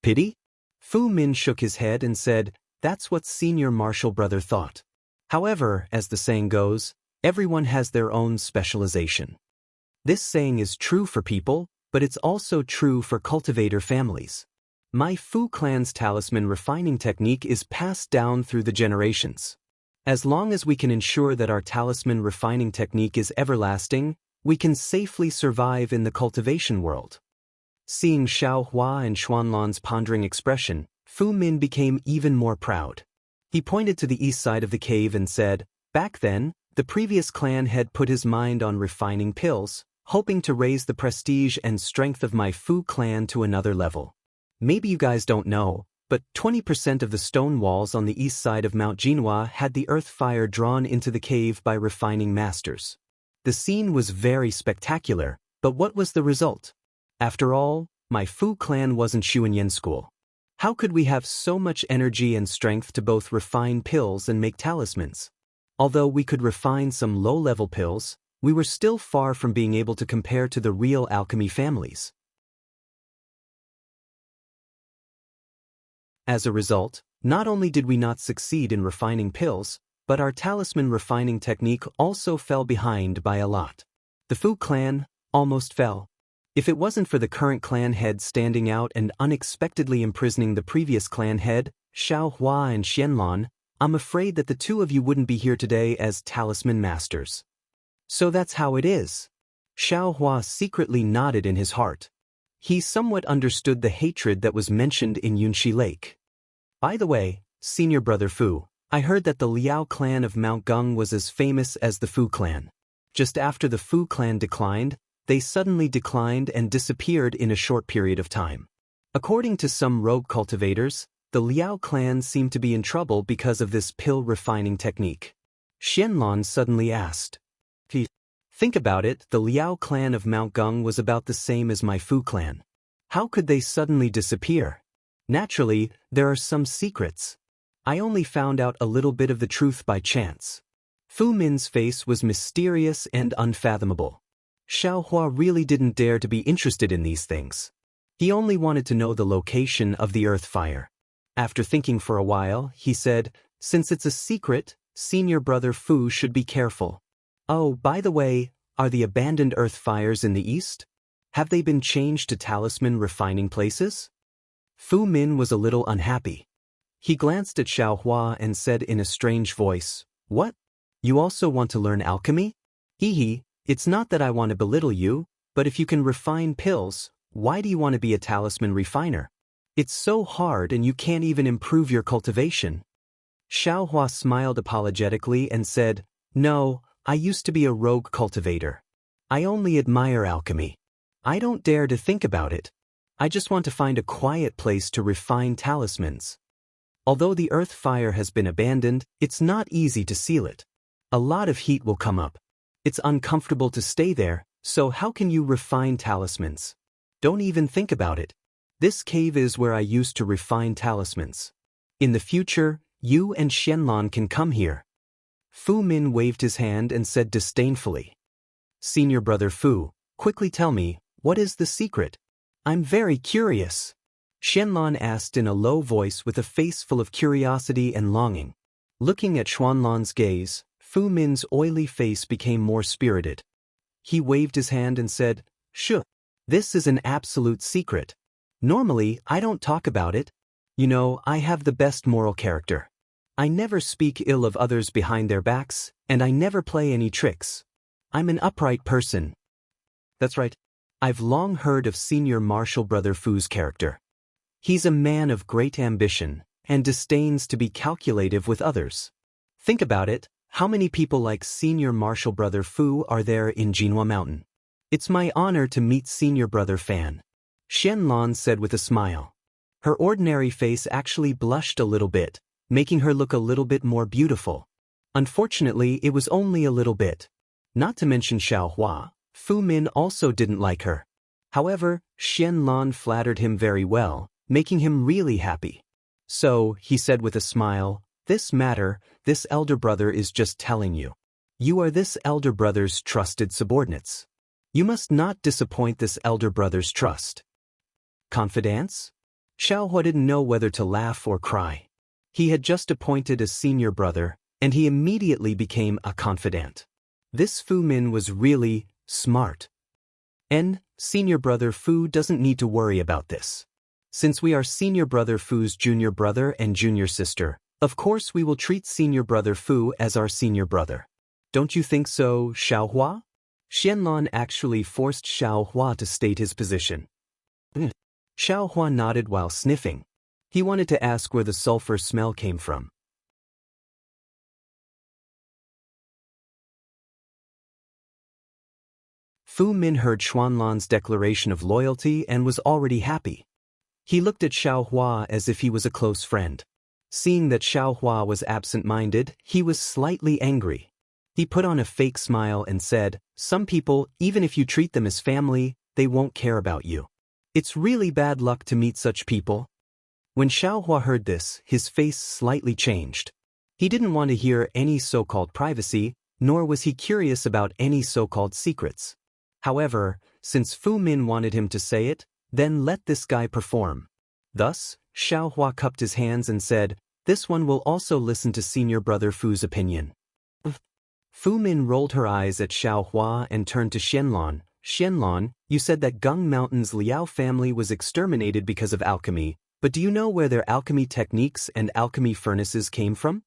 "Pity?" Fu Min shook his head and said, "That's what senior martial brother thought. However, as the saying goes, everyone has their own specialization. This saying is true for people, but it's also true for cultivator families. My Fu clan's talisman refining technique is passed down through the generations. As long as we can ensure that our talisman refining technique is everlasting, we can safely survive in the cultivation world." Seeing Xiaohua and Xuanlan's pondering expression, Fu Min became even more proud. He pointed to the east side of the cave and said, "Back then, the previous clan had put his mind on refining pills, hoping to raise the prestige and strength of my Fu clan to another level. Maybe you guys don't know, but 20% of the stone walls on the east side of Mount Jinhua had the earth fire drawn into the cave by refining masters. The scene was very spectacular, but what was the result? After all, my Fu clan wasn't Xuanyan school. How could we have so much energy and strength to both refine pills and make talismans? Although we could refine some low-level pills, we were still far from being able to compare to the real alchemy families. As a result, not only did we not succeed in refining pills, but our talisman refining technique also fell behind by a lot. The Fu clan almost fell. If it wasn't for the current clan head standing out and unexpectedly imprisoning the previous clan head, Xiaohua and Xianlon, I'm afraid that the two of you wouldn't be here today as talisman masters. So that's how it is. Xiaohua secretly nodded in his heart. He somewhat understood the hatred that was mentioned in Yunxi Lake. By the way, senior brother Fu, I heard that the Liao clan of Mount Gung was as famous as the Fu clan. Just after the Fu clan declined, they suddenly declined and disappeared in a short period of time. According to some rogue cultivators, the Liao clan seemed to be in trouble because of this pill refining technique. Xianlon suddenly asked. Think about it, the Liao clan of Mount Gung was about the same as my Fu clan. How could they suddenly disappear? Naturally, there are some secrets. I only found out a little bit of the truth by chance. Fu Min's face was mysterious and unfathomable. Xiaohua really didn't dare to be interested in these things. He only wanted to know the location of the earth fire. After thinking for a while, he said, since it's a secret, senior brother Fu should be careful. Oh, by the way, are the abandoned earth fires in the east? Have they been changed to talisman refining places? Fu Min was a little unhappy. He glanced at Xiaohua and said in a strange voice, What? You also want to learn alchemy? Hee, it's not that I want to belittle you, but if you can refine pills, why do you want to be a talisman refiner? It's so hard and you can't even improve your cultivation. Xiaohua smiled apologetically and said, No, I used to be a rogue cultivator. I only admire alchemy. I don't dare to think about it. I just want to find a quiet place to refine talismans. Although the earth fire has been abandoned, it's not easy to seal it. A lot of heat will come up. It's uncomfortable to stay there, so how can you refine talismans? Don't even think about it. This cave is where I used to refine talismans. In the future, you and Xianlon can come here. Fu Min waved his hand and said disdainfully. Senior brother Fu, quickly tell me, what is the secret? I'm very curious. Xianlon asked in a low voice with a face full of curiosity and longing. Looking at Xuanlon's gaze, Fu Min's oily face became more spirited. He waved his hand and said, Sure, this is an absolute secret. Normally, I don't talk about it. You know, I have the best moral character. I never speak ill of others behind their backs, and I never play any tricks. I'm an upright person. That's right. I've long heard of senior martial brother Fu's character. He's a man of great ambition, and disdains to be calculative with others. Think about it, how many people like senior martial brother Fu are there in Jinhua Mountain? It's my honor to meet senior brother Fan. Xianlon said with a smile. Her ordinary face actually blushed a little bit, making her look a little bit more beautiful. Unfortunately, it was only a little bit. Not to mention Xiaohua, Fu Min also didn't like her. However, Xianlon flattered him very well, making him really happy. So, he said with a smile, this elder brother is just telling you. You are this elder brother's trusted subordinates. You must not disappoint this elder brother's trust. Confidence? Xiaohua didn't know whether to laugh or cry. He had just appointed a senior brother, and he immediately became a confidant. This Fu Min was really smart. And senior brother Fu doesn't need to worry about this. Since we are senior brother Fu's junior brother and junior sister, of course we will treat senior brother Fu as our senior brother. Don't you think so, Xiaohua? Xianlon actually forced Xiaohua to state his position. Xiaohua nodded while sniffing. He wanted to ask where the sulfur smell came from. Fu Min heard Xuanlon's declaration of loyalty and was already happy. He looked at Xiaohua as if he was a close friend. Seeing that Xiaohua was absent-minded, he was slightly angry. He put on a fake smile and said, Some people, even if you treat them as family, they won't care about you. It's really bad luck to meet such people. When Xiaohua heard this, his face slightly changed. He didn't want to hear any so-called privacy, nor was he curious about any so-called secrets. However, since Fu Min wanted him to say it, then let this guy perform. Thus, Xiaohua cupped his hands and said, "This one will also listen to senior brother Fu's opinion." Fu Min rolled her eyes at Xiaohua and turned to Xianlan. "Xianlan, you said that Gung Mountain's Liao family was exterminated because of alchemy, but do you know where their alchemy techniques and alchemy furnaces came from?"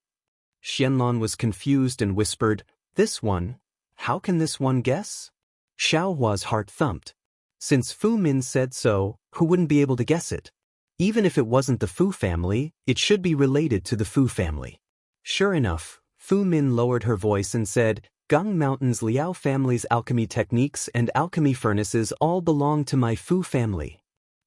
Xianlan was confused and whispered, "This one? How can this one guess?" Xiaohua's heart thumped. Since Fu Min said so, who wouldn't be able to guess it? Even if it wasn't the Fu family, it should be related to the Fu family. Sure enough, Fu Min lowered her voice and said, "Gung Mountain's Liao family's alchemy techniques and alchemy furnaces all belong to my Fu family.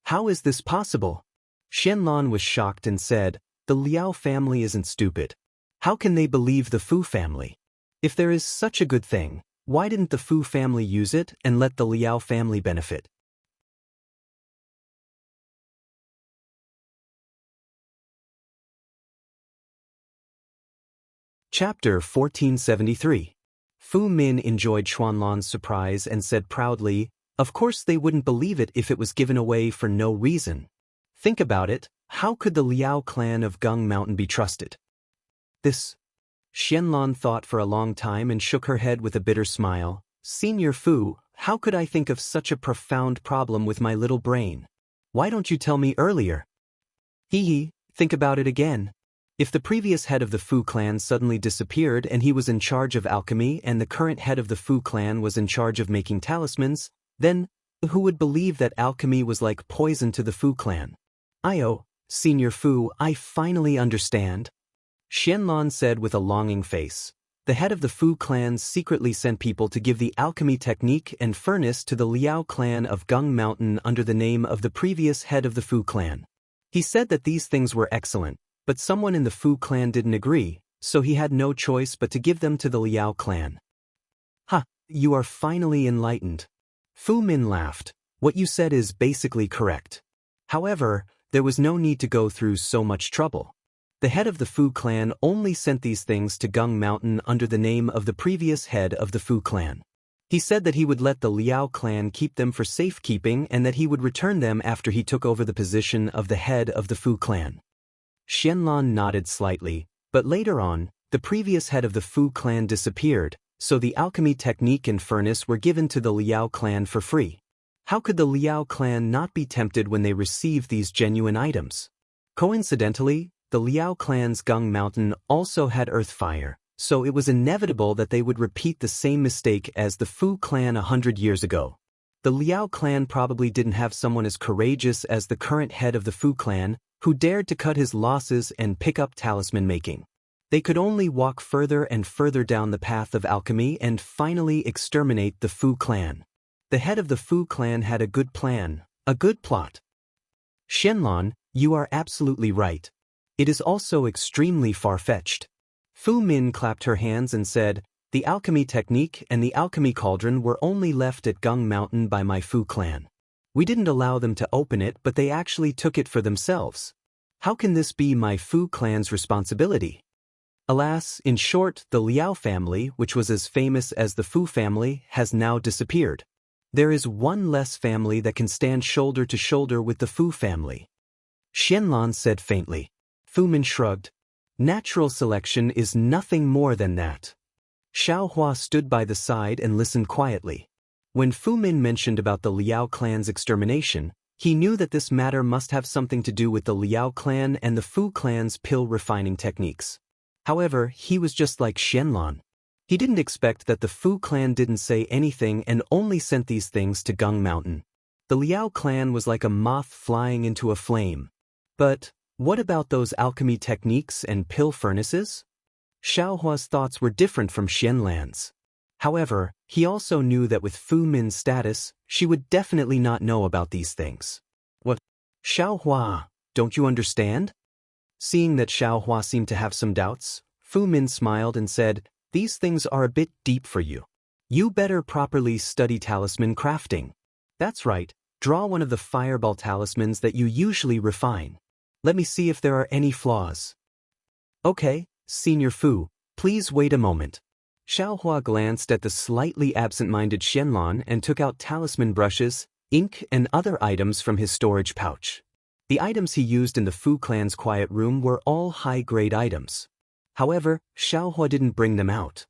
How is this possible?" Xianlan was shocked and said, "The Liao family isn't stupid. How can they believe the Fu family? If there is such a good thing, why didn't the Fu family use it and let the Liao family benefit?" Chapter 1473. Fu Min enjoyed Xuanlan's surprise and said proudly, "Of course they wouldn't believe it if it was given away for no reason. Think about it, how could the Liao clan of Gung Mountain be trusted?" This. Xianlan thought for a long time and shook her head with a bitter smile. "Senior Fu, how could I think of such a profound problem with my little brain? Why don't you tell me earlier?" "Hee, think about it again. If the previous head of the Fu clan suddenly disappeared and he was in charge of alchemy and the current head of the Fu clan was in charge of making talismans, then who would believe that alchemy was like poison to the Fu clan?" Senior Fu, I finally understand," Xianlan said with a longing face. "The head of the Fu clan secretly sent people to give the alchemy technique and furnace to the Liao clan of Gung Mountain under the name of the previous head of the Fu clan. He said that these things were excellent, but someone in the Fu clan didn't agree, so he had no choice but to give them to the Liao clan." "Ha, you are finally enlightened." Fu Min laughed. "What you said is basically correct. However, there was no need to go through so much trouble. The head of the Fu clan only sent these things to Gung Mountain under the name of the previous head of the Fu clan. He said that he would let the Liao clan keep them for safekeeping and that he would return them after he took over the position of the head of the Fu clan." Xianlan nodded slightly, but later on, the previous head of the Fu clan disappeared, so the alchemy technique and furnace were given to the Liao clan for free. How could the Liao clan not be tempted when they received these genuine items? Coincidentally, the Liao clan's Gung Mountain also had earth fire, so it was inevitable that they would repeat the same mistake as the Fu clan 100 years ago. The Liao clan probably didn't have someone as courageous as the current head of the Fu clan, who dared to cut his losses and pick up talisman making. They could only walk further and further down the path of alchemy and finally exterminate the Fu clan. The head of the Fu clan had a good plan, a good plot. Xianlan, you are absolutely right. It is also extremely far-fetched. Fu Min clapped her hands and said, "The alchemy technique and the alchemy cauldron were only left at Gung Mountain by my Fu clan. We didn't allow them to open it, but they actually took it for themselves. How can this be my Fu clan's responsibility?" Alas, in short, the Liao family, which was as famous as the Fu family, has now disappeared. There is one less family that can stand shoulder to shoulder with the Fu family. Xianlan said faintly. Fu Min shrugged. "Natural selection is nothing more than that." Xiaohua stood by the side and listened quietly. When Fu Min mentioned about the Liao clan's extermination, he knew that this matter must have something to do with the Liao clan and the Fu clan's pill refining techniques. However, he was just like Xianlan. He didn't expect that the Fu clan didn't say anything and only sent these things to Gung Mountain. The Liao clan was like a moth flying into a flame. But what about those alchemy techniques and pill furnaces? Xiaohua's thoughts were different from Xianlan's. However, he also knew that with Fu Min's status, she would definitely not know about these things. "What? Xiaohua, don't you understand?" Seeing that Xiaohua seemed to have some doubts, Fu Min smiled and said, "These things are a bit deep for you. You better properly study talisman crafting. That's right, draw one of the fireball talismans that you usually refine. Let me see if there are any flaws. Okay, Senior Fu, please wait a moment. Xiaohua glanced at the slightly absent-minded Xianlong and took out talisman brushes, ink, and other items from his storage pouch. The items he used in the Fu clan's quiet room were all high-grade items. However, Xiaohua didn't bring them out.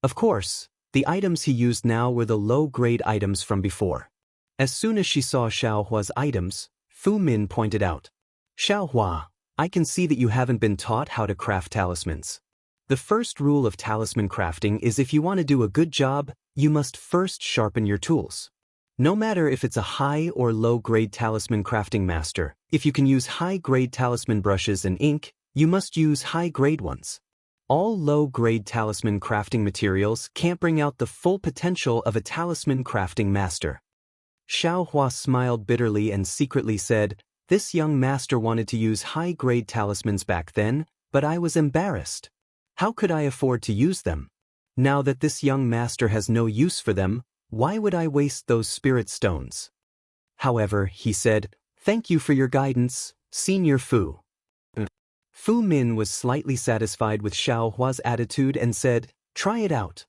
Of course, the items he used now were the low-grade items from before. As soon as she saw Xiaohua's items, Fu Min pointed out, Xiaohua, I can see that you haven't been taught how to craft talismans. The first rule of talisman crafting is if you want to do a good job, you must first sharpen your tools. No matter if it's a high or low-grade talisman crafting master, if you can use high-grade talisman brushes and ink, you must use high-grade ones. All low-grade talisman crafting materials can't bring out the full potential of a talisman crafting master. Xiaohua smiled bitterly and secretly said, This young master wanted to use high-grade talismans back then, but I was embarrassed. How could I afford to use them? Now that this young master has no use for them, why would I waste those spirit stones? However, he said, Thank you for your guidance, Senior Fu. Fu Min was slightly satisfied with Xiaohua's attitude and said, Try it out.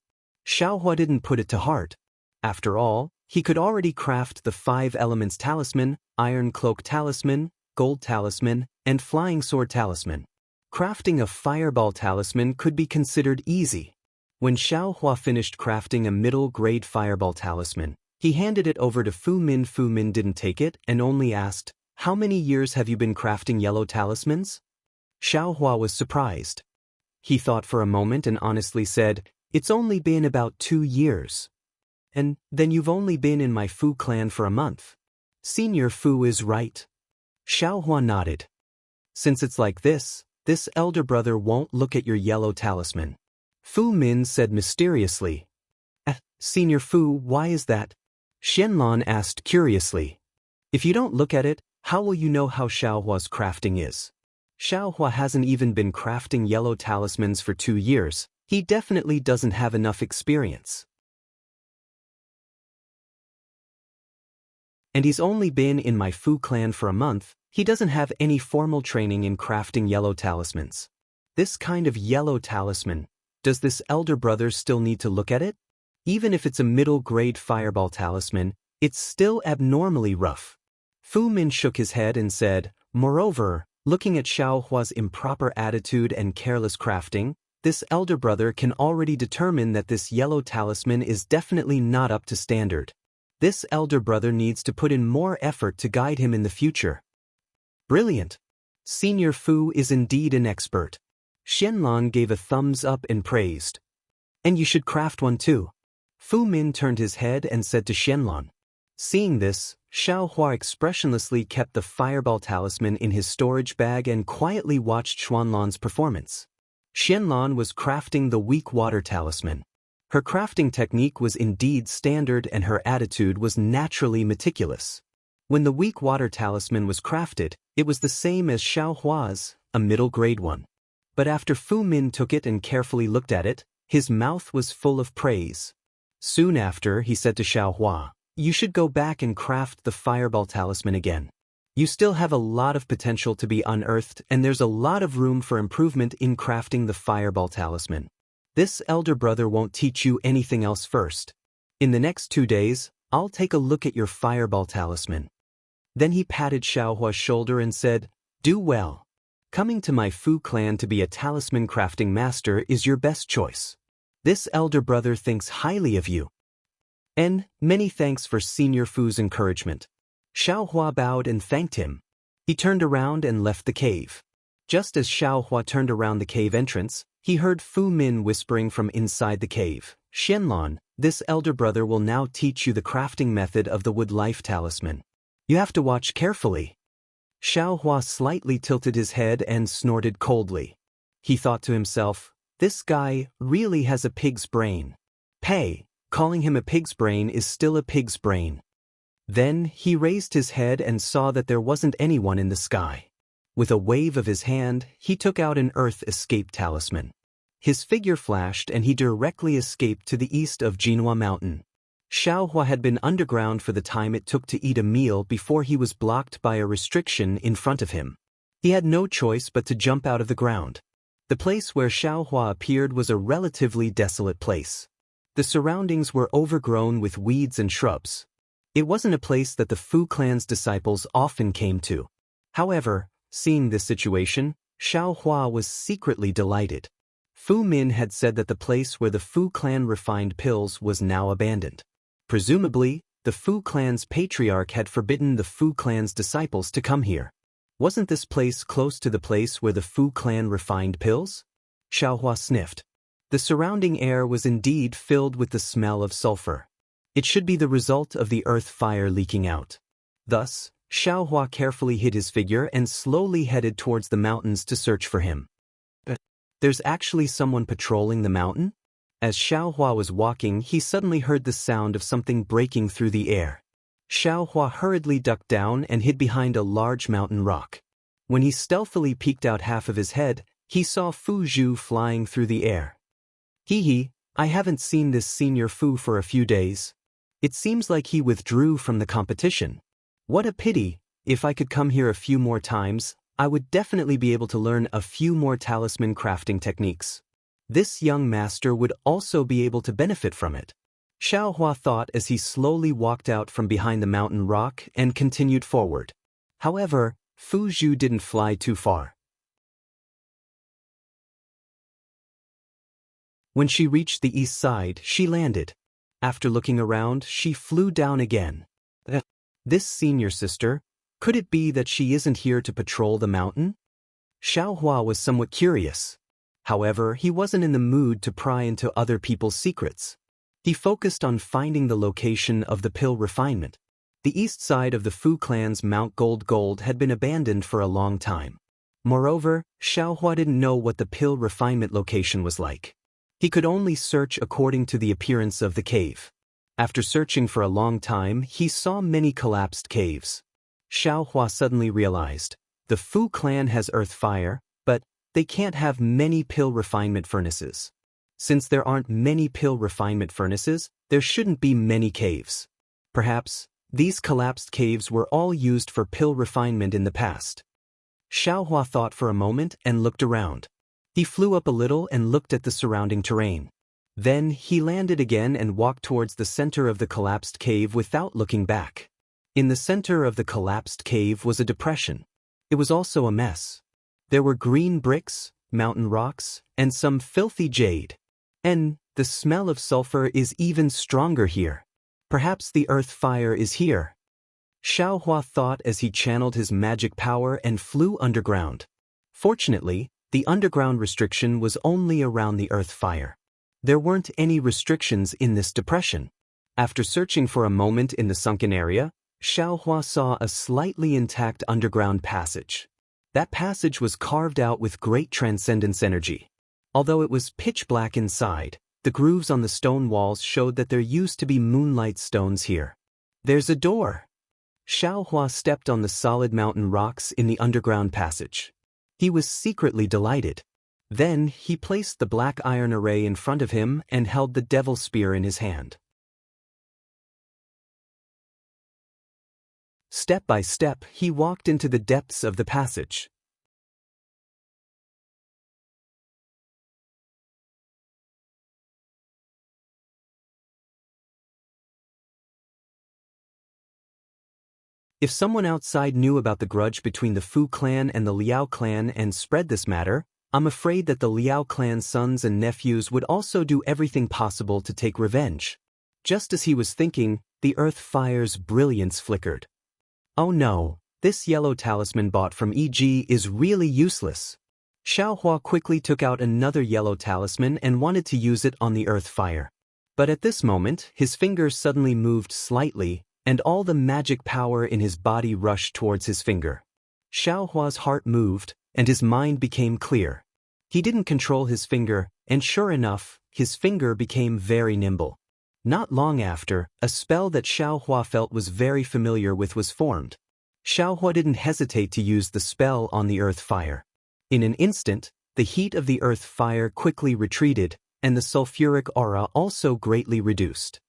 Xiaohua didn't put it to heart. After all, he could already craft the 5 elements talisman, iron cloak talisman, gold talisman, and flying sword talisman. Crafting a fireball talisman could be considered easy. When Xiaohua finished crafting a middle-grade fireball talisman, he handed it over to Fu Min. Fu Min didn't take it and only asked, How many years have you been crafting yellow talismans? Xiaohua was surprised. He thought for a moment and honestly said, It's only been about 2 years. And then you've only been in my Fu clan for a month. Senior Fu is right. Xiaohua nodded. Since it's like this elder brother won't look at your yellow talisman. Fu Min said mysteriously. Senior Fu, why is that? Xianlong asked curiously. If you don't look at it, how will you know how Xiaohua's crafting is? Xiaohua hasn't even been crafting yellow talismans for 2 years. He definitely doesn't have enough experience. And he's only been in my Fu clan for a month. He doesn't have any formal training in crafting yellow talismans. This kind of yellow talisman, does this elder brother still need to look at it? Even if it's a middle-grade fireball talisman, it's still abnormally rough. Fu Min shook his head and said, Moreover, looking at Xiaohua's improper attitude and careless crafting, this elder brother can already determine that this yellow talisman is definitely not up to standard. This elder brother needs to put in more effort to guide him in the future. Brilliant! Senior Fu is indeed an expert. Xianlong gave a thumbs up and praised. And you should craft one too. Fu Min turned his head and said to Xianlong. Seeing this, Xiaohua expressionlessly kept the fireball talisman in his storage bag and quietly watched Xianlong's performance. Xianlong was crafting the weak water talisman. Her crafting technique was indeed standard and her attitude was naturally meticulous. When the weak water talisman was crafted, it was the same as Xiaohua's, a middle-grade one. But after Fu Min took it and carefully looked at it, his mouth was full of praise. Soon after, he said to Xiaohua, You should go back and craft the fireball talisman again. You still have a lot of potential to be unearthed and there's a lot of room for improvement in crafting the fireball talisman. This elder brother won't teach you anything else first. In the next 2 days, I'll take a look at your fireball talisman. Then he patted Xiaohua's shoulder and said, Do well. Coming to my Fu clan to be a talisman crafting master is your best choice. This elder brother thinks highly of you. And many thanks for Senior Fu's encouragement. Xiaohua bowed and thanked him. He turned around and left the cave. Just as Xiaohua turned around the cave entrance, he heard Fu Min whispering from inside the cave, Xianlong, this elder brother will now teach you the crafting method of the wood life talisman. You have to watch carefully. Xiaohua slightly tilted his head and snorted coldly. He thought to himself, This guy really has a pig's brain. Calling him a pig's brain is still a pig's brain. Then he raised his head and saw that there wasn't anyone in the sky. With a wave of his hand, he took out an earth escape talisman. His figure flashed and he directly escaped to the east of Jinhua Mountain. Xiaohua had been underground for the time it took to eat a meal before he was blocked by a restriction in front of him. He had no choice but to jump out of the ground. The place where Xiaohua appeared was a relatively desolate place. The surroundings were overgrown with weeds and shrubs. It wasn't a place that the Fu clan's disciples often came to. However, seeing this situation, Xiaohua was secretly delighted. Fu Min had said that the place where the Fu clan refined pills was now abandoned. Presumably, the Fu clan's patriarch had forbidden the Fu clan's disciples to come here. Wasn't this place close to the place where the Fu clan refined pills? Xiaohua sniffed. The surrounding air was indeed filled with the smell of sulfur. It should be the result of the earth fire leaking out. Thus, Xiaohua carefully hid his figure and slowly headed towards the mountains to search for him. But there's actually someone patrolling the mountain? As Xiaohua was walking, he suddenly heard the sound of something breaking through the air. Xiaohua hurriedly ducked down and hid behind a large mountain rock. When he stealthily peeked out half of his head, he saw Fu Zhu flying through the air. Hee, I haven't seen this senior Fu for a few days. It seems like he withdrew from the competition. What a pity. If I could come here a few more times, I would definitely be able to learn a few more talisman crafting techniques. This young master would also be able to benefit from it. Xiaohua thought as he slowly walked out from behind the mountain rock and continued forward. However, Fu Zhu didn't fly too far. When she reached the east side, she landed. After looking around, she flew down again. This senior sister, could it be that she isn't here to patrol the mountain? Xiaohua was somewhat curious. However, he wasn't in the mood to pry into other people's secrets. He focused on finding the location of the pill refinement. The east side of the Fu clan's Mount Gold had been abandoned for a long time. Moreover, Xiaohua didn't know what the pill refinement location was like. He could only search according to the appearance of the cave. After searching for a long time, he saw many collapsed caves. Xiaohua suddenly realized, the Fu clan has earth fire, but they can't have many pill refinement furnaces. Since there aren't many pill refinement furnaces, there shouldn't be many caves. Perhaps, these collapsed caves were all used for pill refinement in the past. Xiaohua thought for a moment and looked around. He flew up a little and looked at the surrounding terrain. Then he landed again and walked towards the center of the collapsed cave without looking back. In the center of the collapsed cave was a depression. It was also a mess. There were green bricks, mountain rocks, and some filthy jade. And the smell of sulfur is even stronger here. Perhaps the earth fire is here. Xiaohua thought as he channeled his magic power and flew underground. Fortunately, the underground restriction was only around the earth fire. There weren't any restrictions in this depression. After searching for a moment in the sunken area, Xiaohua saw a slightly intact underground passage. That passage was carved out with great transcendence energy. Although it was pitch black inside, the grooves on the stone walls showed that there used to be moonlight stones here. There's a door. Xiaohua stepped on the solid mountain rocks in the underground passage. He was secretly delighted. Then he placed the black iron array in front of him and held the devil spear in his hand. Step by step, he walked into the depths of the passage. If someone outside knew about the grudge between the Fu clan and the Liao clan and spread this matter, I'm afraid that the Liao clan's sons and nephews would also do everything possible to take revenge. Just as he was thinking, the earth fire's brilliance flickered. Oh no, this yellow talisman bought from EG is really useless. Xiaohua quickly took out another yellow talisman and wanted to use it on the earth fire. But at this moment, his fingers suddenly moved slightly, and all the magic power in his body rushed towards his finger. Xiaohua's heart moved, and his mind became clear. He didn't control his finger, and sure enough, his finger became very nimble. Not long after, a spell that Xiaohua felt was very familiar with was formed. Xiaohua didn't hesitate to use the spell on the earth fire. In an instant, the heat of the earth fire quickly retreated, and the sulfuric aura also greatly reduced.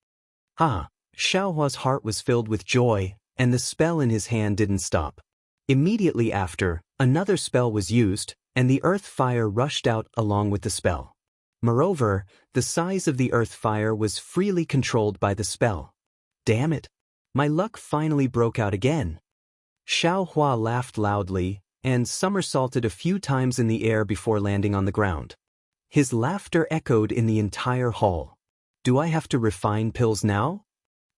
Xiaohua's heart was filled with joy, and the spell in his hand didn't stop. Immediately after, another spell was used, and the earth fire rushed out along with the spell. Moreover, the size of the earth fire was freely controlled by the spell. Damn it! My luck finally broke out again. Xiaohua laughed loudly, and somersaulted a few times in the air before landing on the ground. His laughter echoed in the entire hall. Do I have to refine pills now?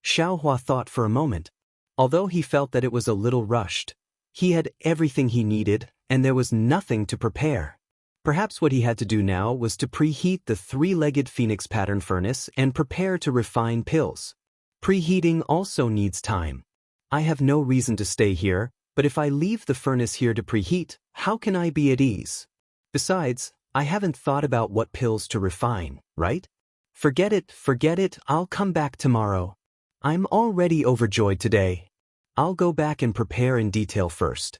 Xiaohua thought for a moment. Although he felt that it was a little rushed, he had everything he needed, and there was nothing to prepare. Perhaps what he had to do now was to preheat the three-legged phoenix pattern furnace and prepare to refine pills. Preheating also needs time. I have no reason to stay here, but if I leave the furnace here to preheat, how can I be at ease? Besides, I haven't thought about what pills to refine, right? Forget it, I'll come back tomorrow. I'm already overjoyed today. I'll go back and prepare in detail first.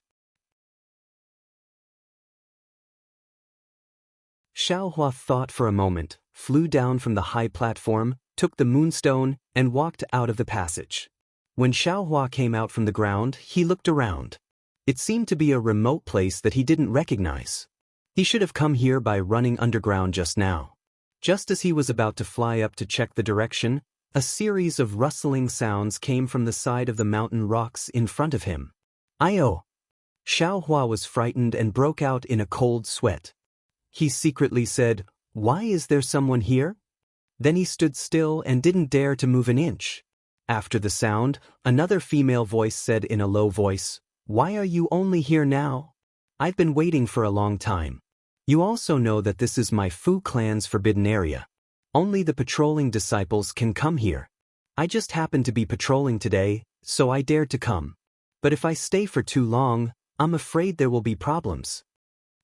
Xiaohua thought for a moment, flew down from the high platform, took the moonstone, and walked out of the passage. When Xiaohua came out from the ground, he looked around. It seemed to be a remote place that he didn't recognize. He should have come here by running underground just now. Just as he was about to fly up to check the direction, a series of rustling sounds came from the side of the mountain rocks in front of him. Ayo! Xiaohua was frightened and broke out in a cold sweat. He secretly said, "Why is there someone here?" Then he stood still and didn't dare to move an inch. After the sound, another female voice said in a low voice, "Why are you only here now? I've been waiting for a long time. You also know that this is my Fu clan's forbidden area. Only the patrolling disciples can come here. I just happened to be patrolling today, so I dared to come. But if I stay for too long, I'm afraid there will be problems."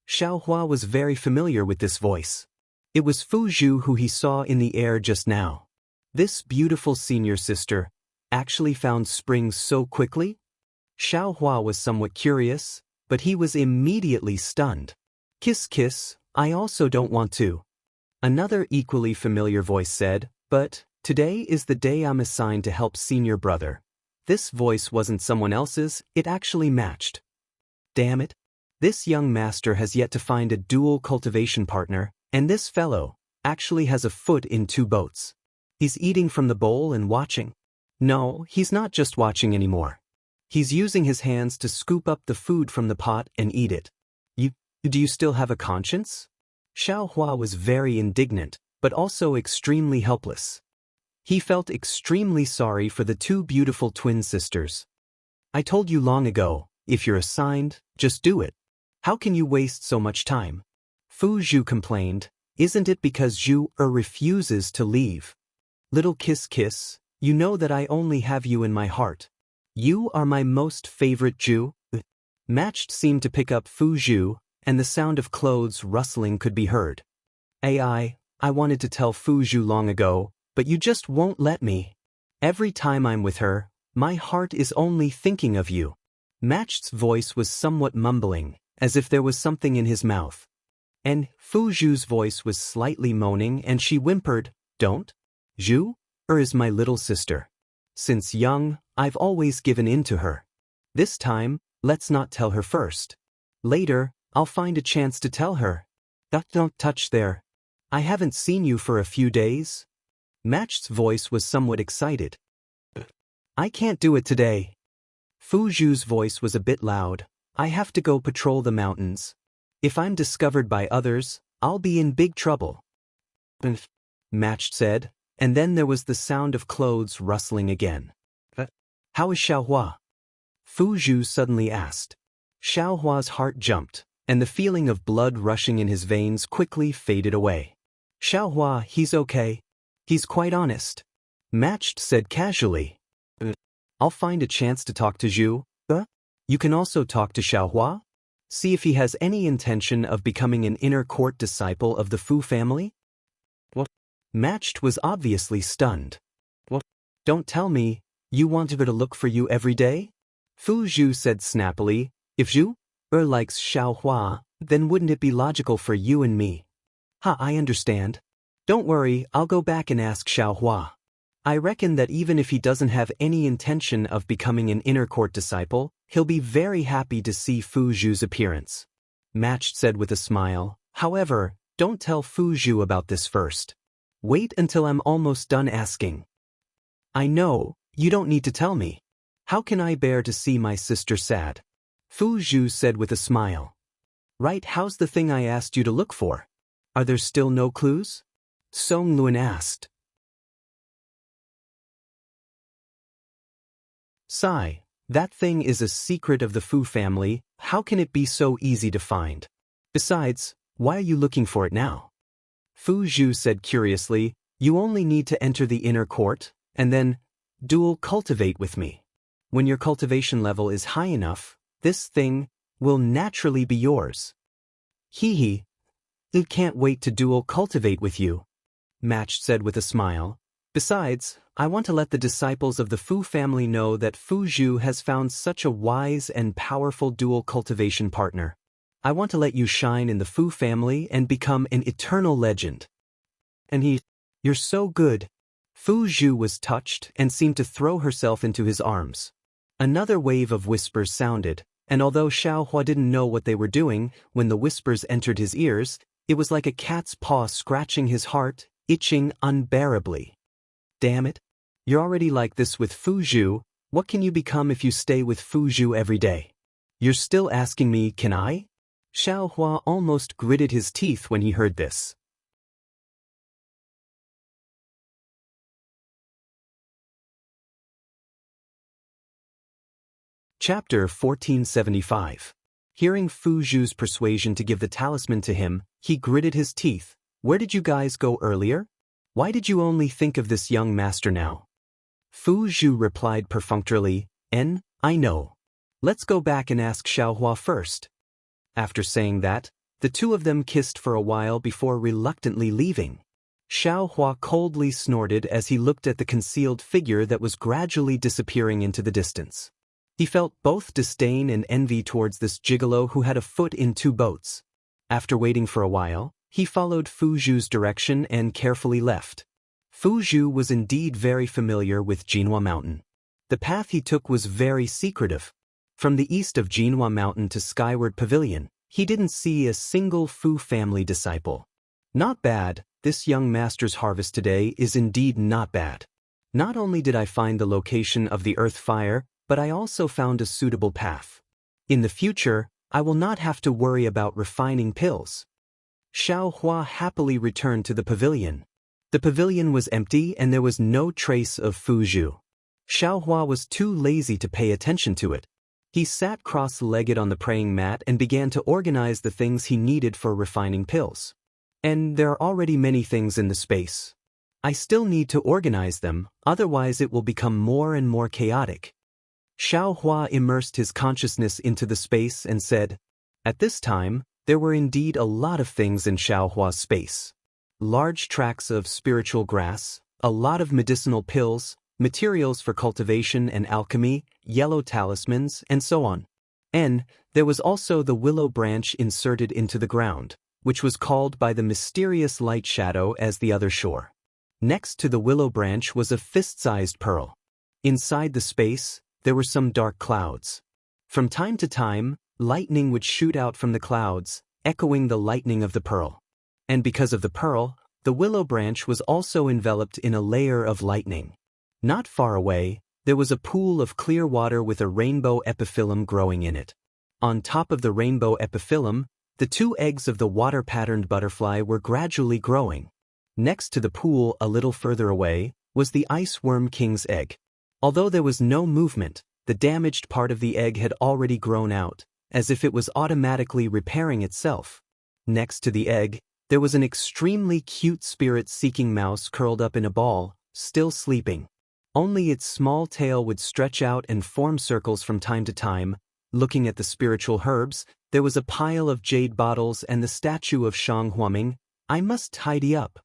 Xiaohua was very familiar with this voice. It was Fu Zhu who he saw in the air just now. This beautiful senior sister actually found springs so quickly? Xiaohua was somewhat curious, but he was immediately stunned. "Kiss kiss, I also don't want to." Another equally familiar voice said, "But today is the day I'm assigned to help senior brother." This voice wasn't someone else's, it actually matched. Damn it. This young master has yet to find a dual cultivation partner, and this fellow actually has a foot in two boats. He's eating from the bowl and watching. No, he's not just watching anymore. He's using his hands to scoop up the food from the pot and eat it. Do you still have a conscience? Xiaohua was very indignant, but also extremely helpless. He felt extremely sorry for the two beautiful twin sisters. "I told you long ago, if you're assigned, just do it. How can you waste so much time?" Fu Zhu complained, "Isn't it because Zhu refuses to leave? Little kiss kiss, you know that I only have you in my heart. You are my most favorite Zhu." Matched seemed to pick up Fu Zhu, and the sound of clothes rustling could be heard. I wanted to tell Fu Zhu long ago, but you just won't let me. Every time I'm with her, my heart is only thinking of you. Matched's voice was somewhat mumbling, as if there was something in his mouth. And Fu Zhu's voice was slightly moaning, and she whimpered, "Don't? Zhu is my little sister. Since young, I've always given in to her. This time, let's not tell her first. Later, I'll find a chance to tell her. Don't touch there. I haven't seen you for a few days." Matched's voice was somewhat excited. "I can't do it today." Fu Zhu's voice was a bit loud. "I have to go patrol the mountains. If I'm discovered by others, I'll be in big trouble." Matched said, and then there was the sound of clothes rustling again. "How is Xiaohua?" Fu Zhu suddenly asked. Xiaohua's heart jumped, and the feeling of blood rushing in his veins quickly faded away. "Xiaohua, he's okay. He's quite honest," Matched said casually. "I'll find a chance to talk to Zhu. You can also talk to Xiaohua? See if he has any intention of becoming an inner court disciple of the Fu family?" What? Matched was obviously stunned. "What? Don't tell me, you want her to look for you every day?" Fu Zhu said snappily, "If Zhu likes Xiaohua, Then wouldn't it be logical for you and me? I understand. Don't worry, I'll go back and ask Xiaohua. I reckon that even if he doesn't have any intention of becoming an inner court disciple, he'll be very happy to see Fu Zhu's appearance. Matched said with a smile, however, don't tell Fu Zhu about this first. Wait until I'm almost done asking. I know, you don't need to tell me. How can I bear to see my sister sad? Fu Zhu said with a smile. Right, how's the thing I asked you to look for? Are there still no clues? Song Luan asked. Sigh, that thing is a secret of the Fu family, how can it be so easy to find? Besides, why are you looking for it now? Fu Zhu said curiously, you only need to enter the inner court, and then, dual cultivate with me. When your cultivation level is high enough, this thing will naturally be yours. Hee, I can't wait to dual cultivate with you. Matched said with a smile. Besides, I want to let the disciples of the Fu family know that Fu Zhu has found such a wise and powerful dual cultivation partner. I want to let you shine in the Fu family and become an eternal legend. And you're so good. Fu Zhu was touched and seemed to throw herself into his arms. Another wave of whispers sounded, and although Xiaohua didn't know what they were doing, when the whispers entered his ears, it was like a cat's paw scratching his heart, itching unbearably. Damn it. You're already like this with Fu Zhu, what can you become if you stay with Fu Zhu every day? You're still asking me, can I? Xiaohua almost gritted his teeth when he heard this. Chapter 1475. Hearing Fu Zhu's persuasion to give the talisman to him, he gritted his teeth. Where did you guys go earlier? Why did you only think of this young master now? Fu Zhu replied perfunctorily, I know. Let's go back and ask Xiaohua first. After saying that, the two of them kissed for a while before reluctantly leaving. Xiaohua coldly snorted as he looked at the concealed figure that was gradually disappearing into the distance. He felt both disdain and envy towards this gigolo who had a foot in two boats. After waiting for a while, he followed Fu Zhu's direction and carefully left. Fu Zhu was indeed very familiar with Jinhua Mountain. The path he took was very secretive. From the east of Jinhua Mountain to Skyward Pavilion, he didn't see a single Fu family disciple. Not bad, this young master's harvest today is indeed not bad. Not only did I find the location of the earth fire, but I also found a suitable path. In the future, I will not have to worry about refining pills. Xiaohua happily returned to the pavilion. The pavilion was empty and there was no trace of Fu Zhu. Xiaohua was too lazy to pay attention to it. He sat cross-legged on the praying mat and began to organize the things he needed for refining pills. And there are already many things in the space. I still need to organize them, otherwise it will become more and more chaotic. Xiaohua immersed his consciousness into the space and said, at this time, there were indeed a lot of things in Xiaohua's space. Large tracts of spiritual grass, a lot of medicinal pills, materials for cultivation and alchemy, yellow talismans, and so on. And there was also the willow branch inserted into the ground, which was called by the mysterious light shadow as the other shore. Next to the willow branch was a fist-sized pearl. Inside the space, there were some dark clouds. From time to time, lightning would shoot out from the clouds, echoing the lightning of the pearl. And because of the pearl, the willow branch was also enveloped in a layer of lightning. Not far away, there was a pool of clear water with a rainbow epiphyllum growing in it. On top of the rainbow epiphyllum, the two eggs of the water-patterned butterfly were gradually growing. Next to the pool a little further away, was the ice worm king's egg. Although there was no movement, the damaged part of the egg had already grown out, as if it was automatically repairing itself. Next to the egg, there was an extremely cute spirit-seeking mouse curled up in a ball, still sleeping. Only its small tail would stretch out and form circles from time to time. Looking at the spiritual herbs, there was a pile of jade bottles and the statue of Shang Huaming. I must tidy up.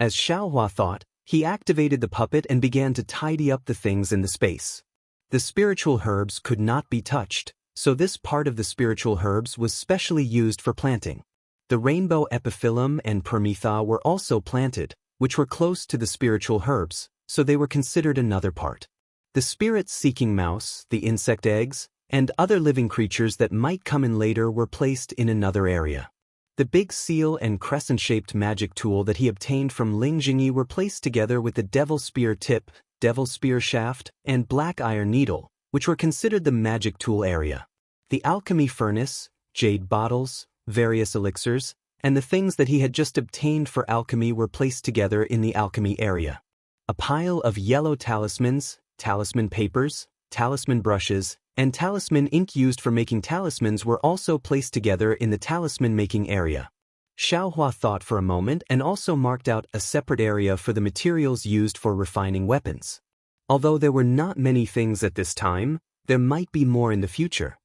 As Xiaohua thought, he activated the puppet and began to tidy up the things in the space. The spiritual herbs could not be touched, so this part of the spiritual herbs was specially used for planting. The rainbow epiphyllum and permetha were also planted, which were close to the spiritual herbs, so they were considered another part. The spirit-seeking mouse, the insect eggs, and other living creatures that might come in later were placed in another area. The big seal and crescent-shaped magic tool that he obtained from Ling Jingyi were placed together with the devil spear tip, devil spear shaft, and black iron needle, which were considered the magic tool area. The alchemy furnace, jade bottles, various elixirs, and the things that he had just obtained for alchemy were placed together in the alchemy area. A pile of yellow talismans, talisman papers, talisman brushes, and talisman ink used for making talismans were also placed together in the talisman-making area. Xiaohua thought for a moment and also marked out a separate area for the materials used for refining weapons. Although there were not many things at this time, there might be more in the future.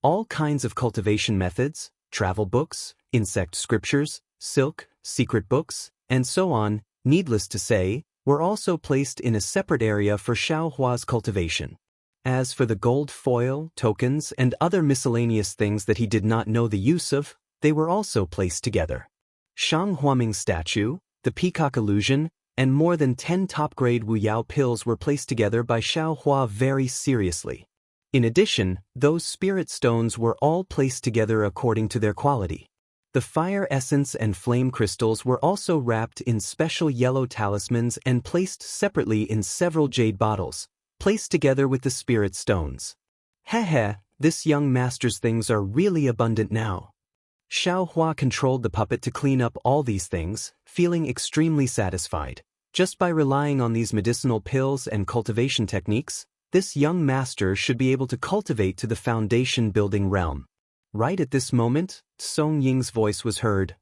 All kinds of cultivation methods, travel books, insect scriptures, silk, secret books, and so on, needless to say, were also placed in a separate area for Xiaohua's cultivation. As for the gold foil, tokens, and other miscellaneous things that he did not know the use of, they were also placed together. Shang Huaming's statue, the peacock illusion, and more than 10 top-grade Wuyao pills were placed together by Xiaohua very seriously. In addition, those spirit stones were all placed together according to their quality. The fire essence and flame crystals were also wrapped in special yellow talismans and placed separately in several jade bottles, placed together with the spirit stones. Heh, this young master's things are really abundant now. Xiaohua controlled the puppet to clean up all these things, feeling extremely satisfied. Just by relying on these medicinal pills and cultivation techniques, this young master should be able to cultivate to the foundation-building realm. Right at this moment, Song Ying's voice was heard.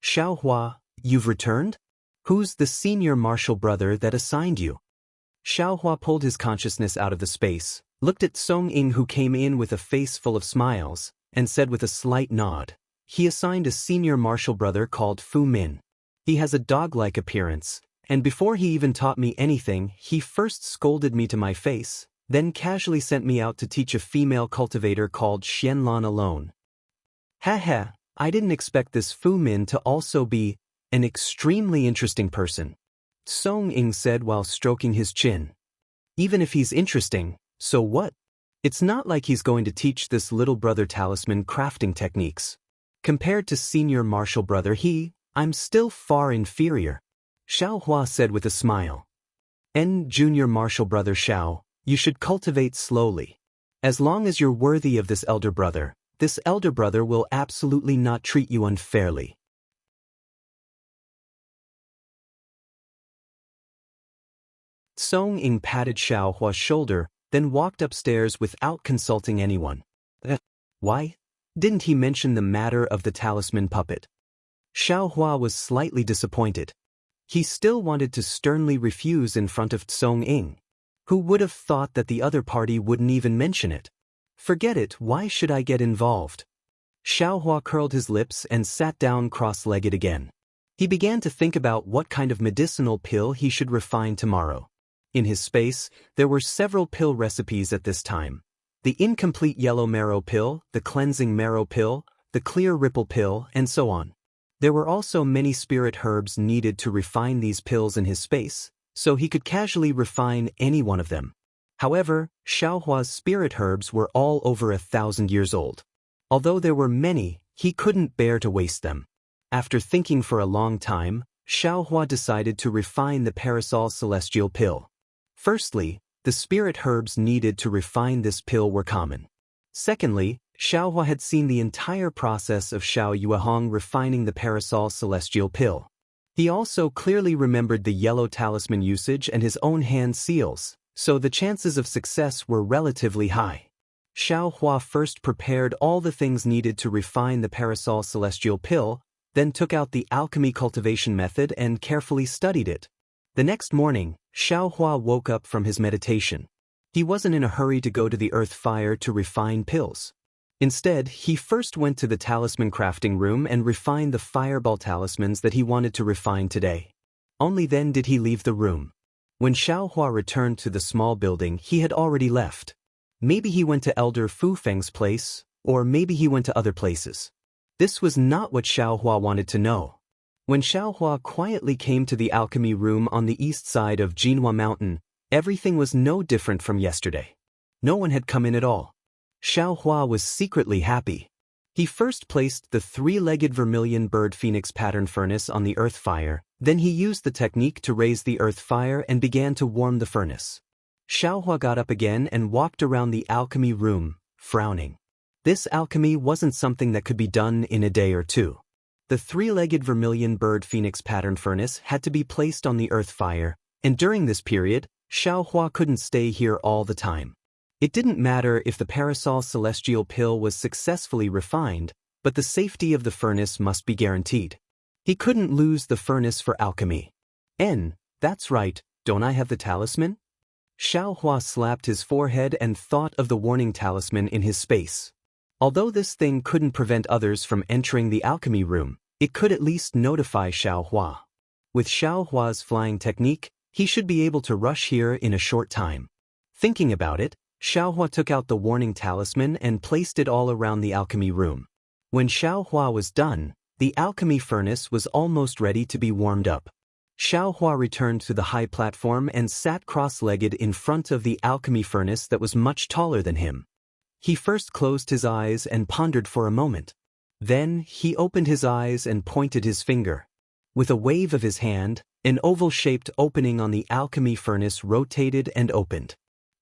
Xiaohua, you've returned? Who's the senior martial brother that assigned you? Xiaohua pulled his consciousness out of the space, looked at Song Ying who came in with a face full of smiles, and said with a slight nod, he assigned a senior martial brother called Fu Min. He has a dog-like appearance, and before he even taught me anything, he first scolded me to my face, then casually sent me out to teach a female cultivator called Xianlan alone. I didn't expect this Fu Min to also be an extremely interesting person, Song Ying said while stroking his chin. Even if he's interesting, so what? It's not like he's going to teach this little brother talisman crafting techniques. Compared to senior martial brother I'm still far inferior, Xiaohua said with a smile. Junior martial brother Xiao, you should cultivate slowly. As long as you're worthy of this elder brother will absolutely not treat you unfairly. Song Ying patted Xiaohua's shoulder, then walked upstairs without consulting anyone. Why? Didn't he mention the matter of the talisman puppet? Xiaohua was slightly disappointed. He still wanted to sternly refuse in front of Song Ying. Who would have thought that the other party wouldn't even mention it? Forget it, why should I get involved? Xiaohua curled his lips and sat down cross-legged again. He began to think about what kind of medicinal pill he should refine tomorrow. In his space, there were several pill recipes at this time. The incomplete yellow marrow pill, the cleansing marrow pill, the clear ripple pill, and so on. There were also many spirit herbs needed to refine these pills in his space, so he could casually refine any one of them. However, Xiaohua's spirit herbs were all over 1,000 years old. Although there were many, he couldn't bear to waste them. After thinking for a long time, Xiaohua decided to refine the Parasol Celestial Pill. Firstly, the spirit herbs needed to refine this pill were common. Secondly, Xiaohua had seen the entire process of Xiao Yuehong refining the Parasol Celestial Pill. He also clearly remembered the yellow talisman usage and his own hand seals, so the chances of success were relatively high. Xiaohua first prepared all the things needed to refine the Parasol Celestial Pill, then took out the alchemy cultivation method and carefully studied it. The next morning, Xiaohua woke up from his meditation. He wasn't in a hurry to go to the earth fire to refine pills. Instead, he first went to the talisman crafting room and refined the fireball talismans that he wanted to refine today. Only then did he leave the room. When Xiaohua returned to the small building, he had already left. Maybe he went to Elder Fu Feng's place, or maybe he went to other places. This was not what Xiaohua wanted to know. When Xiaohua quietly came to the alchemy room on the east side of Jinhua Mountain, everything was no different from yesterday. No one had come in at all. Xiaohua was secretly happy. He first placed the three-legged vermilion bird phoenix pattern furnace on the earth fire, then he used the technique to raise the earth fire and began to warm the furnace. Xiaohua got up again and walked around the alchemy room, frowning. This alchemy wasn't something that could be done in a day or two. The three-legged vermilion bird phoenix pattern furnace had to be placed on the earth fire, and during this period, Xiaohua couldn't stay here all the time. It didn't matter if the Parasol Celestial Pill was successfully refined, but the safety of the furnace must be guaranteed. He couldn't lose the furnace for alchemy. That's right, don't I have the talisman? Xiaohua slapped his forehead and thought of the warning talisman in his space. Although this thing couldn't prevent others from entering the alchemy room, it could at least notify Xiaohua. With Xiaohua's flying technique, he should be able to rush here in a short time. Thinking about it, Xiaohua took out the warning talisman and placed it all around the alchemy room. When Xiaohua was done, the alchemy furnace was almost ready to be warmed up. Xiaohua returned to the high platform and sat cross-legged in front of the alchemy furnace that was much taller than him. He first closed his eyes and pondered for a moment. Then he opened his eyes and pointed his finger. With a wave of his hand, an oval-shaped opening on the alchemy furnace rotated and opened.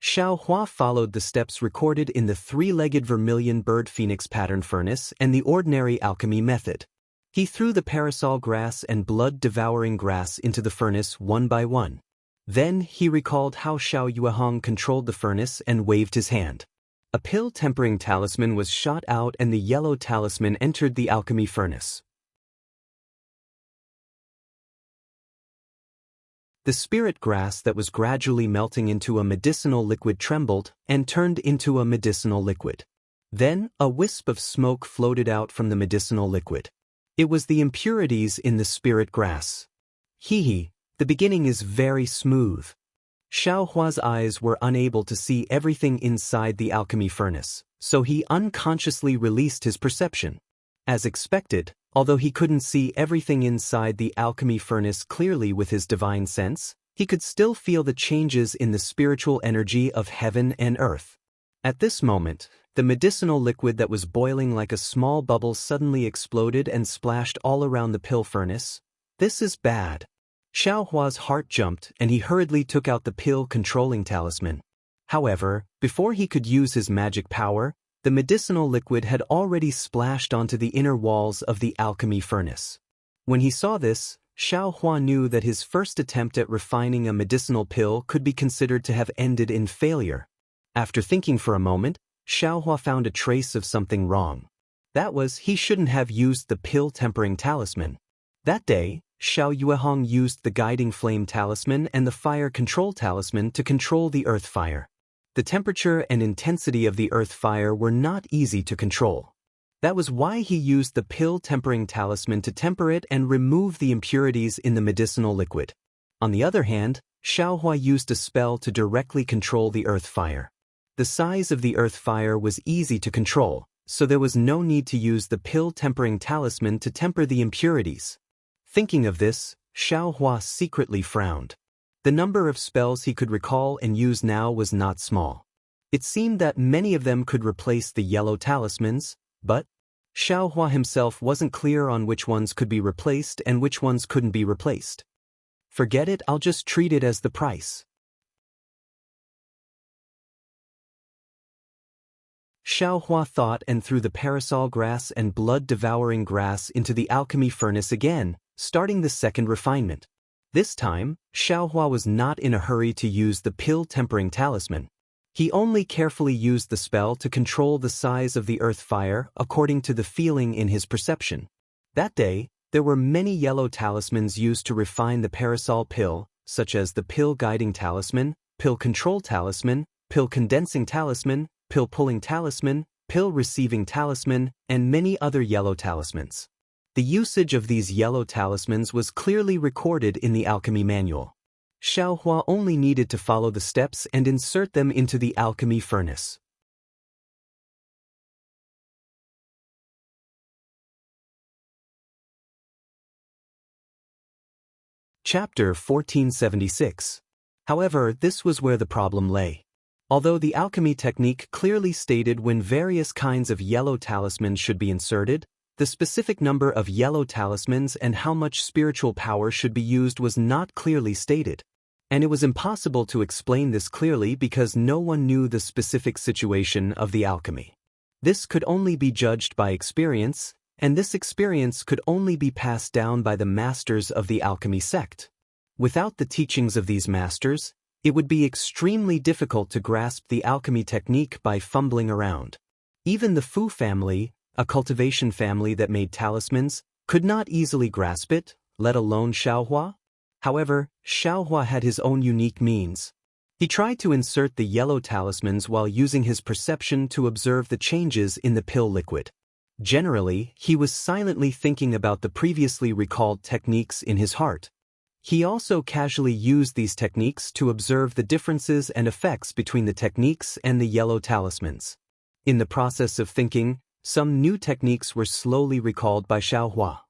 Xiaohua followed the steps recorded in the three-legged vermilion bird phoenix pattern furnace and the ordinary alchemy method. He threw the parasol grass and blood-devouring grass into the furnace one by one. Then he recalled how Xiao Yuehong controlled the furnace and waved his hand. A pill-tempering talisman was shot out and the yellow talisman entered the alchemy furnace. The spirit grass that was gradually melting into a medicinal liquid trembled and turned into a medicinal liquid. Then, a wisp of smoke floated out from the medicinal liquid. It was the impurities in the spirit grass. The beginning is very smooth. Xiaohua's eyes were unable to see everything inside the alchemy furnace, so he unconsciously released his perception. As expected, although he couldn't see everything inside the alchemy furnace clearly with his divine sense, he could still feel the changes in the spiritual energy of heaven and earth. At this moment, the medicinal liquid that was boiling like a small bubble suddenly exploded and splashed all around the pill furnace. This is bad. Xiaohua's heart jumped and he hurriedly took out the pill-controlling talisman. However, before he could use his magic power, the medicinal liquid had already splashed onto the inner walls of the alchemy furnace. When he saw this, Xiaohua knew that his first attempt at refining a medicinal pill could be considered to have ended in failure. After thinking for a moment, Xiaohua found a trace of something wrong. That was, he shouldn't have used the pill-tempering talisman. That day, Xiao Yuehong used the guiding flame talisman and the fire control talisman to control the earth fire. The temperature and intensity of the earth fire were not easy to control. That was why he used the pill-tempering talisman to temper it and remove the impurities in the medicinal liquid. On the other hand, Xiaohua used a spell to directly control the earth fire. The size of the earth fire was easy to control, so there was no need to use the pill-tempering talisman to temper the impurities. Thinking of this, Xiaohua secretly frowned. The number of spells he could recall and use now was not small. It seemed that many of them could replace the yellow talismans, but Xiaohua himself wasn't clear on which ones could be replaced and which ones couldn't be replaced. Forget it, I'll just treat it as the price. Xiaohua thought and threw the parasol grass and blood-devouring grass into the alchemy furnace again, starting the second refinement. This time, Xiaohua was not in a hurry to use the pill-tempering talisman. He only carefully used the spell to control the size of the earth fire according to the feeling in his perception. That day, there were many yellow talismans used to refine the parasol pill, such as the pill-guiding talisman, pill-control talisman, pill-condensing talisman, pill-pulling talisman, pill-receiving talisman, and many other yellow talismans. The usage of these yellow talismans was clearly recorded in the alchemy manual. Xiaohua only needed to follow the steps and insert them into the alchemy furnace. Chapter 1476. However, this was where the problem lay. Although the alchemy technique clearly stated when various kinds of yellow talismans should be inserted, the specific number of yellow talismans and how much spiritual power should be used was not clearly stated. And it was impossible to explain this clearly because no one knew the specific situation of the alchemy. This could only be judged by experience, and this experience could only be passed down by the masters of the alchemy sect. Without the teachings of these masters, it would be extremely difficult to grasp the alchemy technique by fumbling around. Even the Fu family, a cultivation family that made talismans, could not easily grasp it, let alone Xiaohua. However, Xiaohua had his own unique means. He tried to insert the yellow talismans while using his perception to observe the changes in the pill liquid. Generally, he was silently thinking about the previously recalled techniques in his heart. He also casually used these techniques to observe the differences and effects between the techniques and the yellow talismans. In the process of thinking, some new techniques were slowly recalled by Xiaohua.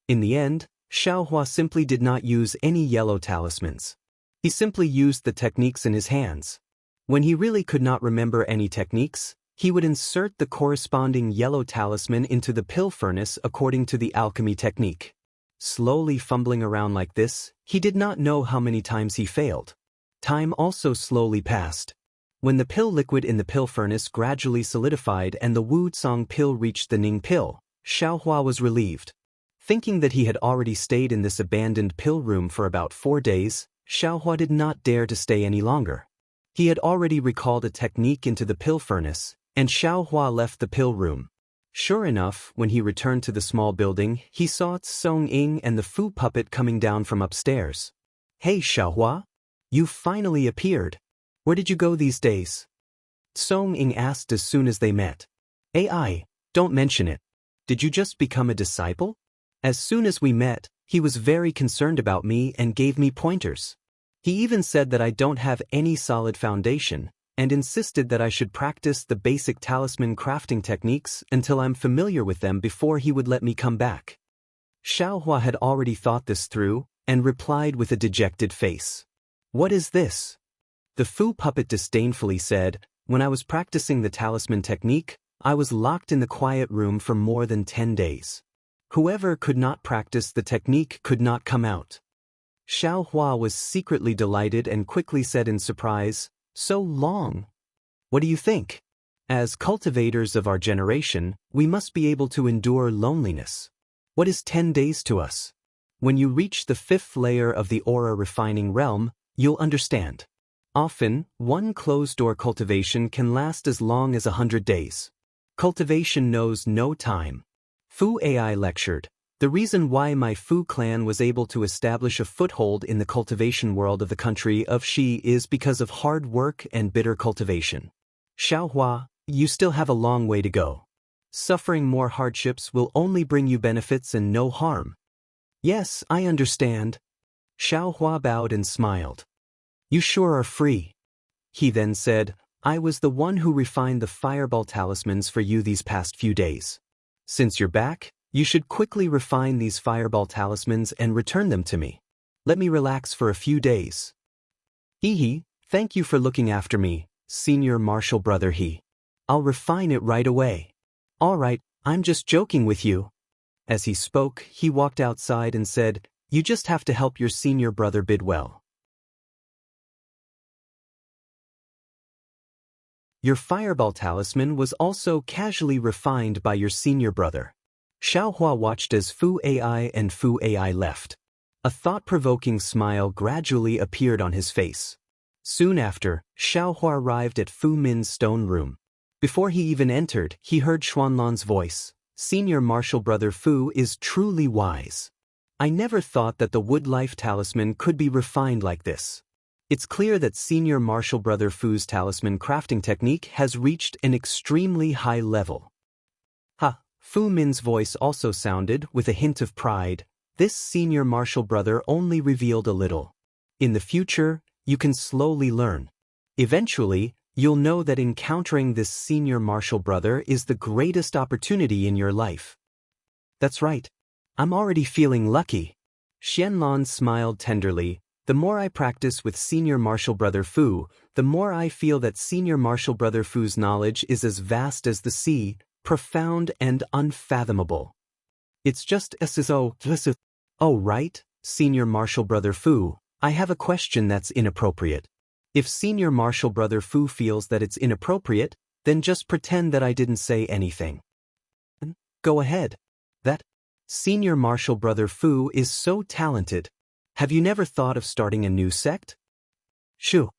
In the end, Xiaohua simply did not use any yellow talismans. He simply used the techniques in his hands. When he really could not remember any techniques, he would insert the corresponding yellow talisman into the pill furnace according to the alchemy technique. Slowly fumbling around like this, he did not know how many times he failed. Time also slowly passed. When the pill liquid in the pill furnace gradually solidified and the Wuxia pill reached the Ning pill, Xiaohua was relieved. Thinking that he had already stayed in this abandoned pill room for about 4 days, Xiaohua did not dare to stay any longer. He had already recalled a technique into the pill furnace, and Xiaohua left the pill room. Sure enough, when he returned to the small building, he saw Song Ying and the Fu puppet coming down from upstairs. "Hey Xiaohua, you finally appeared. Where did you go these days?" Song Ying asked as soon as they met. "AI, don't mention it. Did you just become a disciple?" As soon as we met, he was very concerned about me and gave me pointers. He even said that I don't have any solid foundation, and insisted that I should practice the basic talisman crafting techniques until I'm familiar with them before he would let me come back. Xiaohua had already thought this through, and replied with a dejected face. "What is this?" The Fu puppet disdainfully said, "When I was practicing the talisman technique, I was locked in the quiet room for more than 10 days. Whoever could not practice the technique could not come out." Xiaohua was secretly delighted and quickly said in surprise, "So long. What do you think? As cultivators of our generation, we must be able to endure loneliness. What is 10 days to us? When you reach the 5th layer of the aura refining realm, you'll understand. Often, one closed-door cultivation can last as long as 100 days. Cultivation knows no time." Fu AI lectured, "The reason why my Fu clan was able to establish a foothold in the cultivation world of the country of Xi is because of hard work and bitter cultivation. Xiaohua, you still have a long way to go. Suffering more hardships will only bring you benefits and no harm." "Yes, I understand." Xiaohua bowed and smiled. "You sure are free." He then said, "I was the one who refined the fireball talismans for you these past few days. Since you're back, you should quickly refine these fireball talismans and return them to me. Let me relax for a few days." "Hehe, thank you for looking after me, senior martial brother he. I'll refine it right away." "All right, I'm just joking with you." As he spoke, he walked outside and said, "You just have to help your senior brother bid well. Your fireball talisman was also casually refined by your senior brother." Xiaohua watched as Fu AI and Fu AI left. A thought-provoking smile gradually appeared on his face. Soon after, Xiaohua arrived at Fu Min's stone room. Before he even entered, he heard Xuanlan's voice. "Senior martial brother Fu is truly wise. I never thought that the wood life talisman could be refined like this. It's clear that senior martial brother Fu's talisman crafting technique has reached an extremely high level." "Ha!" Fu Min's voice also sounded with a hint of pride. This senior martial brother only revealed a little. In the future, you can slowly learn. Eventually, you'll know that encountering this senior martial brother is the greatest opportunity in your life. That's right. I'm already feeling lucky. Xianlan smiled tenderly. The more I practice with senior martial brother Fu, the more I feel that senior martial brother Fu's knowledge is as vast as the sea, profound and unfathomable. It's just oh right, senior martial brother Fu, I have a question that's inappropriate. If senior martial brother Fu feels that it's inappropriate, then just pretend that I didn't say anything. Go ahead. That senior martial brother Fu is so talented. Have you never thought of starting a new sect? Shoo.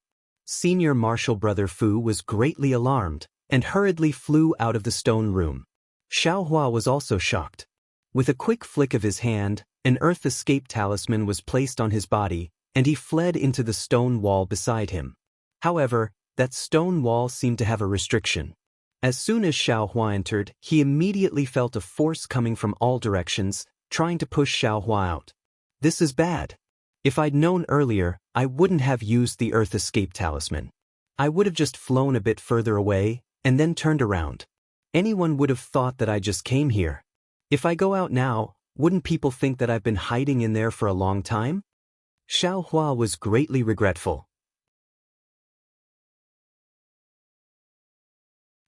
Senior martial brother Fu was greatly alarmed and hurriedly flew out of the stone room. Xiaohua was also shocked. With a quick flick of his hand, an earth escape talisman was placed on his body, and he fled into the stone wall beside him. However, that stone wall seemed to have a restriction. As soon as Xiaohua entered, he immediately felt a force coming from all directions, trying to push Xiaohua out. This is bad. If I'd known earlier, I wouldn't have used the earth escape talisman. I would have just flown a bit further away, and then turned around. Anyone would have thought that I just came here. If I go out now, wouldn't people think that I've been hiding in there for a long time? Xiaohua was greatly regretful.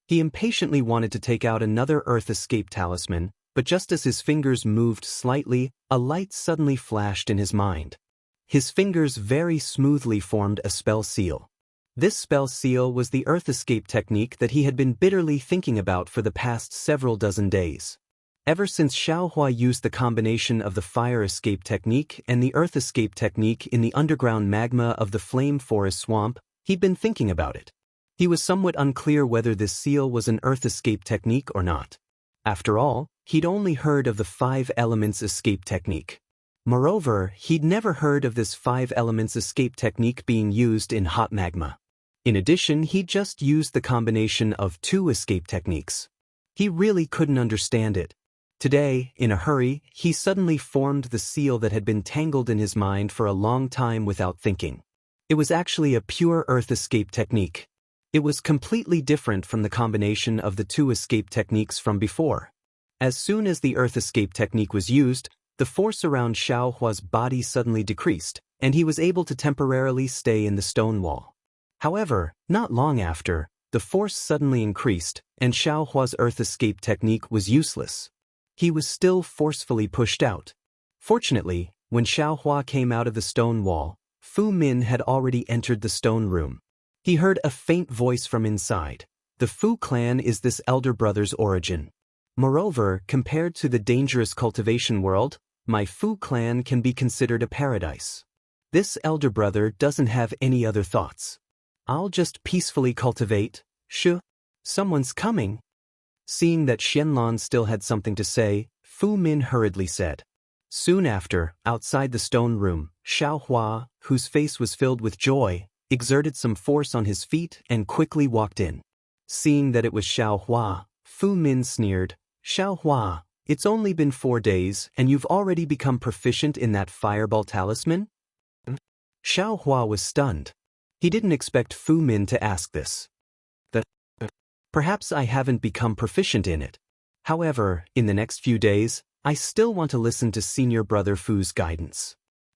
He impatiently wanted to take out another earth escape talisman, but just as his fingers moved slightly, a light suddenly flashed in his mind. His fingers very smoothly formed a spell seal. This spell seal was the earth escape technique that he had been bitterly thinking about for the past several dozen days. Ever since Xiaohua used the combination of the fire escape technique and the earth escape technique in the underground magma of the flame forest swamp, he'd been thinking about it. He was somewhat unclear whether this seal was an earth escape technique or not. After all, he'd only heard of the 5 elements escape technique. Moreover, he'd never heard of this 5 elements escape technique being used in hot magma. In addition, he'd just used the combination of 2 escape techniques. He really couldn't understand it. Today, in a hurry, he suddenly formed the seal that had been tangled in his mind for a long time without thinking. It was actually a pure earth escape technique. It was completely different from the combination of the 2 escape techniques from before. As soon as the earth escape technique was used, the force around Xiaohua's body suddenly decreased, and he was able to temporarily stay in the stone wall. However, not long after, the force suddenly increased, and Xiaohua's earth escape technique was useless. He was still forcefully pushed out. Fortunately, when Xiaohua came out of the stone wall, Fu Min had already entered the stone room. He heard a faint voice from inside. The Fu clan is this elder brother's origin. Moreover, compared to the dangerous cultivation world, my Fu clan can be considered a paradise. This elder brother doesn't have any other thoughts. I'll just peacefully cultivate. Someone's coming. Seeing that Xianlan still had something to say, Fu Min hurriedly said. Soon after, outside the stone room, Xiaohua, whose face was filled with joy, exerted some force on his feet and quickly walked in. Seeing that it was Xiaohua, Fu Min sneered, Xiaohua, it's only been 4 days and you've already become proficient in that fireball talisman? Xiaohua was stunned. He didn't expect Fu Min to ask this. Perhaps I haven't become proficient in it. However, in the next few days, I still want to listen to senior brother Fu's guidance.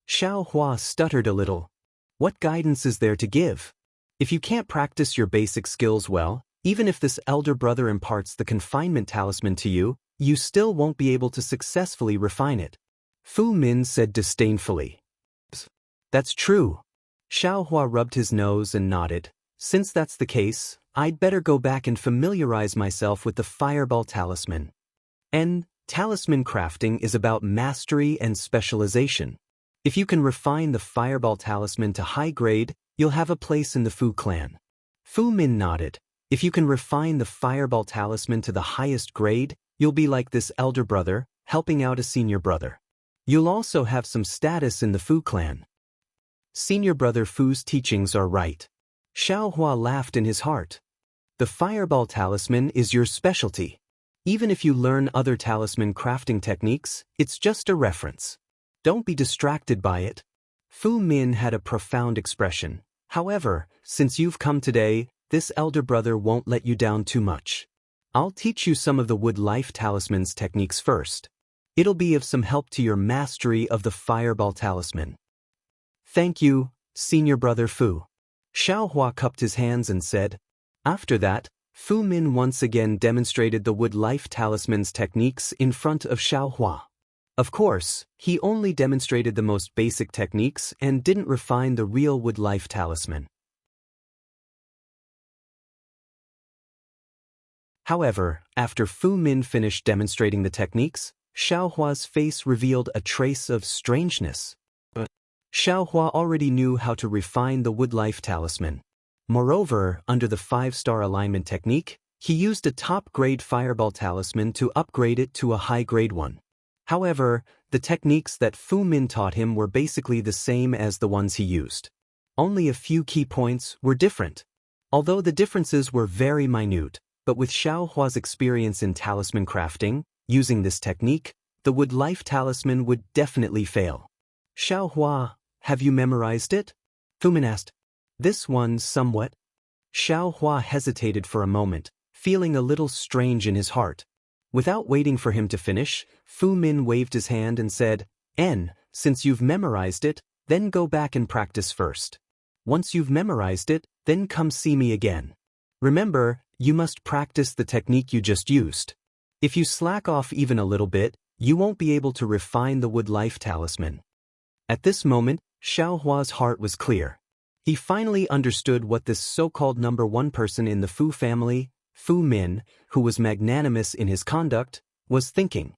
Xiaohua stuttered a little. What guidance is there to give? If you can't practice your basic skills well, even if this elder brother imparts the confinement talisman to you, you still won't be able to successfully refine it. Fu Min said disdainfully. That's true. Xiaohua rubbed his nose and nodded. Since that's the case, I'd better go back and familiarize myself with the fireball talisman. And talisman crafting is about mastery and specialization. If you can refine the fireball talisman to high grade, you'll have a place in the Fu clan. Fu Min nodded. If you can refine the fireball talisman to the highest grade, you'll be like this elder brother, helping out a senior brother. You'll also have some status in the Fu clan. Senior brother Fu's teachings are right. Xiaohua laughed in his heart. The fireball talisman is your specialty. Even if you learn other talisman crafting techniques, it's just a reference. Don't be distracted by it. Fu Min had a profound expression. However, since you've come today, this elder brother won't let you down too much. I'll teach you some of the wood life talisman's techniques first. It'll be of some help to your mastery of the fireball talisman. Thank you, senior brother Fu. Xiaohua cupped his hands and said. After that, Fu Min once again demonstrated the wood life talisman's techniques in front of Xiaohua. Of course, he only demonstrated the most basic techniques and didn't refine the real wood life talisman. However, after Fu Min finished demonstrating the techniques, Xiaohua's face revealed a trace of strangeness. But Xiaohua already knew how to refine the wood life talisman. Moreover, under the 5-star alignment technique, he used a top-grade fireball talisman to upgrade it to a high-grade one. However, the techniques that Fu Min taught him were basically the same as the ones he used. Only a few key points were different. Although the differences were very minute, but with Xiaohua's experience in talisman crafting, using this technique, the wood life talisman would definitely fail. Xiaohua, have you memorized it? Fu Min asked. This one somewhat. Xiaohua hesitated for a moment, feeling a little strange in his heart. Without waiting for him to finish, Fu Min waved his hand and said, since you've memorized it, then go back and practice first. Once you've memorized it, then come see me again. Remember, you must practice the technique you just used. If you slack off even a little bit, you won't be able to refine the wood life talisman. At this moment, Xiaohua's heart was clear. He finally understood what this so-called number one person in the Fu family, Fu Min, who was magnanimous in his conduct, was thinking.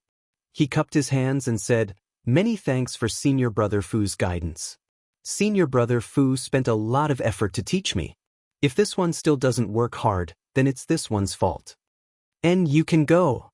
He cupped his hands and said, "Many thanks for Senior Brother Fu's guidance. Senior Brother Fu spent a lot of effort to teach me. If this one still doesn't work hard, then it's this one's fault. And you can go."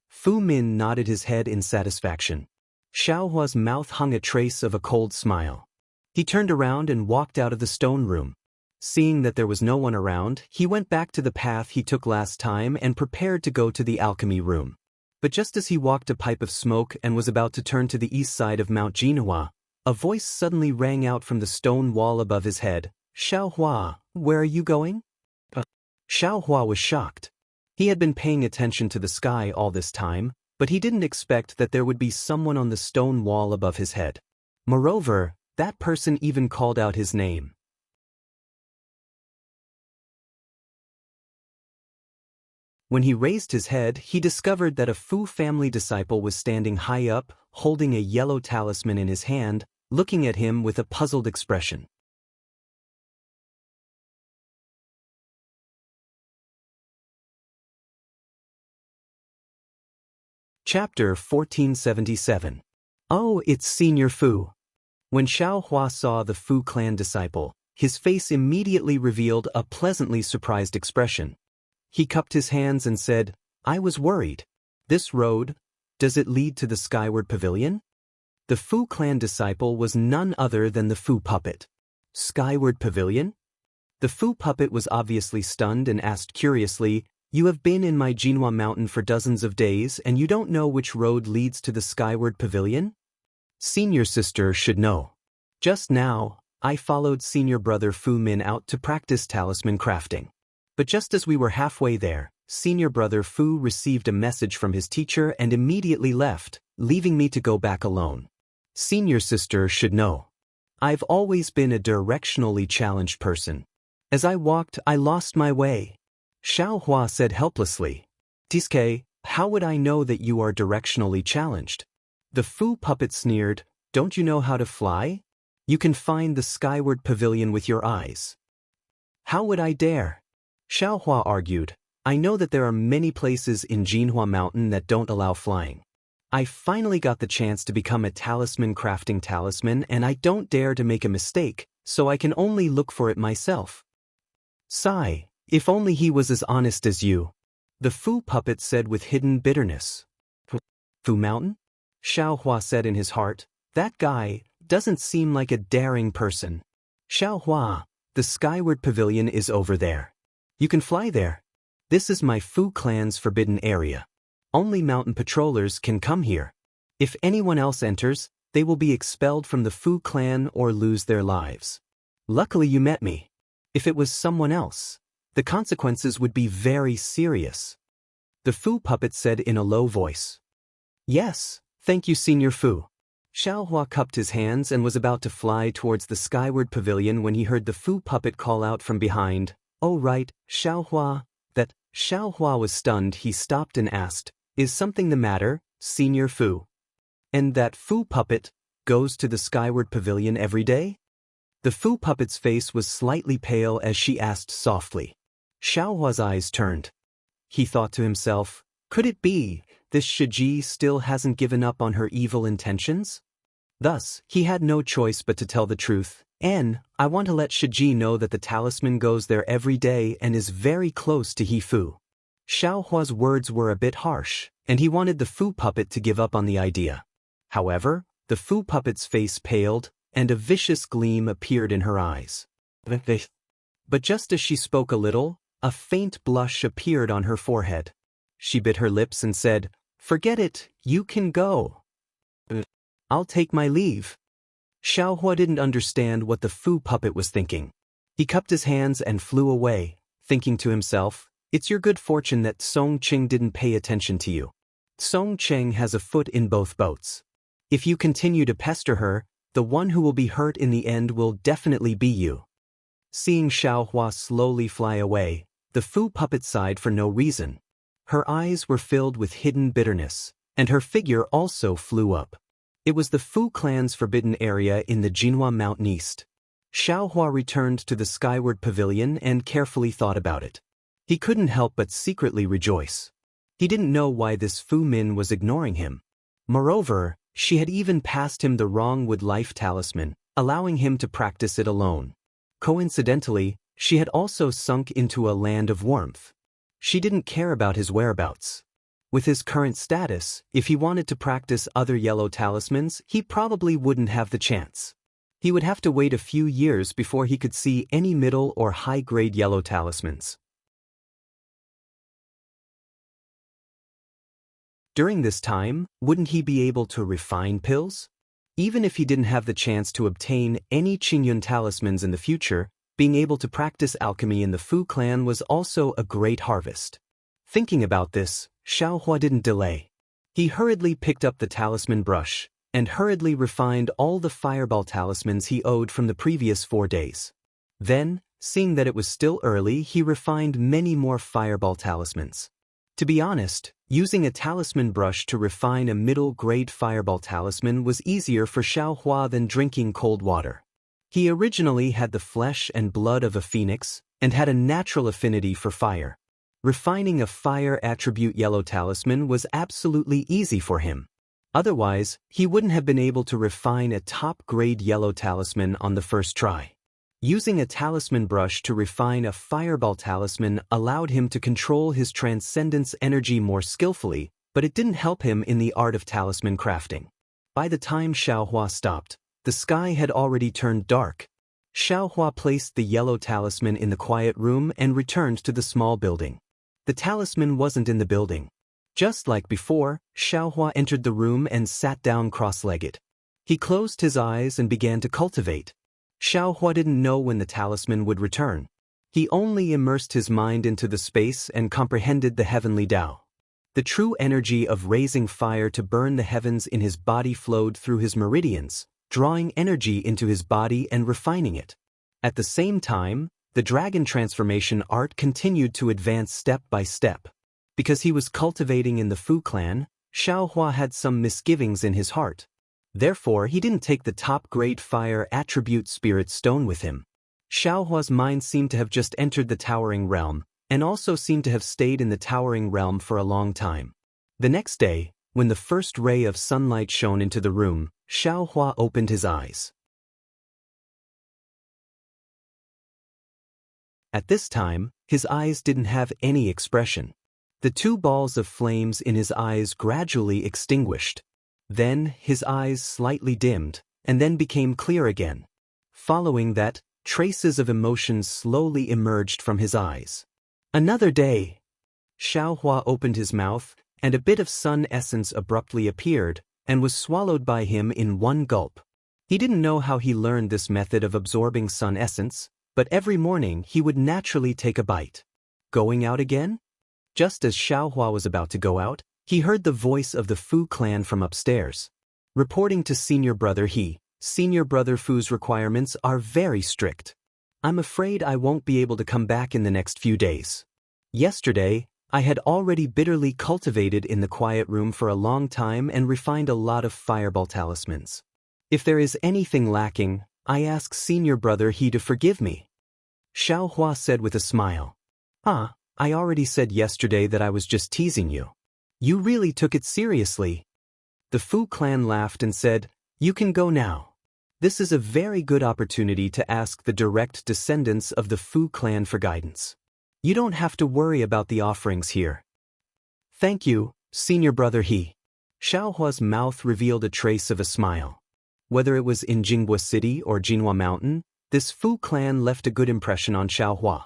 Fu Min nodded his head in satisfaction. Xiaohua's mouth hung a trace of a cold smile. He turned around and walked out of the stone room. Seeing that there was no one around, he went back to the path he took last time and prepared to go to the alchemy room. But just as he walked a pipe of smoke and was about to turn to the east side of Mount Jinhua, a voice suddenly rang out from the stone wall above his head. "Xiaohua, where are you going?" Xiaohua was shocked. He had been paying attention to the sky all this time, but he didn't expect that there would be someone on the stone wall above his head. Moreover, that person even called out his name. When he raised his head, he discovered that a Fu family disciple was standing high up, holding a yellow talisman in his hand, looking at him with a puzzled expression. Chapter 1477. Oh, it's Senior Fu. When Xiaohua saw the Fu clan disciple, his face immediately revealed a pleasantly surprised expression. He cupped his hands and said, "I was worried. This road, does it lead to the skyward pavilion?" The Fu clan disciple was none other than the Fu puppet. Skyward pavilion? The Fu puppet was obviously stunned and asked curiously, "You have been in my Jinhua mountain for dozens of days and you don't know which road leads to the skyward pavilion?" Senior sister should know. Just now, I followed senior brother Fu Min out to practice talisman crafting. But just as we were halfway there, senior brother Fu received a message from his teacher and immediately left, leaving me to go back alone. Senior sister should know. I've always been a directionally challenged person. As I walked, I lost my way. Xiaohua said helplessly. "Tisuke, how would I know that you are directionally challenged?" The Fu puppet sneered, "Don't you know how to fly? You can find the skyward pavilion with your eyes." "How would I dare?" Xiaohua argued, "I know that there are many places in Jinhua Mountain that don't allow flying. I finally got the chance to become a talisman crafting talisman and I don't dare to make a mistake, so I can only look for it myself." Sigh, if only he was as honest as you. The Fu puppet said with hidden bitterness. Fu Mountain? Xiaohua said in his heart, "That guy doesn't seem like a daring person." "Xiaohua, the skyward pavilion is over there. You can fly there. This is my Fu clan's forbidden area. Only mountain patrollers can come here. If anyone else enters, they will be expelled from the Fu clan or lose their lives. Luckily you met me. If it was someone else, the consequences would be very serious. The Fu puppet said in a low voice. Yes, thank you, Senior Fu. Xiaohua cupped his hands and was about to fly towards the skyward pavilion when he heard the Fu puppet call out from behind, "Oh right, Xiaohua." That Xiaohua was stunned. He stopped and asked, "Is something the matter, Senior Fu?" "And that Fu puppet goes to the skyward pavilion every day?" The Fu puppet's face was slightly pale as she asked softly. Xiaohua's eyes turned. He thought to himself, could it be this Shiji still hasn't given up on her evil intentions? Thus, he had no choice but to tell the truth. I want to let Shiji know that the talisman goes there every day and is very close to Hifu." Xiaohua's words were a bit harsh, and he wanted the Fu puppet to give up on the idea. However, the Fu puppet's face paled, and a vicious gleam appeared in her eyes. But just as she spoke a little, a faint blush appeared on her forehead. She bit her lips and said, "Forget it, you can go. I'll take my leave." Xiaohua didn't understand what the Fu puppet was thinking. He cupped his hands and flew away, thinking to himself, "It's your good fortune that Song Qing didn't pay attention to you. Song Qing has a foot in both boats. If you continue to pester her, the one who will be hurt in the end will definitely be you." Seeing Xiaohua slowly fly away, the Fu puppet sighed for no reason. Her eyes were filled with hidden bitterness, and her figure also flew up. It was the Fu clan's forbidden area in the Jinhua Mountain East. Xiaohua returned to the skyward pavilion and carefully thought about it. He couldn't help but secretly rejoice. He didn't know why this Fu Min was ignoring him. Moreover, she had even passed him the wrong wood life talisman, allowing him to practice it alone. Coincidentally, she had also sunk into a land of warmth. She didn't care about his whereabouts. With his current status, if he wanted to practice other yellow talismans, he probably wouldn't have the chance. He would have to wait a few years before he could see any middle or high-grade yellow talismans. During this time, wouldn't he be able to refine pills? Even if he didn't have the chance to obtain any Qingyun talismans in the future, being able to practice alchemy in the Fu clan was also a great harvest. Thinking about this, Xiaohua didn't delay. He hurriedly picked up the talisman brush, and hurriedly refined all the fireball talismans he owed from the previous 4 days. Then, seeing that it was still early, he refined many more fireball talismans. To be honest, using a talisman brush to refine a middle-grade fireball talisman was easier for Xiaohua than drinking cold water. He originally had the flesh and blood of a phoenix, and had a natural affinity for fire. Refining a fire attribute yellow talisman was absolutely easy for him. Otherwise, he wouldn't have been able to refine a top-grade yellow talisman on the first try. Using a talisman brush to refine a fireball talisman allowed him to control his transcendence energy more skillfully, but it didn't help him in the art of talisman crafting. By the time Xiaohua stopped, the sky had already turned dark. Xiaohua placed the yellow talisman in the quiet room and returned to the small building. The talisman wasn't in the building. Just like before, Xiaohua entered the room and sat down cross-legged. He closed his eyes and began to cultivate. Xiaohua didn't know when the talisman would return. He only immersed his mind into the space and comprehended the heavenly Tao. The true energy of raising fire to burn the heavens in his body flowed through his meridians, drawing energy into his body and refining it. At the same time, the dragon transformation art continued to advance step by step. Because he was cultivating in the Fu clan, Xiaohua had some misgivings in his heart. Therefore, he didn't take the top-grade fire attribute spirit stone with him. Xiaohua's mind seemed to have just entered the towering realm, and also seemed to have stayed in the towering realm for a long time. The next day, when the first ray of sunlight shone into the room, Xiaohua opened his eyes. At this time, his eyes didn't have any expression. The 2 balls of flames in his eyes gradually extinguished. Then, his eyes slightly dimmed, and then became clear again. Following that, traces of emotion slowly emerged from his eyes. Another day. Xiaohua opened his mouth, and a bit of sun essence abruptly appeared, and was swallowed by him in one gulp. He didn't know how he learned this method of absorbing sun essence, but every morning he would naturally take a bite. Going out again? Just as Xiaohua was about to go out, he heard the voice of the Fu clan from upstairs. Reporting to senior brother He, senior brother Fu's requirements are very strict. I'm afraid I won't be able to come back in the next few days. Yesterday, I had already bitterly cultivated in the quiet room for a long time and refined a lot of fireball talismans. If there is anything lacking, I ask senior brother He to forgive me. Xiaohua said with a smile. I already said yesterday that I was just teasing you. You really took it seriously. The Fu clan laughed and said, "You can go now. This is a very good opportunity to ask the direct descendants of the Fu clan for guidance. You don't have to worry about the offerings here." Thank you, senior brother He. Xiaohua's mouth revealed a trace of a smile. Whether it was in Jinghua City or Jinhua Mountain, this Fu clan left a good impression on Xiaohua.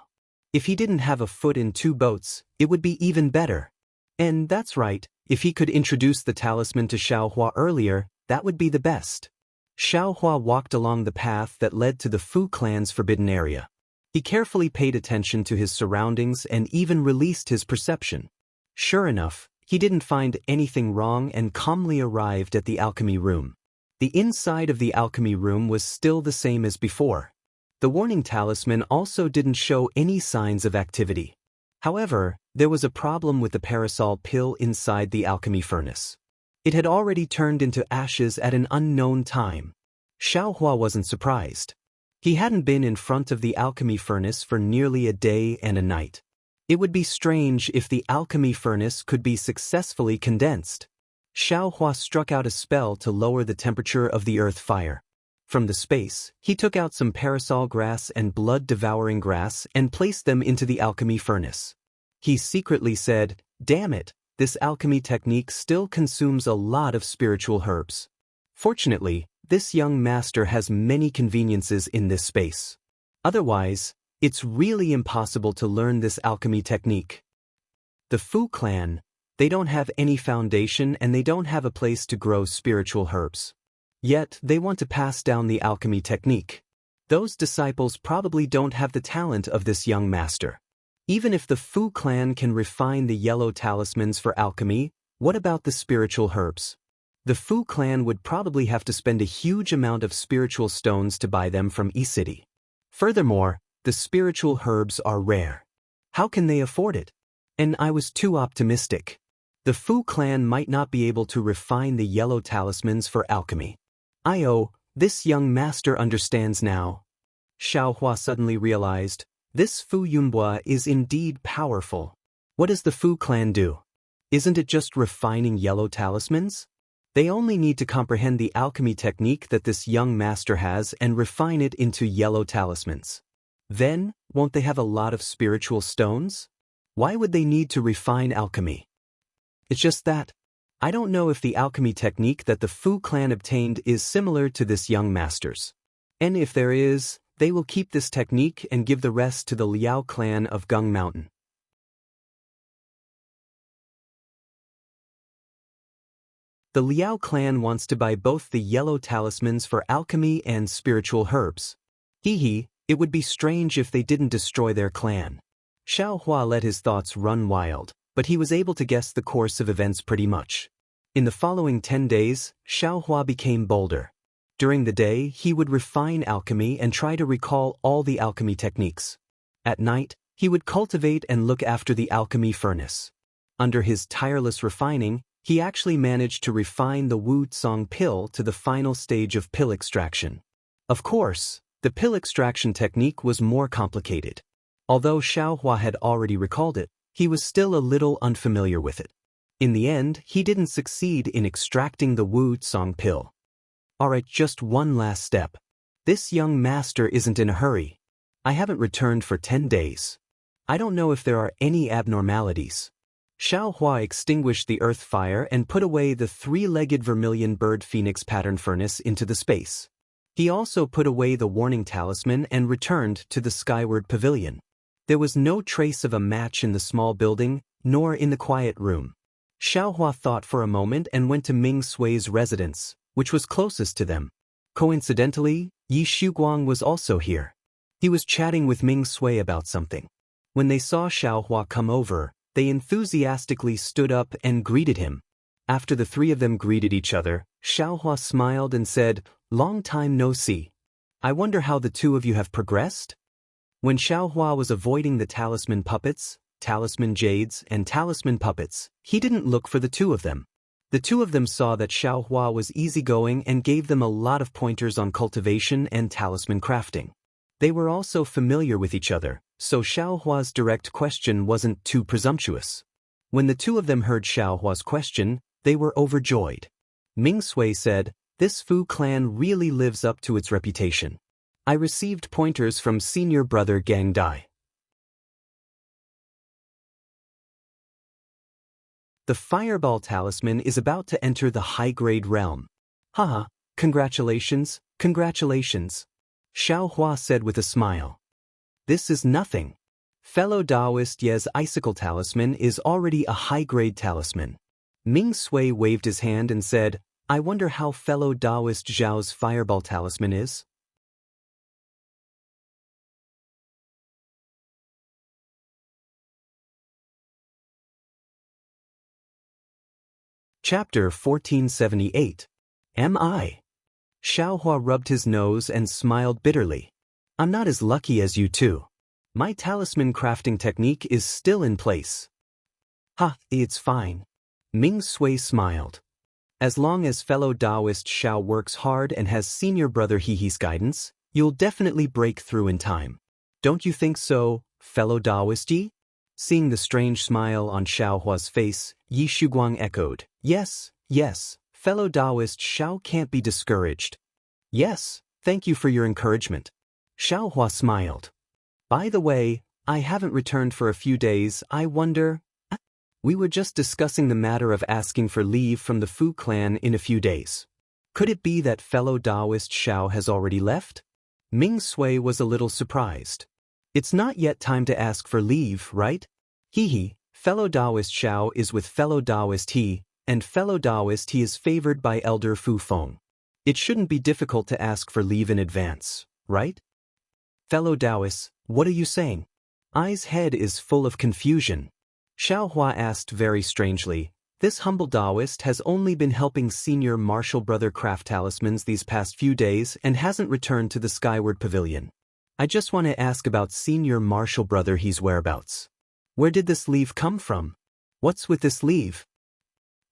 If he didn't have a foot in two boats, it would be even better. And that's right, if he could introduce the talisman to Xiaohua earlier, that would be the best. Xiaohua walked along the path that led to the Fu clan's forbidden area. He carefully paid attention to his surroundings and even released his perception. Sure enough, he didn't find anything wrong and calmly arrived at the alchemy room. The inside of the alchemy room was still the same as before. The warning talisman also didn't show any signs of activity. However, there was a problem with the parasol pill inside the alchemy furnace. It had already turned into ashes at an unknown time. Xiaohua wasn't surprised. He hadn't been in front of the alchemy furnace for nearly a day and a night. It would be strange if the alchemy furnace could be successfully condensed. Xiaohua struck out a spell to lower the temperature of the earth fire. From the space, he took out some parasol grass and blood-devouring grass and placed them into the alchemy furnace. He secretly said, "Damn it, this alchemy technique still consumes a lot of spiritual herbs." Fortunately, this young master has many conveniences in this space. Otherwise, it's really impossible to learn this alchemy technique. The Fu clan, they don't have any foundation and they don't have a place to grow spiritual herbs. Yet, they want to pass down the alchemy technique. Those disciples probably don't have the talent of this young master. Even if the Fu clan can refine the yellow talismans for alchemy, what about the spiritual herbs? The Fu clan would probably have to spend a huge amount of spiritual stones to buy them from E-City. Furthermore, the spiritual herbs are rare. How can they afford it? And I was too optimistic. The Fu clan might not be able to refine the yellow talismans for alchemy. This young master understands now. Xiaohua suddenly realized, this Fu Yunbua is indeed powerful. What does the Fu clan do? Isn't it just refining yellow talismans? They only need to comprehend the alchemy technique that this young master has and refine it into yellow talismans. Then, won't they have a lot of spiritual stones? Why would they need to refine alchemy? It's just that, I don't know if the alchemy technique that the Fu clan obtained is similar to this young master's. And if there is, they will keep this technique and give the rest to the Liao clan of Gung Mountain. The Liao clan wants to buy both the yellow talismans for alchemy and spiritual herbs. It would be strange if they didn't destroy their clan. Xiaohua let his thoughts run wild, but he was able to guess the course of events pretty much. In the following 10 days, Xiaohua became bolder. During the day, he would refine alchemy and try to recall all the alchemy techniques. At night, he would cultivate and look after the alchemy furnace. Under his tireless refining, he actually managed to refine the Wu Tsong pill to the final stage of pill extraction. Of course, the pill extraction technique was more complicated. Although Xiaohua had already recalled it, he was still a little unfamiliar with it. In the end, he didn't succeed in extracting the Wu Tsong pill. Alright, just one last step. This young master isn't in a hurry. I haven't returned for 10 days. I don't know if there are any abnormalities. Xiaohua extinguished the earth fire and put away the three-legged vermilion bird phoenix pattern furnace into the space. He also put away the warning talisman and returned to the skyward pavilion. There was no trace of a match in the small building, nor in the quiet room. Xiaohua thought for a moment and went to Ming Sui's residence, which was closest to them. Coincidentally, Yi Shuguang was also here. He was chatting with Ming Sui about something. When they saw Xiaohua come over, they enthusiastically stood up and greeted him. After the three of them greeted each other, Xiaohua smiled and said, "Long time no see. I wonder how the two of you have progressed?" When Xiaohua was avoiding the talisman puppets, talisman jades, and talisman puppets, he didn't look for the two of them. The two of them saw that Xiaohua was easygoing and gave them a lot of pointers on cultivation and talisman crafting. They were also familiar with each other, so Xiaohua's direct question wasn't too presumptuous. When the two of them heard Xiaohua's question, they were overjoyed. Ming Sui said, "This Fu clan really lives up to its reputation. I received pointers from senior brother Gang Dai. The Fireball Talisman is about to enter the high-grade realm. Haha, congratulations, congratulations," Xiaohua said with a smile. "This is nothing. Fellow Daoist Ye's Icicle Talisman is already a high-grade talisman." Ming Sui waved his hand and said, "I wonder how fellow Daoist Zhao's Fireball Talisman is?" Chapter 1478. Am I? Xiaohua rubbed his nose and smiled bitterly. "I'm not as lucky as you two. My talisman crafting technique is still in place." "Ha, it's fine." Ming Sui smiled. "As long as fellow Daoist Xiao works hard and has senior brother Hehe's guidance, you'll definitely break through in time. Don't you think so, fellow Daoist Yi?" Seeing the strange smile on Xiaohua's face, Yi Shuguang echoed, "Yes, yes, fellow Daoist Xiao can't be discouraged." "Yes, thank you for your encouragement." Xiaohua smiled. "By the way, I haven't returned for a few days. I wonder—" "We were just discussing the matter of asking for leave from the Fu clan in a few days. Could it be that fellow Daoist Xiao has already left?" Ming Sui was a little surprised. "It's not yet time to ask for leave, right? Hehe, fellow Daoist Xiao is with fellow Daoist He, and fellow Daoist He is favored by Elder Fu Feng. It shouldn't be difficult to ask for leave in advance, right?" "Fellow Daoists, what are you saying?" Ai's head is full of confusion. Xiaohua asked very strangely, "This humble Daoist has only been helping senior martial brother craft talismans these past few days and hasn't returned to the Skyward Pavilion. I just want to ask about senior martial brother He's whereabouts. Where did this leave come from? What's with this leave?"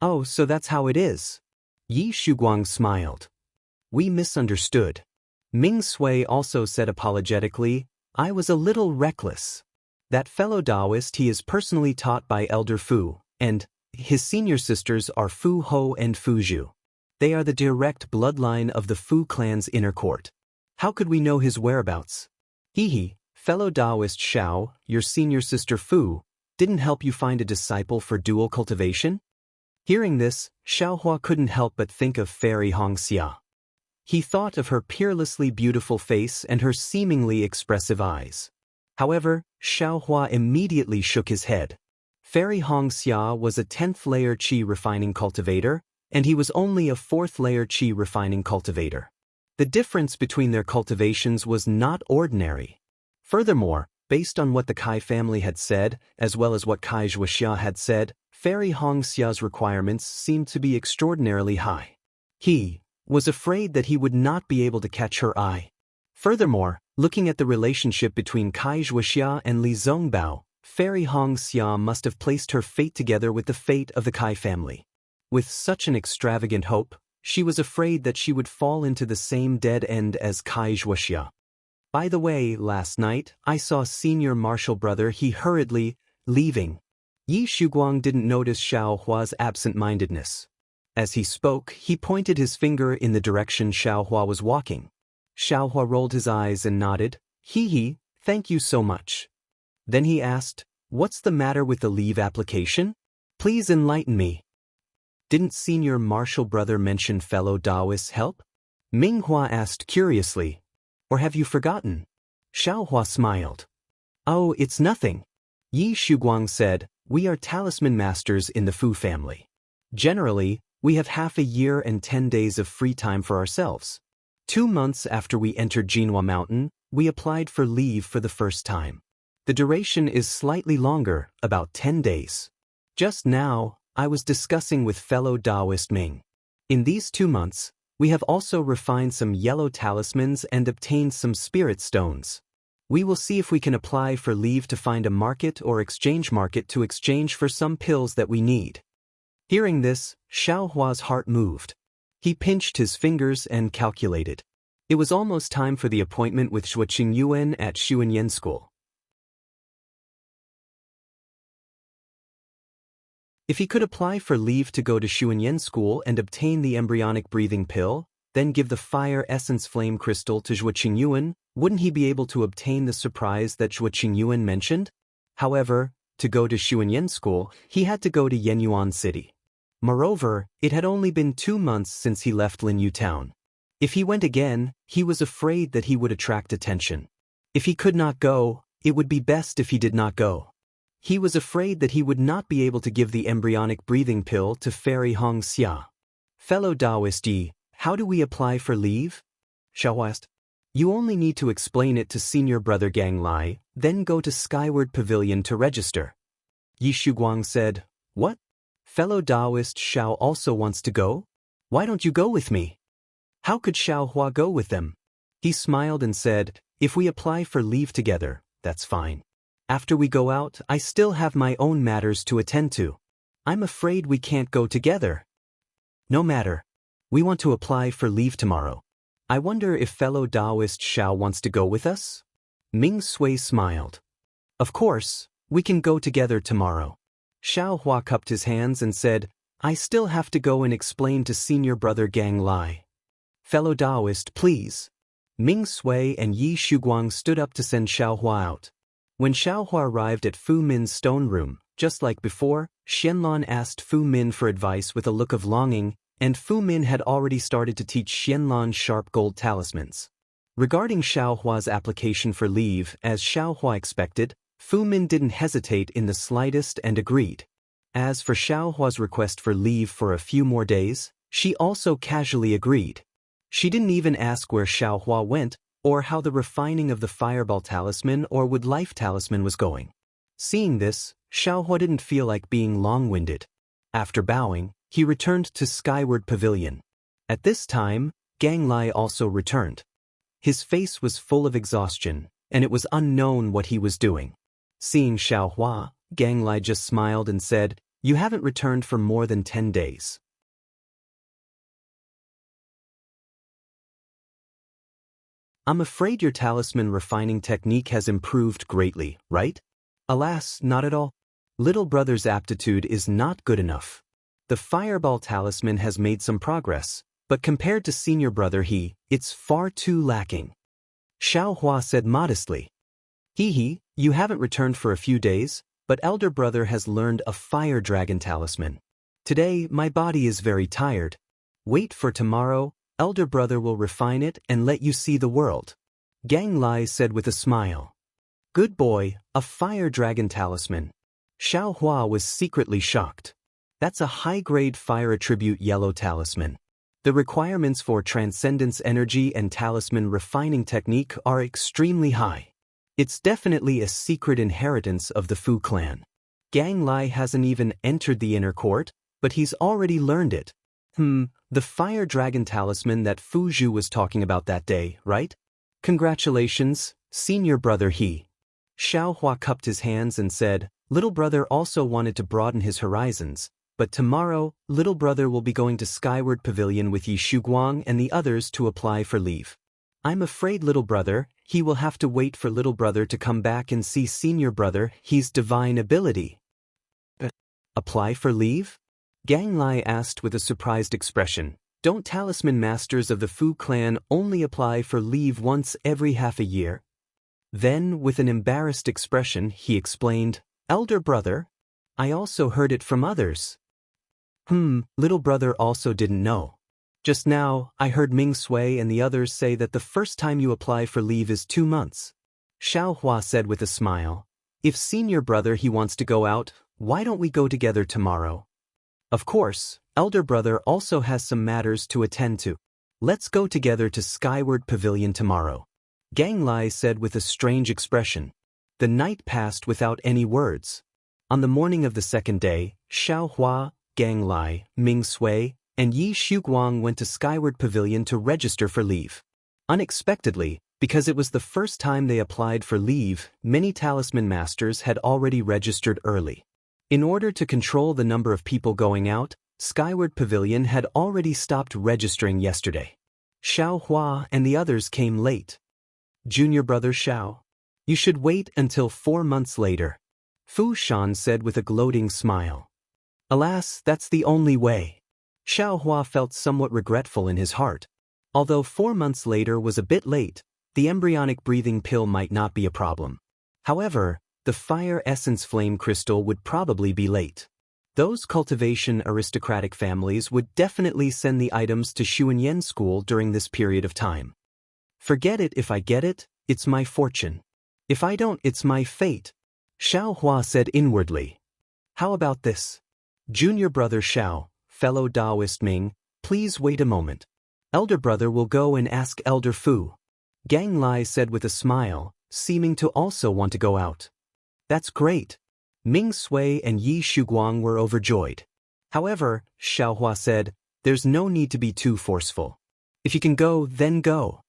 "Oh, so that's how it is." Yi Shuguang smiled. "We misunderstood." Ming Sui also said apologetically, "I was a little reckless. That fellow Daoist He is personally taught by Elder Fu, and his senior sisters are Fu Ho and Fu Zhu. They are the direct bloodline of the Fu clan's inner court. How could we know his whereabouts? Hehe, fellow Daoist Xiao, your senior sister Fu, didn't help you find a disciple for dual cultivation?" Hearing this, Xiaohua couldn't help but think of Fairy Xianxia. He thought of her peerlessly beautiful face and her seemingly expressive eyes. However, Xiaohua immediately shook his head. Fairy Xianxia was a 10th layer qi refining cultivator, and he was only a 4th layer qi refining cultivator. The difference between their cultivations was not ordinary. Furthermore, based on what the Kai family had said, as well as what Kai Zhuoxia had said, Fairy Xia's requirements seemed to be extraordinarily high. He was afraid that he would not be able to catch her eye. Furthermore, looking at the relationship between Kai Zhuoxia and Li Zongbao, Fairy Xianxia must have placed her fate together with the fate of the Kai family. With such an extravagant hope, she was afraid that she would fall into the same dead end as Kai Zhuoxia. "By the way, last night, I saw senior martial brother He hurriedly leaving." Yi Shuguang didn't notice Xiaohua's absent-mindedness. As he spoke, he pointed his finger in the direction Xiaohua was walking. Xiaohua rolled his eyes and nodded. "Hehe, thank you so much." Then he asked, "What's the matter with the leave application? Please enlighten me." "Didn't senior martial brother mention fellow Daoist's help?" Minghua asked curiously. "Or have you forgotten?" Xiaohua smiled. "Oh, it's nothing." Yi Shuguang said, We are talisman masters in the Fu family. Generally, we have half a year and 10 days of free time for ourselves. 2 months after we entered Jinhua Mountain, we applied for leave for the first time. The duration is slightly longer, about 10 days. Just now, I was discussing with fellow Daoist Ming. In these 2 months, we have also refined some yellow talismans and obtained some spirit stones. We will see if we can apply for leave to find a market or exchange market to exchange for some pills that we need. Hearing this, Xiaohua's heart moved. He pinched his fingers and calculated. It was almost time for the appointment with Wuxia at Xuanyan School. If he could apply for leave to go to Xuanyan School and obtain the embryonic breathing pill, then give the fire essence flame crystal to Wuxia, wouldn't he be able to obtain the surprise that Wuxia mentioned? However, to go to Xuanyan School, he had to go to Yenyuan City. Moreover, it had only been 2 months since he left Linyu Town. If he went again, he was afraid that he would attract attention. If he could not go, it would be best if he did not go. He was afraid that he would not be able to give the embryonic breathing pill to Fairy Hongxia. Fellow Daoist Yi, how do we apply for leave? Xiao asked. You only need to explain it to senior brother Gang Lai, then go to Skyward Pavilion to register. Yi Shuguang said, What? Fellow Daoist Xiao also wants to go? Why don't you go with me? How could Xiaohua go with them? He smiled and said, If we apply for leave together, that's fine. After we go out, I still have my own matters to attend to. I'm afraid we can't go together. No matter. We want to apply for leave tomorrow. I wonder if fellow Daoist Xiao wants to go with us? Ming Sui smiled. Of course, we can go together tomorrow. Xiaohua cupped his hands and said, I still have to go and explain to senior brother Gang Lai. Fellow Daoist, please. Ming Sui and Yi Shuguang stood up to send Xiaohua out. When Xiaohua arrived at Fu Min's stone room, just like before, Xianlan asked Fu Min for advice with a look of longing, and Fu Min had already started to teach Xianlan sharp gold talismans. Regarding Xiaohua's application for leave, as Xiaohua expected, Fu Min didn't hesitate in the slightest and agreed. As for Xiaohua's request for leave for a few more days, she also casually agreed. She didn't even ask where Xiaohua went, or how the refining of the fireball talisman or wood life talisman was going. Seeing this, Xiaohua didn't feel like being long-winded. After bowing, he returned to Skyward Pavilion. At this time, Gang Lai also returned. His face was full of exhaustion, and it was unknown what he was doing. Seeing Xiaohua, Gang Lai just smiled and said, You haven't returned for more than 10 days. I'm afraid your talisman refining technique has improved greatly, right? Alas, not at all. Little brother's aptitude is not good enough. The fireball talisman has made some progress, but compared to senior brother it's far too lacking. Xiaohua said modestly. You haven't returned for a few days, but elder brother has learned a fire dragon talisman. Today, my body is very tired. Wait for tomorrow, elder brother will refine it and let you see the world. Gang Lai said with a smile. Good boy, a fire dragon talisman. Xiaohua was secretly shocked. That's a high-grade fire attribute yellow talisman. The requirements for transcendence energy and talisman refining technique are extremely high. It's definitely a secret inheritance of the Fu clan. Gang Lai hasn't even entered the inner court, but he's already learned it. The fire dragon talisman that Fu Zhu was talking about that day, right? Congratulations, senior brother Xiaohua cupped his hands and said, Little brother also wanted to broaden his horizons, but tomorrow, little brother will be going to Skyward Pavilion with Yi Shuguang and the others to apply for leave. I'm afraid little brother, he will have to wait for little brother to come back and see senior brother, he's divine ability. Apply for leave? Gang Lai asked with a surprised expression. Don't talisman masters of the Fu clan only apply for leave once every half a year? Then, with an embarrassed expression, he explained, Elder brother? I also heard it from others. Little brother also didn't know. Just now, I heard Ming Sui and the others say that the first time you apply for leave is 2 months. Xiaohua said with a smile. If senior brother he wants to go out, Why don't we go together tomorrow? Of course, elder brother also has some matters to attend to. Let's go together to Skyward Pavilion tomorrow. Gang Lai said with a strange expression. The night passed without any words. On the morning of the second day, Xiao Hua, Gang Lai, Ming Sui, and Yi Shuguang went to Skyward Pavilion to register for leave. Unexpectedly, because it was the first time they applied for leave, many talisman masters had already registered early. In order to control the number of people going out, Skyward Pavilion had already stopped registering yesterday. Xiao Hua and the others came late. Junior brother Xiao, you should wait until 4 months later, Fu Shan said with a gloating smile. Alas, that's the only way. Xiao Hua felt somewhat regretful in his heart. Although 4 months later was a bit late, the embryonic breathing pill might not be a problem. However, the fire essence flame crystal would probably be late. Those cultivation aristocratic families would definitely send the items to Xuanyan school during this period of time. Forget it, if I get it, it's my fortune. If I don't, it's my fate, Xiao Hua said inwardly. How about this? Junior brother Xiao, fellow Daoist Ming, please wait a moment. Elder brother will go and ask Elder Fu. Gang Lai said with a smile, seeming to also want to go out. That's great. Ming Sui and Yi Shuguang were overjoyed. However, Xiao Hua said, there's no need to be too forceful. If you can go, then go.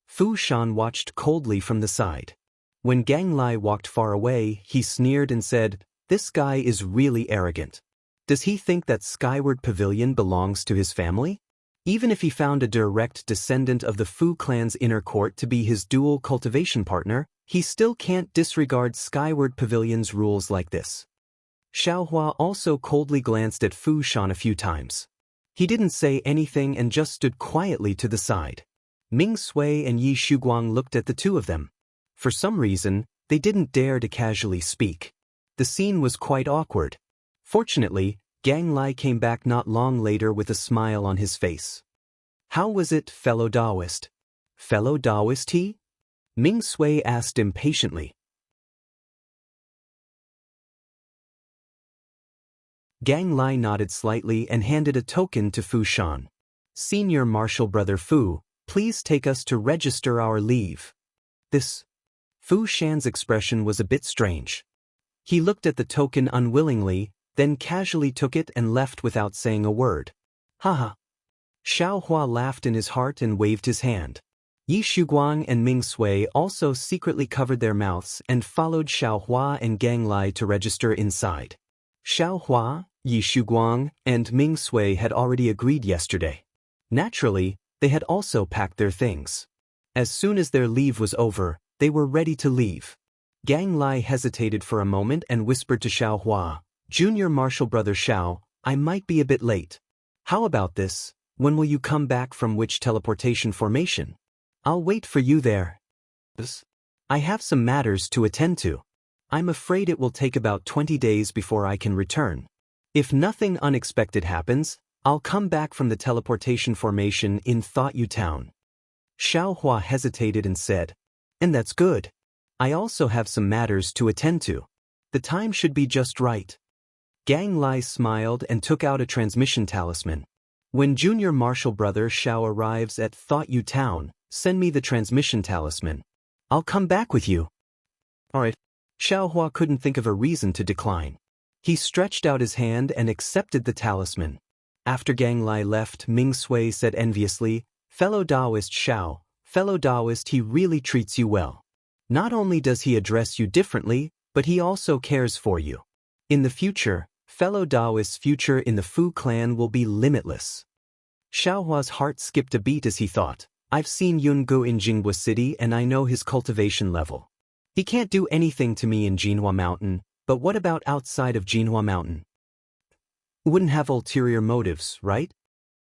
Fu Shan watched coldly from the side. When Gang Lai walked far away, he sneered and said, this guy is really arrogant. Does he think that Skyward Pavilion belongs to his family? Even if he found a direct descendant of the Fu clan's inner court to be his dual cultivation partner, he still can't disregard Skyward Pavilion's rules like this. Xiao Hua also coldly glanced at Fu Shan a few times. He didn't say anything and just stood quietly to the side. Ming Sui and Yi Shuguang looked at the two of them. For some reason, they didn't dare to casually speak. The scene was quite awkward. Fortunately, Gang Lai came back not long later with a smile on his face. How was it, fellow Daoist? Fellow Daoist he? Ming Sui asked impatiently. Gang Lai nodded slightly and handed a token to Fu Shan. Senior Marshal Brother Fu, please take us to register our leave. This. Fu Shan's expression was a bit strange. He looked at the token unwillingly, then casually took it and left without saying a word. Haha. Xiao Hua laughed in his heart and waved his hand. Yi Shuguang and Ming Sui also secretly covered their mouths and followed Xiao Hua and Gang Lai to register inside. Xiao Hua, Yi Shuguang, and Ming Sui had already agreed yesterday. Naturally, they had also packed their things. As soon as their leave was over, they were ready to leave. Gang Lai hesitated for a moment and whispered to Xiao Hua, Junior Marshal Brother Xiao, I might be a bit late. How about this? When will you come back from which teleportation formation? I'll wait for you there. I have some matters to attend to. I'm afraid it will take about 20 days before I can return. If nothing unexpected happens, I'll come back from the teleportation formation in Thought You Town. Xiao Hua hesitated and said, and that's good. I also have some matters to attend to. The time should be just right. Gang Lai smiled and took out a transmission talisman. When Junior Marshal Brother Xiao arrives at Thought You Town, send me the transmission talisman. I'll come back with you. Alright. Xiao Hua couldn't think of a reason to decline. He stretched out his hand and accepted the talisman. After Gang Lai left, Ming Sui said enviously, Fellow Daoist Xiao, fellow Daoist, he really treats you well. Not only does he address you differently, but he also cares for you. In the future, fellow Daoist's future in the Fu clan will be limitless. Xiao Hua's heart skipped a beat as he thought, I've seen Yungu in Jinghua City and I know his cultivation level. He can't do anything to me in Jinhua Mountain, but what about outside of Jinhua Mountain? Wouldn't have ulterior motives, right?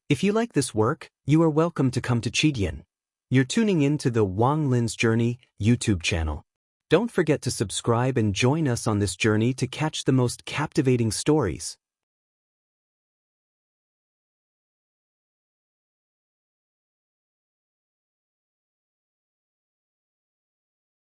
If you like this work, you are welcome to come to Chidian. You're tuning in to the Wang Lin's Journey YouTube channel. Don't forget to subscribe and join us on this journey to catch the most captivating stories.